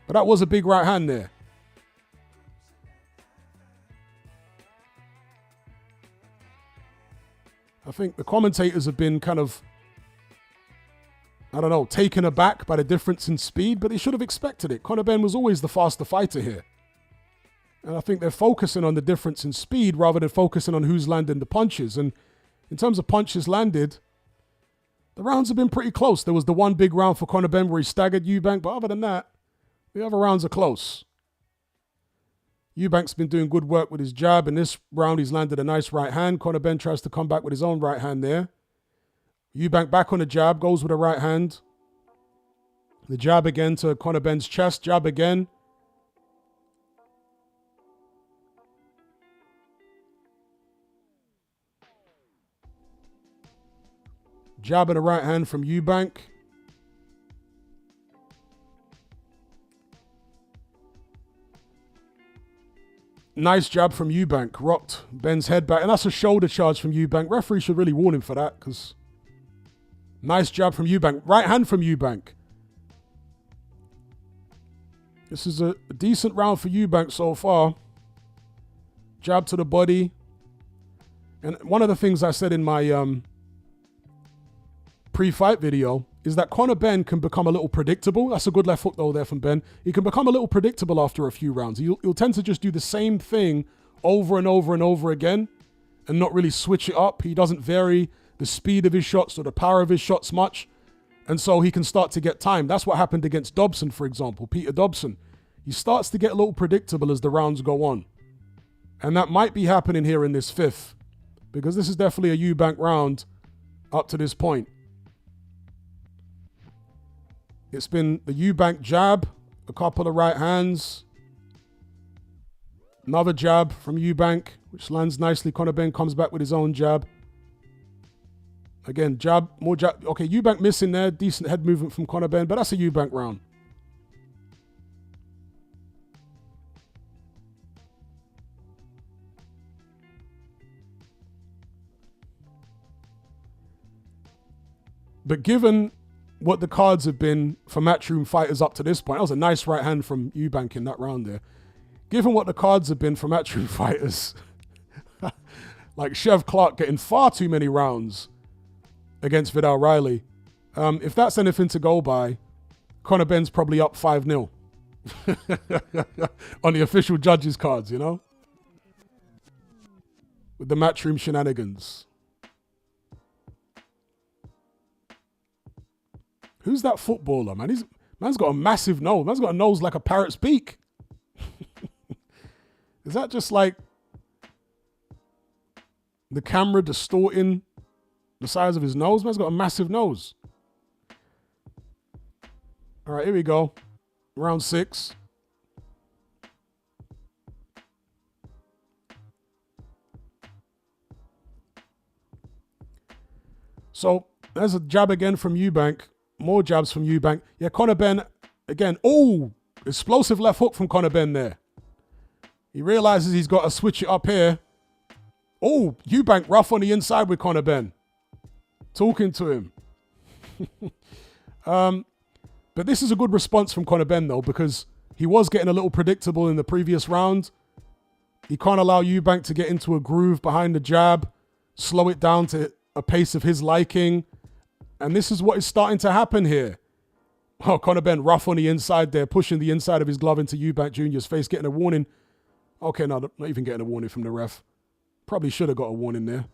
But that was a big right hand there. I think the commentators have been kind of, I don't know, taken aback by the difference in speed, but they should have expected it. Conor Benn was always the faster fighter here. And I think they're focusing on the difference in speed rather than focusing on who's landing the punches. And in terms of punches landed, the rounds have been pretty close. There was the one big round for Conor Benn where he staggered Eubank, but other than that, the other rounds are close. Eubank's been doing good work with his jab. In this round, he's landed a nice right hand. Conor Benn tries to come back with his own right hand there. Eubank back on the jab, goes with a right hand. The jab again to Conor Benn's chest, jab again. Jab and a right hand from Eubank. Nice jab from Eubank. Rocked Benn's head back. And that's a shoulder charge from Eubank. Referee should really warn him for that, because nice jab from Eubank. Right hand from Eubank. This is a decent round for Eubank so far. Jab to the body. And one of the things I said in my pre-fight video is that Conor Benn can become a little predictable. That's a good left hook though there from Benn. He can become a little predictable after a few rounds. He'll tend to just do the same thing over and over and over again and not really switch it up. He doesn't vary the speed of his shots or the power of his shots much. And so he can start to get time. That's what happened against Dobson, for example, Peter Dobson. He starts to get a little predictable as the rounds go on. And that might be happening here in this 5th, because this is definitely a Eubank round up to this point. It's been the Eubank jab, a couple of right hands. Another jab from Eubank, which lands nicely. Conor Benn comes back with his own jab. Again, jab, more jab. Okay, Eubank missing there. Decent head movement from Conor Benn, but that's a Eubank round. But given what the cards have been for Matchroom fighters up to this point, that was a nice right hand from Eubank in that round there. Given what the cards have been for Matchroom fighters, like Chev Clark getting far too many rounds against Vidal Riley, if that's anything to go by, Conor Benn's probably up 5-0 on the official judges' cards, you know? With the Matchroom shenanigans. Who's that footballer, man? Man's got a massive nose. Man's got a nose like a parrot's beak. Is that just like the camera distorting the size of his nose? Man's got a massive nose. All right, here we go. Round 6. So there's a jab again from Eubank. More jabs from Eubank. Yeah, Conor Benn again. Oh, explosive left hook from Conor Benn there. He realizes he's got to switch it up here. Oh, Eubank rough on the inside with Conor Benn. Talking to him. But this is a good response from Conor Benn, though, because he was getting a little predictable in the previous round. He can't allow Eubank to get into a groove behind the jab, slow it down to a pace of his liking. And this is what is starting to happen here. Oh, Conor Benn rough on the inside there, pushing the inside of his glove into Eubank Jr.'s face, getting a warning. Okay, no, not even getting a warning from the ref. Probably should have got a warning there.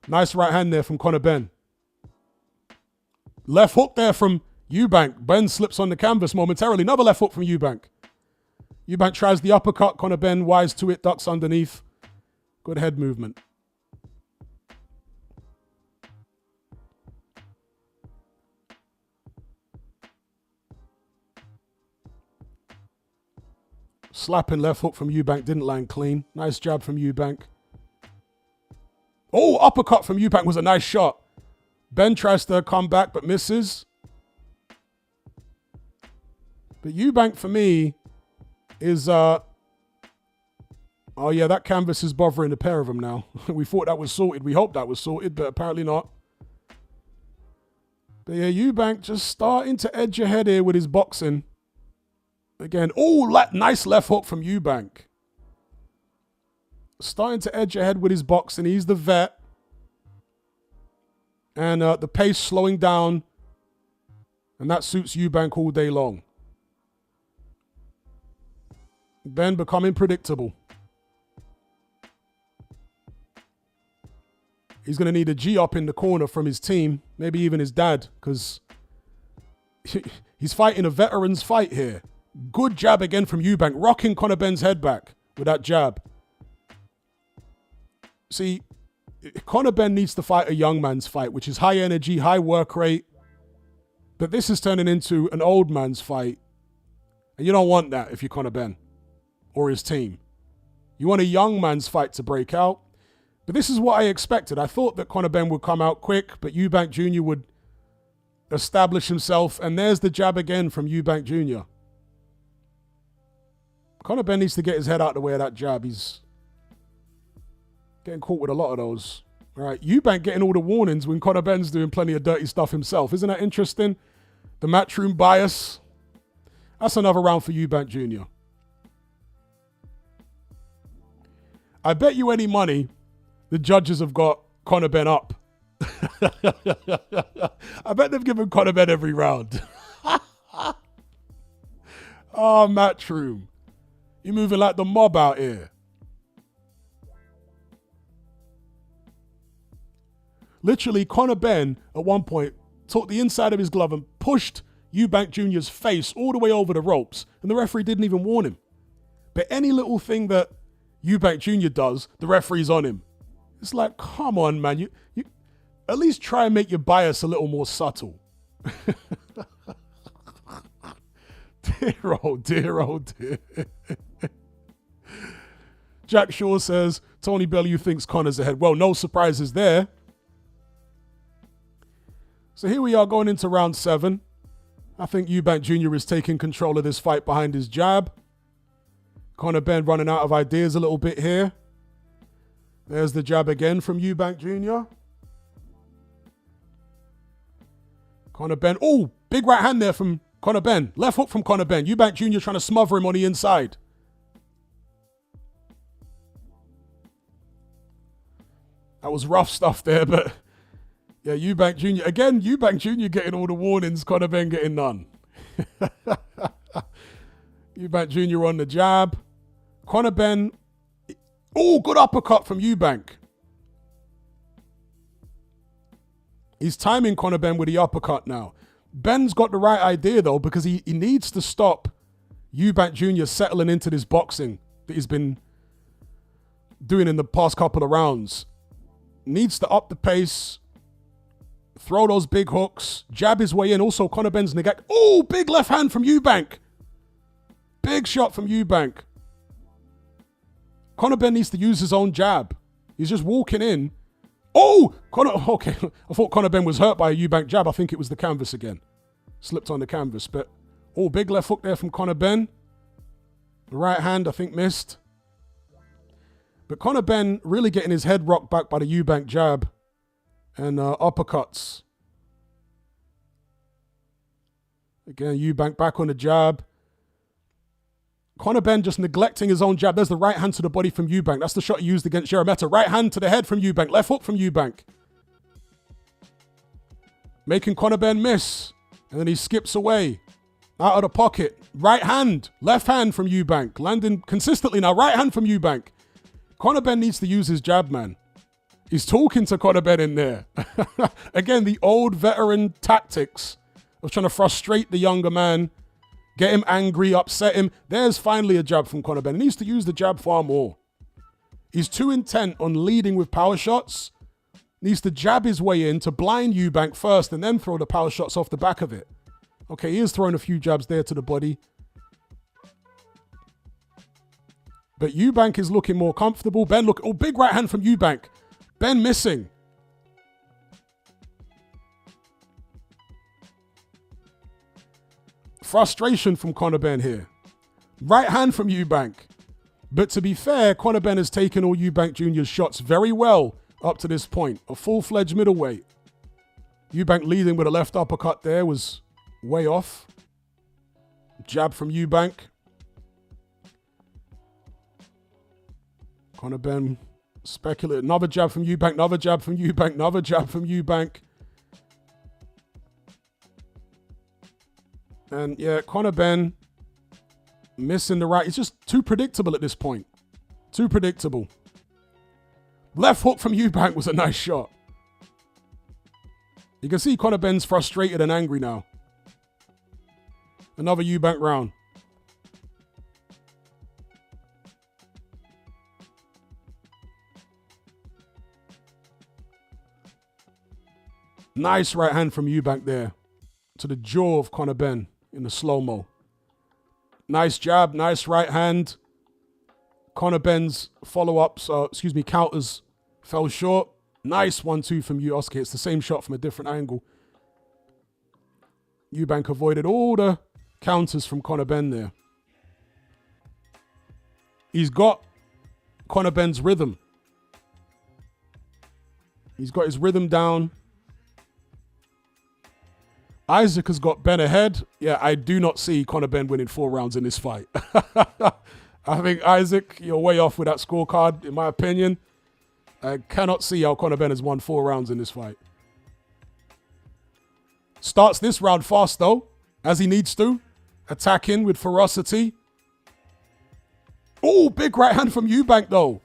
Nice right hand there from Conor Benn. Left hook there from Eubank. Benn slips on the canvas momentarily. Another left hook from Eubank. Eubank tries the uppercut. Conor Benn wise to it, ducks underneath. Good head movement. Slapping left hook from Eubank, didn't land clean. Nice jab from Eubank. Oh, uppercut from Eubank was a nice shot. Benn tries to come back but misses. But Eubank for me is, oh yeah, that canvas is bothering the pair of them now. We thought that was sorted. We hoped that was sorted, but apparently not. But yeah, Eubank just starting to edge ahead here with his boxing. Again, oh, nice left hook from Eubank. Starting to edge ahead with his boxing. He's the vet. And the pace slowing down. And that suits Eubank all day long. Benn becoming predictable. He's going to need a G-up in the corner from his team. Maybe even his dad. Because he's fighting a veteran's fight here. Good jab again from Eubank. Rocking Conor Benn's head back with that jab. See, Conor Benn needs to fight a young man's fight, which is high energy, high work rate. But this is turning into an old man's fight. And you don't want that if you're Conor Benn or his team. You want a young man's fight to break out. But this is what I expected. I thought that Conor Benn would come out quick, but Eubank Jr. would establish himself. And there's the jab again from Eubank Jr. Conor Benn needs to get his head out of the way of that jab. He's getting caught with a lot of those. All right, Eubank getting all the warnings when Conor Benn's doing plenty of dirty stuff himself. Isn't that interesting? The matchroom bias. That's another round for Eubank Jr. I bet you any money the judges have got Conor Benn up. I bet they've given Conor Benn every round. Oh, matchroom. You're moving like the mob out here. Literally, Conor Benn, at one point, took the inside of his glove and pushed Eubank Jr.'s face all the way over the ropes, and the referee didn't even warn him. But any little thing that Eubank Jr. does, the referee's on him. It's like, come on, man. You at least try and make your bias a little more subtle. Dear, oh dear, oh dear. Jack Shaw says, Tony Bellew thinks Conor's ahead. Well, no surprises there. So here we are going into round 7. I think Eubank Jr. is taking control of this fight behind his jab. Conor Benn running out of ideas a little bit here. There's the jab again from Eubank Jr. Conor Benn. Oh, big right hand there from Conor Benn. Left hook from Conor Benn. Eubank Jr. trying to smother him on the inside. That was rough stuff there, but yeah, Eubank Jr. Again, Eubank Jr. getting all the warnings, Conor Benn getting none. Eubank Jr. on the jab. Conor Benn. Oh, good uppercut from Eubank. He's timing Conor Benn with the uppercut now. Ben's got the right idea, though, because he needs to stop Eubank Jr. settling into this boxing that he's been doing in the past couple of rounds. Needs to up the pace, throw those big hooks, jab his way in. Also, Conor Benn's negate. Oh, big left hand from Eubank. Big shot from Eubank. Conor Benn needs to use his own jab. He's just walking in. Oh, okay. I thought Conor Benn was hurt by a Eubank jab. I think it was the canvas again. Slipped on the canvas, but oh, big left hook there from Conor Benn. The right hand, I think, missed. But Conor Benn really getting his head rocked back by the Eubank jab and uppercuts. Again, Eubank back on the jab. Conor Benn just neglecting his own jab. There's the right hand to the body from Eubank. That's the shot he used against Yarde. Right hand to the head from Eubank. Left hook from Eubank. Making Conor Benn miss. And then he skips away. Out of the pocket. Right hand. Left hand from Eubank. Landing consistently now. Right hand from Eubank. Conor Benn needs to use his jab, man. He's talking to Conor Benn in there. Again, the old veteran tactics of trying to frustrate the younger man. Get him angry, upset him. There's finally a jab from Conor Benn. He needs to use the jab far more. He's too intent on leading with power shots. Needs to jab his way in to blind Eubank first and then throw the power shots off the back of it. Okay, he is throwing a few jabs there to the body. But Eubank is looking more comfortable. Benn look. Oh, big right hand from Eubank. Benn missing. Frustration from Conor Benn here. Right hand from Eubank. But to be fair, Conor Benn has taken all Eubank Jr.'s shots very well up to this point. A full-fledged middleweight. Eubank leading with a left uppercut there was way off. Jab from Eubank. Conor Benn speculated. Another jab from Eubank. Another jab from Eubank. Another jab from Eubank. And yeah, Conor Benn missing the right. It's just too predictable at this point. Too predictable. Left hook from Eubank was a nice shot. You can see Conor Benn's frustrated and angry now. Another Eubank round. Nice right hand from Eubank there to the jaw of Conor Benn in the slow-mo. Nice jab, nice right hand. Conor Benn's follow-ups, counters fell short. Nice 1-2 from Eubank. It's the same shot from a different angle. Eubank avoided all the counters from Conor Benn there. He's got Conor Benn's rhythm. He's got his rhythm down. Isaac has got Benn ahead. Yeah, I do not see Conor Benn winning 4 rounds in this fight. I think, Isaac, you're way off with that scorecard, in my opinion. I cannot see how Conor Benn has won 4 rounds in this fight. Starts this round fast, though, as he needs to. Attacking with ferocity. Oh, big right hand from Eubank, though.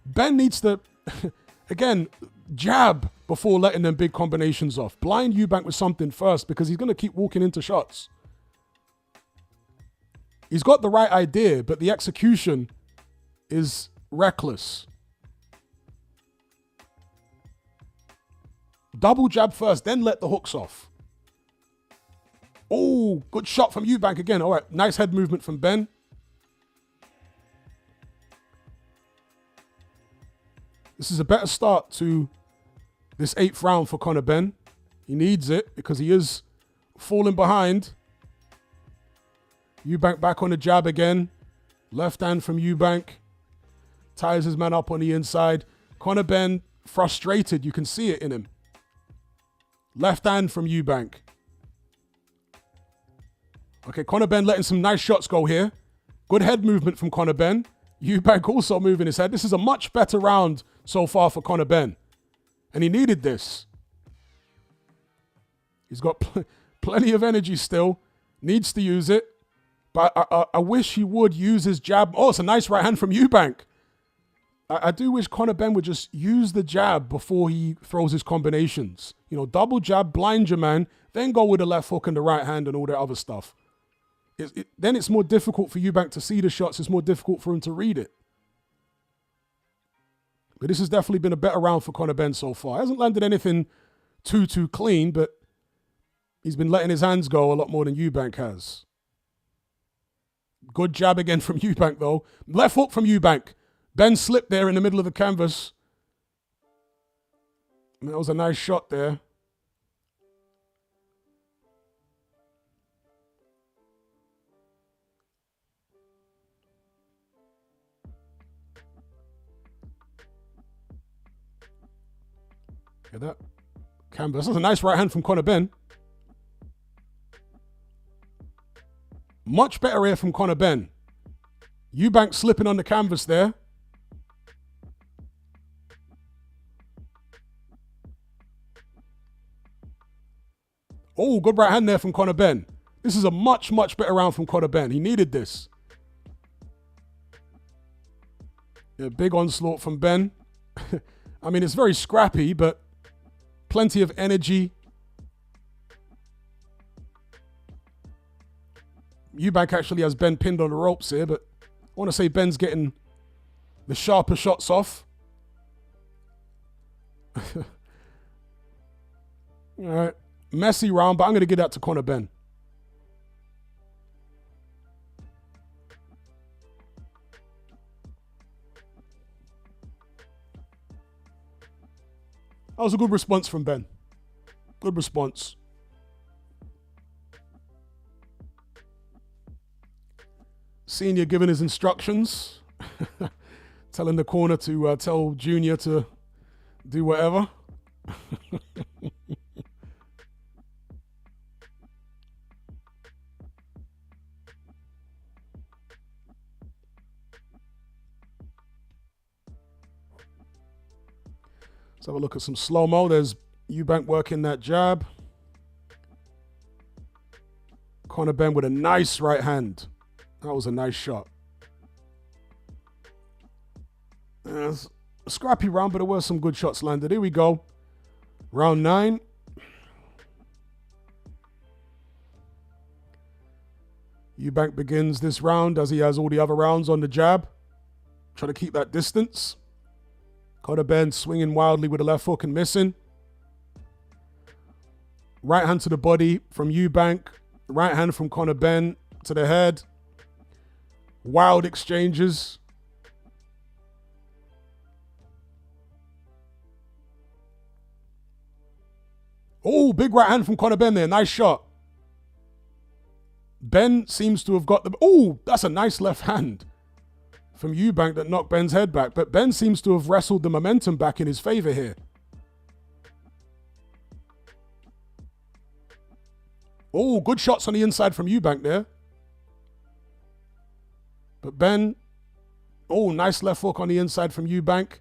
Benn needs to, again, jab before letting them big combinations off. Blind Eubank with something first because he's going to keep walking into shots. He's got the right idea, but the execution is reckless. Double jab first, then let the hooks off. Oh, good shot from Eubank again. All right, nice head movement from Benn. This is a better start to this 8th round for Conor Benn. He needs it because he is falling behind. Eubank back on the jab again. Left hand from Eubank. Ties his man up on the inside. Conor Benn frustrated. You can see it in him. Left hand from Eubank. Okay, Conor Benn letting some nice shots go here. Good head movement from Conor Benn. Eubank also moving his head. This is a much better round so far for Conor Benn. And he needed this. He's got plenty of energy still. Needs to use it. But I wish he would use his jab. Oh, it's a nice right hand from Eubank. I do wish Conor Benn would just use the jab before he throws his combinations. You know, double jab, blind your man, then go with the left hook and the right hand and all that other stuff. Then it's more difficult for Eubank to see the shots. It's more difficult for him to read it. But this has definitely been a better round for Conor Benn so far. He hasn't landed anything too clean, but he's been letting his hands go a lot more than Eubank has. Good jab again from Eubank, though. Left hook from Eubank. Ben slipped there in the middle of the canvas. And that was a nice shot there. Get that canvas. That's a nice right hand from Conor Benn. Much better here from Conor Benn. Eubank slipping on the canvas there. Oh, good right hand there from Conor Benn. This is a much better round from Conor Benn. He needed this. Yeah, big onslaught from Benn. I mean, it's very scrappy, but plenty of energy. Eubank actually has Benn pinned on the ropes here, but I want to say Ben's getting the sharper shots off. All right. Messy round, but I'm going to give that to Conor Benn. That was a good response from Benn. Good response. Senior giving his instructions. Telling the corner to tell Junior to do whatever. Let's have a look at some slow-mo. There's Eubank working that jab. Conor Benn with a nice right hand. That was a nice shot. It's a scrappy round, but there were some good shots landed. Here we go. Round 9. Eubank begins this round as he has all the other rounds on the jab. Try to keep that distance. Conor Benn swinging wildly with a left hook and missing. Right hand to the body from Eubank. Right hand from Conor Benn to the head. Wild exchanges. Oh, big right hand from Conor Benn there. Nice shot. Benn seems to have got the... Oh, that's a nice left hand from Eubank that knocked Ben's head back. But Benn seems to have wrestled the momentum back in his favor here. Oh, good shots on the inside from Eubank there. But Benn... Oh, nice left hook on the inside from Eubank.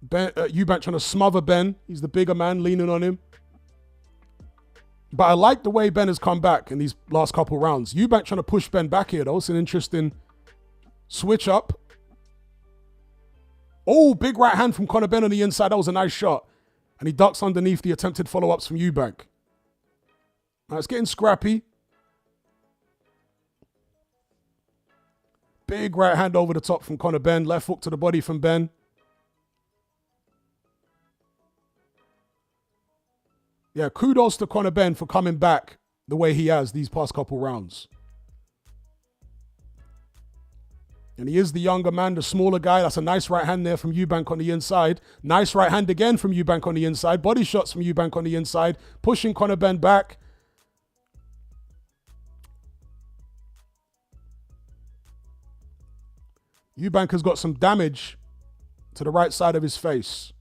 Eubank trying to smother Benn. He's the bigger man, leaning on him. But I like the way Benn has come back in these last couple rounds. Eubank trying to push Benn back here, though. It's an interesting switch up. Oh, big right hand from Conor Benn on the inside. That was a nice shot. And he ducks underneath the attempted follow-ups from Eubank. Now it's getting scrappy. Big right hand over the top from Conor Benn. Left hook to the body from Benn. Yeah, kudos to Conor Benn for coming back the way he has these past couple rounds. And he is the younger man, the smaller guy. That's a nice right hand there from Eubank on the inside. Nice right hand again from Eubank on the inside. Body shots from Eubank on the inside. Pushing Conor Benn back. Eubank has got some damage to the right side of his face.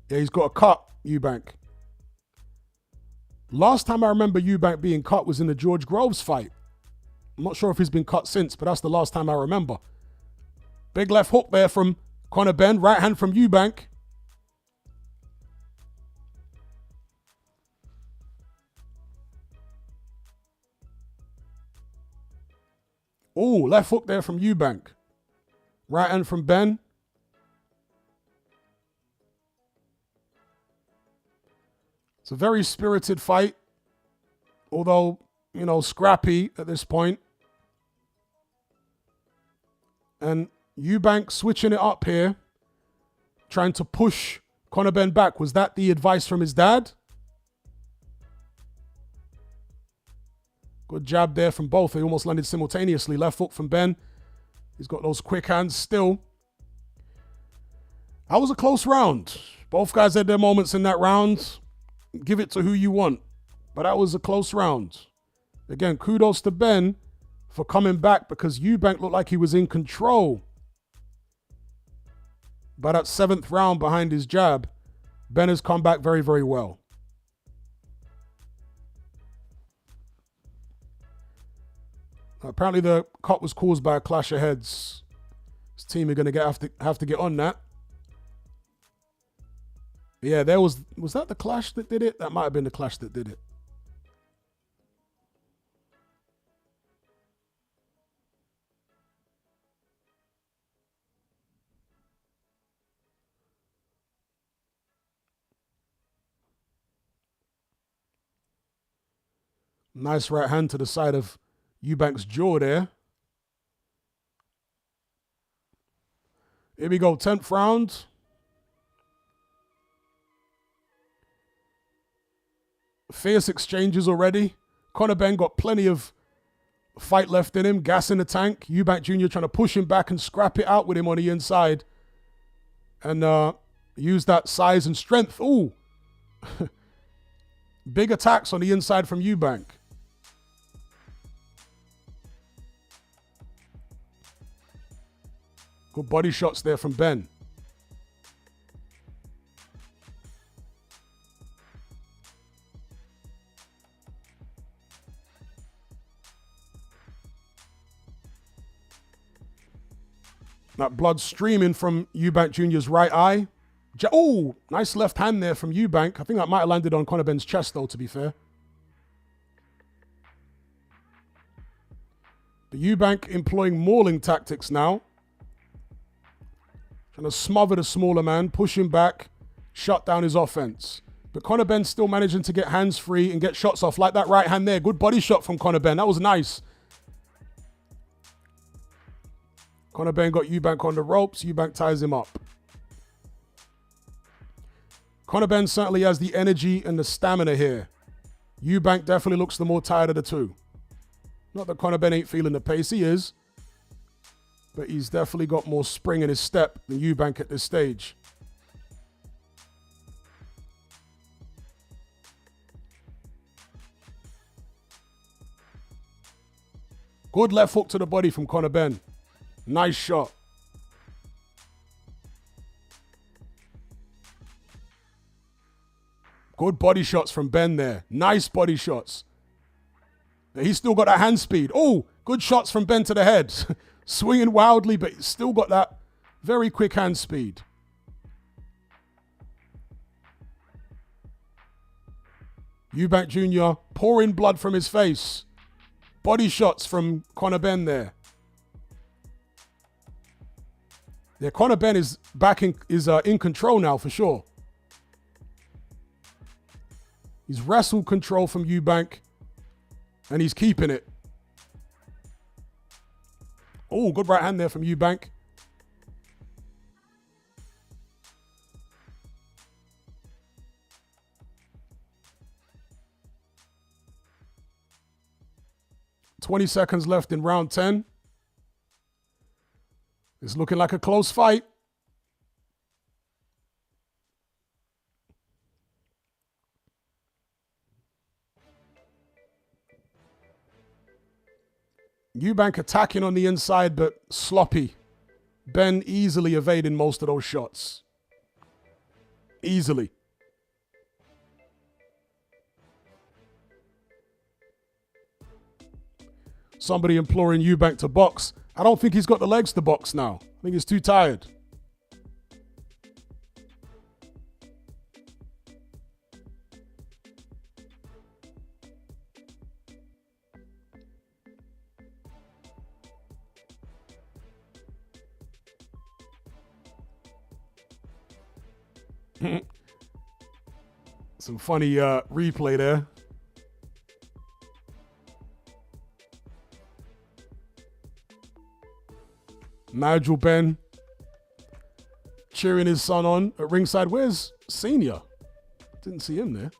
Yeah, he's got a cut, Eubank. Last time I remember Eubank being cut was in the George Groves fight. I'm not sure if he's been cut since, but that's the last time I remember. Big left hook there from Conor Benn. Right hand from Eubank. Oh, left hook there from Eubank. Right hand from Benn. It's a very spirited fight, although, you know, scrappy at this point. And Eubank switching it up here, trying to push Conor Benn back. Was that the advice from his dad? Good jab there from both. They almost landed simultaneously. Left hook from Benn. He's got those quick hands still. That was a close round. Both guys had their moments in that round. Give it to who you want. But that was a close round. Again, kudos to Benn for coming back because Eubank looked like he was in control. By that 7th round behind his jab, Benn has come back very, very well. Apparently the cut was caused by a clash of heads. His team are going to have to get on that. Yeah, was that the clash that did it? That might have been the clash that did it. Nice right hand to the side of Eubank's jaw there. Here we go, 10th round. Fierce exchanges already. Conor Benn got plenty of fight left in him, gas in the tank. Eubank Jr. trying to push him back and scrap it out with him on the inside. And use that size and strength. Ooh. Big attacks on the inside from Eubank. Good body shots there from Benn. That blood streaming from Eubank Jr.'s right eye. Oh, nice left hand there from Eubank. I think that might have landed on Conor Benn's chest, though, to be fair. But Eubank employing mauling tactics now. Trying to smother the smaller man, push him back, shut down his offense. But Conor Benn still managing to get hands free and get shots off, like that right hand there. Good body shot from Conor Benn. That was nice. Conor Benn got Eubank on the ropes. Eubank ties him up. Conor Benn certainly has the energy and the stamina here. Eubank definitely looks the more tired of the two. Not that Conor Benn ain't feeling the pace, he is. But he's definitely got more spring in his step than Eubank at this stage. Good left hook to the body from Conor Benn. Nice shot. Good body shots from Benn there. Nice body shots. He's still got that hand speed. Oh, good shots from Benn to the head. Swinging wildly, but he's still got that very quick hand speed. Eubank Jr. pouring blood from his face. Body shots from Conor Benn there. Yeah, Conor Benn is in control now for sure. He's wrestled control from Eubank, and he's keeping it. Oh, good right hand there from Eubank. $20 left in round 10. It's looking like a close fight. Eubank attacking on the inside, but sloppy. Benn easily evading most of those shots. Easily. Somebody imploring Eubank to box. I don't think he's got the legs to box now. I think he's too tired. Some funny replay there. Nigel Benn cheering his son on at ringside. Where's Senior? Didn't see him there.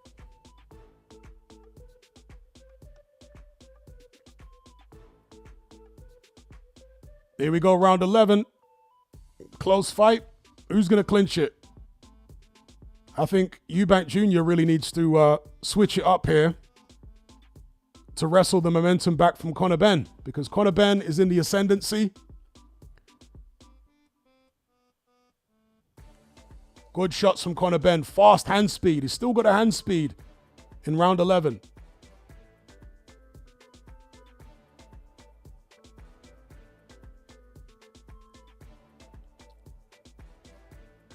Here we go, round 11. Close fight. Who's going to clinch it? I think Eubank Jr. really needs to switch it up here to wrestle the momentum back from Conor Benn, because Conor Benn is in the ascendancy. Good shots from Conor Benn. Fast hand speed. He's still got a hand speed in round 11.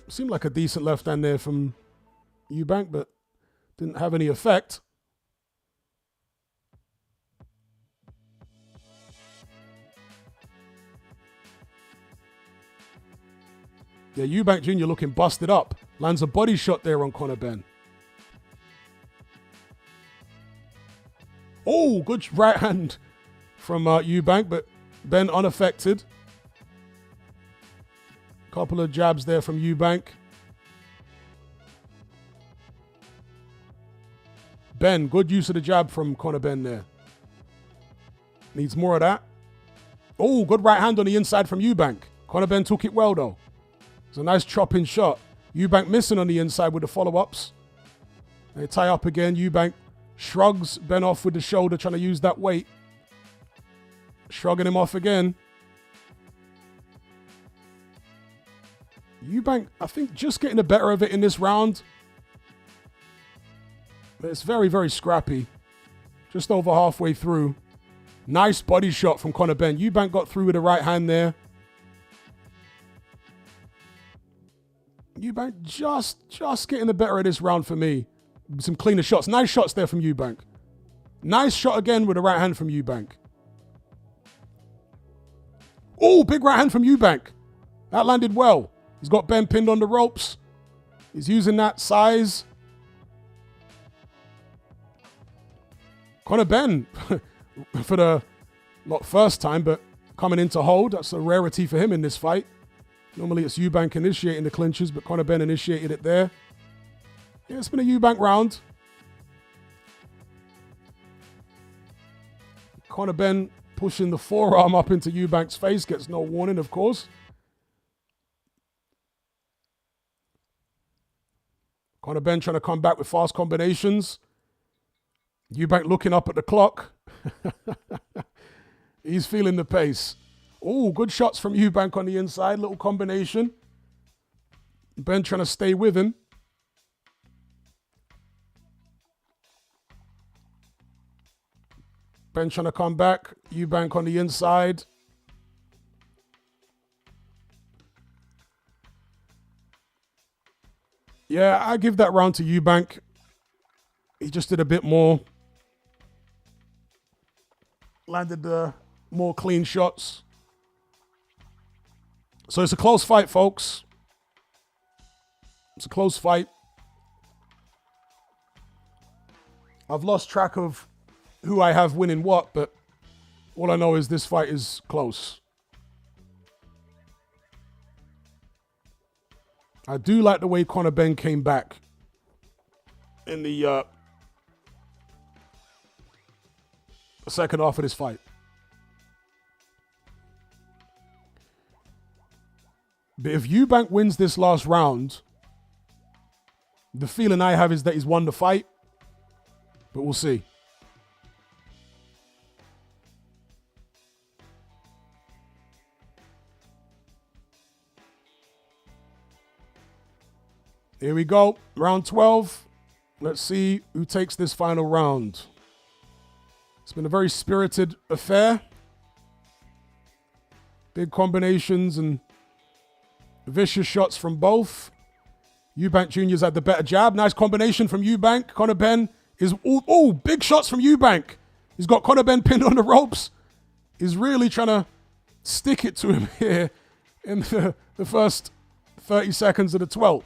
Seemed like a decent left hand there from Eubank, but didn't have any effect. Yeah, Eubank Jr. looking busted up. Lands a body shot there on Conor Benn. Oh, good right hand from Eubank, but Benn unaffected. Couple of jabs there from Eubank. Benn, good use of the jab from Conor Benn there. Needs more of that. Oh, good right hand on the inside from Eubank. Conor Benn took it well though. It's a nice chopping shot. Eubank missing on the inside with the follow-ups. They tie up again. Eubank shrugs Benn off with the shoulder, trying to use that weight. Shrugging him off again. Eubank, I think, just getting the better of it in this round. But it's very, very scrappy. Just over halfway through. Nice body shot from Conor Benn. Eubank got through with the right hand there. Eubank just getting the better of this round for me. Some cleaner shots. Nice shots there from Eubank. Nice shot again with the right hand from Eubank. Oh, big right hand from Eubank. That landed well. He's got Benn pinned on the ropes. He's using that size. Conor Benn, for the, not first time, but coming in to hold. That's a rarity for him in this fight. Normally it's Eubank initiating the clinches, but Conor Benn initiated it there. Yeah, it's been a Eubank round. Conor Benn pushing the forearm up into Eubank's face. Gets no warning, of course. Conor Benn trying to come back with fast combinations. Eubank looking up at the clock. He's feeling the pace. Oh, good shots from Eubank on the inside. Little combination. Benn trying to stay with him. Benn trying to come back. Eubank on the inside. Yeah, I give that round to Eubank. He just did a bit more. Landed more clean shots. So it's a close fight, folks. It's a close fight. I've lost track of who I have winning what, but all I know is this fight is close. I do like the way Conor Benn came back in the second half of this fight. But if Eubank wins this last round, the feeling I have is that he's won the fight. But we'll see. Here we go. Round 12. Let's see who takes this final round. It's been a very spirited affair. Big combinations and vicious shots from both. Eubank Jr.'s had the better jab. Nice combination from Eubank. Conor Benn is... Oh, big shots from Eubank. He's got Conor Benn pinned on the ropes. He's really trying to stick it to him here in the first 30 seconds of the 12th.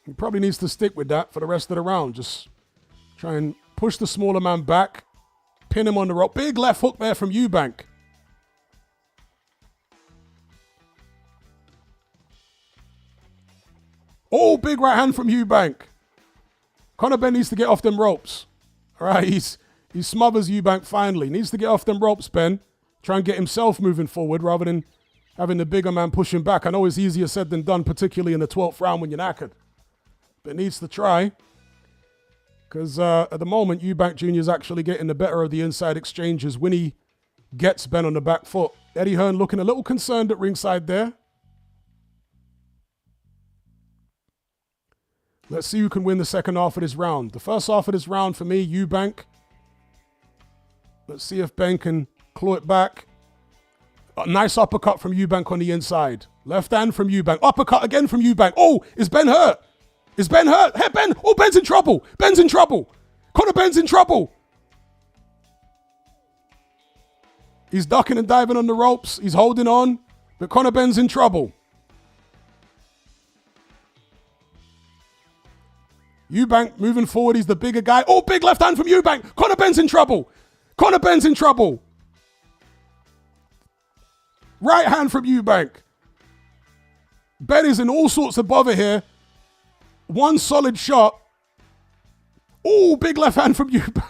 He probably needs to stick with that for the rest of the round. Just try and push the smaller man back, pin him on the rope. Big left hook there from Eubank. Oh, big right hand from Eubank. Conor Benn needs to get off them ropes. All right, he smothers Eubank finally. Needs to get off them ropes, Ben. Try and get himself moving forward rather than having the bigger man pushing back. I know it's easier said than done, particularly in the 12th round when you're knackered. But needs to try. Because at the moment, Eubank Jr. is actually getting the better of the inside exchanges when he gets Ben on the back foot. Eddie Hearn looking a little concerned at ringside there. Let's see who can win the second half of this round. The first half of this round for me, Eubank. Let's see if Ben can claw it back. A nice uppercut from Eubank on the inside. Left hand from Eubank. Uppercut again from Eubank. Oh, is Ben hurt? Is Ben hurt? Hey, Ben. Oh, Ben's in trouble. Ben's in trouble. Conor Benn's in trouble. He's ducking and diving on the ropes. He's holding on. But Conor Benn's in trouble. Eubank moving forward. He's the bigger guy. Oh, big left hand from Eubank. Conor Benn's in trouble. Conor Benn's in trouble. Right hand from Eubank. Ben is in all sorts of bother here. One solid shot. Oh, big left hand from Eubank.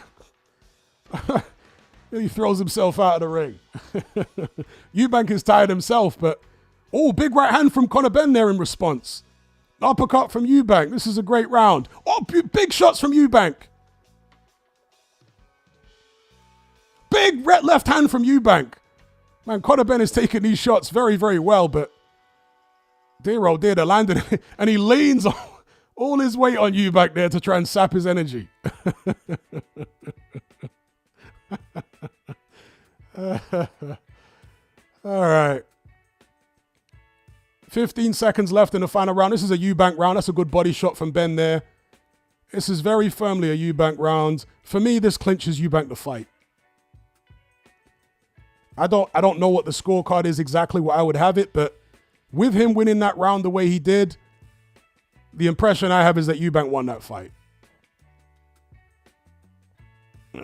He throws himself out of the ring. Eubank is tired himself, but oh, big right hand from Conor Benn there in response. Uppercut from Eubank. This is a great round. Oh, big shots from Eubank. Big left hand from Eubank. Man, Conor Benn is taking these shots very, very well, but dear oh dear, they landed. And he leans all his weight on Eubank there to try and sap his energy. All right. 15 seconds left in the final round. This is a Eubank round. That's a good body shot from Ben there. This is very firmly a Eubank round. For me, this clinches Eubank the fight. I don't know what the scorecard is exactly what I would have it, but with him winning that round the way he did, the impression I have is that Eubank won that fight.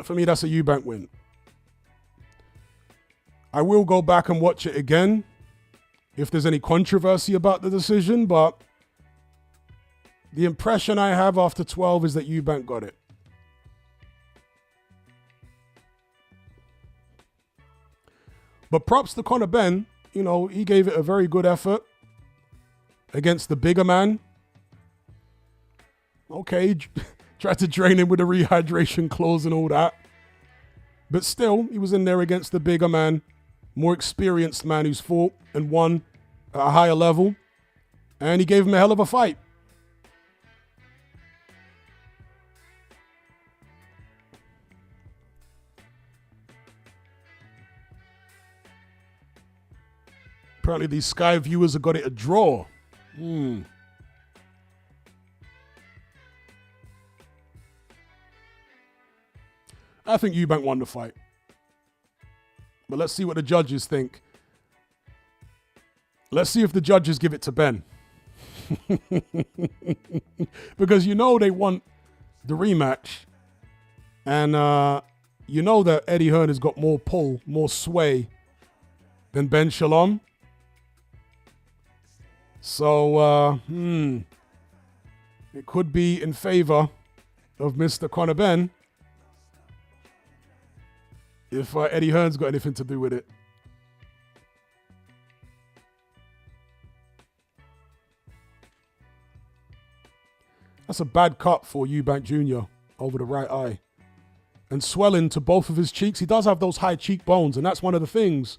For me, that's a Eubank win. I will go back and watch it again if there's any controversy about the decision, but the impression I have after 12 is that Eubank got it. But props to Conor Benn. You know, he gave it a very good effort against the bigger man. Okay, tried to drain him with a rehydration clause and all that. But still, he was in there against the bigger man, more experienced man who's fought and won at a higher level. And he gave him a hell of a fight. Apparently these Sky viewers have got it a draw. I think Eubank won the fight. But let's see what the judges think. Let's see if the judges give it to Ben. Because you know they want the rematch. And you know that Eddie Hearn has got more pull, more sway than Ben Shalom. So, it could be in favor of Mr. Conor Benn if Eddie Hearn's got anything to do with it. That's a bad cut for Eubank Jr. over the right eye. And swelling to both of his cheeks. He does have those high cheekbones, and that's one of the things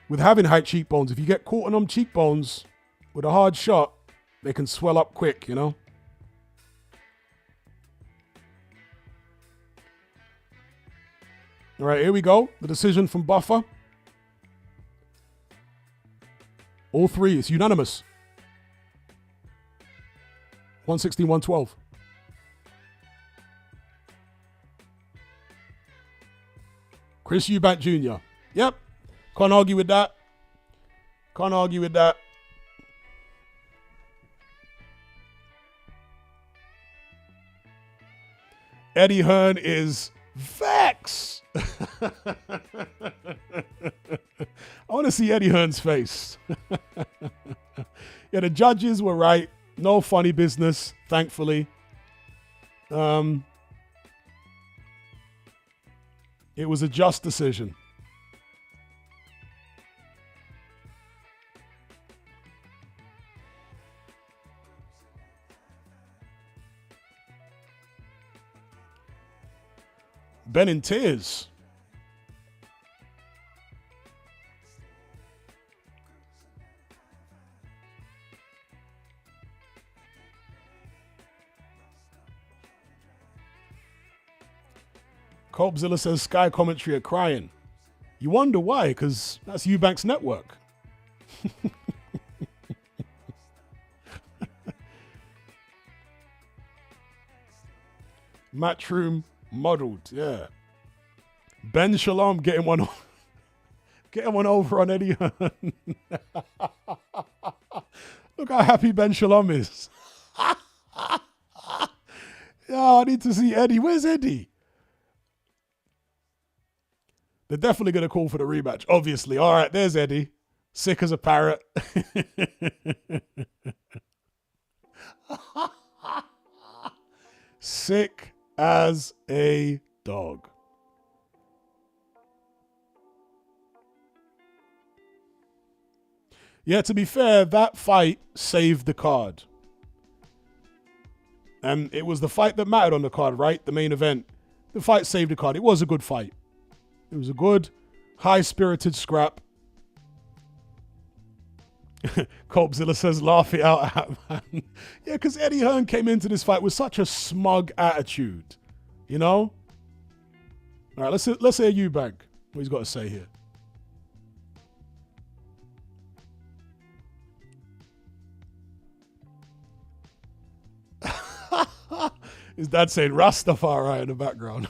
with having high cheekbones. If you get caught on them cheekbones with a hard shot, they can swell up quick, you know? All right, here we go. The decision from Buffer. All three. It's unanimous. 116-112. Chris Eubank Jr. Yep. Can't argue with that. Can't argue with that. Eddie Hearn is vexed. I want to see Eddie Hearn's face. Yeah, the judges were right. No funny business, thankfully. It was a just decision. Ben in tears. Colbzilla says Sky commentary are crying. You wonder why, because that's Eubank's network. Matchroom modeled, yeah. Ben Shalom getting one over on Eddie Hearn. Look how happy Ben Shalom is. Yeah, I need to see Eddie. Where's Eddie? They're definitely going to call for the rematch, obviously. All right, there's Eddie. Sick as a parrot. Sick as a dog. Yeah, to be fair, that fight saved the card. And it was the fight that mattered on the card, right? The main event. The fight saved the card. It was a good fight. It was a good, high-spirited scrap. Colbzilla says, laugh it out at, man. Yeah, because Eddie Hearn came into this fight with such a smug attitude. You know? All right, let's hear Eubank. What he's got to say here. His dad saying Rastafari in the background.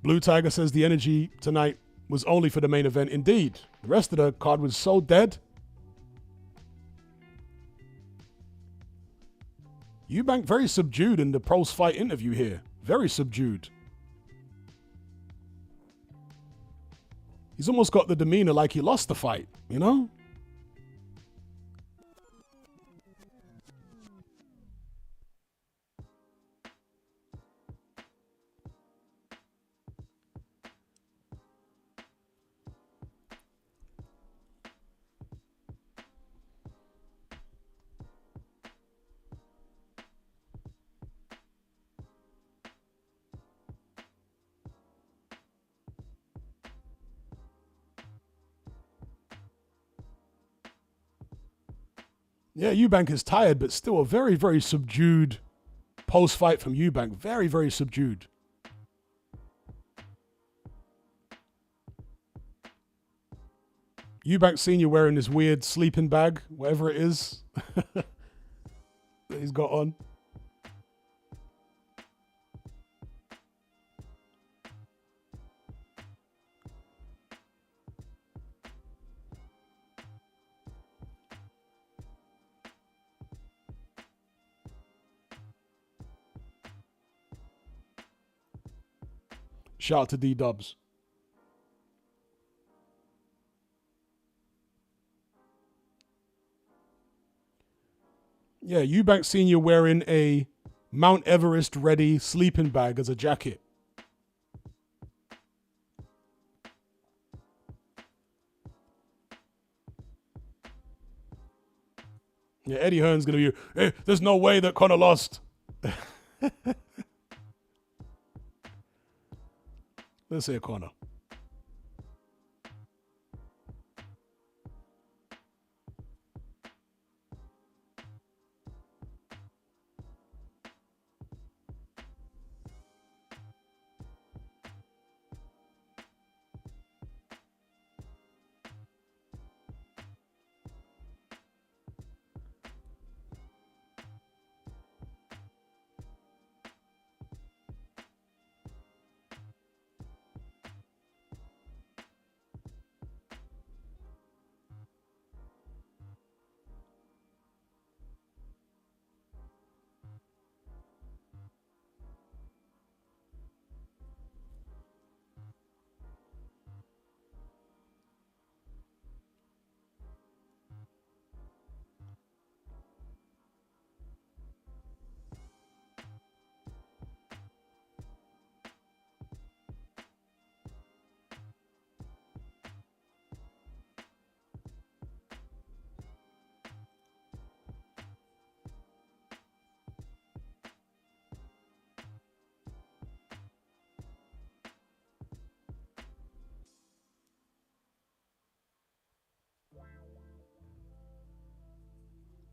Blue Tiger says the energy tonight was only for the main event. Indeed. The rest of the card was so dead. Eubank very subdued in the post-fight interview here. Very subdued. He's almost got the demeanor like he lost the fight, you know? Yeah, Eubank is tired, but still a very, very subdued post-fight from Eubank. Very, very subdued. Eubank Sr. wearing this weird sleeping bag, whatever it is that he's got on. Shout out to D-Dubs. Yeah, Eubank Sr. wearing a Mount Everest ready sleeping bag as a jacket. Yeah, Eddie Hearn's going to be, hey, there's no way that Conor lost. Let's say Conor.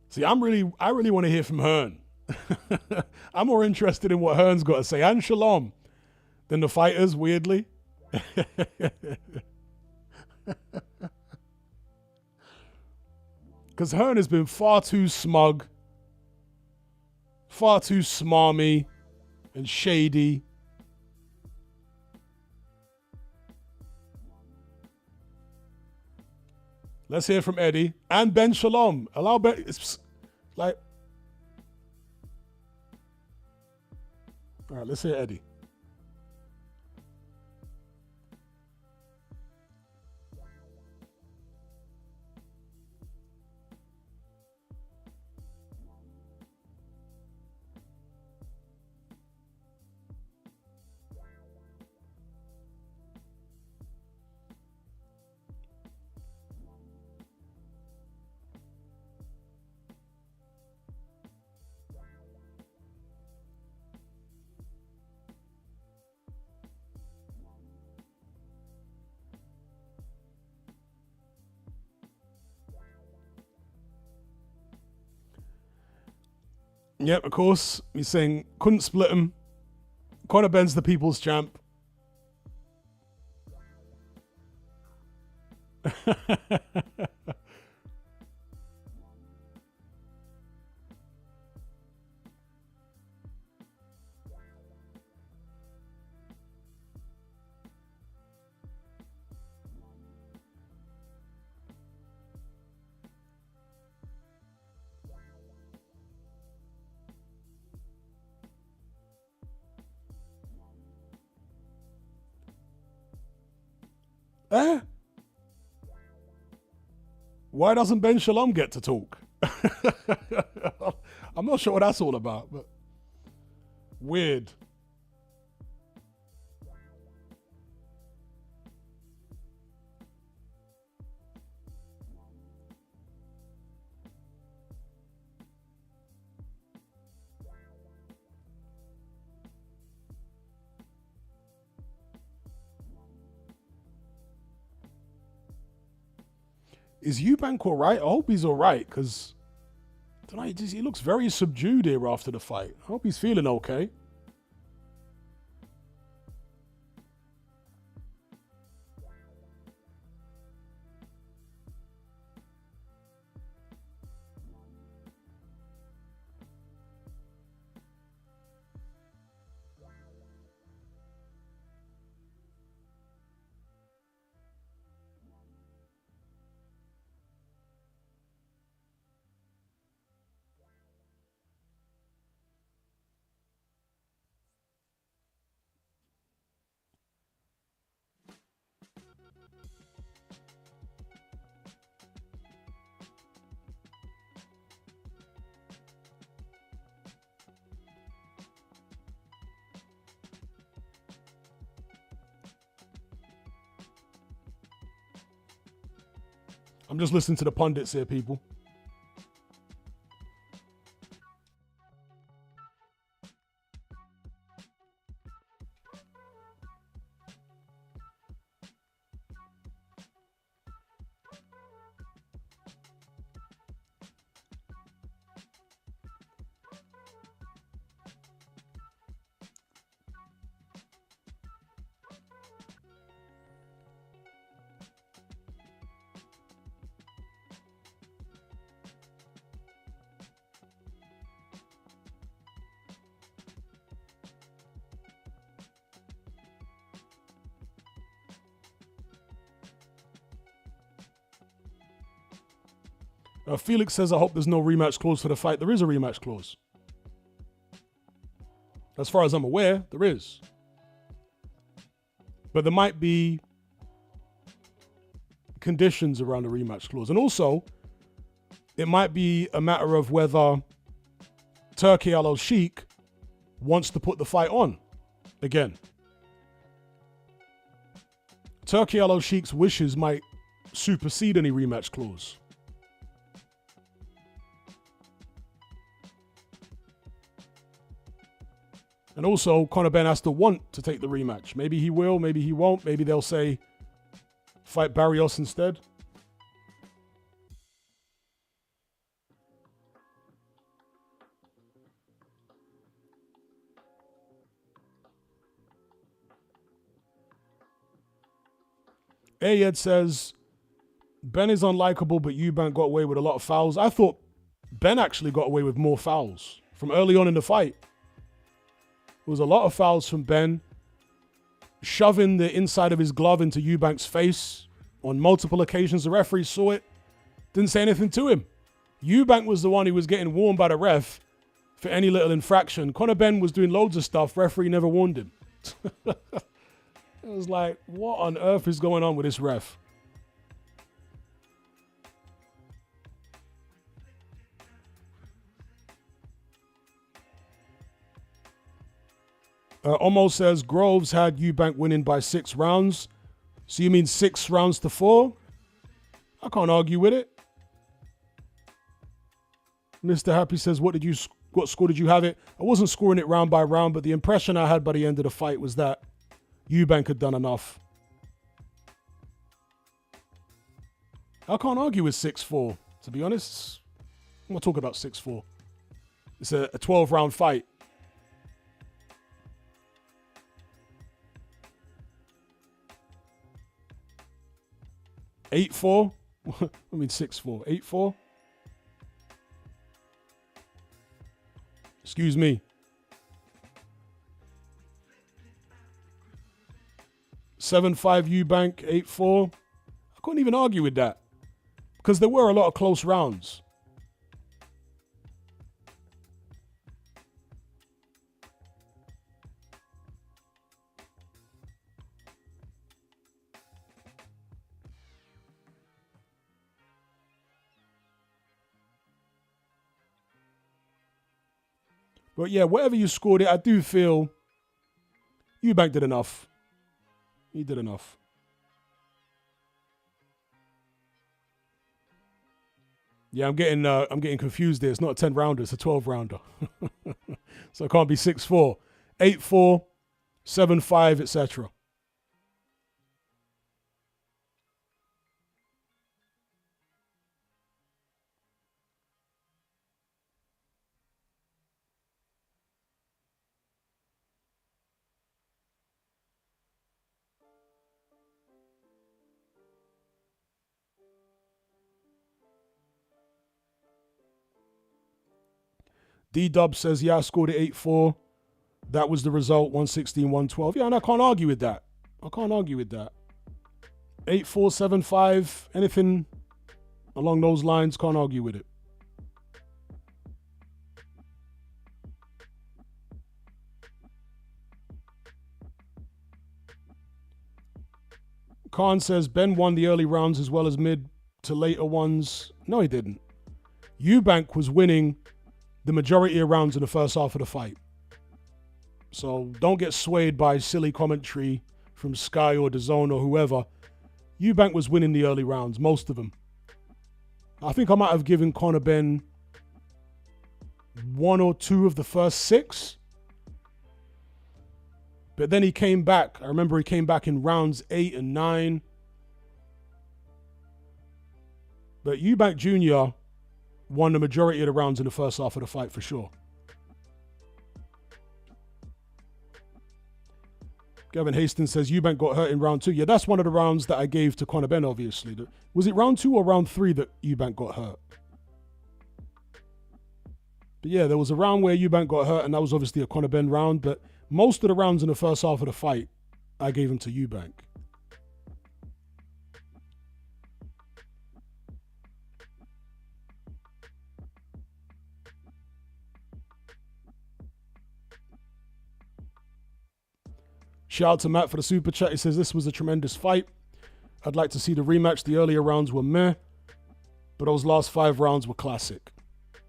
See, I really want to hear from Hearn. I'm more interested in what Hearn's got to say, and Shalom, than the fighters, weirdly. Because Hearn has been far too smug, far too smarmy and shady. Let's hear from Eddie and Ben Shalom. Allow Ben. It's like, all right, let's hear Eddie. Yep, of course. He's saying couldn't split him. Conor Benn's the people's champ. Eh? Why doesn't Ben Shalom get to talk? I'm not sure what that's all about, but weird. Is Eubank all right? I hope he's all right, because tonight he looks very subdued here after the fight. I hope he's feeling okay. I'm just listening to the pundits here, people. Felix says, I hope there's no rematch clause for the fight. There is a rematch clause. As far as I'm aware, there is. But there might be conditions around the rematch clause. And also, it might be a matter of whether Turki Al-Sheikh wants to put the fight on again. Turki Al-Sheikh's wishes might supersede any rematch clause. And also, Conor Benn has to want to take the rematch. Maybe he will, maybe he won't. Maybe they'll say, fight Barrios instead. Ayed says, Ben is unlikable, but Eubank got away with a lot of fouls. I thought Ben actually got away with more fouls from early on in the fight. There was a lot of fouls from Ben, shoving the inside of his glove into Eubank's face on multiple occasions. The referee saw it, didn't say anything to him. Eubank was the one who was getting warned by the ref for any little infraction. Conor Benn was doing loads of stuff. Referee never warned him. It was like, what on earth is going on with this ref? Omo says Groves had Eubank winning by 6 rounds. So you mean 6 rounds to 4? I can't argue with it. Mr. Happy says, what score did you have it? I wasn't scoring it round by round, but the impression I had by the end of the fight was that Eubank had done enough. I can't argue with 6-4, to be honest. I'm not talking about 6-4. It's a 12-round fight. $8-4? I mean 6-4. 8-4? Excuse me. 7-5 Eubank, 8-4. I couldn't even argue with that because there were a lot of close rounds. But yeah, whatever you scored it, I do feel Eubank did enough. He did enough. Yeah, I'm getting confused there. It's not a 10-rounder, it's a 12-rounder. So it can't be 6-4. 8-4, 7-5, etc. D-Dub says, yeah, I scored it 8-4. That was the result, 116-112. Yeah, and I can't argue with that. 8-4, 7-5, anything along those lines, can't argue with it. Khan says, Ben won the early rounds as well as mid to later ones. No, he didn't. Eubank was winning the majority of rounds in the first half of the fight. So don't get swayed by silly commentary from Sky or DAZN or whoever. Eubank was winning the early rounds, most of them. I think I might have given Conor Benn 1 or 2 of the first 6. But then he came back. I remember he came back in rounds 8 and 9. But Eubank Jr. won the majority of the rounds in the first half of the fight for sure. Gavin Hastings says Eubank got hurt in round 2. Yeah, that's one of the rounds that I gave to Conor Benn, obviously. Was it round 2 or round 3 that Eubank got hurt? But yeah, there was a round where Eubank got hurt, and that was obviously a Conor Benn round. But most of the rounds in the first half of the fight, I gave them to Eubank. Shout out to Matt for the super chat. He says, this was a tremendous fight. I'd like to see the rematch. The earlier rounds were meh, but those last 5 rounds were classic.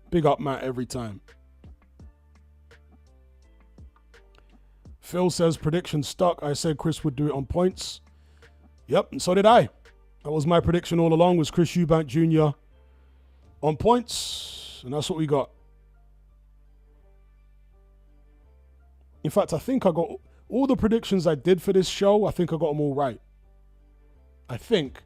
Big up, Matt, every time. Phil says, prediction stuck. I said Chris would do it on points. Yep, and so did I. That was my prediction all along, was Chris Eubank Jr. on points, and that's what we got. In fact, I think I got all the predictions I did for this show, I think I got them all right. I think.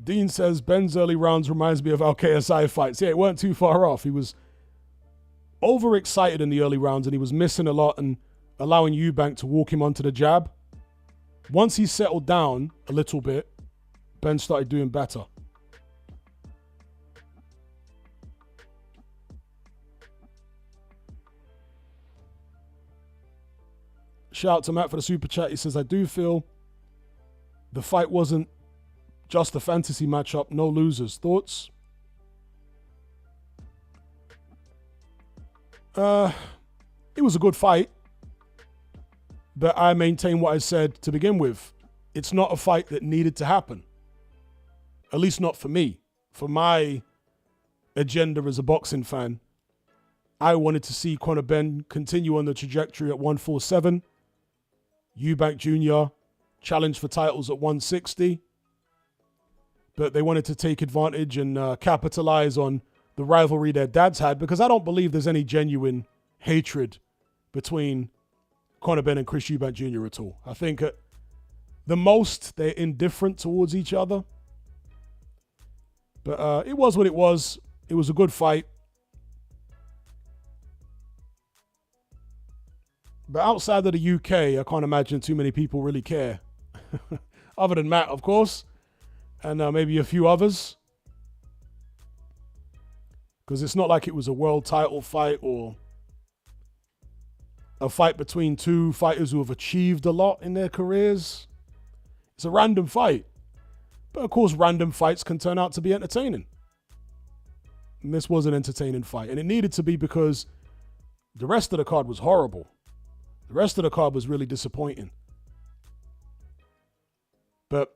Dean says, Ben's early rounds reminds me of our KSI fights. Yeah, it weren't too far off. He was overexcited in the early rounds and he was missing a lot and allowing Eubank to walk him onto the jab. Once he settled down a little bit, Ben started doing better. Shout out to Matt for the super chat. He says, I do feel the fight wasn't just a fantasy matchup, no losers. Thoughts? It was a good fight, but I maintain what I said to begin with. It's not a fight that needed to happen. At least not for me. For my agenda as a boxing fan, I wanted to see Conor Benn continue on the trajectory at 147. Eubank Jr. challenge for titles at 160. But they wanted to take advantage and capitalize on the rivalry their dads had, because I don't believe there's any genuine hatred between Conor Benn and Chris Eubank Jr. at all. I think at the most, they're indifferent towards each other. But it was what it was. It was a good fight. But outside of the UK, I can't imagine too many people really care. Other than Matt, of course. And maybe a few others. Because it's not like it was a world title fight or a fight between two fighters who have achieved a lot in their careers. It's a random fight. But of course, random fights can turn out to be entertaining. And this was an entertaining fight. And it needed to be, because the rest of the card was horrible. The rest of the card was really disappointing. But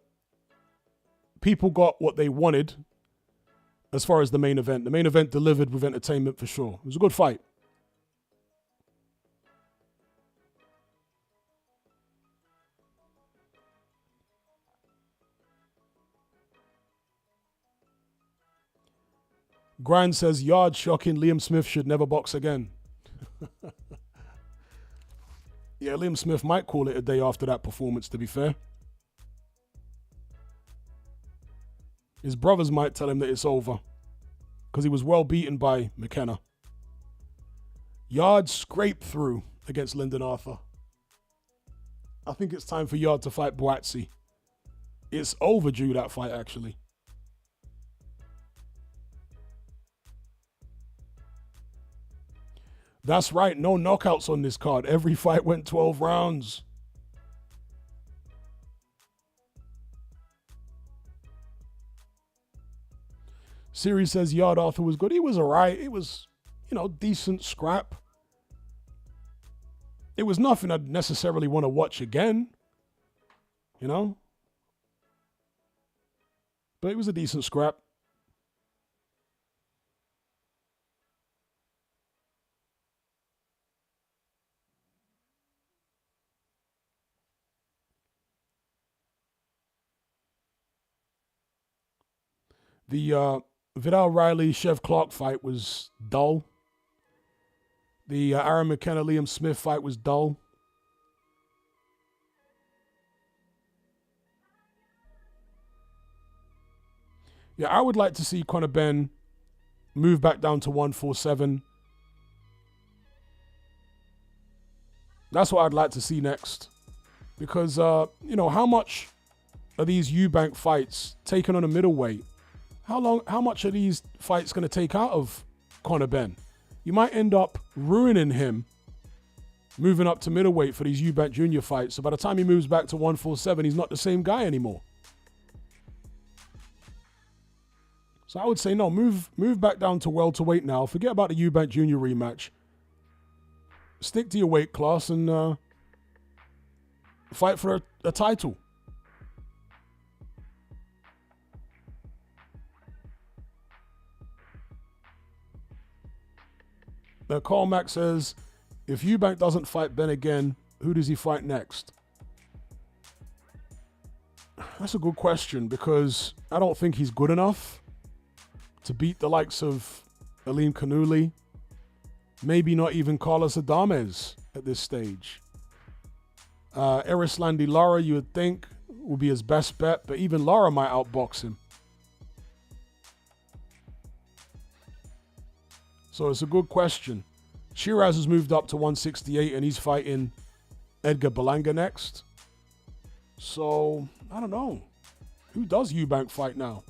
people got what they wanted as far as the main event. The main event delivered with entertainment for sure. It was a good fight. Grind says, Yarde shocking, Liam Smith should never box again. Yeah, Liam Smith might call it a day after that performance, to be fair. His brothers might tell him that it's over, because he was well beaten by McKenna. Yarde scraped through against Lyndon Arthur. I think it's time for Yarde to fight Boatsi. It's overdue, that fight, actually. That's right, no knockouts on this card. Every fight went 12 rounds. Siri says Yarde Arthur was good. He was all right. It was, decent scrap. It was nothing I'd necessarily want to watch again, But it was a decent scrap. The Vidal Riley Chev Clark fight was dull. The Aaron McKenna Liam Smith fight was dull. Yeah, I would like to see Conor Benn move back down to 147. That's what I'd like to see next. Because, how much are these Eubank fights taken on a middleweight? How much are these fights going to take out of Conor Benn? You might end up ruining him moving up to middleweight for these Eubank Jr. fights. So by the time he moves back to 147, he's not the same guy anymore. So I would say no, move back down to welterweight now. Forget about the Eubank Jr. rematch. Stick to your weight class and fight for a title. Now, Carl Mack says, if Eubank doesn't fight Ben again, who does he fight next? That's a good question because I don't think he's good enough to beat the likes of Aleem Kanuli. Maybe not even Carlos Adames at this stage. Erislandy Lara, you would think, will be his best bet, but even Lara might outbox him. So it's a good question. Shiraz has moved up to 168 and he's fighting Edgar Berlanga next. So, I don't know. Who does Eubank fight now?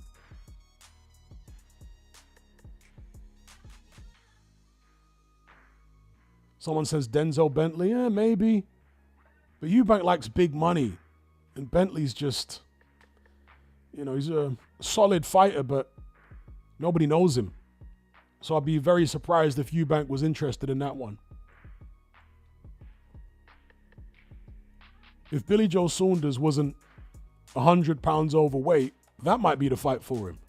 Someone says Denzel Bentley. Yeah, maybe. But Eubank likes big money. And Bentley's just, he's a solid fighter, but nobody knows him. So I'd be very surprised if Eubank was interested in that one. If Billy Joe Saunders wasn't 100 pounds overweight, that might be the fight for him.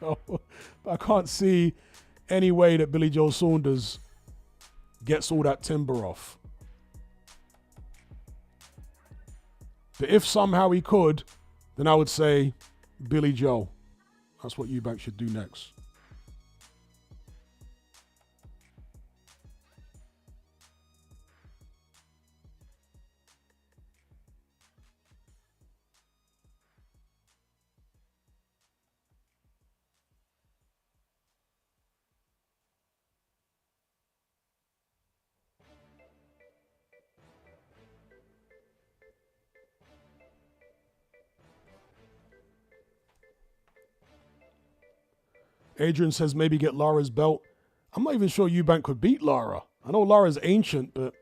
But I can't see any way that Billy Joe Saunders gets all that timber off. But if somehow he could, then I would say Billy Joe. That's what Eubank should do next. Adrian says maybe get Lara's belt. I'm not even sure Eubank could beat Lara. I know Lara's ancient, but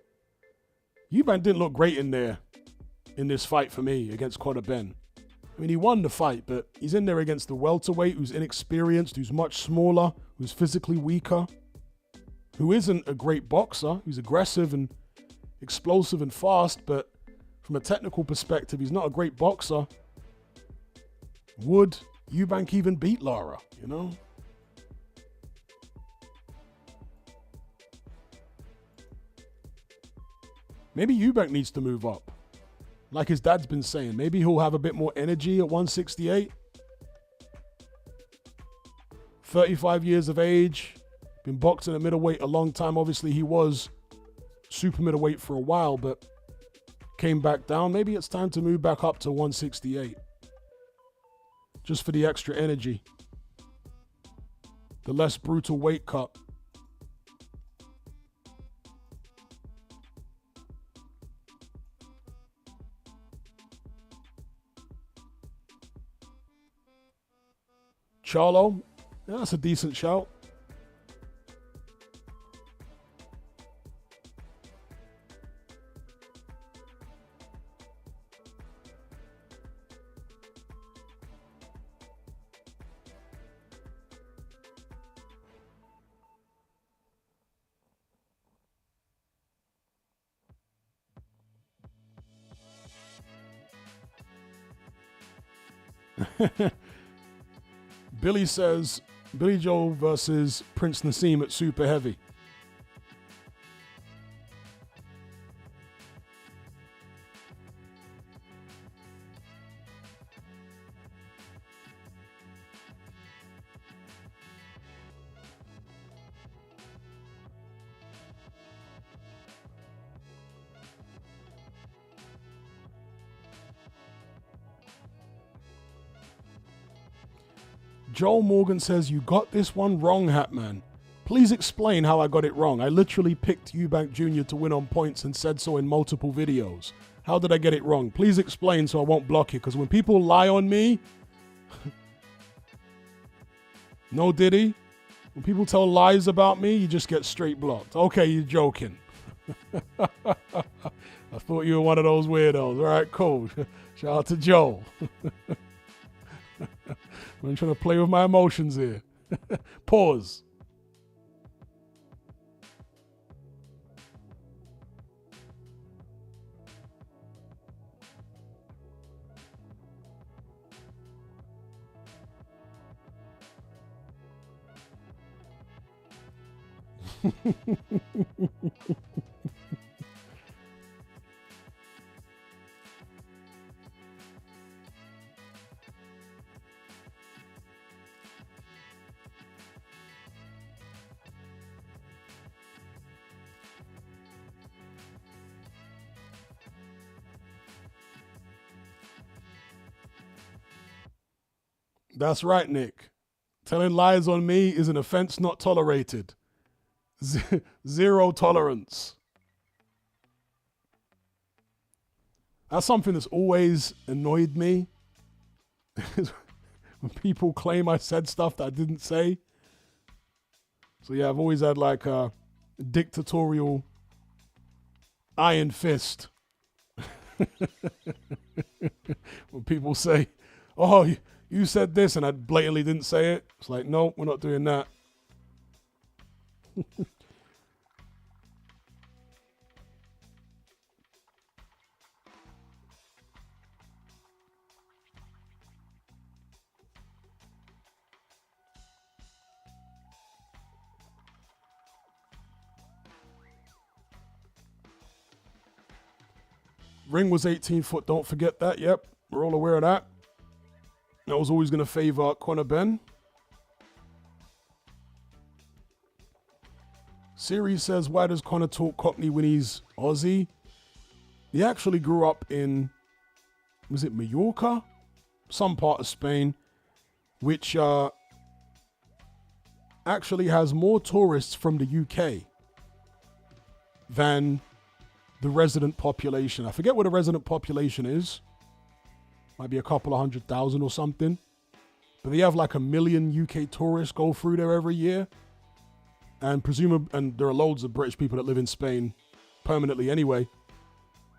Eubank didn't look great in there in this fight for me against Conor Benn. I mean, he won the fight, but he's in there against the welterweight who's inexperienced, who's much smaller, who's physically weaker, who isn't a great boxer, who's aggressive and explosive and fast, but from a technical perspective, he's not a great boxer. Would Eubank even beat Lara, Maybe Eubank needs to move up. Like his dad's been saying, maybe he'll have a bit more energy at 168. 35 years of age, been boxing at middleweight a long time. Obviously, he was super middleweight for a while, but came back down. Maybe it's time to move back up to 168. Just for the extra energy. The less brutal weight cut. Charlo, yeah, that's a decent shout. Billy says, Billy Joe versus Prince Nassim at super heavy. Joel Morgan says, you got this one wrong, Hatman. Please explain how I got it wrong. I literally picked Eubank Jr. to win on points and said so in multiple videos. How did I get it wrong? Please explain so I won't block you, because when people lie on me... No, Diddy? When people tell lies about me, you just get straight blocked. Okay, you're joking. I thought you were one of those weirdos. All right, cool. Shout out to Joel. I'm trying to play with my emotions here. Pause. That's right, Nick. Telling lies on me is an offense not tolerated. Zero tolerance. That's something that's always annoyed me. When people claim I said stuff that I didn't say. So yeah, I've always had like a dictatorial iron fist. When people say, oh, you said this, and I blatantly didn't say it. It's like, no, we're not doing that. Ring was 18 foot, don't forget that. Yep, we're all aware of that. I was always going to favor Conor Benn. Siri says, why does Conor talk Cockney when he's Aussie? He actually grew up in, was it Mallorca? Some part of Spain, which actually has more tourists from the UK than the resident population. I forget what the resident population is. Might be a couple of 100,000 or something. But they have like 1 million UK tourists go through there every year. And and there are loads of British people that live in Spain permanently anyway.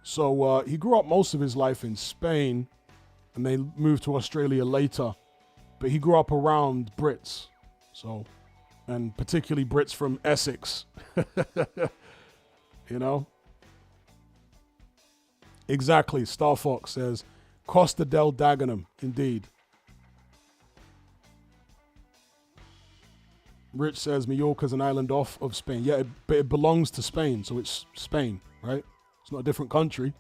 So he grew up most of his life in Spain, and they moved to Australia later. But he grew up around Brits. So, and particularly Brits from Essex. You know? Exactly. Star Fox says, Costa del Dagenham, indeed. Rich says Mallorca's an island off of Spain. Yeah, but it belongs to Spain, so it's Spain, right? It's not a different country.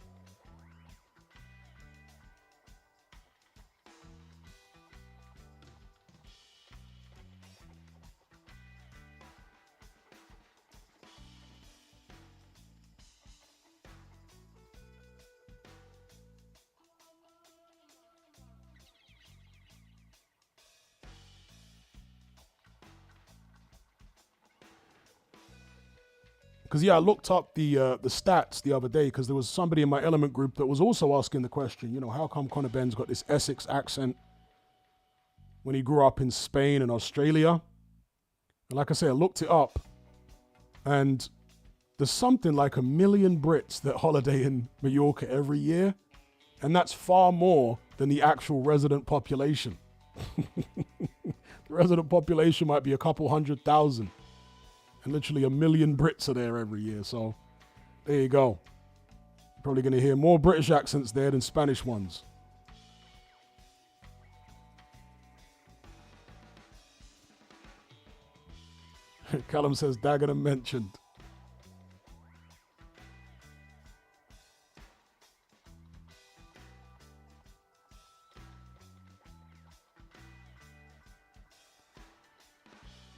Because, yeah, I looked up the stats the other day because there was somebody in my Element group that was also asking the question, you know, how come Conor Benn's got this Essex accent when he grew up in Spain and Australia? And like I say, I looked it up, and there's something like 1 million Brits that holiday in Mallorca every year, and that's far more than the actual resident population. The resident population might be a couple 100,000. And literally 1 million Brits are there every year. So there you go. Probably going to hear more British accents there than Spanish ones. Callum says Dagenham mentioned.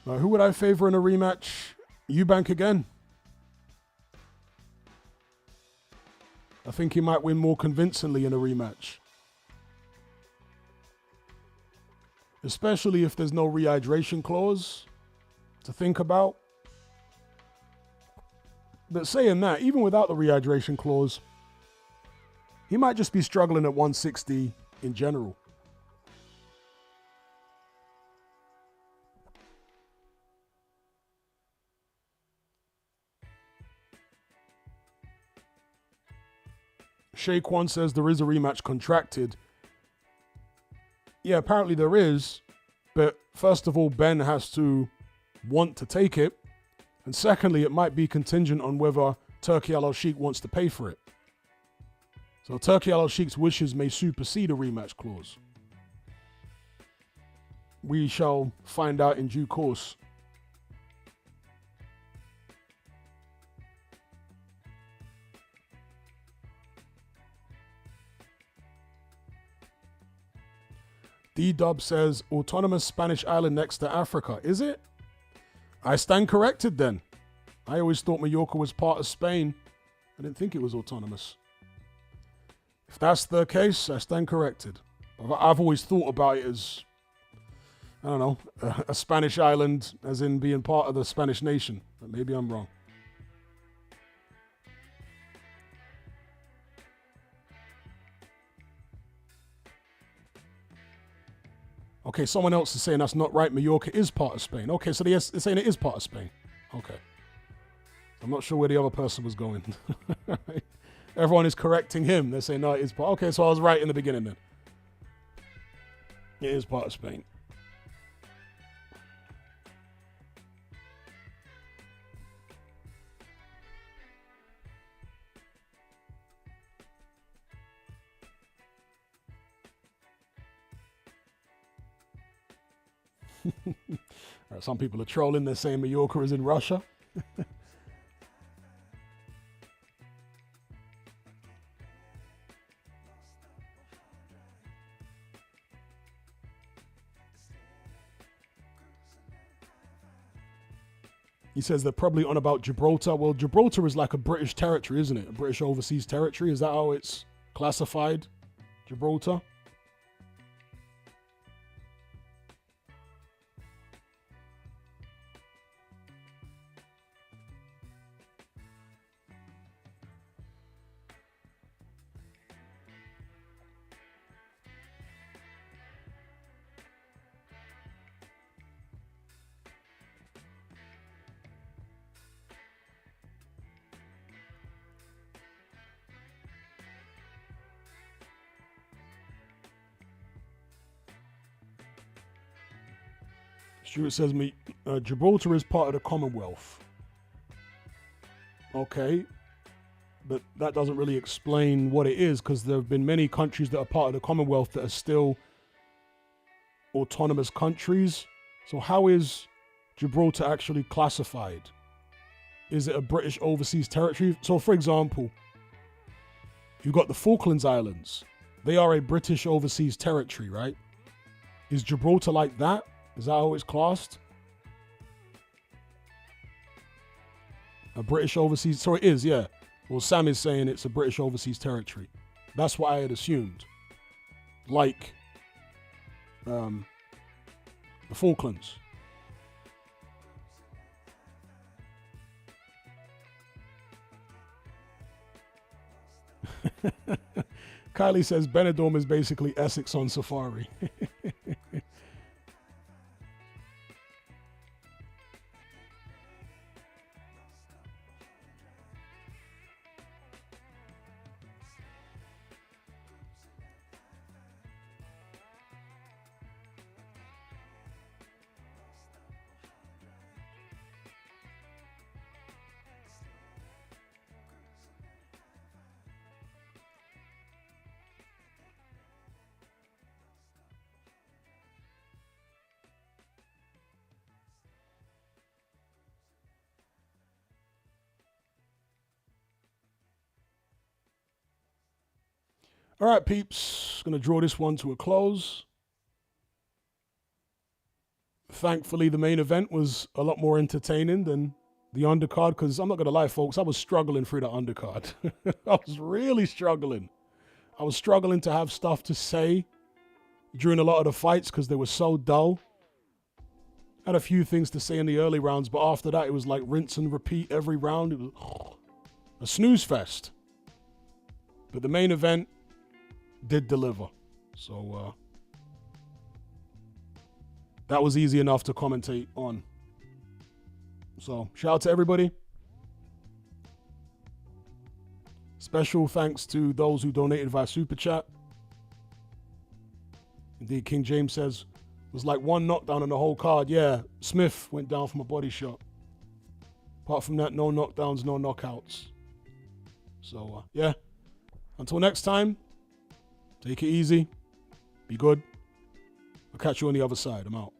Who would I favor in a rematch? Eubank again. I think he might win more convincingly in a rematch. Especially if there's no rehydration clause to think about. But saying that, even without the rehydration clause, he might just be struggling at 160 in general. Shaquan says there is a rematch contracted. Yeah, apparently there is. But first of all, Ben has to want to take it. And secondly, it might be contingent on whether Turki Al-Sheikh wants to pay for it. So Turki Al-Sheikh's wishes may supersede a rematch clause. We shall find out in due course. D-Dub says, autonomous Spanish island next to Africa. Is it? I stand corrected then. I always thought Mallorca was part of Spain. I didn't think it was autonomous. If that's the case, I stand corrected. I've always thought about it as, I don't know, a Spanish island, as in being part of the Spanish nation. But maybe I'm wrong. Okay, someone else is saying that's not right. Mallorca is part of Spain. Okay, so they're saying it is part of Spain. Okay. I'm not sure where the other person was going. Everyone is correcting him. They're saying, no, it is part. Okay, so I was right in the beginning then. It is part of Spain. Right, some people are trolling. They're saying Mallorca is in Russia. He says they're probably on about Gibraltar. Well, Gibraltar is like a British territory, isn't it? A British overseas territory. Is that how it's classified? Gibraltar? Stuart says Gibraltar is part of the Commonwealth. Okay, but that doesn't really explain what it is, because there have been many countries that are part of the Commonwealth that are still autonomous countries. So how is Gibraltar actually classified? Is it a British overseas territory? So for example, you've got the Falklands Islands. They are a British overseas territory, right? Is Gibraltar like that? Is that how it's classed? A British overseas... So it is, yeah. Well, Sam is saying it's a British overseas territory. That's what I had assumed. Like the Falklands. Kylie says Benidorm is basically Essex on safari. All right, peeps. Going to draw this one to a close. Thankfully, the main event was a lot more entertaining than the undercard, because I'm not going to lie, folks, I was struggling through the undercard. I was really struggling. I was struggling to have stuff to say during a lot of the fights because they were so dull. I had a few things to say in the early rounds, but after that, it was like rinse and repeat every round. It was a snooze fest. But the main event did deliver. So that was easy enough to commentate on. So shout out to everybody. Special thanks to those who donated via Super Chat. Indeed, King James says, was like one knockdown on the whole card. Yeah, Smith went down from a body shot. Apart from that, no knockdowns, no knockouts. So, yeah. Until next time, take it easy. Be good. I'll catch you on the other side. I'm out.